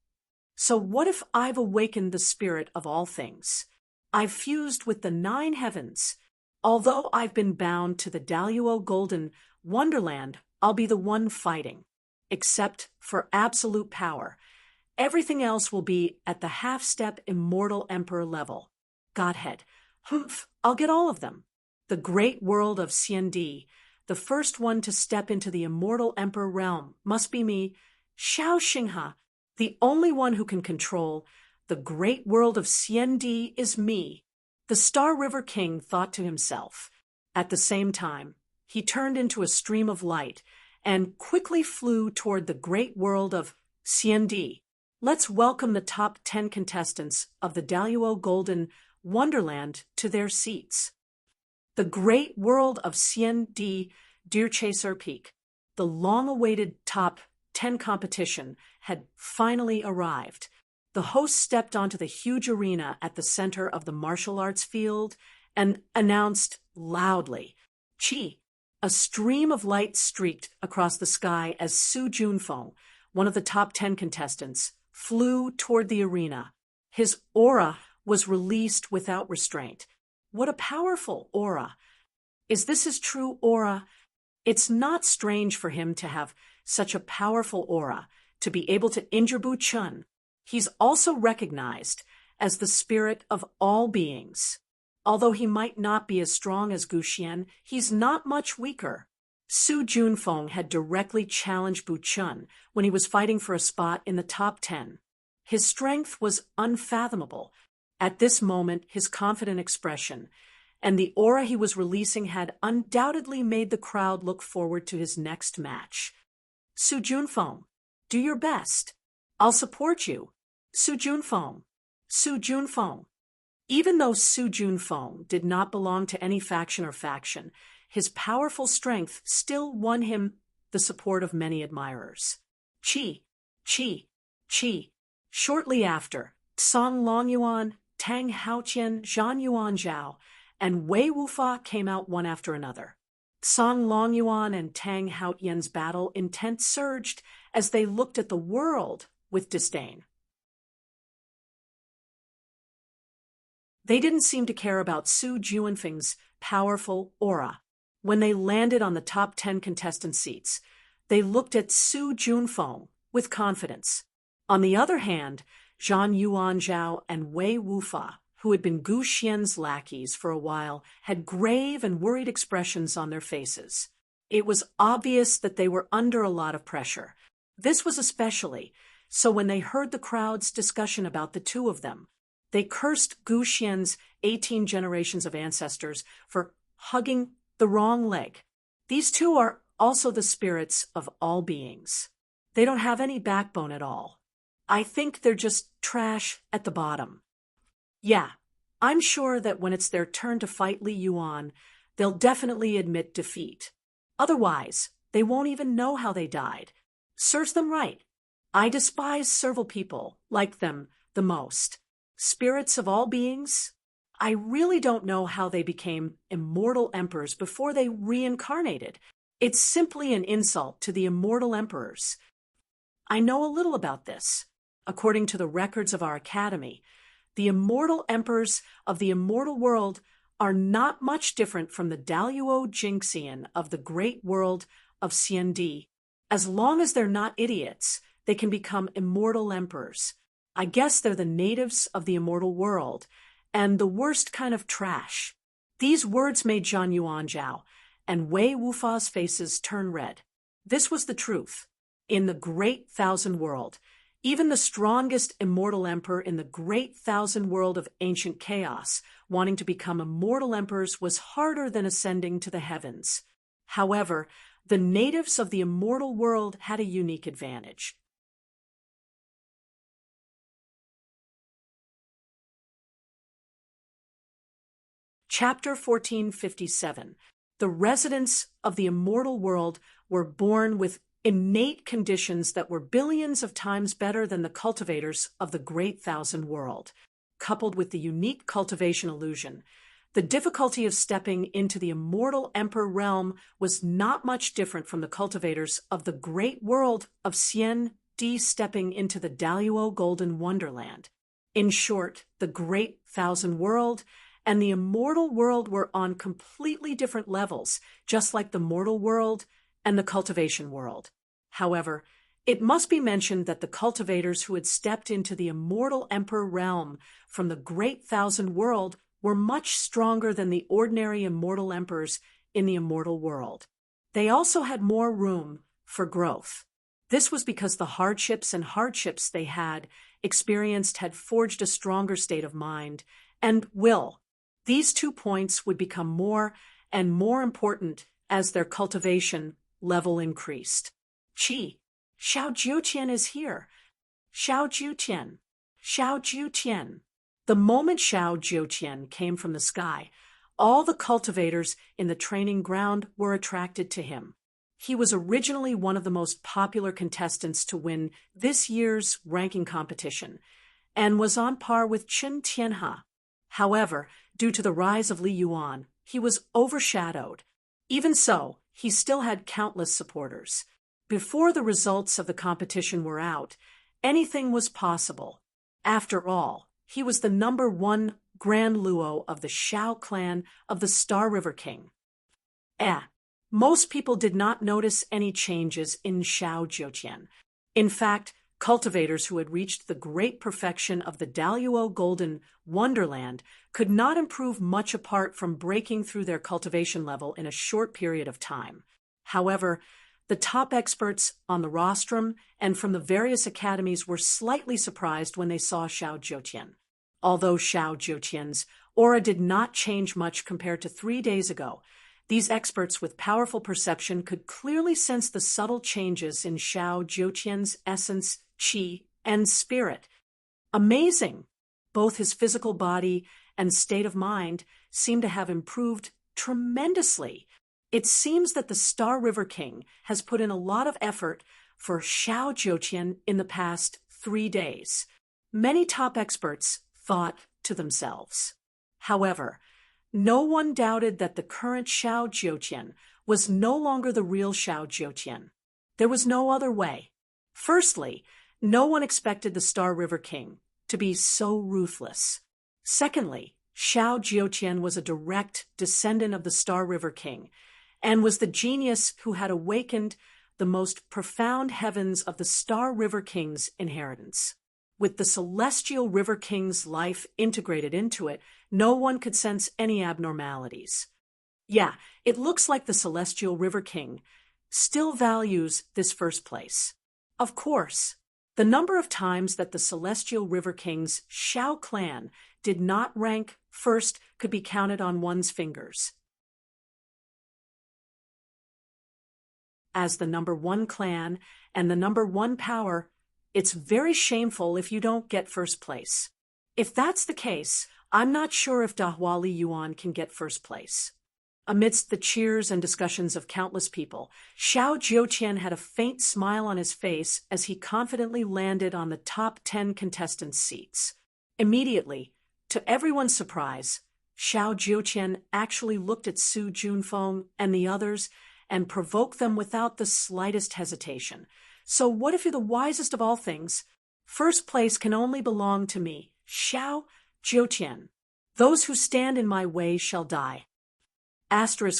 So what if I've awakened the spirit of all things? I've fused with the 9 heavens. Although I've been bound to the Daluo Golden Wonderland, I'll be the one fighting. Except for absolute power. Everything else will be at the half-step immortal emperor level. Godhead. I'll get all of them. The great world of Xiandi, the first one to step into the immortal emperor realm, must be me, Xiao Xinghe, the only one who can control. The great world of Xiandi is me. The Star River King thought to himself. At the same time, he turned into a stream of light and quickly flew toward the great world of Xiandi. Let's welcome the top 10 contestants of the Daluo Golden Wonderland to their seats. The great world of Xiandi, Deer Chaser Peak. The long-awaited top 10 competition had finally arrived. The host stepped onto the huge arena at the center of the martial arts field and announced loudly, A stream of light streaked across the sky as Su Junfeng, one of the top 10 contestants, flew toward the arena. His aura was released without restraint. What a powerful aura! Is this his true aura? It's not strange for him to have such a powerful aura, to be able to injure Bu Chun. He's also recognized as the spirit of all beings. Although he might not be as strong as Gu Xian, he's not much weaker. Su Junfeng had directly challenged Bu Chun when he was fighting for a spot in the top 10. His strength was unfathomable. At this moment, his confident expression and the aura he was releasing had undoubtedly made the crowd look forward to his next match. Su Junfeng, do your best. I'll support you. Su Junfeng. Su Junfeng. Even though Su Junfeng did not belong to any faction or faction, his powerful strength still won him the support of many admirers. Qi, Qi, Qi. Shortly after, Song Longyuan, Tang Haotian, Zhan Yuanzhao, and Wei Wufa came out one after another. Song Longyuan and Tang Haotian's battle intent surged as they looked at the world with disdain. They didn't seem to care about Su Junfeng's powerful aura. When they landed on the top 10 contestant seats, they looked at Su Junfeng with confidence. On the other hand, Zhan Yuanzhao and Wei Wufa, who had been Gu Xian's lackeys for a while, had grave and worried expressions on their faces. It was obvious that they were under a lot of pressure. This was especially so when they heard the crowd's discussion about the two of them. They cursed Gu Xian's 18 generations of ancestors for hugging the wrong leg. These two are also the spirits of all beings. They don't have any backbone at all. I think they're just trash at the bottom. Yeah, I'm sure that when it's their turn to fight Li Yuan, they'll definitely admit defeat. Otherwise, they won't even know how they died. Serves them right. I despise several people like them the most. Spirits of all beings? I really don't know how they became immortal emperors before they reincarnated. It's simply an insult to the immortal emperors. I know a little about this. According to the records of our academy, the immortal emperors of the immortal world are not much different from the Daluo Jingxian of the great world of Xiandi. As long as they're not idiots, they can become immortal emperors. I guess they're the natives of the immortal world, and the worst kind of trash. These words made Zhan Yuanzhao and Wei Wufa's faces turn red. This was the truth. In the Great Thousand World, even the strongest immortal emperor in the Great Thousand World of ancient chaos, wanting to become immortal emperors was harder than ascending to the heavens. However, the natives of the immortal world had a unique advantage. Chapter 1457. The residents of the immortal world were born with innate conditions that were billions of times better than the cultivators of the Great Thousand World. Coupled with the unique cultivation illusion, the difficulty of stepping into the immortal emperor realm was not much different from the cultivators of the great world of Xiandi stepping into the Daluo Golden Wonderland. In short, the Great Thousand World and the immortal world were on completely different levels, just like the mortal world and the cultivation world. However, it must be mentioned that the cultivators who had stepped into the immortal emperor realm from the Great Thousand World were much stronger than the ordinary immortal emperors in the immortal world. They also had more room for growth. This was because the hardships they had experienced had forged a stronger state of mind and will. These 2 points would become more and more important as their cultivation level increased. Qi, Xiao Jiutian is here. Xiao Jiutian, Xiao Jiutian. The moment Xiao Jiutian came from the sky, all the cultivators in the training ground were attracted to him. He was originally one of the most popular contestants to win this year's ranking competition, and was on par with Chen Tianhe. However, due to the rise of Li Yuan, he was overshadowed. Even so, he still had countless supporters. Before the results of the competition were out, anything was possible. After all, he was the #1 Grand Luo of the Shao clan of the Star River King. Most people did not notice any changes in Shao Jiutian. In fact, cultivators who had reached the great perfection of the Daluo Golden Wonderland could not improve much apart from breaking through their cultivation level in a short period of time. However, the top experts on the rostrum and from the various academies were slightly surprised when they saw Shao Jiutian. Although Shao Jiutian's aura did not change much compared to 3 days ago, these experts with powerful perception could clearly sense the subtle changes in Shao Jiutian's essence, qi, and spirit. Amazing! Both his physical body and state of mind seem to have improved tremendously. It seems that the Star River King has put in a lot of effort for Shao Jiutian in the past 3 days. Many top experts thought to themselves. However, no one doubted that the current Shao Jiutian was no longer the real Shao Jiutian. There was no other way. Firstly, no one expected the Star River King to be so ruthless. Secondly, Shao Jiutian was a direct descendant of the Star River King and was the genius who had awakened the most profound heavens of the Star River King's inheritance. With the Celestial River King's life integrated into it, no one could sense any abnormalities. Yeah, it looks like the Celestial River King still values this first place. Of course, the number of times that the Celestial River King's Shao clan did not rank first could be counted on one's fingers. As the #1 clan and the #1 power, it's very shameful if you don't get first place. If that's the case, I'm not sure if Dahua Li Yuan can get first place. Amidst the cheers and discussions of countless people, Shao Jiutian had a faint smile on his face as he confidently landed on the top 10 contestants' seats. Immediately, to everyone's surprise, Shao Jiutian actually looked at Su Junfeng and the others and provoked them without the slightest hesitation. So what if you're the wisest of all things? First place can only belong to me, Shao Jiutian. Those who stand in my way shall die.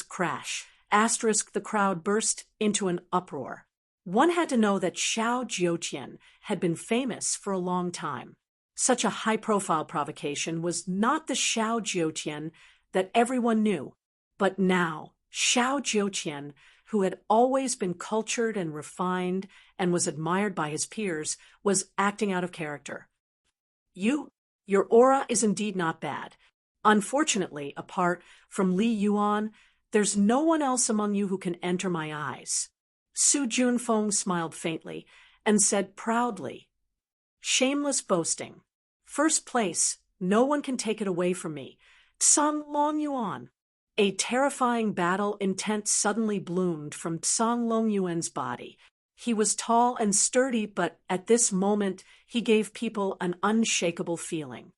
Crash. The crowd burst into an uproar. One had to know that Shao Jiutian had been famous for a long time. Such a high-profile provocation was not the Shao Jiutian that everyone knew. But now, Shao Jiutian, who had always been cultured and refined and was admired by his peers, was acting out of character. Your aura is indeed not bad. Unfortunately, apart from Li Yuan, there's no one else among you who can enter my eyes. Su Junfeng smiled faintly and said proudly, "Shameless boasting. First place, no one can take it away from me. Tsang Long Yuan." A terrifying battle intent suddenly bloomed from Tsang Long Yuan's body. He was tall and sturdy, but at this moment he gave people an unshakable feeling.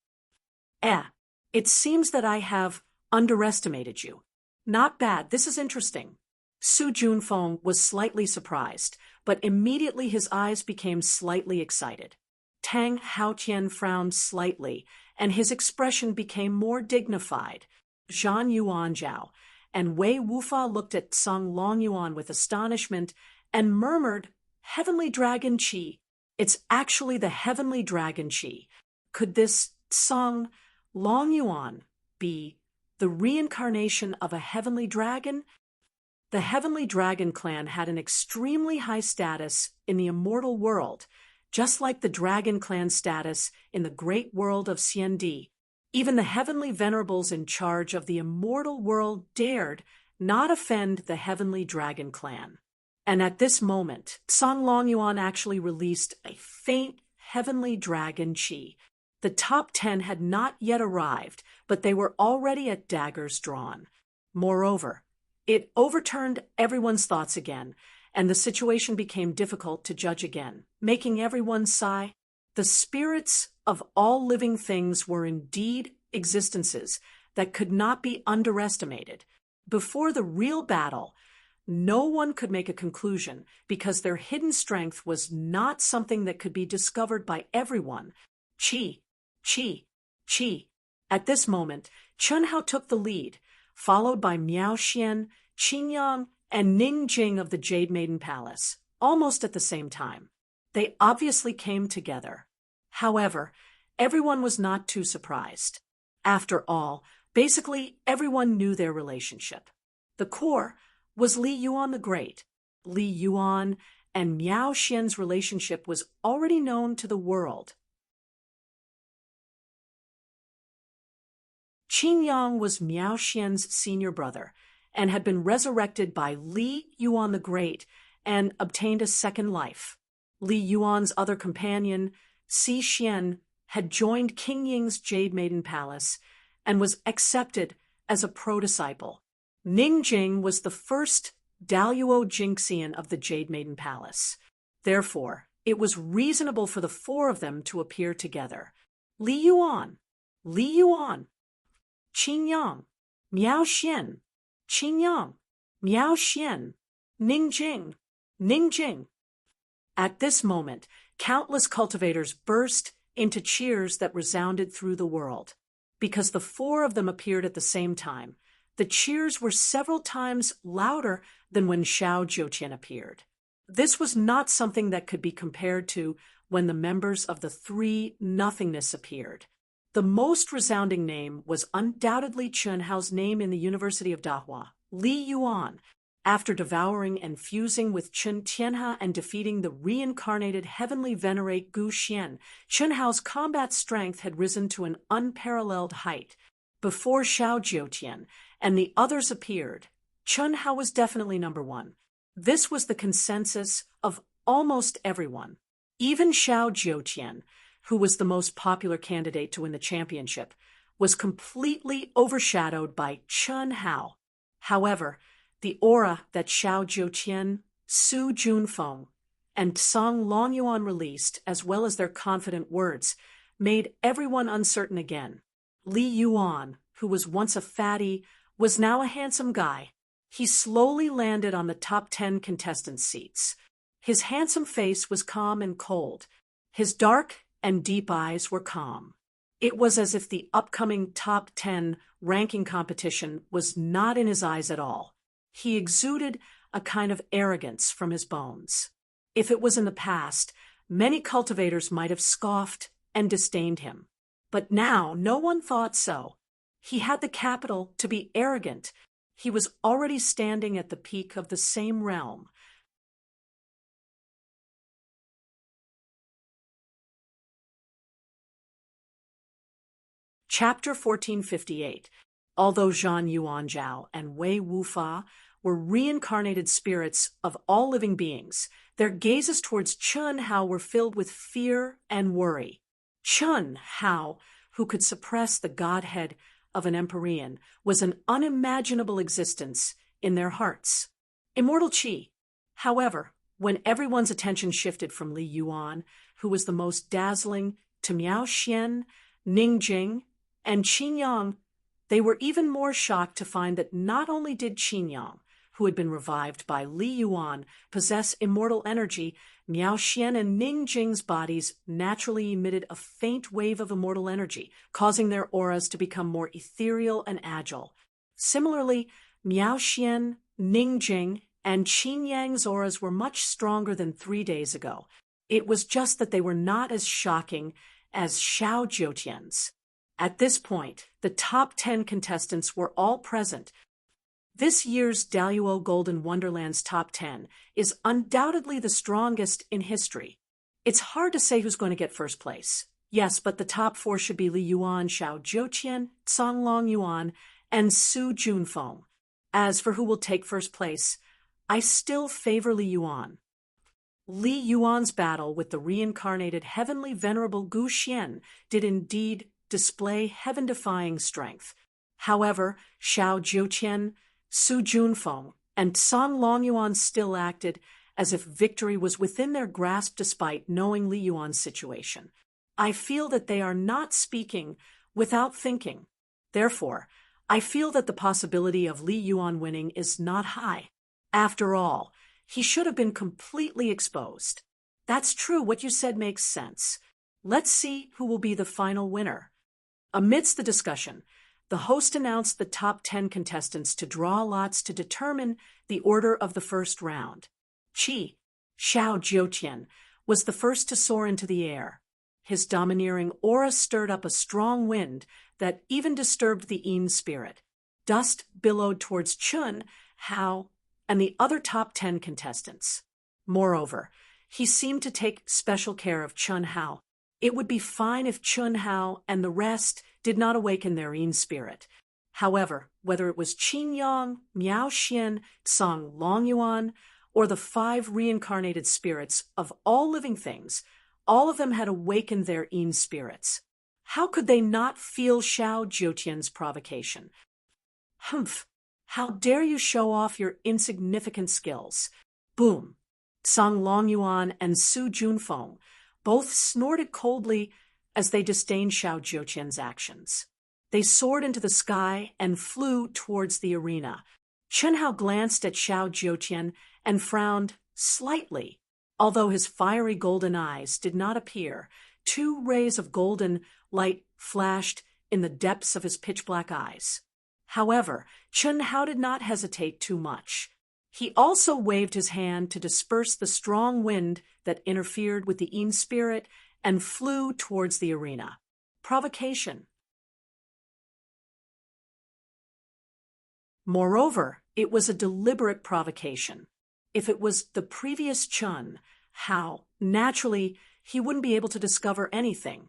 It seems that I have underestimated you. Not bad, this is interesting. Su Junfeng was slightly surprised, but immediately his eyes became slightly excited. Tang Haotian frowned slightly, and his expression became more dignified. Zhan Yuanzhao and Wei Wufa looked at Tsang Long Yuan with astonishment and murmured, "Heavenly Dragon Qi. It's actually the Heavenly Dragon Qi. Could this Tsang Long Yuan be the reincarnation of a heavenly dragon?" The Heavenly Dragon clan had an extremely high status in the immortal world, just like the Dragon clan status in the great world of Xiandi. Even the heavenly venerables in charge of the immortal world dared not offend the Heavenly Dragon clan. And at this moment, Tsang Long Yuan actually released a faint Heavenly Dragon Qi. The top 10 had not yet arrived, but they were already at daggers drawn. Moreover, it overturned everyone's thoughts again, and the situation became difficult to judge again, making everyone sigh. The spirits of all living things were indeed existences that could not be underestimated. Before the real battle, no one could make a conclusion because their hidden strength was not something that could be discovered by everyone. Qi, qi, qi. At this moment, Chen Hao took the lead, followed by Miao Xian, Qin Yang, and Ning Jing of the Jade Maiden Palace, almost at the same time. They obviously came together. However, everyone was not too surprised. After all, basically everyone knew their relationship. The core was Li Yuan the Great. Li Yuan and Miao Xian's relationship was already known to the world. Qin Yang was Miao Xian's senior brother and had been resurrected by Li Yuan the Great and obtained a second life. Li Yuan's other companion, Si Xian, had joined King Ying's Jade Maiden Palace and was accepted as a pro-disciple. Ning Jing was the first Daluo Jingxian of the Jade Maiden Palace. Therefore, it was reasonable for the four of them to appear together. Li Yuan, Qin Yang, Miao Xian, Qin Yang, Miao Xian, Ning Jing. At this moment, countless cultivators burst into cheers that resounded through the world. Because the four of them appeared at the same time, the cheers were several times louder than when Xiao Jiutian appeared. This was not something that could be compared to when the members of the Three Nothingness appeared. The most resounding name was undoubtedly Chen Hao's name in the University of Dahua, Li Yuan. After devouring and fusing with Chen Tianhe and defeating the reincarnated heavenly venerate Gu Xian, Chen Hao's combat strength had risen to an unparalleled height. Before Xiao Jiutian and the others appeared, Chen Hao was definitely number one. This was the consensus of almost everyone. Even Xiao Jiutian, who was the most popular candidate to win the championship, was completely overshadowed by Chen Hao. However, the aura that Xiao Jiutian, Su Junfeng, and Song Longyuan released, as well as their confident words, made everyone uncertain again. Li Yuan, who was once a fatty, was now a handsome guy. He slowly landed on the top 10 contestant seats. His handsome face was calm and cold. His dark and deep eyes were calm. It was as if the upcoming top 10 ranking competition was not in his eyes at all. He exuded a kind of arrogance from his bones. If it was in the past, many cultivators might have scoffed and disdained him. But now no one thought so. He had the capital to be arrogant. He was already standing at the peak of the same realm. Chapter 1458. Although Zhan Yuanzhao and Wei Wufa were reincarnated spirits of all living beings, their gazes towards Chen Hao were filled with fear and worry. Chen Hao, who could suppress the godhead of an Empyrean, was an unimaginable existence in their hearts. Immortal Qi. However, when everyone's attention shifted from Li Yuan, who was the most dazzling, to Miao Xian, Ning Jing, and Qin Yang, they were even more shocked to find that not only did Qin Yang, who had been revived by Li Yuan, possess immortal energy, Miao Xian and Ning Jing's bodies naturally emitted a faint wave of immortal energy, causing their auras to become more ethereal and agile. Similarly, Miao Xian, Ning Jing, and Qin Yang's auras were much stronger than 3 days ago. It was just that they were not as shocking as Xiao Jiutian's. At this point, the top 10 contestants were all present. This year's Daluo Golden Wonderland's top 10 is undoubtedly the strongest in history. It's hard to say who's going to get first place. Yes, but the top 4 should be Li Yuan, Xiao Jiutian, Cong Longyuan, and Su Junfeng. As for who will take first place, I still favor Li Yuan. Li Yuan's battle with the reincarnated heavenly venerable Gu Xian did indeed display heaven-defying strength. However, Xiao Jiutian, Su Junfeng, and Cong Longyuan still acted as if victory was within their grasp despite knowing Li Yuan's situation. I feel that they are not speaking without thinking. Therefore, I feel that the possibility of Li Yuan winning is not high. After all, he should have been completely exposed. That's true, what you said makes sense. Let's see who will be the final winner. Amidst the discussion, the host announced the top 10 contestants to draw lots to determine the order of the first round. Xiao Jiutian, was the first to soar into the air. His domineering aura stirred up a strong wind that even disturbed the Yin spirit. Dust billowed towards Chun, Hao, and the other top 10 contestants. Moreover, he seemed to take special care of Chun Hao. It would be fine if Chun Hao and the rest did not awaken their Yin spirit. However, whether it was Qin Yang, Miao Xian, Song Longyuan, or the 5 reincarnated spirits of all living things, all of them had awakened their Yin spirits. How could they not feel Xiao Jiutian's provocation? Humph! How dare you show off your insignificant skills? Boom! Song Longyuan and Su Junfeng both snorted coldly as they disdained Xiao Jiutian's actions. They soared into the sky and flew towards the arena. Chun Hao glanced at Xiao Jiutian and frowned slightly. Although his fiery golden eyes did not appear, 2 rays of golden light flashed in the depths of his pitch-black eyes. However, Chun Hao did not hesitate too much. He also waved his hand to disperse the strong wind that interfered with the Yin spirit and flew towards the arena. Provocation. Moreover, it was a deliberate provocation. If it was the previous Chun Hao, naturally, he wouldn't be able to discover anything.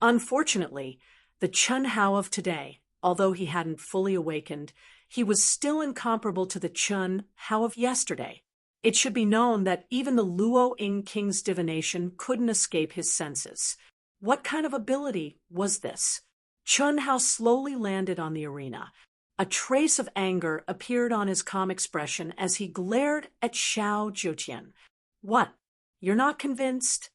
Unfortunately, the Chun Hao of today, although he hadn't fully awakened, he was still incomparable to the Chun Hao of yesterday. It should be known that even the Luo Ying King's divination couldn't escape his senses. What kind of ability was this? Chun Hao slowly landed on the arena. A trace of anger appeared on his calm expression as he glared at Xiao Jiutian. What? You're not convinced?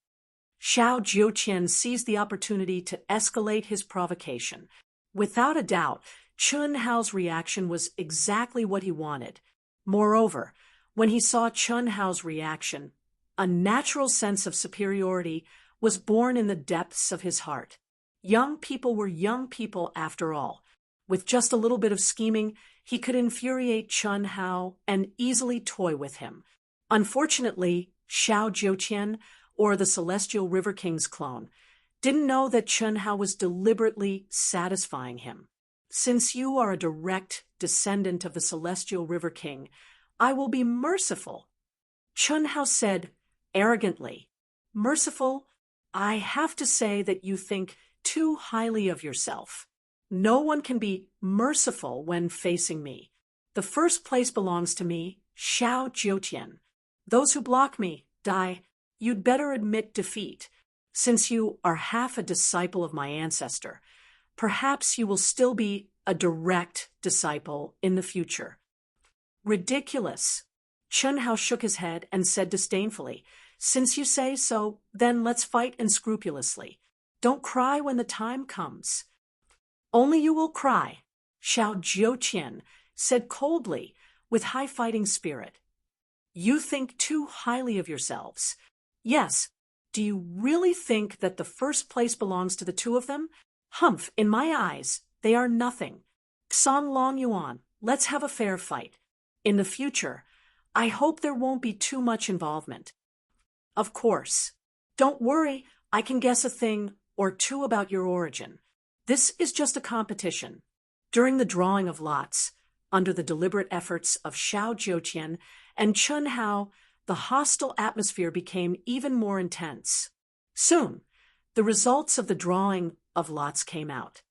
Xiao Jiutian seized the opportunity to escalate his provocation. Without a doubt, Chun Hao's reaction was exactly what he wanted. Moreover, when he saw Chun Hao's reaction, a natural sense of superiority was born in the depths of his heart. Young people were young people after all. With just a little bit of scheming, he could infuriate Chun Hao and easily toy with him. Unfortunately, Xiao Jiutian, or the Celestial River King's clone, didn't know that Chun Hao was deliberately satisfying him. Since you are a direct descendant of the Celestial River King, I will be merciful. Chun Hao said arrogantly. Merciful? I have to say that you think too highly of yourself. No one can be merciful when facing me. The first place belongs to me, Xiao Jiutian. Those who block me, die. You'd better admit defeat. Since you are half a disciple of my ancestor, perhaps you will still be a direct disciple in the future. Ridiculous. Chun Hao shook his head and said disdainfully, Since you say so, then let's fight unscrupulously. Don't cry when the time comes. Only you will cry, Xiao Jiutian said coldly, with high fighting spirit. You think too highly of yourselves. Yes, do you really think that the first place belongs to the 2 of them? Humph, in my eyes, they are nothing. Song Longyuan, let's have a fair fight. In the future, I hope there won't be too much involvement. Of course. Don't worry, I can guess a thing or 2 about your origin. This is just a competition. During the drawing of lots, under the deliberate efforts of Xiao Jiutian and Chun Hao, the hostile atmosphere became even more intense. Soon, the results of the drawing of lots came out.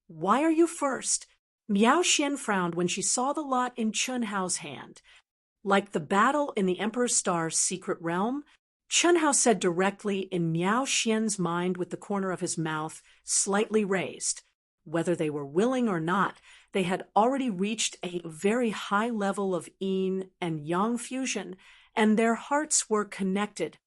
Why are you first? Miao Xian frowned when she saw the lot in Chun Hao's hand. Like the battle in the Emperor's Star's secret realm, Chun Hao said directly in Miao Xian's mind with the corner of his mouth slightly raised. Whether they were willing or not, they had already reached a very high level of yin and yang fusion, and their hearts were connected.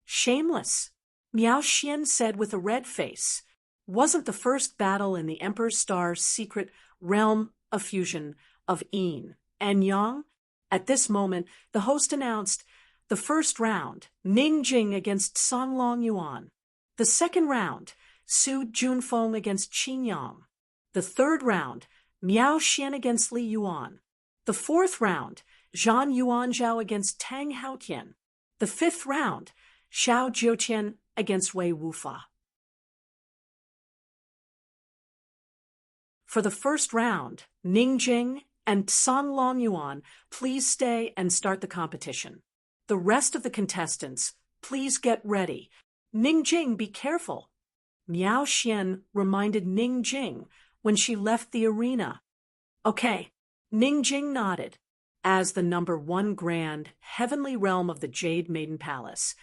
Shameless, Miao Xian said with a red face. Wasn't the first battle in the Emperor's Star's secret realm a fusion of yin and yang? At this moment, the host announced the first round, Ning Jing against Song Long Yuan. The second round, Su Junfeng against Qin Yang. The third round, Miao Xian against Li Yuan. The fourth round, Zhan Yuanzhao against Tang Haotian. The fifth round, Xiao Jiutian against Wei Wufa. For the first round, Ning Jing and Song Long Yuan, please stay and start the competition. The rest of the contestants, please get ready. Ning Jing, be careful. Miao Xian reminded Ning Jing when she left the arena. Okay, Ning Jing nodded. As the #1 grand heavenly realm of the Jade Maiden Palace,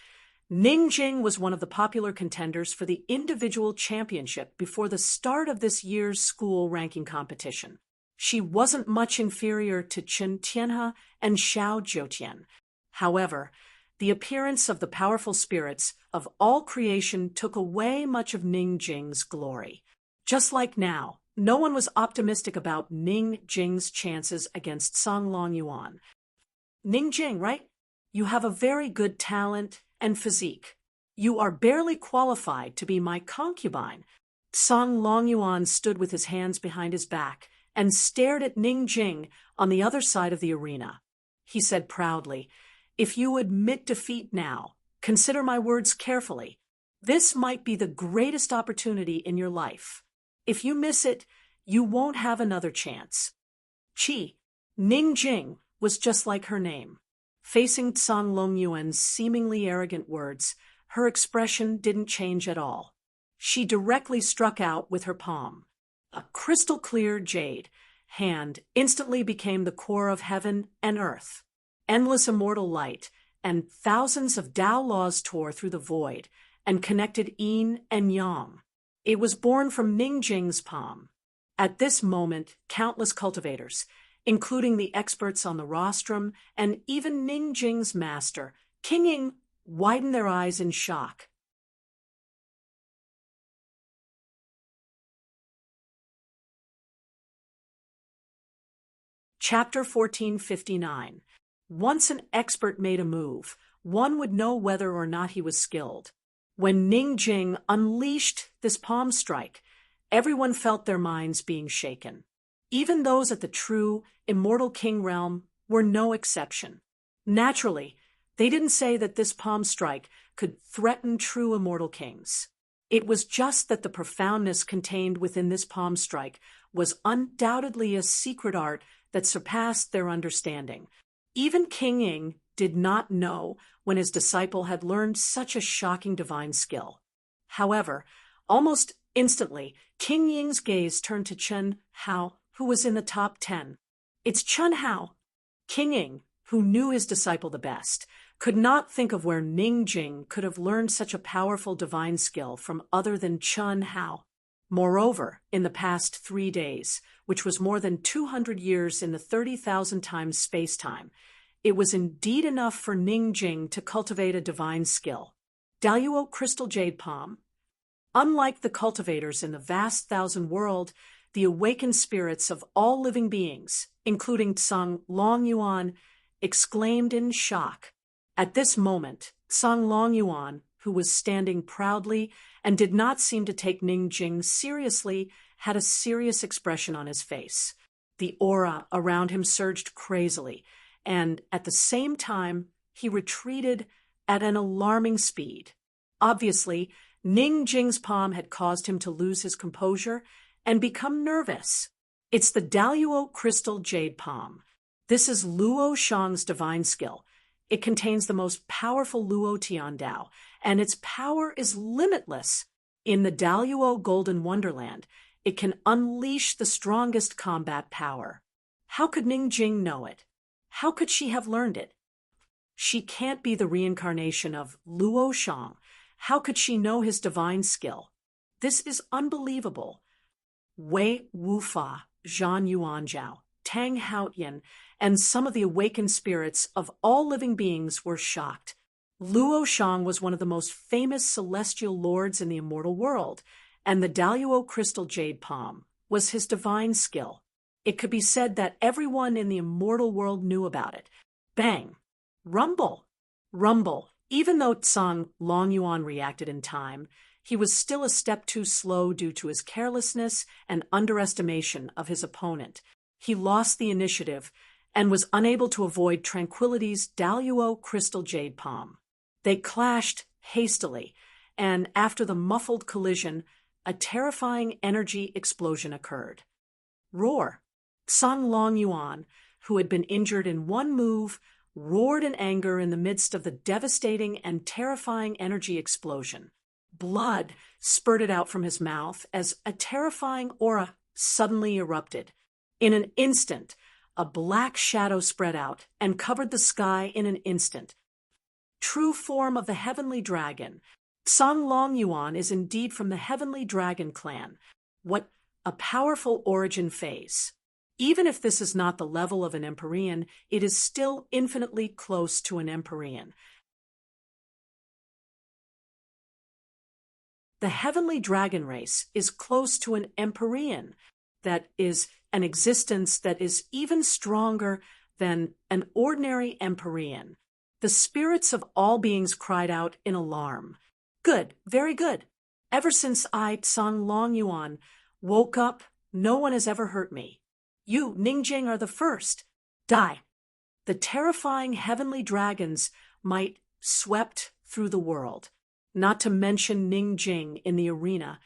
Ning Jing was one of the popular contenders for the individual championship before the start of this year's school ranking competition. She wasn't much inferior to Chen Tianhe and Xiao Jiutian. However, the appearance of the powerful spirits of all creation took away much of Ning Jing's glory. Just like now, no one was optimistic about Ning Jing's chances against Song Long Yuan. Ning Jing, right? You have a very good talent and physique. You are barely qualified to be my concubine. Song Long Yuan stood with his hands behind his back and stared at Ning Jing on the other side of the arena. He said proudly, "If you admit defeat now, consider my words carefully. This might be the greatest opportunity in your life. If you miss it, you won't have another chance." Ning Jing was just like her name. Facing Song Long Yuan's seemingly arrogant words, her expression didn't change at all. She directly struck out with her palm. A crystal-clear jade hand instantly became the core of heaven and earth. Endless immortal light and thousands of Tao laws tore through the void and connected yin and yang. It was born from Ning Jing's palm. At this moment, countless cultivators, including the experts on the rostrum and even Ning Jing's master, King Ying, widened their eyes in shock. Chapter 1459. Once an expert made a move, one would know whether or not he was skilled. When Ning Jing unleashed this palm strike, everyone felt their minds being shaken. Even those at the true, immortal king realm were no exception. Naturally, they didn't say that this palm strike could threaten true immortal kings. It was just that the profoundness contained within this palm strike was undoubtedly a secret art that surpassed their understanding. Even King Ying did not know when his disciple had learned such a shocking divine skill. However, almost instantly, King Ying's gaze turned to Chen Hao, who was in the top 10. It's Chen Hao. King Ying, who knew his disciple the best, could not think of where Ning Jing could have learned such a powerful divine skill from other than Chen Hao. Moreover, in the past 3 days, which was more than 200 years in the 30,000 times space-time, it was indeed enough for Ning Jing to cultivate a divine skill. Daluo Crystal Jade Palm. Unlike the cultivators in the vast thousand world, the awakened spirits of all living beings, including Song Long Yuan, exclaimed in shock. At this moment, Song Long Yuan, who was standing proudly and did not seem to take Ning Jing seriously, had a serious expression on his face. The aura around him surged crazily, and at the same time, he retreated at an alarming speed. Obviously, Ning Jing's palm had caused him to lose his composure and become nervous. It's the Daluo Crystal Jade Palm. This is Luo Shang's divine skill. It contains the most powerful Luo Tian Dao, and its power is limitless. In the Daluo Golden Wonderland, it can unleash the strongest combat power. How could Ning Jing know it? How could she have learned it? She can't be the reincarnation of Luo Shang. How could she know his divine skill? This is unbelievable. Wei Wufa, Zhan Yuanzhao, Tang Haotian, and some of the awakened spirits of all living beings were shocked. Luo Shang was one of the most famous celestial lords in the immortal world, and the Daluo Crystal Jade Palm was his divine skill. It could be said that everyone in the immortal world knew about it. Bang! Rumble! Rumble! Even though Tsang Longyuan reacted in time, he was still a step too slow due to his carelessness and underestimation of his opponent. He lost the initiative and was unable to avoid Tranquility's Daluo crystal jade palm. They clashed hastily, and after the muffled collision, a terrifying energy explosion occurred. Roar! Tsang Longyuan, who had been injured in one move, roared in anger in the midst of the devastating and terrifying energy explosion. Blood spurted out from his mouth as a terrifying aura suddenly erupted. In an instant, a black shadow spread out and covered the sky in an instant. True form of the heavenly dragon, Tsang Longyuan is indeed from the heavenly dragon clan. What a powerful origin phase. Even if this is not the level of an Empyrean, it is still infinitely close to an Empyrean. The heavenly dragon race is close to an Empyrean, that is an existence that is even stronger than an ordinary Empyrean. The spirits of all beings cried out in alarm. Good, very good. Ever since I, Tsang Longyuan, woke up, no one has ever hurt me. You, Ningjing, are the first. Die. The terrifying heavenly dragon's might swept through the world. Not to mention Ningjing in the arena.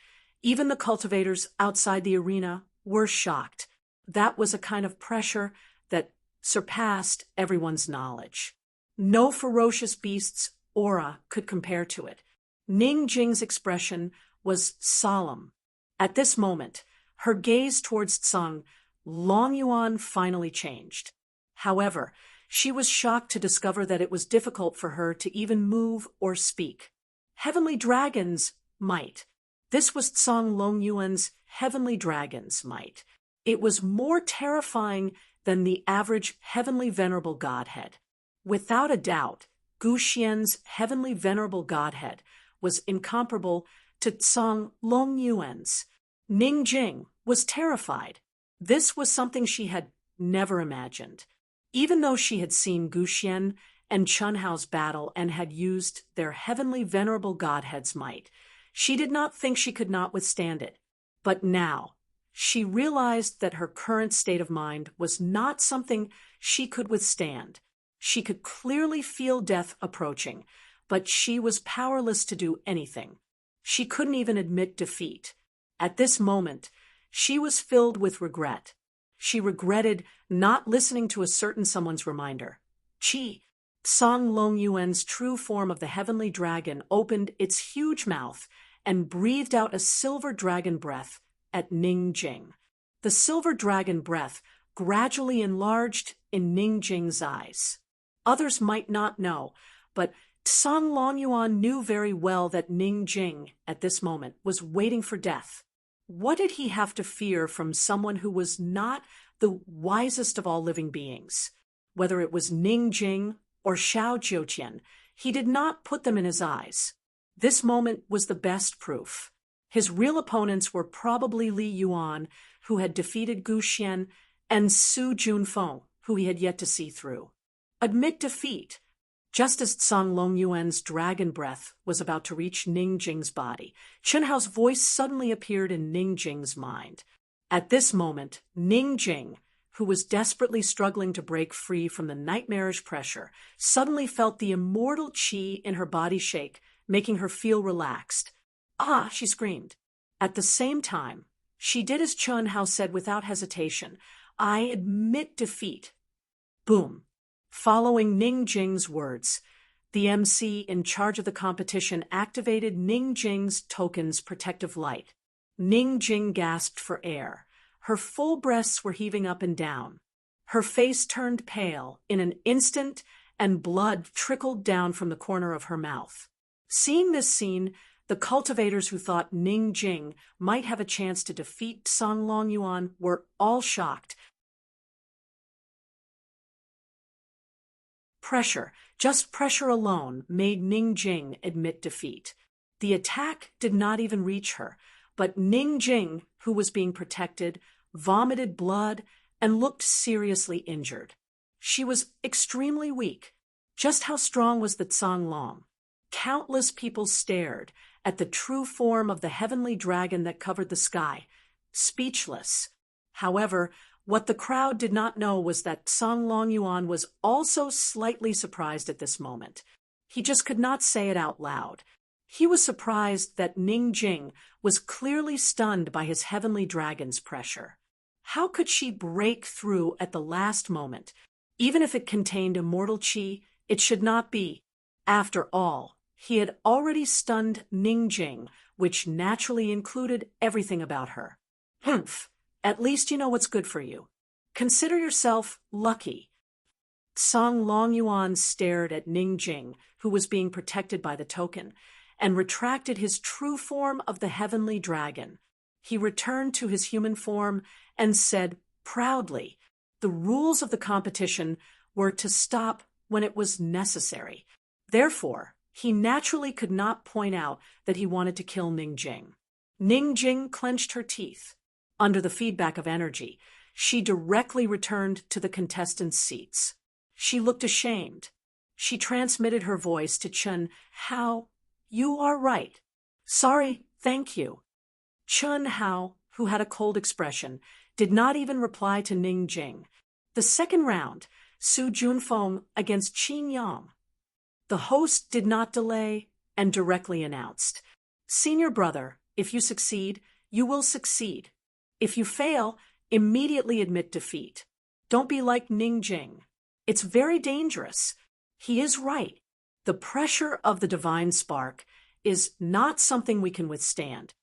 Even the cultivators outside the arena were shocked. That was a kind of pressure that surpassed everyone's knowledge. No ferocious beast's aura could compare to it. Ningjing's expression was solemn. At this moment, her gaze towards Tsang Longyuan finally changed. However, she was shocked to discover that it was difficult for her to even move or speak. Heavenly dragon's might. This was Tsang Longyuan's heavenly dragon's might. It was more terrifying than the average heavenly venerable godhead. Without a doubt, Gu Xian's heavenly venerable godhead was incomparable to Tsang Longyuan's. Ningjing was terrified. This was something she had never imagined. Even though she had seen Gu Xian and Chun Hao's battle and had used their heavenly venerable godhead's might, she did not think she could not withstand it. But now, she realized that her current state of mind was not something she could withstand. She could clearly feel death approaching, but she was powerless to do anything. She couldn't even admit defeat. At this moment, she was filled with regret. She regretted not listening to a certain someone's reminder. Qi, Tsang Longyuan's true form of the heavenly dragon, opened its huge mouth and breathed out a silver dragon breath at Ningjing. The silver dragon breath gradually enlarged in Ningjing's eyes. Others might not know, but Tsang Longyuan knew very well that Ningjing, at this moment, was waiting for death. What did he have to fear from someone who was not the wisest of all living beings? Whether it was Ningjing or Xiao Jiuqian, he did not put them in his eyes. This moment was the best proof. His real opponents were probably Li Yuan, who had defeated Gu Xian, and Su Junfeng, who he had yet to see through. Admit defeat. Just as Tsang Longyuan's dragon breath was about to reach Ningjing's body, Chun Hao's voice suddenly appeared in Ningjing's mind. At this moment, Ningjing, who was desperately struggling to break free from the nightmarish pressure, suddenly felt the immortal qi in her body shake, making her feel relaxed. Ah, she screamed. At the same time, she did as Chun Hao said without hesitation. I admit defeat. Boom. Following Ningjing's words, the MC in charge of the competition activated Ningjing's token's protective light. Ningjing gasped for air. Her full breasts were heaving up and down. Her face turned pale in an instant, and blood trickled down from the corner of her mouth. Seeing this scene, the cultivators who thought Ningjing might have a chance to defeat Tsang Longyuan were all shocked. Pressure, just pressure alone, made Ningjing admit defeat. The attack did not even reach her, but Ningjing, who was being protected, vomited blood and looked seriously injured. She was extremely weak. Just how strong was the Long? Countless people stared at the true form of the heavenly dragon that covered the sky, speechless. However, what the crowd did not know was that Long Yuan was also slightly surprised at this moment. He just could not say it out loud. He was surprised that Ning Jing was clearly stunned by his heavenly dragon's pressure. How could she break through at the last moment? Even if it contained immortal qi, it should not be. After all, he had already stunned Ning Jing, which naturally included everything about her. Humph, at least you know what's good for you. Consider yourself lucky. Long Yuan stared at Ning Jing, who was being protected by the token, and retracted his true form of the heavenly dragon. He returned to his human form and said proudly, the rules of the competition were to stop when it was necessary. Therefore, he naturally could not point out that he wanted to kill Ning Jing. Ning Jing clenched her teeth. Under the feedback of energy, she directly returned to the contestants' seats. She looked ashamed. She transmitted her voice to Chen Hao. You are right. Sorry, thank you. Chen Hao, who had a cold expression, did not even reply to Ning Jing. The second round, Su Junfeng against Qin Yang. The host did not delay and directly announced, Senior brother, if you succeed, you will succeed. If you fail, immediately admit defeat. Don't be like Ning Jing. It's very dangerous. He is right. The pressure of the divine spark is not something we can withstand.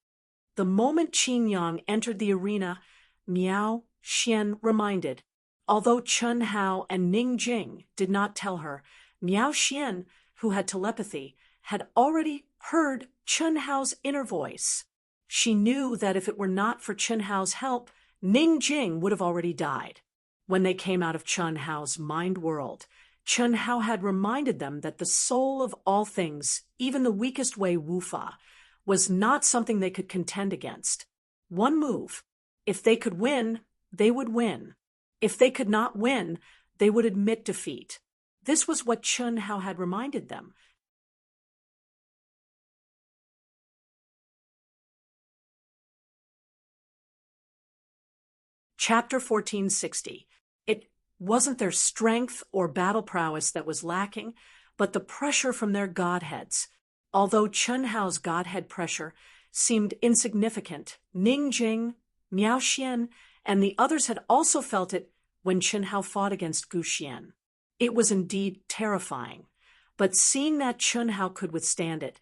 The moment Qin Yang entered the arena, Miao Xian reminded. Although Chen Hao and Ning Jing did not tell her, Miao Xian, who had telepathy, had already heard Chen Hao's inner voice. She knew that if it were not for Chen Hao's help, Ning Jing would have already died. When they came out of Chen Hao's mind world, Chen Hao had reminded them that the soul of all things, even the weakest Wei Wufa, was not something they could contend against. One move. If they could win, they would win. If they could not win, they would admit defeat. This was what Chen Hao had reminded them. Chapter 1460. It wasn't their strength or battle prowess that was lacking, but the pressure from their godheads. Although Chen Hao's godhead pressure seemed insignificant, Ning Jing, Miao Xian, and the others had also felt it when Chen Hao fought against Gu Xian. It was indeed terrifying, but seeing that Chen Hao could withstand it,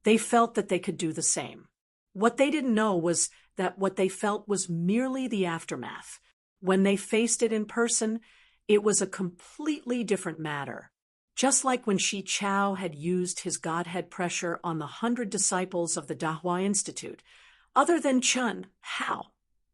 they felt that they could do the same. What they didn't know was that what they felt was merely the aftermath. When they faced it in person, it was a completely different matter. Just like when Shi Chao had used his godhead pressure on the 100 disciples of the Dahua Institute, other than Chen Hao,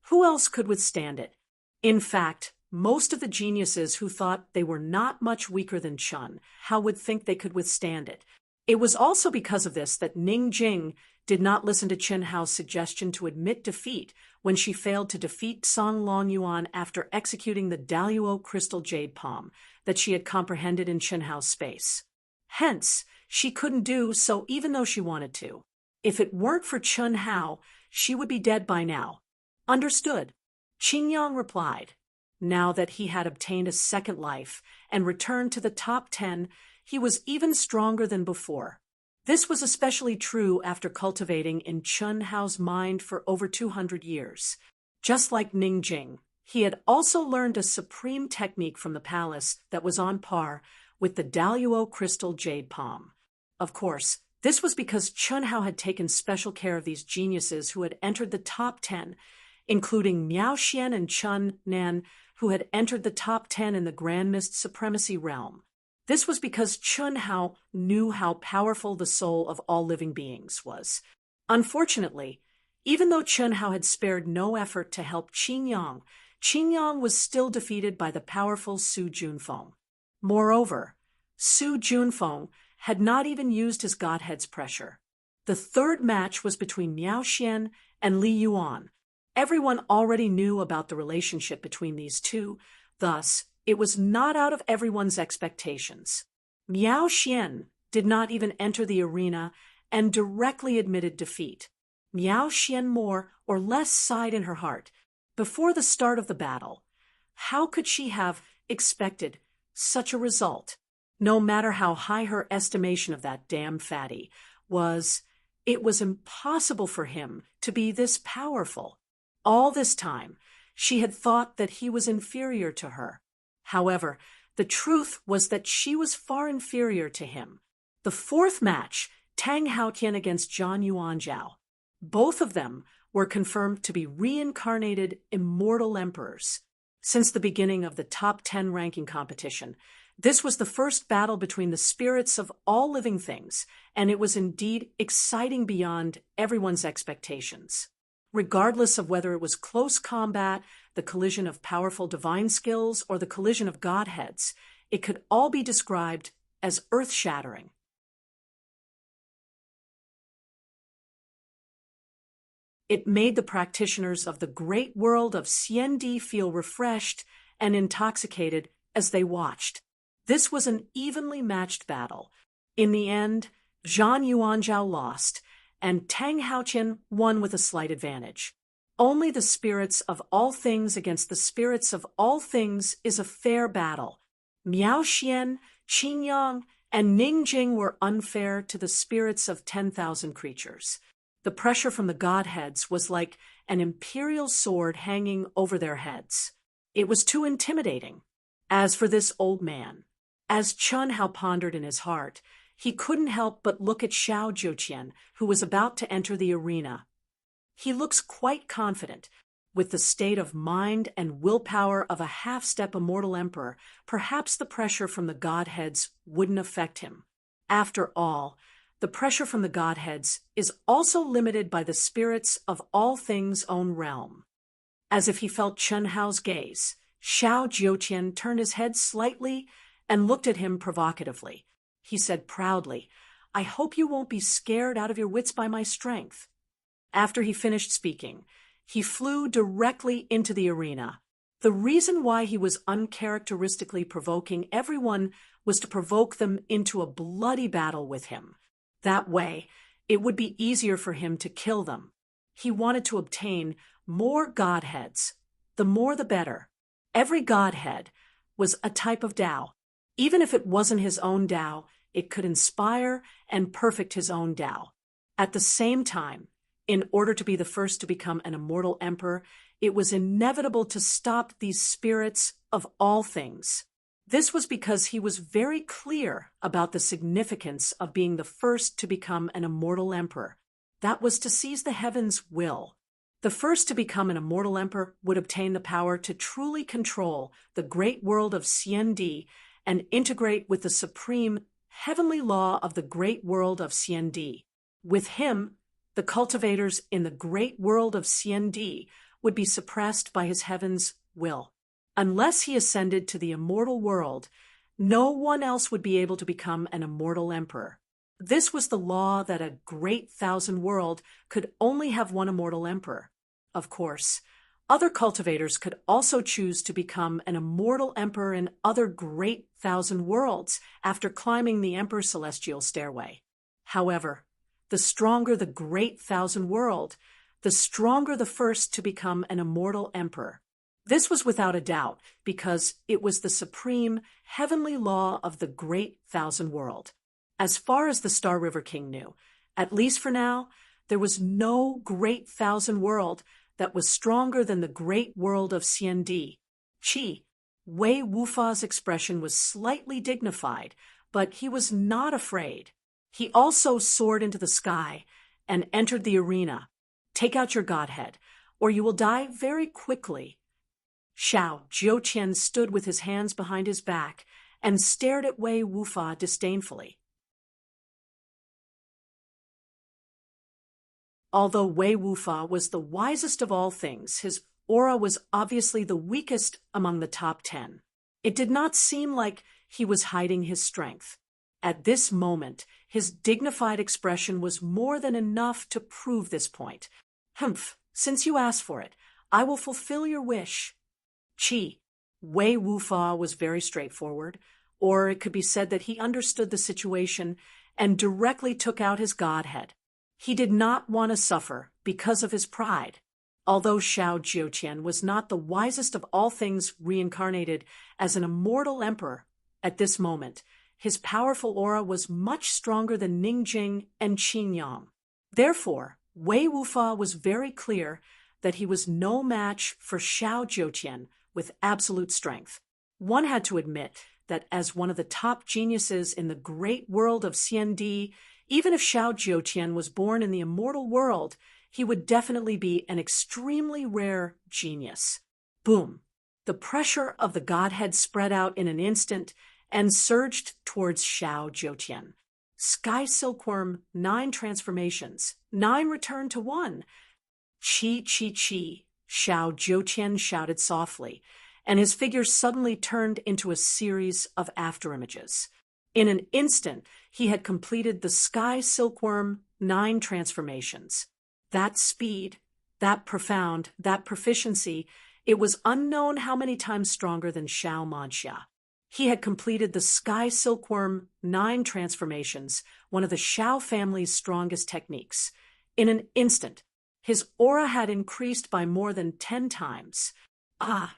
who else could withstand it? In fact, most of the geniuses who thought they were not much weaker than Chen Hao would think they could withstand it. It was also because of this that Ning Jing did not listen to Chen Hao's suggestion to admit defeat when she failed to defeat Long Yuan after executing the Daluo crystal jade palm that she had comprehended in Chen Hao's space. Hence, she couldn't do so even though she wanted to. If it weren't for Chen Hao, she would be dead by now. Understood. Qin Yang replied. Now that he had obtained a second life and returned to the top 10, he was even stronger than before. This was especially true after cultivating in Chen Hao's mind for over 200 years. Just like Ning Jing, he had also learned a supreme technique from the palace that was on par with the Daluo crystal jade palm. Of course, this was because Chen Hao had taken special care of these geniuses who had entered the top 10, including Miao Xian and Chen Nan, who had entered the top 10 in the Grand Mist Supremacy realm. This was because Chen Hao knew how powerful the soul of all living beings was. Unfortunately, even though Chen Hao had spared no effort to help Qin Yang was still defeated by the powerful Su Junfeng. Moreover, Su Junfeng had not even used his godhead's pressure. The third match was between Miao Xian and Li Yuan, Everyone already knew about the relationship between these two, thus, it was not out of everyone's expectations. Miao Xian did not even enter the arena and directly admitted defeat. Miao Xian more or less sighed in her heart. Before the start of the battle, how could she have expected such a result? No matter how high her estimation of that damn fatty was, it was impossible for him to be this powerful. All this time, she had thought that he was inferior to her. However, the truth was that she was far inferior to him. The fourth match, Tang Haotian against Zhang Yuanzhao. Both of them were confirmed to be reincarnated immortal emperors. Since the beginning of the top 10 ranking competition, this was the first battle between the spirits of all living things, and it was indeed exciting beyond everyone's expectations. Regardless of whether it was close combat, the collision of powerful divine skills, or the collision of godheads, it could all be described as earth-shattering. It made the practitioners of the great world of Xiandi feel refreshed and intoxicated as they watched. This was an evenly matched battle. In the end, Zhang Yuanzhao lost, and Tang Haotian won with a slight advantage. Only the spirits of all things against the spirits of all things is a fair battle. Miao Xian, Qin Yang, and Ning Jing were unfair to the spirits of 10,000 creatures. The pressure from the godheads was like an imperial sword hanging over their heads. It was too intimidating. As for this old man, as Chun Hao pondered in his heart, he couldn't help but look at Xiao Zhouqian, who was about to enter the arena. He looks quite confident. With the state of mind and willpower of a half-step immortal emperor, perhaps the pressure from the godheads wouldn't affect him. After all, the pressure from the godheads is also limited by the spirits of all things' own realm. As if he felt Chun Hao's gaze, Xiao Zhouqian turned his head slightly and looked at him provocatively. He said proudly, "I hope you won't be scared out of your wits by my strength." After he finished speaking, he flew directly into the arena. The reason why he was uncharacteristically provoking everyone was to provoke them into a bloody battle with him. That way, it would be easier for him to kill them. He wanted to obtain more godheads. The more the better. Every godhead was a type of Tao. Even if it wasn't his own Tao, it could inspire and perfect his own Tao. At the same time, in order to be the first to become an immortal emperor, it was inevitable to stop these spirits of all things. This was because he was very clear about the significance of being the first to become an immortal emperor. That was to seize the heavens' will. The first to become an immortal emperor would obtain the power to truly control the great world of Xiandi and integrate with the supreme heavenly law of the great world of Xiandi. With him, the cultivators in the great world of Xiandi would be suppressed by his heaven's will. Unless he ascended to the immortal world, no one else would be able to become an immortal emperor. This was the law that a great thousand world could only have one immortal emperor. Of course, other cultivators could also choose to become an immortal emperor in other great thousand worlds after climbing the Emperor's celestial stairway. However, the stronger the great thousand world, the stronger the first to become an immortal emperor. This was without a doubt because it was the supreme heavenly law of the great thousand world. As far as the Star River King knew, at least for now, there was no great thousand world that was stronger than the great world of Xiandi. Wei Wufa's expression was slightly dignified, but he was not afraid. He also soared into the sky and entered the arena. "Take out your godhead, or you will die very quickly." Xiao Zhouqian stood with his hands behind his back and stared at Wei Wufa disdainfully. Although Wei Wufa was the wisest of all things, his aura was obviously the weakest among the top 10. It did not seem like he was hiding his strength. At this moment, his dignified expression was more than enough to prove this point. "Humph, since you asked for it, I will fulfill your wish. Qi. Wei Wufa was very straightforward, or it could be said that he understood the situation and directly took out his godhead. He did not want to suffer because of his pride. Although Xiao Jiuqian was not the wisest of all things reincarnated as an immortal emperor at this moment, his powerful aura was much stronger than Ningjing and Qin Yang. Therefore, Wei Wufa was very clear that he was no match for Xiao Jiuqian with absolute strength. One had to admit that as one of the top geniuses in the great world of CND, even if Xiao Jiuqian was born in the immortal world, he would definitely be an extremely rare genius. Boom! The pressure of the godhead spread out in an instant and surged towards Xiao Jiuqian. Sky Silkworm, 9 transformations, 9 return to 1. Chi, chi, chi, Xiao Jiuqian shouted softly, and his figure suddenly turned into a series of afterimages. In an instant, he had completed the Sky Silkworm 9 transformations. That speed, that profound, that proficiency, it was unknown how many times stronger than Xiao Manxia. He had completed the Sky Silkworm 9 transformations, one of the Xiao family's strongest techniques. In an instant, his aura had increased by more than 10 times. Ah,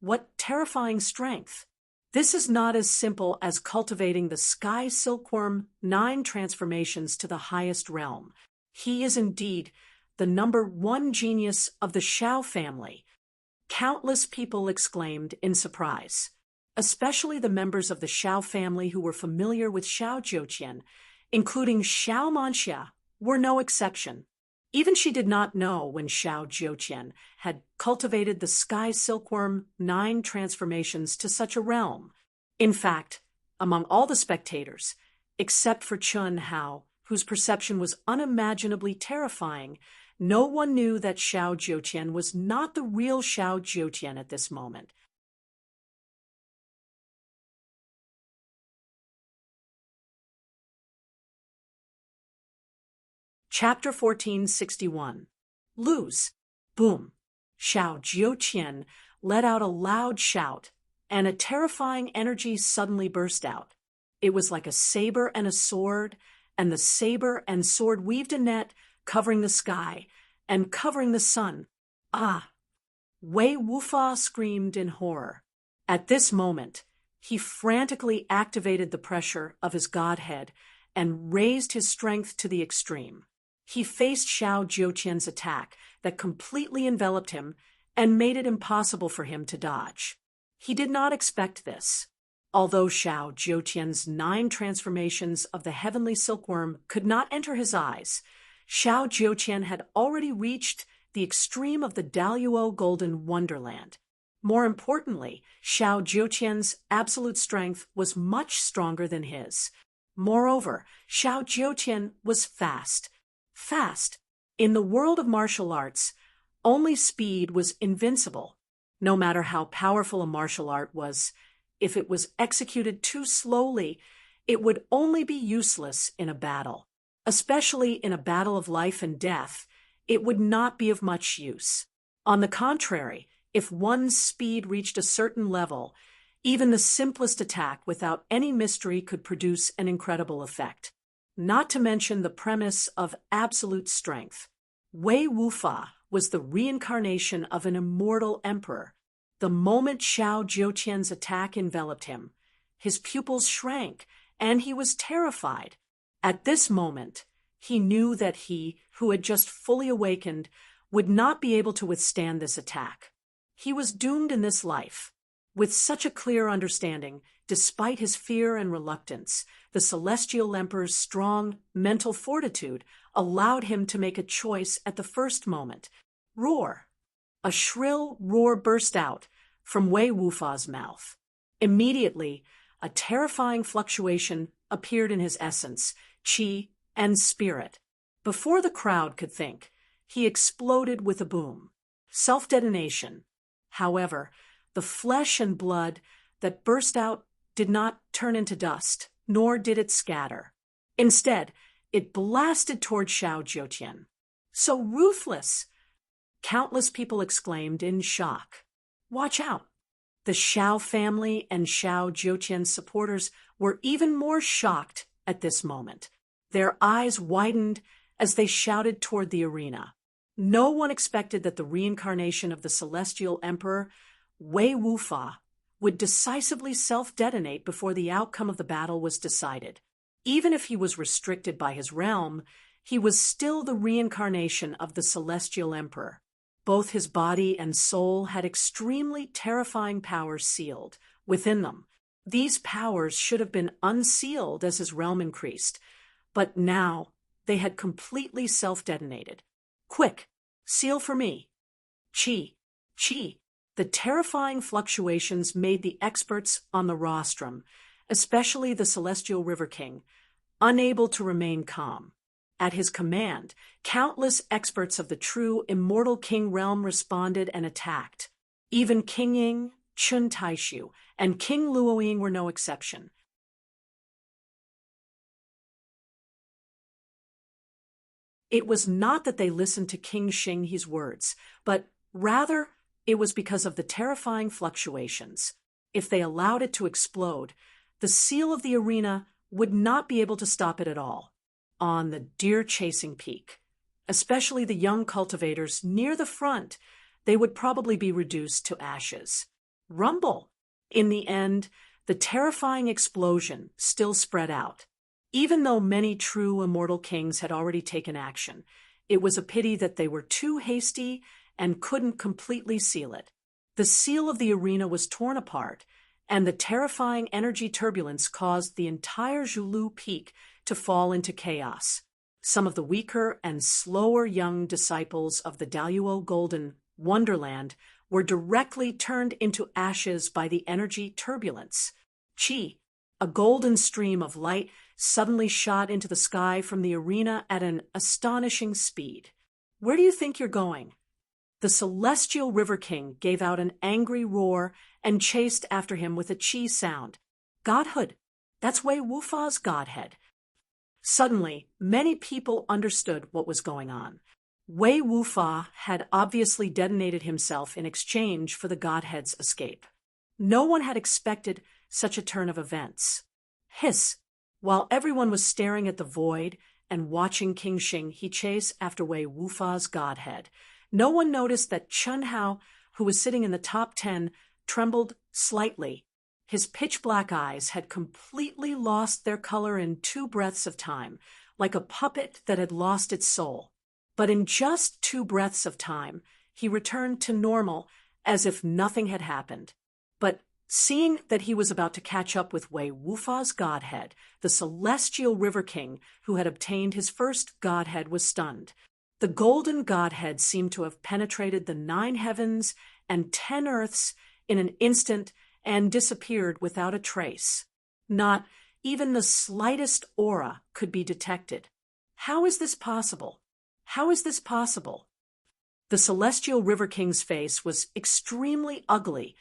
what terrifying strength! This is not as simple as cultivating the Sky Silkworm 9 transformations to the highest realm. He is indeed the #1 genius of the Xiao family. Countless people exclaimed in surprise. Especially the members of the Xiao family who were familiar with Xiao Jiuqian, including Xiao Manxia, were no exception. Even she did not know when Xiao Jiuqian had cultivated the Sky Silkworm 9 transformations to such a realm. In fact, among all the spectators, except for Chun Hao, whose perception was unimaginably terrifying, no one knew that Xiao Jiuqian was not the real Xiao Jiuqian at this moment. Chapter 1461. Lose. Boom. Xiao Jiuqian let out a loud shout, and a terrifying energy suddenly burst out. It was like a saber and a sword, and the saber and sword weaved a net, covering the sky and covering the sun. Ah! Wei Wufa screamed in horror. At this moment, he frantically activated the pressure of his godhead and raised his strength to the extreme. He faced Xiao Jiuqian's attack that completely enveloped him and made it impossible for him to dodge. He did not expect this. Although Xiao Jiuqian's 9 transformations of the heavenly silkworm could not enter his eyes, Xiao Jiuqian had already reached the extreme of the Daluo Golden Wonderland. More importantly, Xiao Jiuqian's absolute strength was much stronger than his. Moreover, Xiao Jiuqian was fast. Fast. In the world of martial arts, only speed was invincible. No matter how powerful a martial art was, if it was executed too slowly, it would only be useless in a battle. Especially in a battle of life and death, it would not be of much use. On the contrary, if one's speed reached a certain level, even the simplest attack without any mystery could produce an incredible effect. Not to mention the premise of absolute strength. Wei Wufa was the reincarnation of an immortal emperor. The moment Xiao Jiuqian's attack enveloped him, his pupils shrank, and he was terrified. At this moment, he knew that he, who had just fully awakened, would not be able to withstand this attack. He was doomed in this life. With such a clear understanding, despite his fear and reluctance, the Celestial Emperor's strong mental fortitude allowed him to make a choice at the first moment. Roar! A shrill roar burst out from Wei Wufa's mouth. Immediately, a terrifying fluctuation appeared in his essence, qi, and spirit. Before the crowd could think, he exploded with a boom. Self-detonation. However, the flesh and blood that burst out did not turn into dust, nor did it scatter. Instead, it blasted toward Xiao Jiuqian. So ruthless! countless people exclaimed in shock. Watch out! The Xiao family and Xiao Jiutian's supporters were even more shocked at this moment. Their eyes widened as they shouted toward the arena. No one expected that the reincarnation of the celestial emperor, Wei Wufa, would decisively self-detonate before the outcome of the battle was decided. Even if he was restricted by his realm, he was still the reincarnation of the celestial emperor. Both his body and soul had extremely terrifying powers sealed within them. These powers should have been unsealed as his realm increased, but now they had completely self-detonated. Quick, seal for me. Chi, chi. The terrifying fluctuations made the experts on the rostrum, especially the Celestial River King, unable to remain calm. At his command, countless experts of the true immortal king realm responded and attacked. Even King Ying, Chun Taishu, and King Luoying were no exception. It was not that they listened to King Xinghe's words, but rather it was because of the terrifying fluctuations. If they allowed it to explode, the seal of the arena would not be able to stop it at all. On the deer-chasing peak, especially the young cultivators near the front, they would probably be reduced to ashes. Rumble! In the end, the terrifying explosion still spread out. Even though many true immortal kings had already taken action, it was a pity that they were too hasty and couldn't completely seal it. The seal of the arena was torn apart, and the terrifying energy turbulence caused the entire Zhulu peak to fall into chaos. Some of the weaker and slower young disciples of the Daluo Golden Wonderland were directly turned into ashes by the energy turbulence. Qi, a golden stream of light, suddenly shot into the sky from the arena at an astonishing speed. Where do you think you're going? The Celestial River King gave out an angry roar and chased after him with a Qi sound. Godhood! That's Wei Wufa's godhead. Suddenly, many people understood what was going on. Wei Wufa had obviously detonated himself in exchange for the godhead's escape. No one had expected such a turn of events. Hiss! While everyone was staring at the void and watching King Xinghe chase after Wei Wufa's godhead, no one noticed that Chun Hao, who was sitting in the top 10, trembled slightly. His pitch-black eyes had completely lost their color in 2 breaths of time, like a puppet that had lost its soul. But in just 2 breaths of time, he returned to normal as if nothing had happened. But seeing that he was about to catch up with Wei Wufa's godhead, the Celestial River King, who had obtained his first godhead, was stunned. The golden godhead seemed to have penetrated the 9 heavens and 10 earths in an instant and disappeared without a trace. Not even the slightest aura could be detected. How is this possible? How is this possible? The Celestial River King's face was extremely ugly,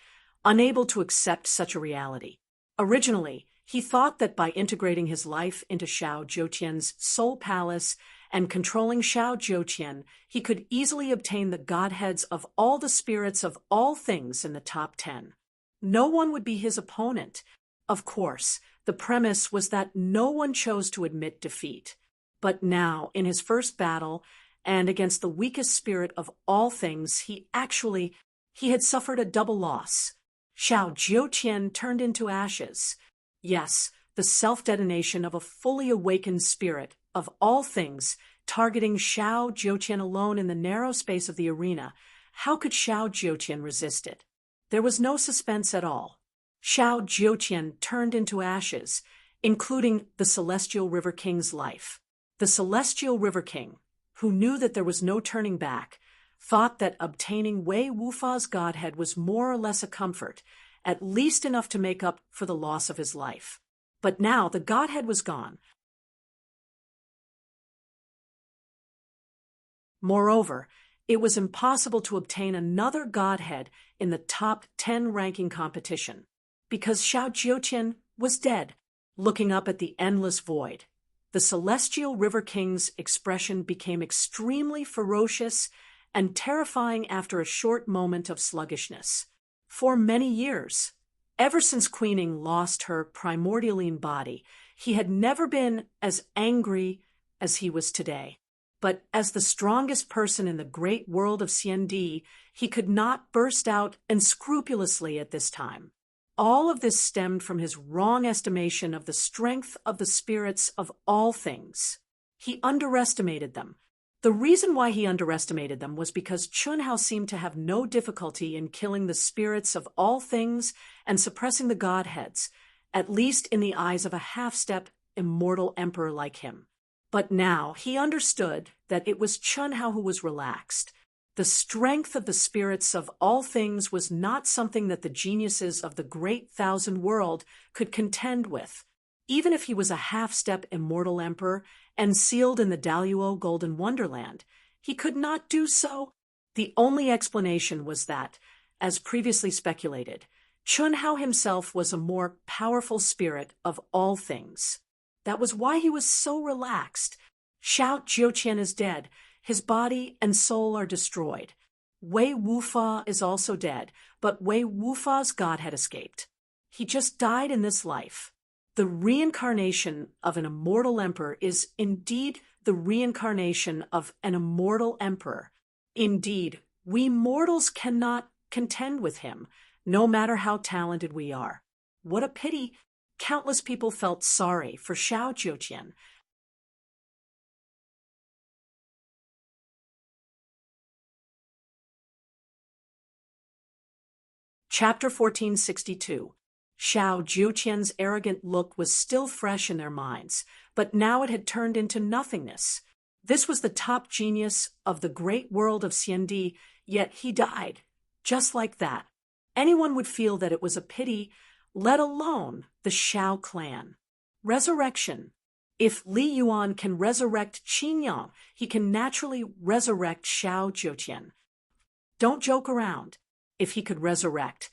unable to accept such a reality. Originally, he thought that by integrating his life into Xiao Jiutian's soul palace and controlling Xiao Jiutian, he could easily obtain the godheads of all the spirits of all things in the top 10. No one would be his opponent. Of course, the premise was that no one chose to admit defeat. But now, in his first battle, and against the weakest spirit of all things, he had suffered a double loss. Xiao Jiutian turned into ashes. Yes, the self-detonation of a fully awakened spirit of all things, targeting Xiao Jiutian alone in the narrow space of the arena. How could Xiao Jiutian resist it? There was no suspense at all. Xiao Jiutian turned into ashes, including the Celestial River King's life. The Celestial River King, who knew that there was no turning back, thought that obtaining Wei Wufa's godhead was more or less a comfort, at least enough to make up for the loss of his life. But now the godhead was gone. Moreover, it was impossible to obtain another godhead in the top 10 ranking competition, because Xiao Jiutian was dead. Looking up at the endless void, the Celestial River King's expression became extremely ferocious and terrifying after a short moment of sluggishness. For many years, ever since Queening lost her primordialine body, he had never been as angry as he was today. But as the strongest person in the great world of CND, he could not burst out unscrupulously at this time. All of this stemmed from his wrong estimation of the strength of the spirits of all things. He underestimated them. The reason why he underestimated them was because Chunhao seemed to have no difficulty in killing the spirits of all things and suppressing the godheads, at least in the eyes of a half-step immortal emperor like him. But now he understood that it was Chunhao who was relaxed. The strength of the spirits of all things was not something that the geniuses of the great thousand world could contend with. Even if he was a half-step immortal emperor and sealed in the Daluo Golden Wonderland, he could not do so. The only explanation was that, as previously speculated, Chunhao himself was a more powerful spirit of all things. That was why he was so relaxed. Xiao Jiuqian is dead. His body and soul are destroyed. Wei Wufa is also dead, but Wei Wufa's god had escaped. He just died in this life. The reincarnation of an immortal emperor is indeed the reincarnation of an immortal emperor. Indeed, we mortals cannot contend with him, no matter how talented we are. What a pity! Countless people felt sorry for Xiao Jiuqian. Chapter 1462. Xiao Jiuqian's arrogant look was still fresh in their minds, but now it had turned into nothingness. This was the top genius of the great world of CND, yet he died. Just like that. Anyone would feel that it was a pity, let alone the Xiao clan. Resurrection. If Li Yuan can resurrect Qingyang, he can naturally resurrect Xiao Jiuqian. Don't joke around. If he could resurrect,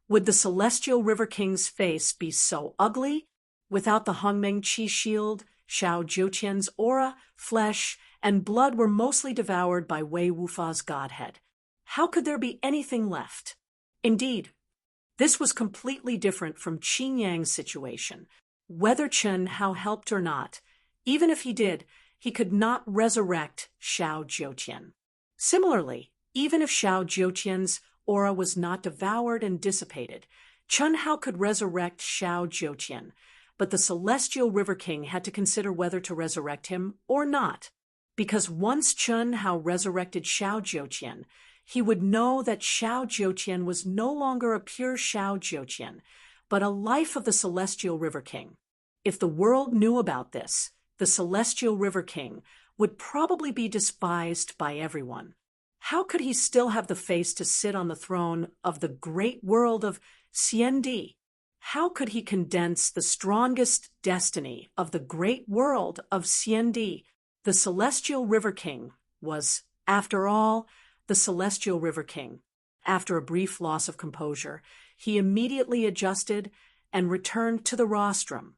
would the Celestial River King's face be so ugly? Without the Hongmeng Qi shield, Xiao Jiuqian's aura, flesh, and blood were mostly devoured by Wei Wufa's godhead. How could there be anything left? Indeed, this was completely different from Qin Yang's situation. Whether Chunhao helped or not, even if he did, he could not resurrect Xiao Jiuqian. Similarly, even if Xiao Jiuqian's aura was not devoured and dissipated, Chunhao could resurrect Xiao Jiuqian, but the Celestial River King had to consider whether to resurrect him or not, because once Chunhao resurrected Xiao Jiuqian, he would know that Xiao Jiuqian was no longer a pure Xiao Jiuqian, but a life of the Celestial River King. If the world knew about this, the Celestial River King would probably be despised by everyone. How could he still have the face to sit on the throne of the great world of CND? How could he condense the strongest destiny of the great world of CND? The Celestial River King was, after all, the Celestial River King. After a brief loss of composure, he immediately adjusted and returned to the rostrum,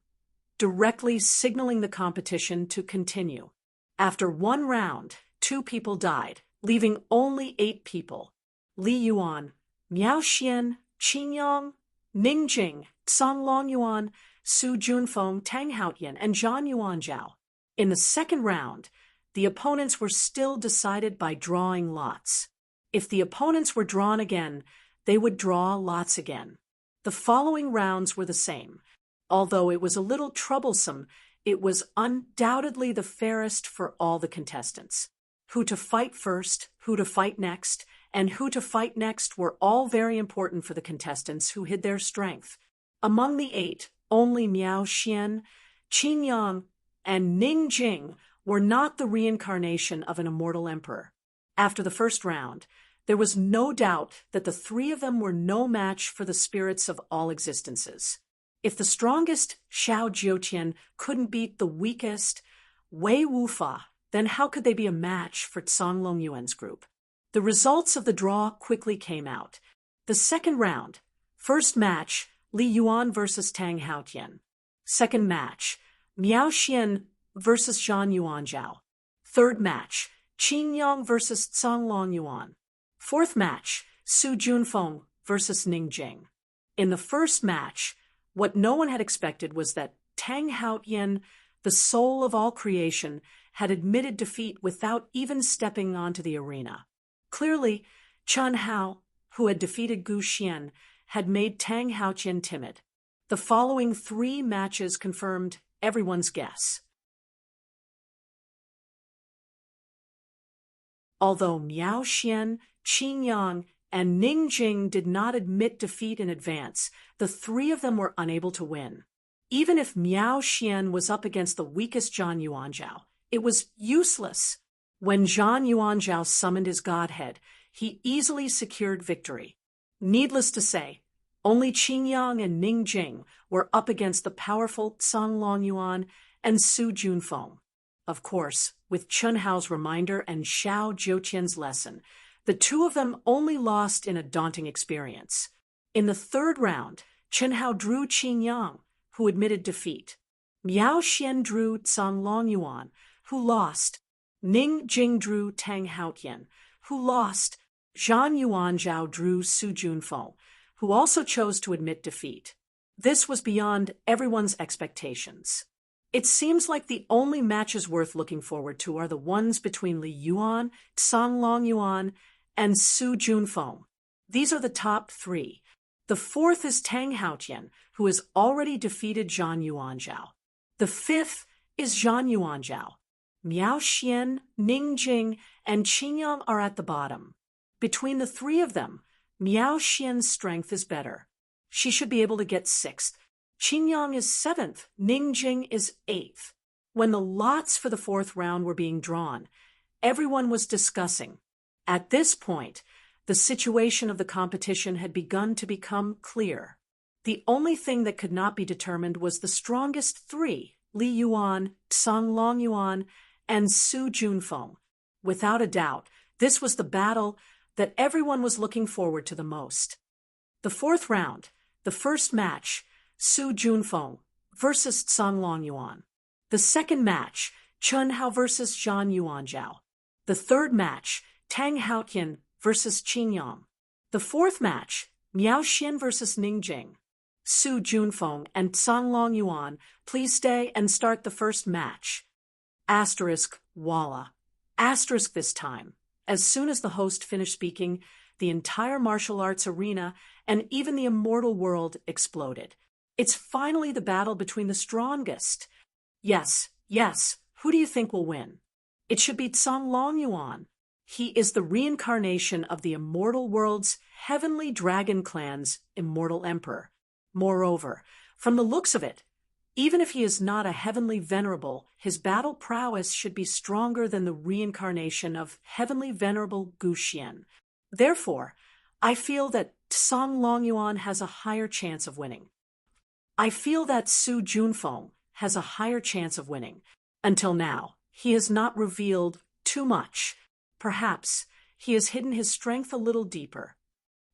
directly signaling the competition to continue. After one round, 2 people died, leaving only 8 people: Li Yuan, Miao Xian, Qingyang, Ning Jing, Cang Long Yuan, Su Junfeng, Tang Haotian, and Zhan Yuanzhao. In the second round, the opponents were still decided by drawing lots. If the opponents were drawn again, they would draw lots again. The following rounds were the same. Although it was a little troublesome, it was undoubtedly the fairest for all the contestants. Who to fight first, who to fight next, and who to fight next were all very important for the contestants who hid their strength. Among the 8, only Miao Xian, Qin Yang, and Ning Jing were not the reincarnation of an immortal emperor. After the first round, there was no doubt that the 3 of them were no match for the spirits of all existences. If the strongest Xiao Jiuqian couldn't beat the weakest Wei Wufa, then how could they be a match for Cang Long Yuan's group? The results of the draw quickly came out. The second round: first match, Li Yuan versus Tang Haotian. Second match, Miao Xian versus Zhan Yuanzhao. Third match, Qin Yang versus Tsang Long Yuan. Fourth match, Su Junfeng versus Ning Jing. In the first match, what no one had expected was that Tang Haotian, the soul of all creation, had admitted defeat without even stepping onto the arena. Clearly, Chen Hao, who had defeated Gu Xian, had made Tang Haotian timid. The following 3 matches confirmed everyone's guess. Although Miao Xian, Qin Yang, and Ning Jing did not admit defeat in advance, the 3 of them were unable to win. Even if Miao Xian was up against the weakest Zhang Yuanzhao, it was useless. When Zhang Yuanzhao summoned his godhead, he easily secured victory. Needless to say, only Qin Yang and Ning Jing were up against the powerful Tsang Long Yuan and Su Junfeng. Of course, with Chen Hao's reminder and Xiao Jiutian's lesson, the 2 of them only lost in a daunting experience. In the 3rd round, Chen Hao drew Qin Yang, who admitted defeat. Miao Xian drew Tsang Long Yuan, who lost. Ning Jing drew Tang Haotian, who lost. Zhang Yuanzhao drew Su Junfeng, who also chose to admit defeat. This was beyond everyone's expectations. It seems like the only matches worth looking forward to are the ones between Li Yuan, Tsang Long Yuan, and Su Junfeng. These are the top 3. The 4th is Tang Haotian, who has already defeated Zhang Yuanzhao. The 5th is Zhang Yuanzhao. Miao Xian, Ning Jing, and Qin Yang are at the bottom. Between the 3 of them, Miao Xian's strength is better. She should be able to get 6th. Qin Yang is 7th, Ning Jing is 8th. When the lots for the 4th round were being drawn, everyone was discussing. At this point, the situation of the competition had begun to become clear. The only thing that could not be determined was the strongest 3, Li Yuan, Tsang Long Yuan, and Su Junfeng. Without a doubt, this was the battle that everyone was looking forward to the most. The 4th round, the first match, Su Junfeng versus Tsang Long Yuan. The 2nd match, Chen Hao versus Zhang Yuanzhao. The 3rd match, Tang Haotian versus Qin Yang. The 4th match, Miao Xian versus Ning Jing. Su Junfeng and Tsang Long Yuan, please stay and start the first match. Asterisk, voila. Asterisk this time. As soon as the host finished speaking, the entire martial arts arena and even the immortal world exploded. It's finally the battle between the strongest. Yes, who do you think will win? It should be Tsang Long Yuan. He is the reincarnation of the immortal world's heavenly dragon clan's immortal emperor. Moreover, from the looks of it, even if he is not a heavenly venerable, his battle prowess should be stronger than the reincarnation of heavenly venerable Gu Xian. Therefore, I feel that Tsang Long Yuan has a higher chance of winning. I feel that Su Junfeng has a higher chance of winning. Until now, he has not revealed too much. Perhaps he has hidden his strength a little deeper.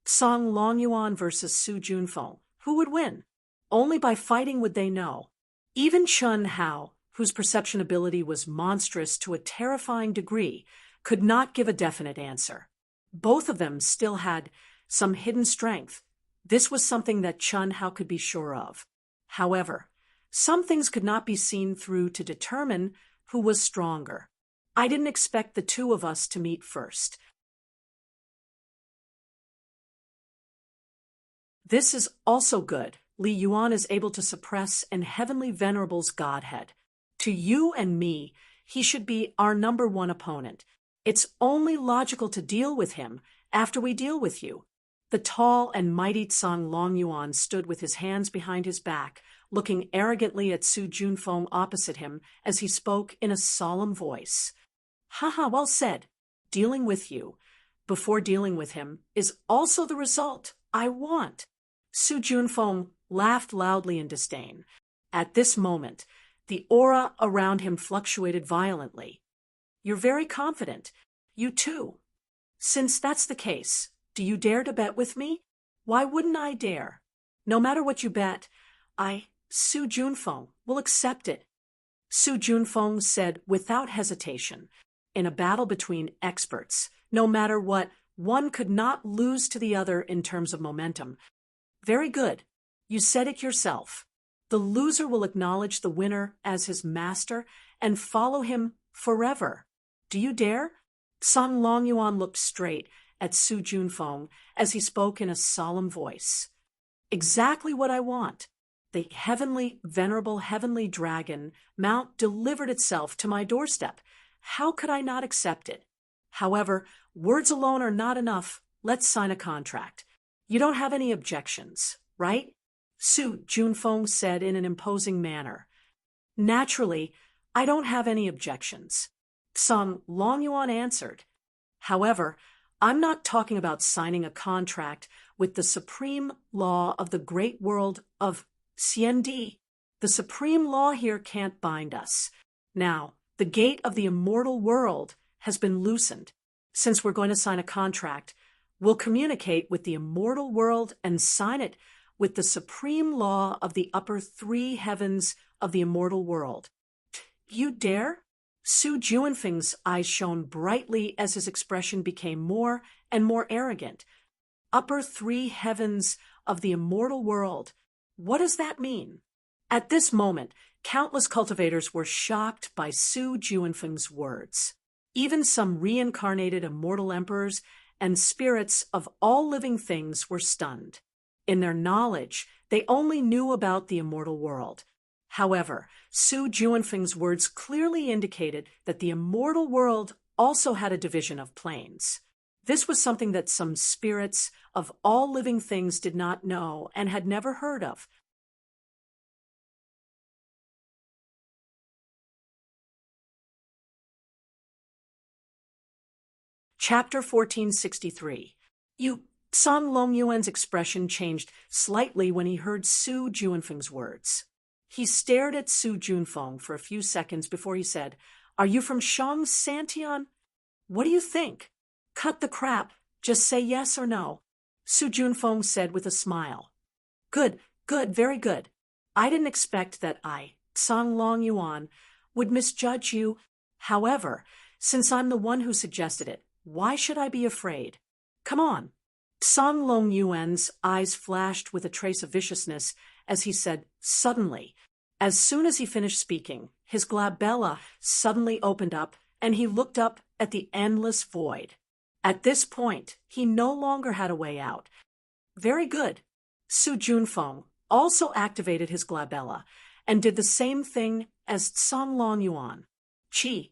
Tsang Long Yuan versus Su Junfeng. Who would win? Only by fighting would they know. Even Chen Hao, whose perception ability was monstrous to a terrifying degree, could not give a definite answer. Both of them still had some hidden strength. This was something that Chen Hao could be sure of. However, some things could not be seen through to determine who was stronger. I didn't expect the 2 of us to meet first. This is also good. Li Yuan is able to suppress an heavenly venerable's godhead. To you and me, he should be our number 1 opponent. It's only logical to deal with him after we deal with you. The tall and mighty Tsang Long Yuan stood with his hands behind his back, looking arrogantly at Su Junfeng opposite him as he spoke in a solemn voice. Haha, well said. Dealing with you, before dealing with him, is also the result I want. Su Junfeng laughed loudly in disdain. At this moment, the aura around him fluctuated violently. You're very confident. You too. Since that's the case, do you dare to bet with me? Why wouldn't I dare? No matter what you bet, Su Junfeng, will accept it. Su Junfeng said without hesitation. in a battle between experts. No matter what, one could not lose to the other in terms of momentum. Very good. You said it yourself. The loser will acknowledge the winner as his master and follow him forever. Do you dare? Sun Longyuan looked straight at Su Junfeng as he spoke in a solemn voice. Exactly what I want. The heavenly, venerable heavenly dragon mount delivered itself to my doorstep. How could I not accept it? However, words alone are not enough. Let's sign a contract. You don't have any objections, right? Su Junfeng said in an imposing manner. Naturally, I don't have any objections. Sun Longyuan answered. However, I'm not talking about signing a contract with the supreme law of the great world of Xiandi. The supreme law here can't bind us. Now, the gate of the immortal world has been loosened. Since we're going to sign a contract, we'll communicate with the immortal world and sign it with the supreme law of the upper three heavens of the immortal world. You dare? Su Junfeng's eyes shone brightly as his expression became more and more arrogant. Upper three heavens of the immortal world. What does that mean? At this moment, countless cultivators were shocked by Su Junfeng's words. Even some reincarnated immortal emperors and spirits of all living things were stunned. In their knowledge, they only knew about the immortal world. However, Su Junfeng's words clearly indicated that the immortal world also had a division of planes. This was something that some spirits of all living things did not know and had never heard of. Chapter 1463. Sun Longyuan's expression changed slightly when he heard Su Junfeng's words. He stared at Su Junfeng for a few seconds before he said, Are you from Shang Santian? What do you think? Cut the crap. Just say yes or no. Su Junfeng said with a smile. Good, very good. I didn't expect that Sun Longyuan, would misjudge you. However, since I'm the one who suggested it, why should I be afraid? Come on. Sun Longyuan's eyes flashed with a trace of viciousness as he said, suddenly. As soon as he finished speaking, his glabella suddenly opened up and he looked up at the endless void. At this point, he no longer had a way out. Very good. Su Junfeng also activated his glabella and did the same thing as Sun Longyuan. Chi.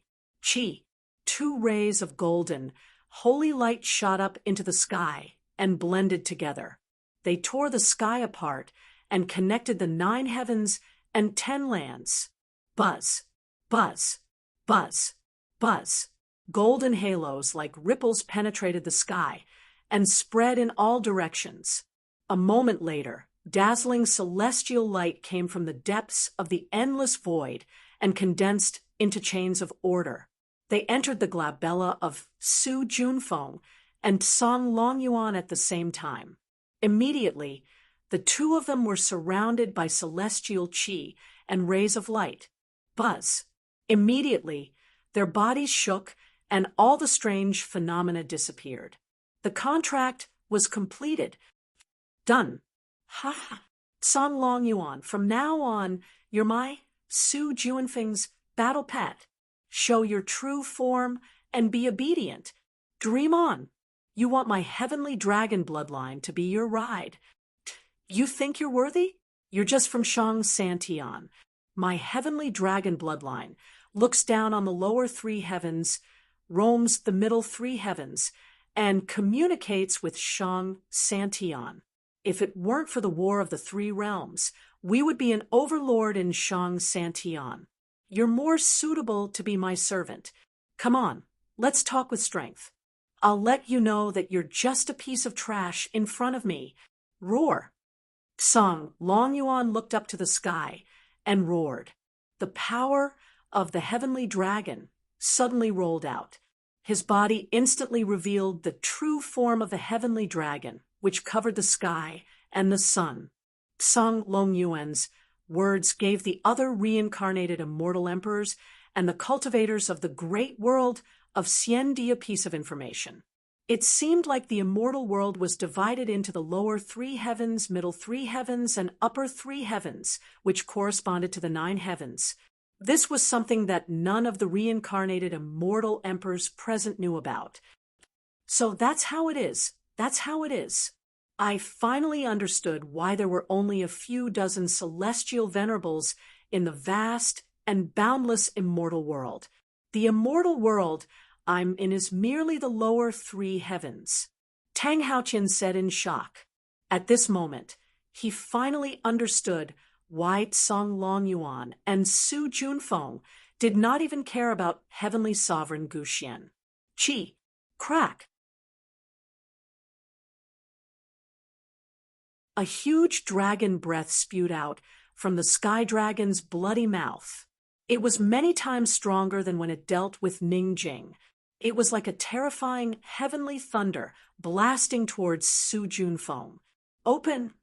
Two rays of golden, holy light shot up into the sky and blended together. They tore the sky apart and connected the 9 heavens and 10 lands. Buzz, buzz, buzz, buzz. Golden halos like ripples penetrated the sky and spread in all directions. A moment later, dazzling celestial light came from the depths of the endless void and condensed into chains of order. They entered the glabella of Su Junfeng and Sun Longyuan at the same time. Immediately, the two of them were surrounded by celestial chi and rays of light. Buzz. Immediately, their bodies shook and all the strange phenomena disappeared. The contract was completed. Done. Ha ha. Sun Longyuan, from now on, you're my Su Junfeng's battle pet. Show your true form and be obedient. Dream on. You want my heavenly dragon bloodline to be your ride. You think you're worthy? You're just from Shang Santian. My heavenly dragon bloodline looks down on the lower 3 heavens, roams the middle 3 heavens, and communicates with Shang Santian. If it weren't for the war of the 3 realms, we would be an overlord in Shang Santian. You're more suitable to be my servant. Come on, let's talk with strength. I'll let you know that you're just a piece of trash in front of me. Roar. Sun Longyuan looked up to the sky and roared. The power of the heavenly dragon suddenly rolled out. His body instantly revealed the true form of the heavenly dragon, which covered the sky and the sun. Sun Longyuan's words gave the other reincarnated immortal emperors and the cultivators of the great world of Ciendia piece of information. It seemed like the immortal world was divided into the lower three heavens, middle three heavens, and upper three heavens, which corresponded to the 9 heavens. This was something that none of the reincarnated immortal emperors present knew about. So that's how it is. That's how it is. I finally understood why there were only a few dozen celestial venerables in the vast and boundless immortal world. The immortal world I'm in is merely the lower 3 heavens. Tang Haoqian said in shock. At this moment, he finally understood why Tsang Longyuan and Su Junfeng did not even care about heavenly sovereign Gu Xian. Chi, crack. A huge dragon breath spewed out from the sky dragon's bloody mouth. It was many times stronger than when it dealt with Ning Jing. It was like a terrifying heavenly thunder blasting towards Su Junfeng. Open!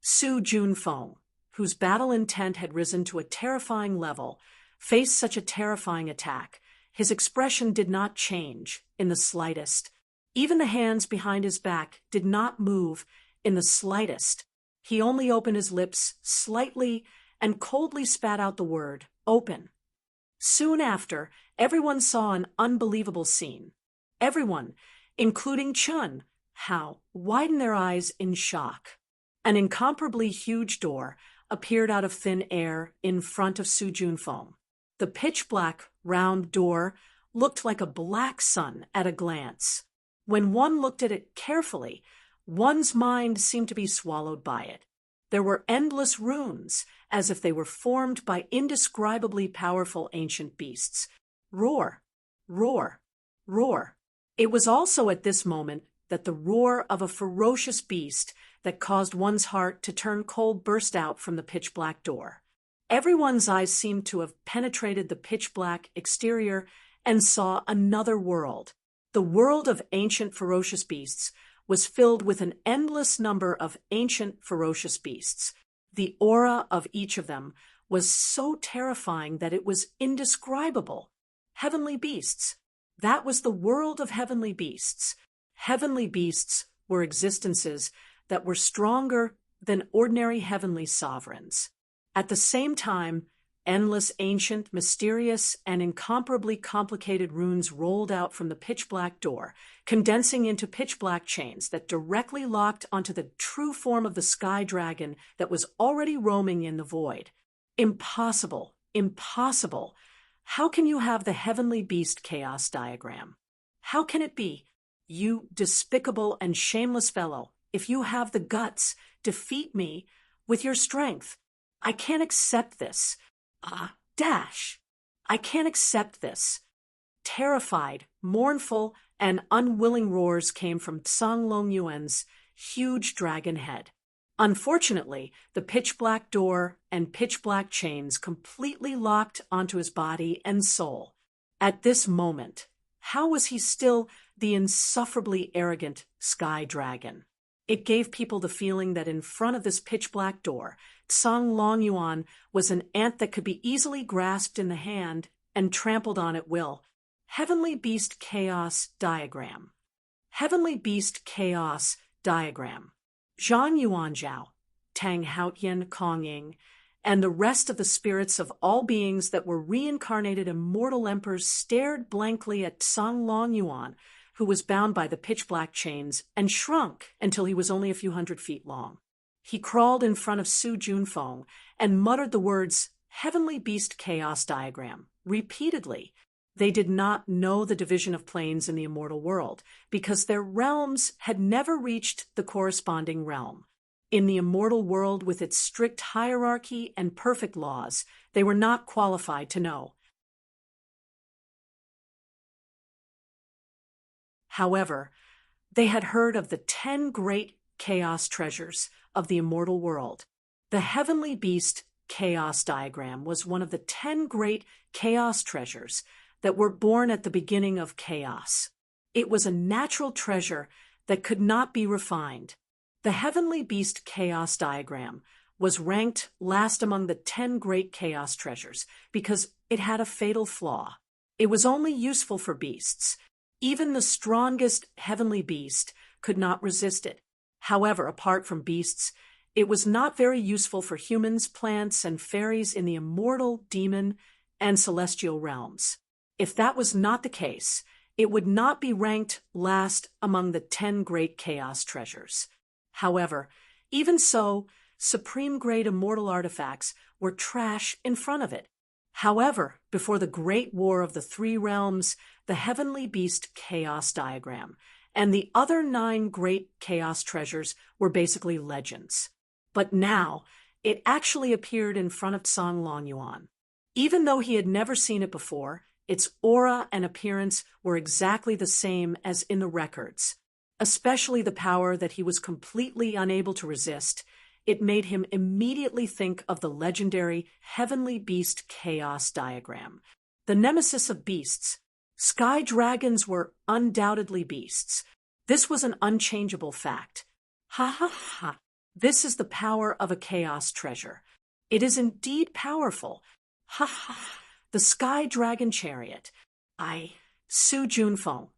Su Junfeng, whose battle intent had risen to a terrifying level, faced such a terrifying attack. His expression did not change in the slightest. Even the hands behind his back did not move in the slightest. He only opened his lips slightly and coldly spat out the word, open. Soon after, everyone saw an unbelievable scene. Everyone, including Chun, Hao, widened their eyes in shock. An incomparably huge door appeared out of thin air in front of Su Junfeng. The pitch-black, round door looked like a black sun at a glance. When one looked at it carefully, one's mind seemed to be swallowed by it. There were endless runes, as if they were formed by indescribably powerful ancient beasts. Roar, roar, roar. It was also at this moment that the roar of a ferocious beast that caused one's heart to turn cold burst out from the pitch-black door. Everyone's eyes seemed to have penetrated the pitch-black exterior and saw another world. The world of ancient ferocious beasts was filled with an endless number of ancient ferocious beasts. The aura of each of them was so terrifying that it was indescribable. Heavenly beasts. That was the world of heavenly beasts. Heavenly beasts were existences that were stronger than ordinary heavenly sovereigns. At the same time, endless, ancient, mysterious, and incomparably complicated runes rolled out from the pitch-black door, condensing into pitch-black chains that directly locked onto the true form of the sky dragon that was already roaming in the void. Impossible, impossible. How can you have the heavenly beast chaos diagram? How can it be? You despicable and shameless fellow, if you have the guts, defeat me with your strength. I can't accept this. I can't accept this. Terrified, mournful, and unwilling roars came from Tsang Longyuan's huge dragon head. Unfortunately, the pitch-black door and pitch-black chains completely locked onto his body and soul. At this moment, how was he still the insufferably arrogant sky dragon? It gave people the feeling that in front of this pitch-black door, Tsang Longyuan was an ant that could be easily grasped in the hand and trampled on at will. Heavenly Beast Chaos Diagram. Heavenly Beast Chaos Diagram. Zhang Yuanzhao, Tang Haoqian Kongying, and the rest of the spirits of all beings that were reincarnated immortal emperors stared blankly at Tsang Longyuan, who was bound by the pitch-black chains and shrunk until he was only a few hundred feet long. He crawled in front of Su Junfeng and muttered the words, Heavenly Beast Chaos Diagram, repeatedly. They did not know the division of planes in the immortal world because their realms had never reached the corresponding realm. In the immortal world with its strict hierarchy and perfect laws, they were not qualified to know. However, they had heard of the 10 great chaos treasures of the immortal world. The Heavenly Beast Chaos Diagram was one of the 10 great chaos treasures that were born at the beginning of chaos. It was a natural treasure that could not be refined. The Heavenly Beast Chaos Diagram was ranked last among the 10 great chaos treasures because it had a fatal flaw. It was only useful for beasts. Even the strongest heavenly beast could not resist it. However, apart from beasts, it was not very useful for humans, plants, and fairies in the immortal, demon, and celestial realms. If that was not the case, it would not be ranked last among the 10 great chaos treasures. However, even so, supreme-grade immortal artifacts were trash in front of it. However, before the Great War of the Three Realms, the Heavenly Beast Chaos Diagram and the other 9 great chaos treasures were basically legends. But now, it actually appeared in front of Song Longyuan. Even though he had never seen it before, its aura and appearance were exactly the same as in the records. Especially the power that he was completely unable to resist. It made him immediately think of the legendary Heavenly Beast Chaos Diagram. The nemesis of beasts. Sky dragons were undoubtedly beasts. This was an unchangeable fact. Ha ha ha. This is the power of a chaos treasure. It is indeed powerful. Ha ha. The Sky Dragon Chariot. Su Junfeng,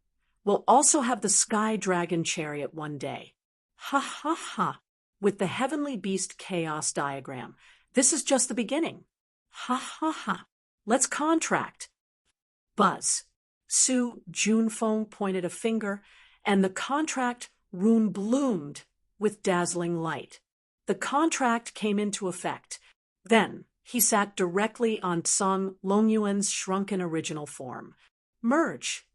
will also have the Sky Dragon Chariot one day. Ha ha ha. With the Heavenly Beast Chaos Diagram, this is just the beginning. Ha ha ha. Let's contract. Buzz. Su Junfeng pointed a finger, and the contract rune bloomed with dazzling light. The contract came into effect. Then he sat directly on Song Longyuan's shrunken original form. Merge.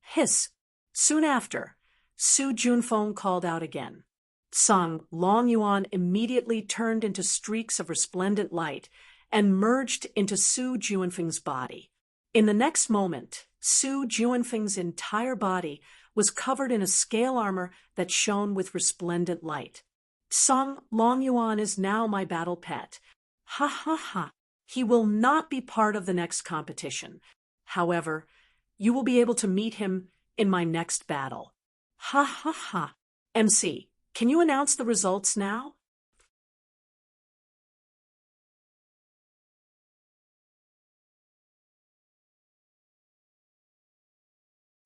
Hiss. Soon after, Su Junfeng called out again. Song Longyuan immediately turned into streaks of resplendent light and merged into Su Junfeng's body. In the next moment, Su Junfeng's entire body was covered in a scale armor that shone with resplendent light. Song Longyuan is now my battle pet. Ha ha ha. He will not be part of the next competition. However, you will be able to meet him in my next battle. Ha ha ha. MC, can you announce the results now?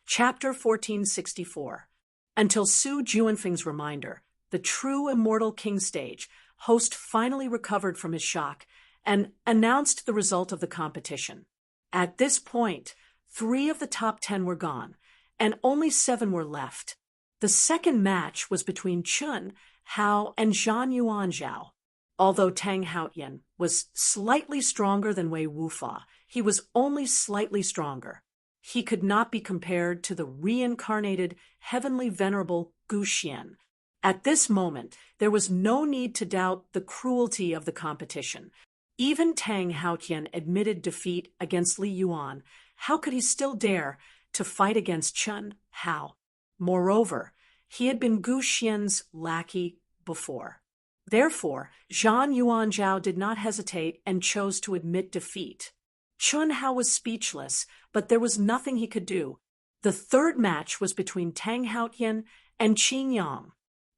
Chapter 1464. Until Su Junfeng's reminder, the true immortal king stage, host finally recovered from his shock and announced the result of the competition. At this point, 3 of the top 10 were gone, and only 7 were left. The second match was between Chun Hao and Zhan Yuanzhao. Although Tang Haotian was slightly stronger than Wei Wufa, he was only slightly stronger. He could not be compared to the reincarnated, heavenly venerable Gu Xian. At this moment, there was no need to doubt the cruelty of the competition. Even Tang Haotian admitted defeat against Li Yuan. How could he still dare to fight against Chun Hao? Moreover, he had been Gu Xian's lackey before. Therefore, Zhan Yuanzhao did not hesitate and chose to admit defeat. Chun Hao was speechless, but there was nothing he could do. The third match was between Tang Haotian and Qin Yang.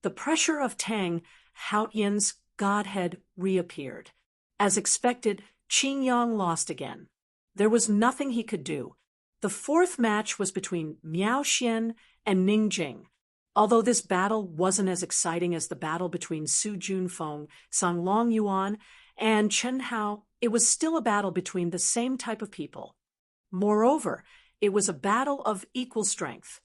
The pressure of Tang Haotian's godhead reappeared. As expected, Qin Yang lost again. There was nothing he could do. The fourth match was between Miao Xian and Ning Jing. Although this battle wasn't as exciting as the battle between Su Junfeng, Song Longyuan, and Chen Hao, it was still a battle between the same type of people. Moreover, it was a battle of equal strength.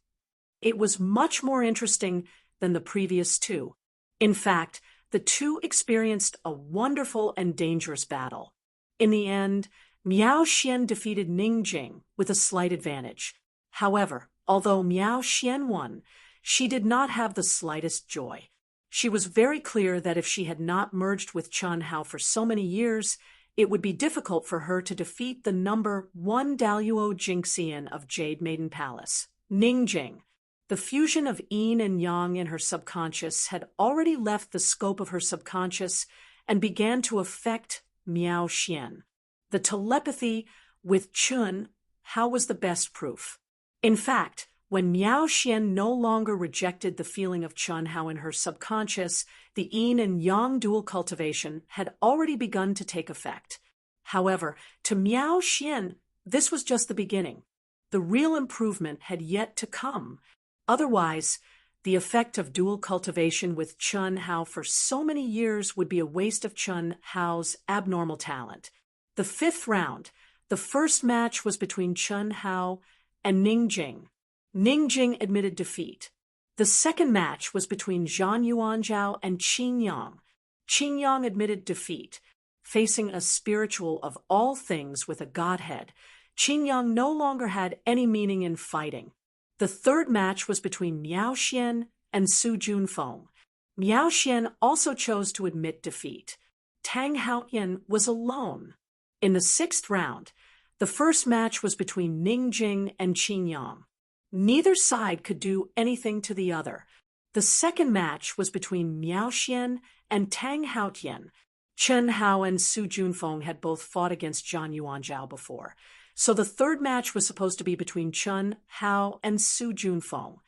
It was much more interesting than the previous 2. In fact, the 2 experienced a wonderful and dangerous battle. In the end, Miao Xian defeated Ning Jing with a slight advantage. However, although Miao Xian won, she did not have the slightest joy. She was very clear that if she had not merged with Chun Hao for so many years, it would be difficult for her to defeat the number 1 Daluo Jingxian of Jade Maiden Palace, Ning Jing. The fusion of yin and yang in her subconscious had already left the scope of her subconscious and began to affect Miao Xian. The telepathy with Chun Hao was the best proof. In fact, when Miao Xian no longer rejected the feeling of Chun Hao in her subconscious, the yin and yang dual cultivation had already begun to take effect. However, to Miao Xian, This was just the beginning. The real improvement had yet to come. Otherwise, the effect of dual cultivation with Chun Hao for so many years would be a waste of Chun Hao's abnormal talent. The fifth round, the first match was between Chun Hao and Ning Jing. Ning Jing admitted defeat. The second match was between Zhang Yuanzhao and Qin Yang. Qin Yang admitted defeat. Facing a spiritual of all things with a godhead, Qin Yang no longer had any meaning in fighting. The third match was between Miao Xian and Su Junfeng. Miao Xian also chose to admit defeat. Tang Haoyan was alone. In the sixth round, the first match was between Ning Jing and Qin Yang. Neither side could do anything to the other. The second match was between Miao Xian and Tang Haoyan. Chen Hao and Su Junfeng had both fought against Zhang Yuanzhao before, so the third match was supposed to be between Chen Hao and Su Junfeng.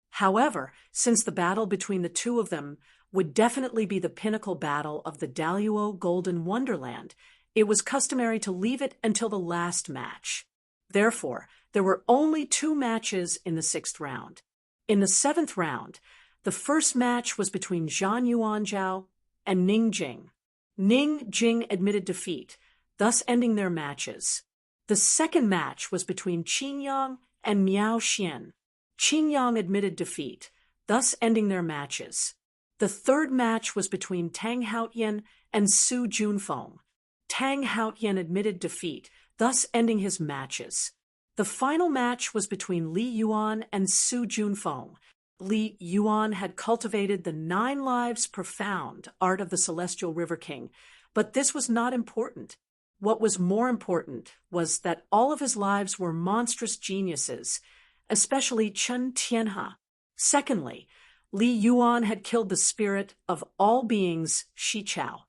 However, since the battle between the two of them would definitely be the pinnacle battle of the Daluo Golden Wonderland, it was customary to leave it until the last match. Therefore, there were only 2 matches in the 6th round. In the 7th round, the first match was between Zhang Yuanzhao and Ning Jing. Ning Jing admitted defeat, thus ending their matches. The second match was between Qin Yang and Miao Xian. Qin Yang admitted defeat, thus ending their matches. The third match was between Tang Haoyan and Su Junfeng. Tang Haoyan admitted defeat, thus ending his matches. The final match was between Li Yuan and Su Junfeng. Li Yuan had cultivated the 9 lives profound art of the Celestial River King, but this was not important. What was more important was that all of his lives were monstrous geniuses, especially Chen Tianhe. Secondly, Li Yuan had killed the spirit of all beings, Shi Chao.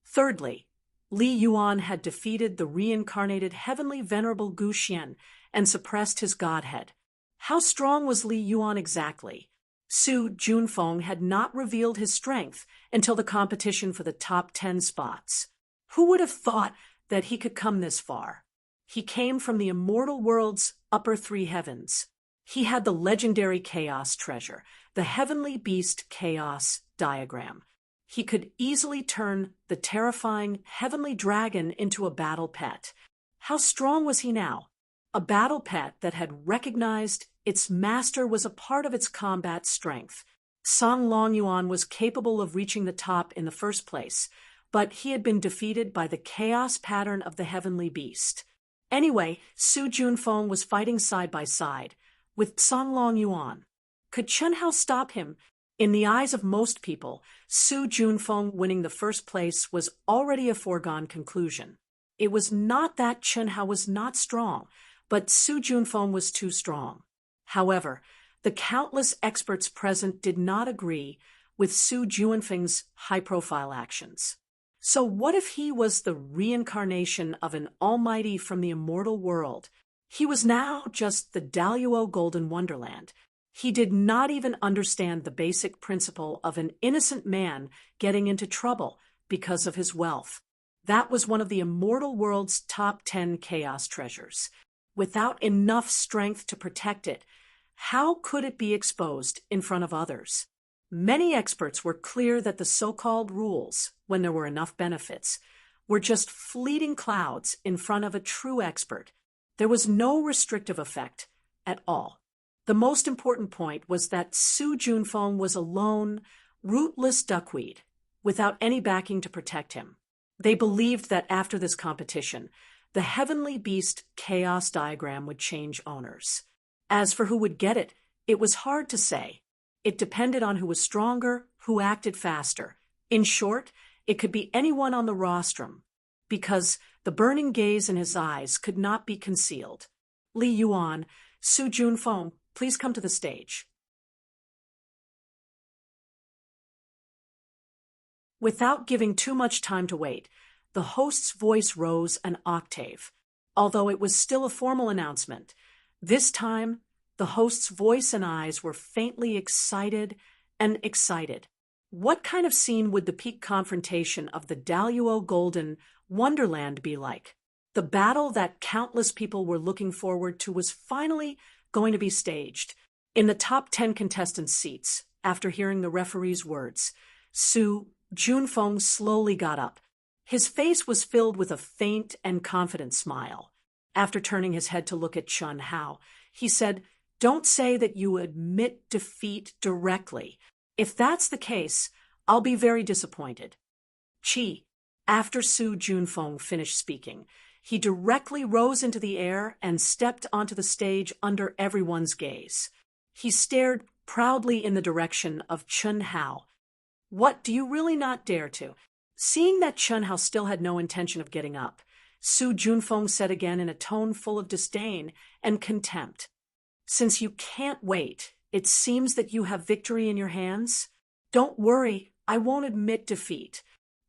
Thirdly, Li Yuan had defeated the reincarnated heavenly venerable Gu Xian and suppressed his godhead. How strong was Li Yuan exactly? Su Junfeng had not revealed his strength until the competition for the top 10 spots. Who would have thought that he could come this far? He came from the immortal world's upper 3 heavens. He had the legendary chaos treasure, the heavenly beast chaos diagram. He could easily turn the terrifying heavenly dragon into a battle pet. How strong was he now? A battle pet that had recognized its master was a part of its combat strength. Song Longyuan was capable of reaching the top in the first place, but he had been defeated by the chaos pattern of the heavenly beast. Anyway, Su Junfeng was fighting side by side with Song Longyuan. Could Chen Hao stop him? In the eyes of most people, Su Junfeng winning the first place was already a foregone conclusion. It was not that Chen Hao was not strong, but Su Junfeng was too strong. However, the countless experts present did not agree with Su Junfeng's high-profile actions. So what if he was the reincarnation of an almighty from the immortal world? He was now just the Daluo Golden Wonderland. He did not even understand the basic principle of an innocent man getting into trouble because of his wealth. That was one of the immortal world's top 10 chaos treasures. Without enough strength to protect it, how could it be exposed in front of others? Many experts were clear that the so-called rules, when there were enough benefits, were just fleeting clouds in front of a true expert. There was no restrictive effect at all. The most important point was that Su Junfeng was a lone, rootless duckweed, without any backing to protect him. They believed that after this competition, the heavenly beast chaos diagram would change owners. As for who would get it, it was hard to say. It depended on who was stronger, who acted faster. In short, it could be anyone on the rostrum, because the burning gaze in his eyes could not be concealed. Li Yuan, Su Junfeng, please come to the stage. Without giving too much time to wait, the host's voice rose an octave. Although it was still a formal announcement, this time the host's voice and eyes were faintly excited and excited. What kind of scene would the peak confrontation of the Daluo Golden Wonderland be like? The battle that countless people were looking forward to was finally going to be staged. In the top 10 contestants' seats, after hearing the referee's words, Su Junfeng slowly got up. His face was filled with a faint and confident smile. After turning his head to look at Chun Hao, he said, "Don't say that you admit defeat directly. If that's the case, I'll be very disappointed." Qi. After Su Junfeng finished speaking, he directly rose into the air and stepped onto the stage under everyone's gaze. He stared proudly in the direction of Chun Hao. "What, do you really not dare to?" Seeing that Chun Hao still had no intention of getting up, Su Junfeng said again in a tone full of disdain and contempt, "Since you can't wait, it seems that you have victory in your hands? Don't worry, I won't admit defeat.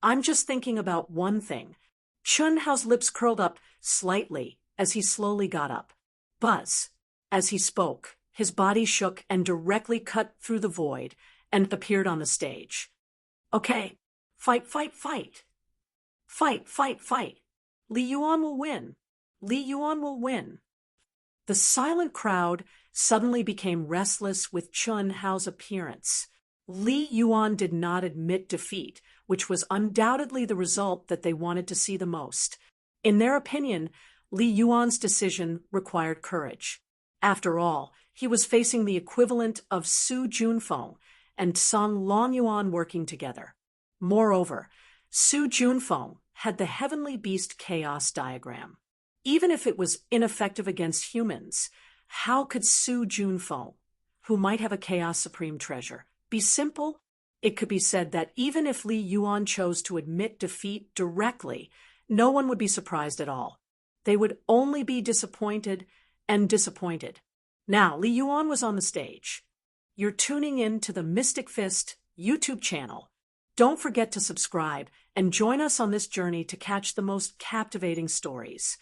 I'm just thinking about one thing." Chun Hao's lips curled up slightly as he slowly got up. Buzz. As he spoke, his body shook and directly cut through the void and appeared on the stage. "Okay, fight, fight, fight. Fight, fight, fight. Li Yuan will win. Li Yuan will win." The silent crowd suddenly became restless with Chun Hao's appearance. Li Yuan did not admit defeat, which was undoubtedly the result that they wanted to see the most. In their opinion, Li Yuan's decision required courage. After all, he was facing the equivalent of Su Junfeng and Sun Longyuan working together. Moreover, Su Junfeng had the Heavenly Beast Chaos diagram. Even if it was ineffective against humans, how could Su Junfeng, who might have a Chaos Supreme treasure, be simple? It could be said that even if Li Yuan chose to admit defeat directly, no one would be surprised at all. They would only be disappointed and disappointed. Now, Li Yuan was on the stage. You're tuning in to the Mystic Fist YouTube channel. Don't forget to subscribe and join us on this journey to catch the most captivating stories.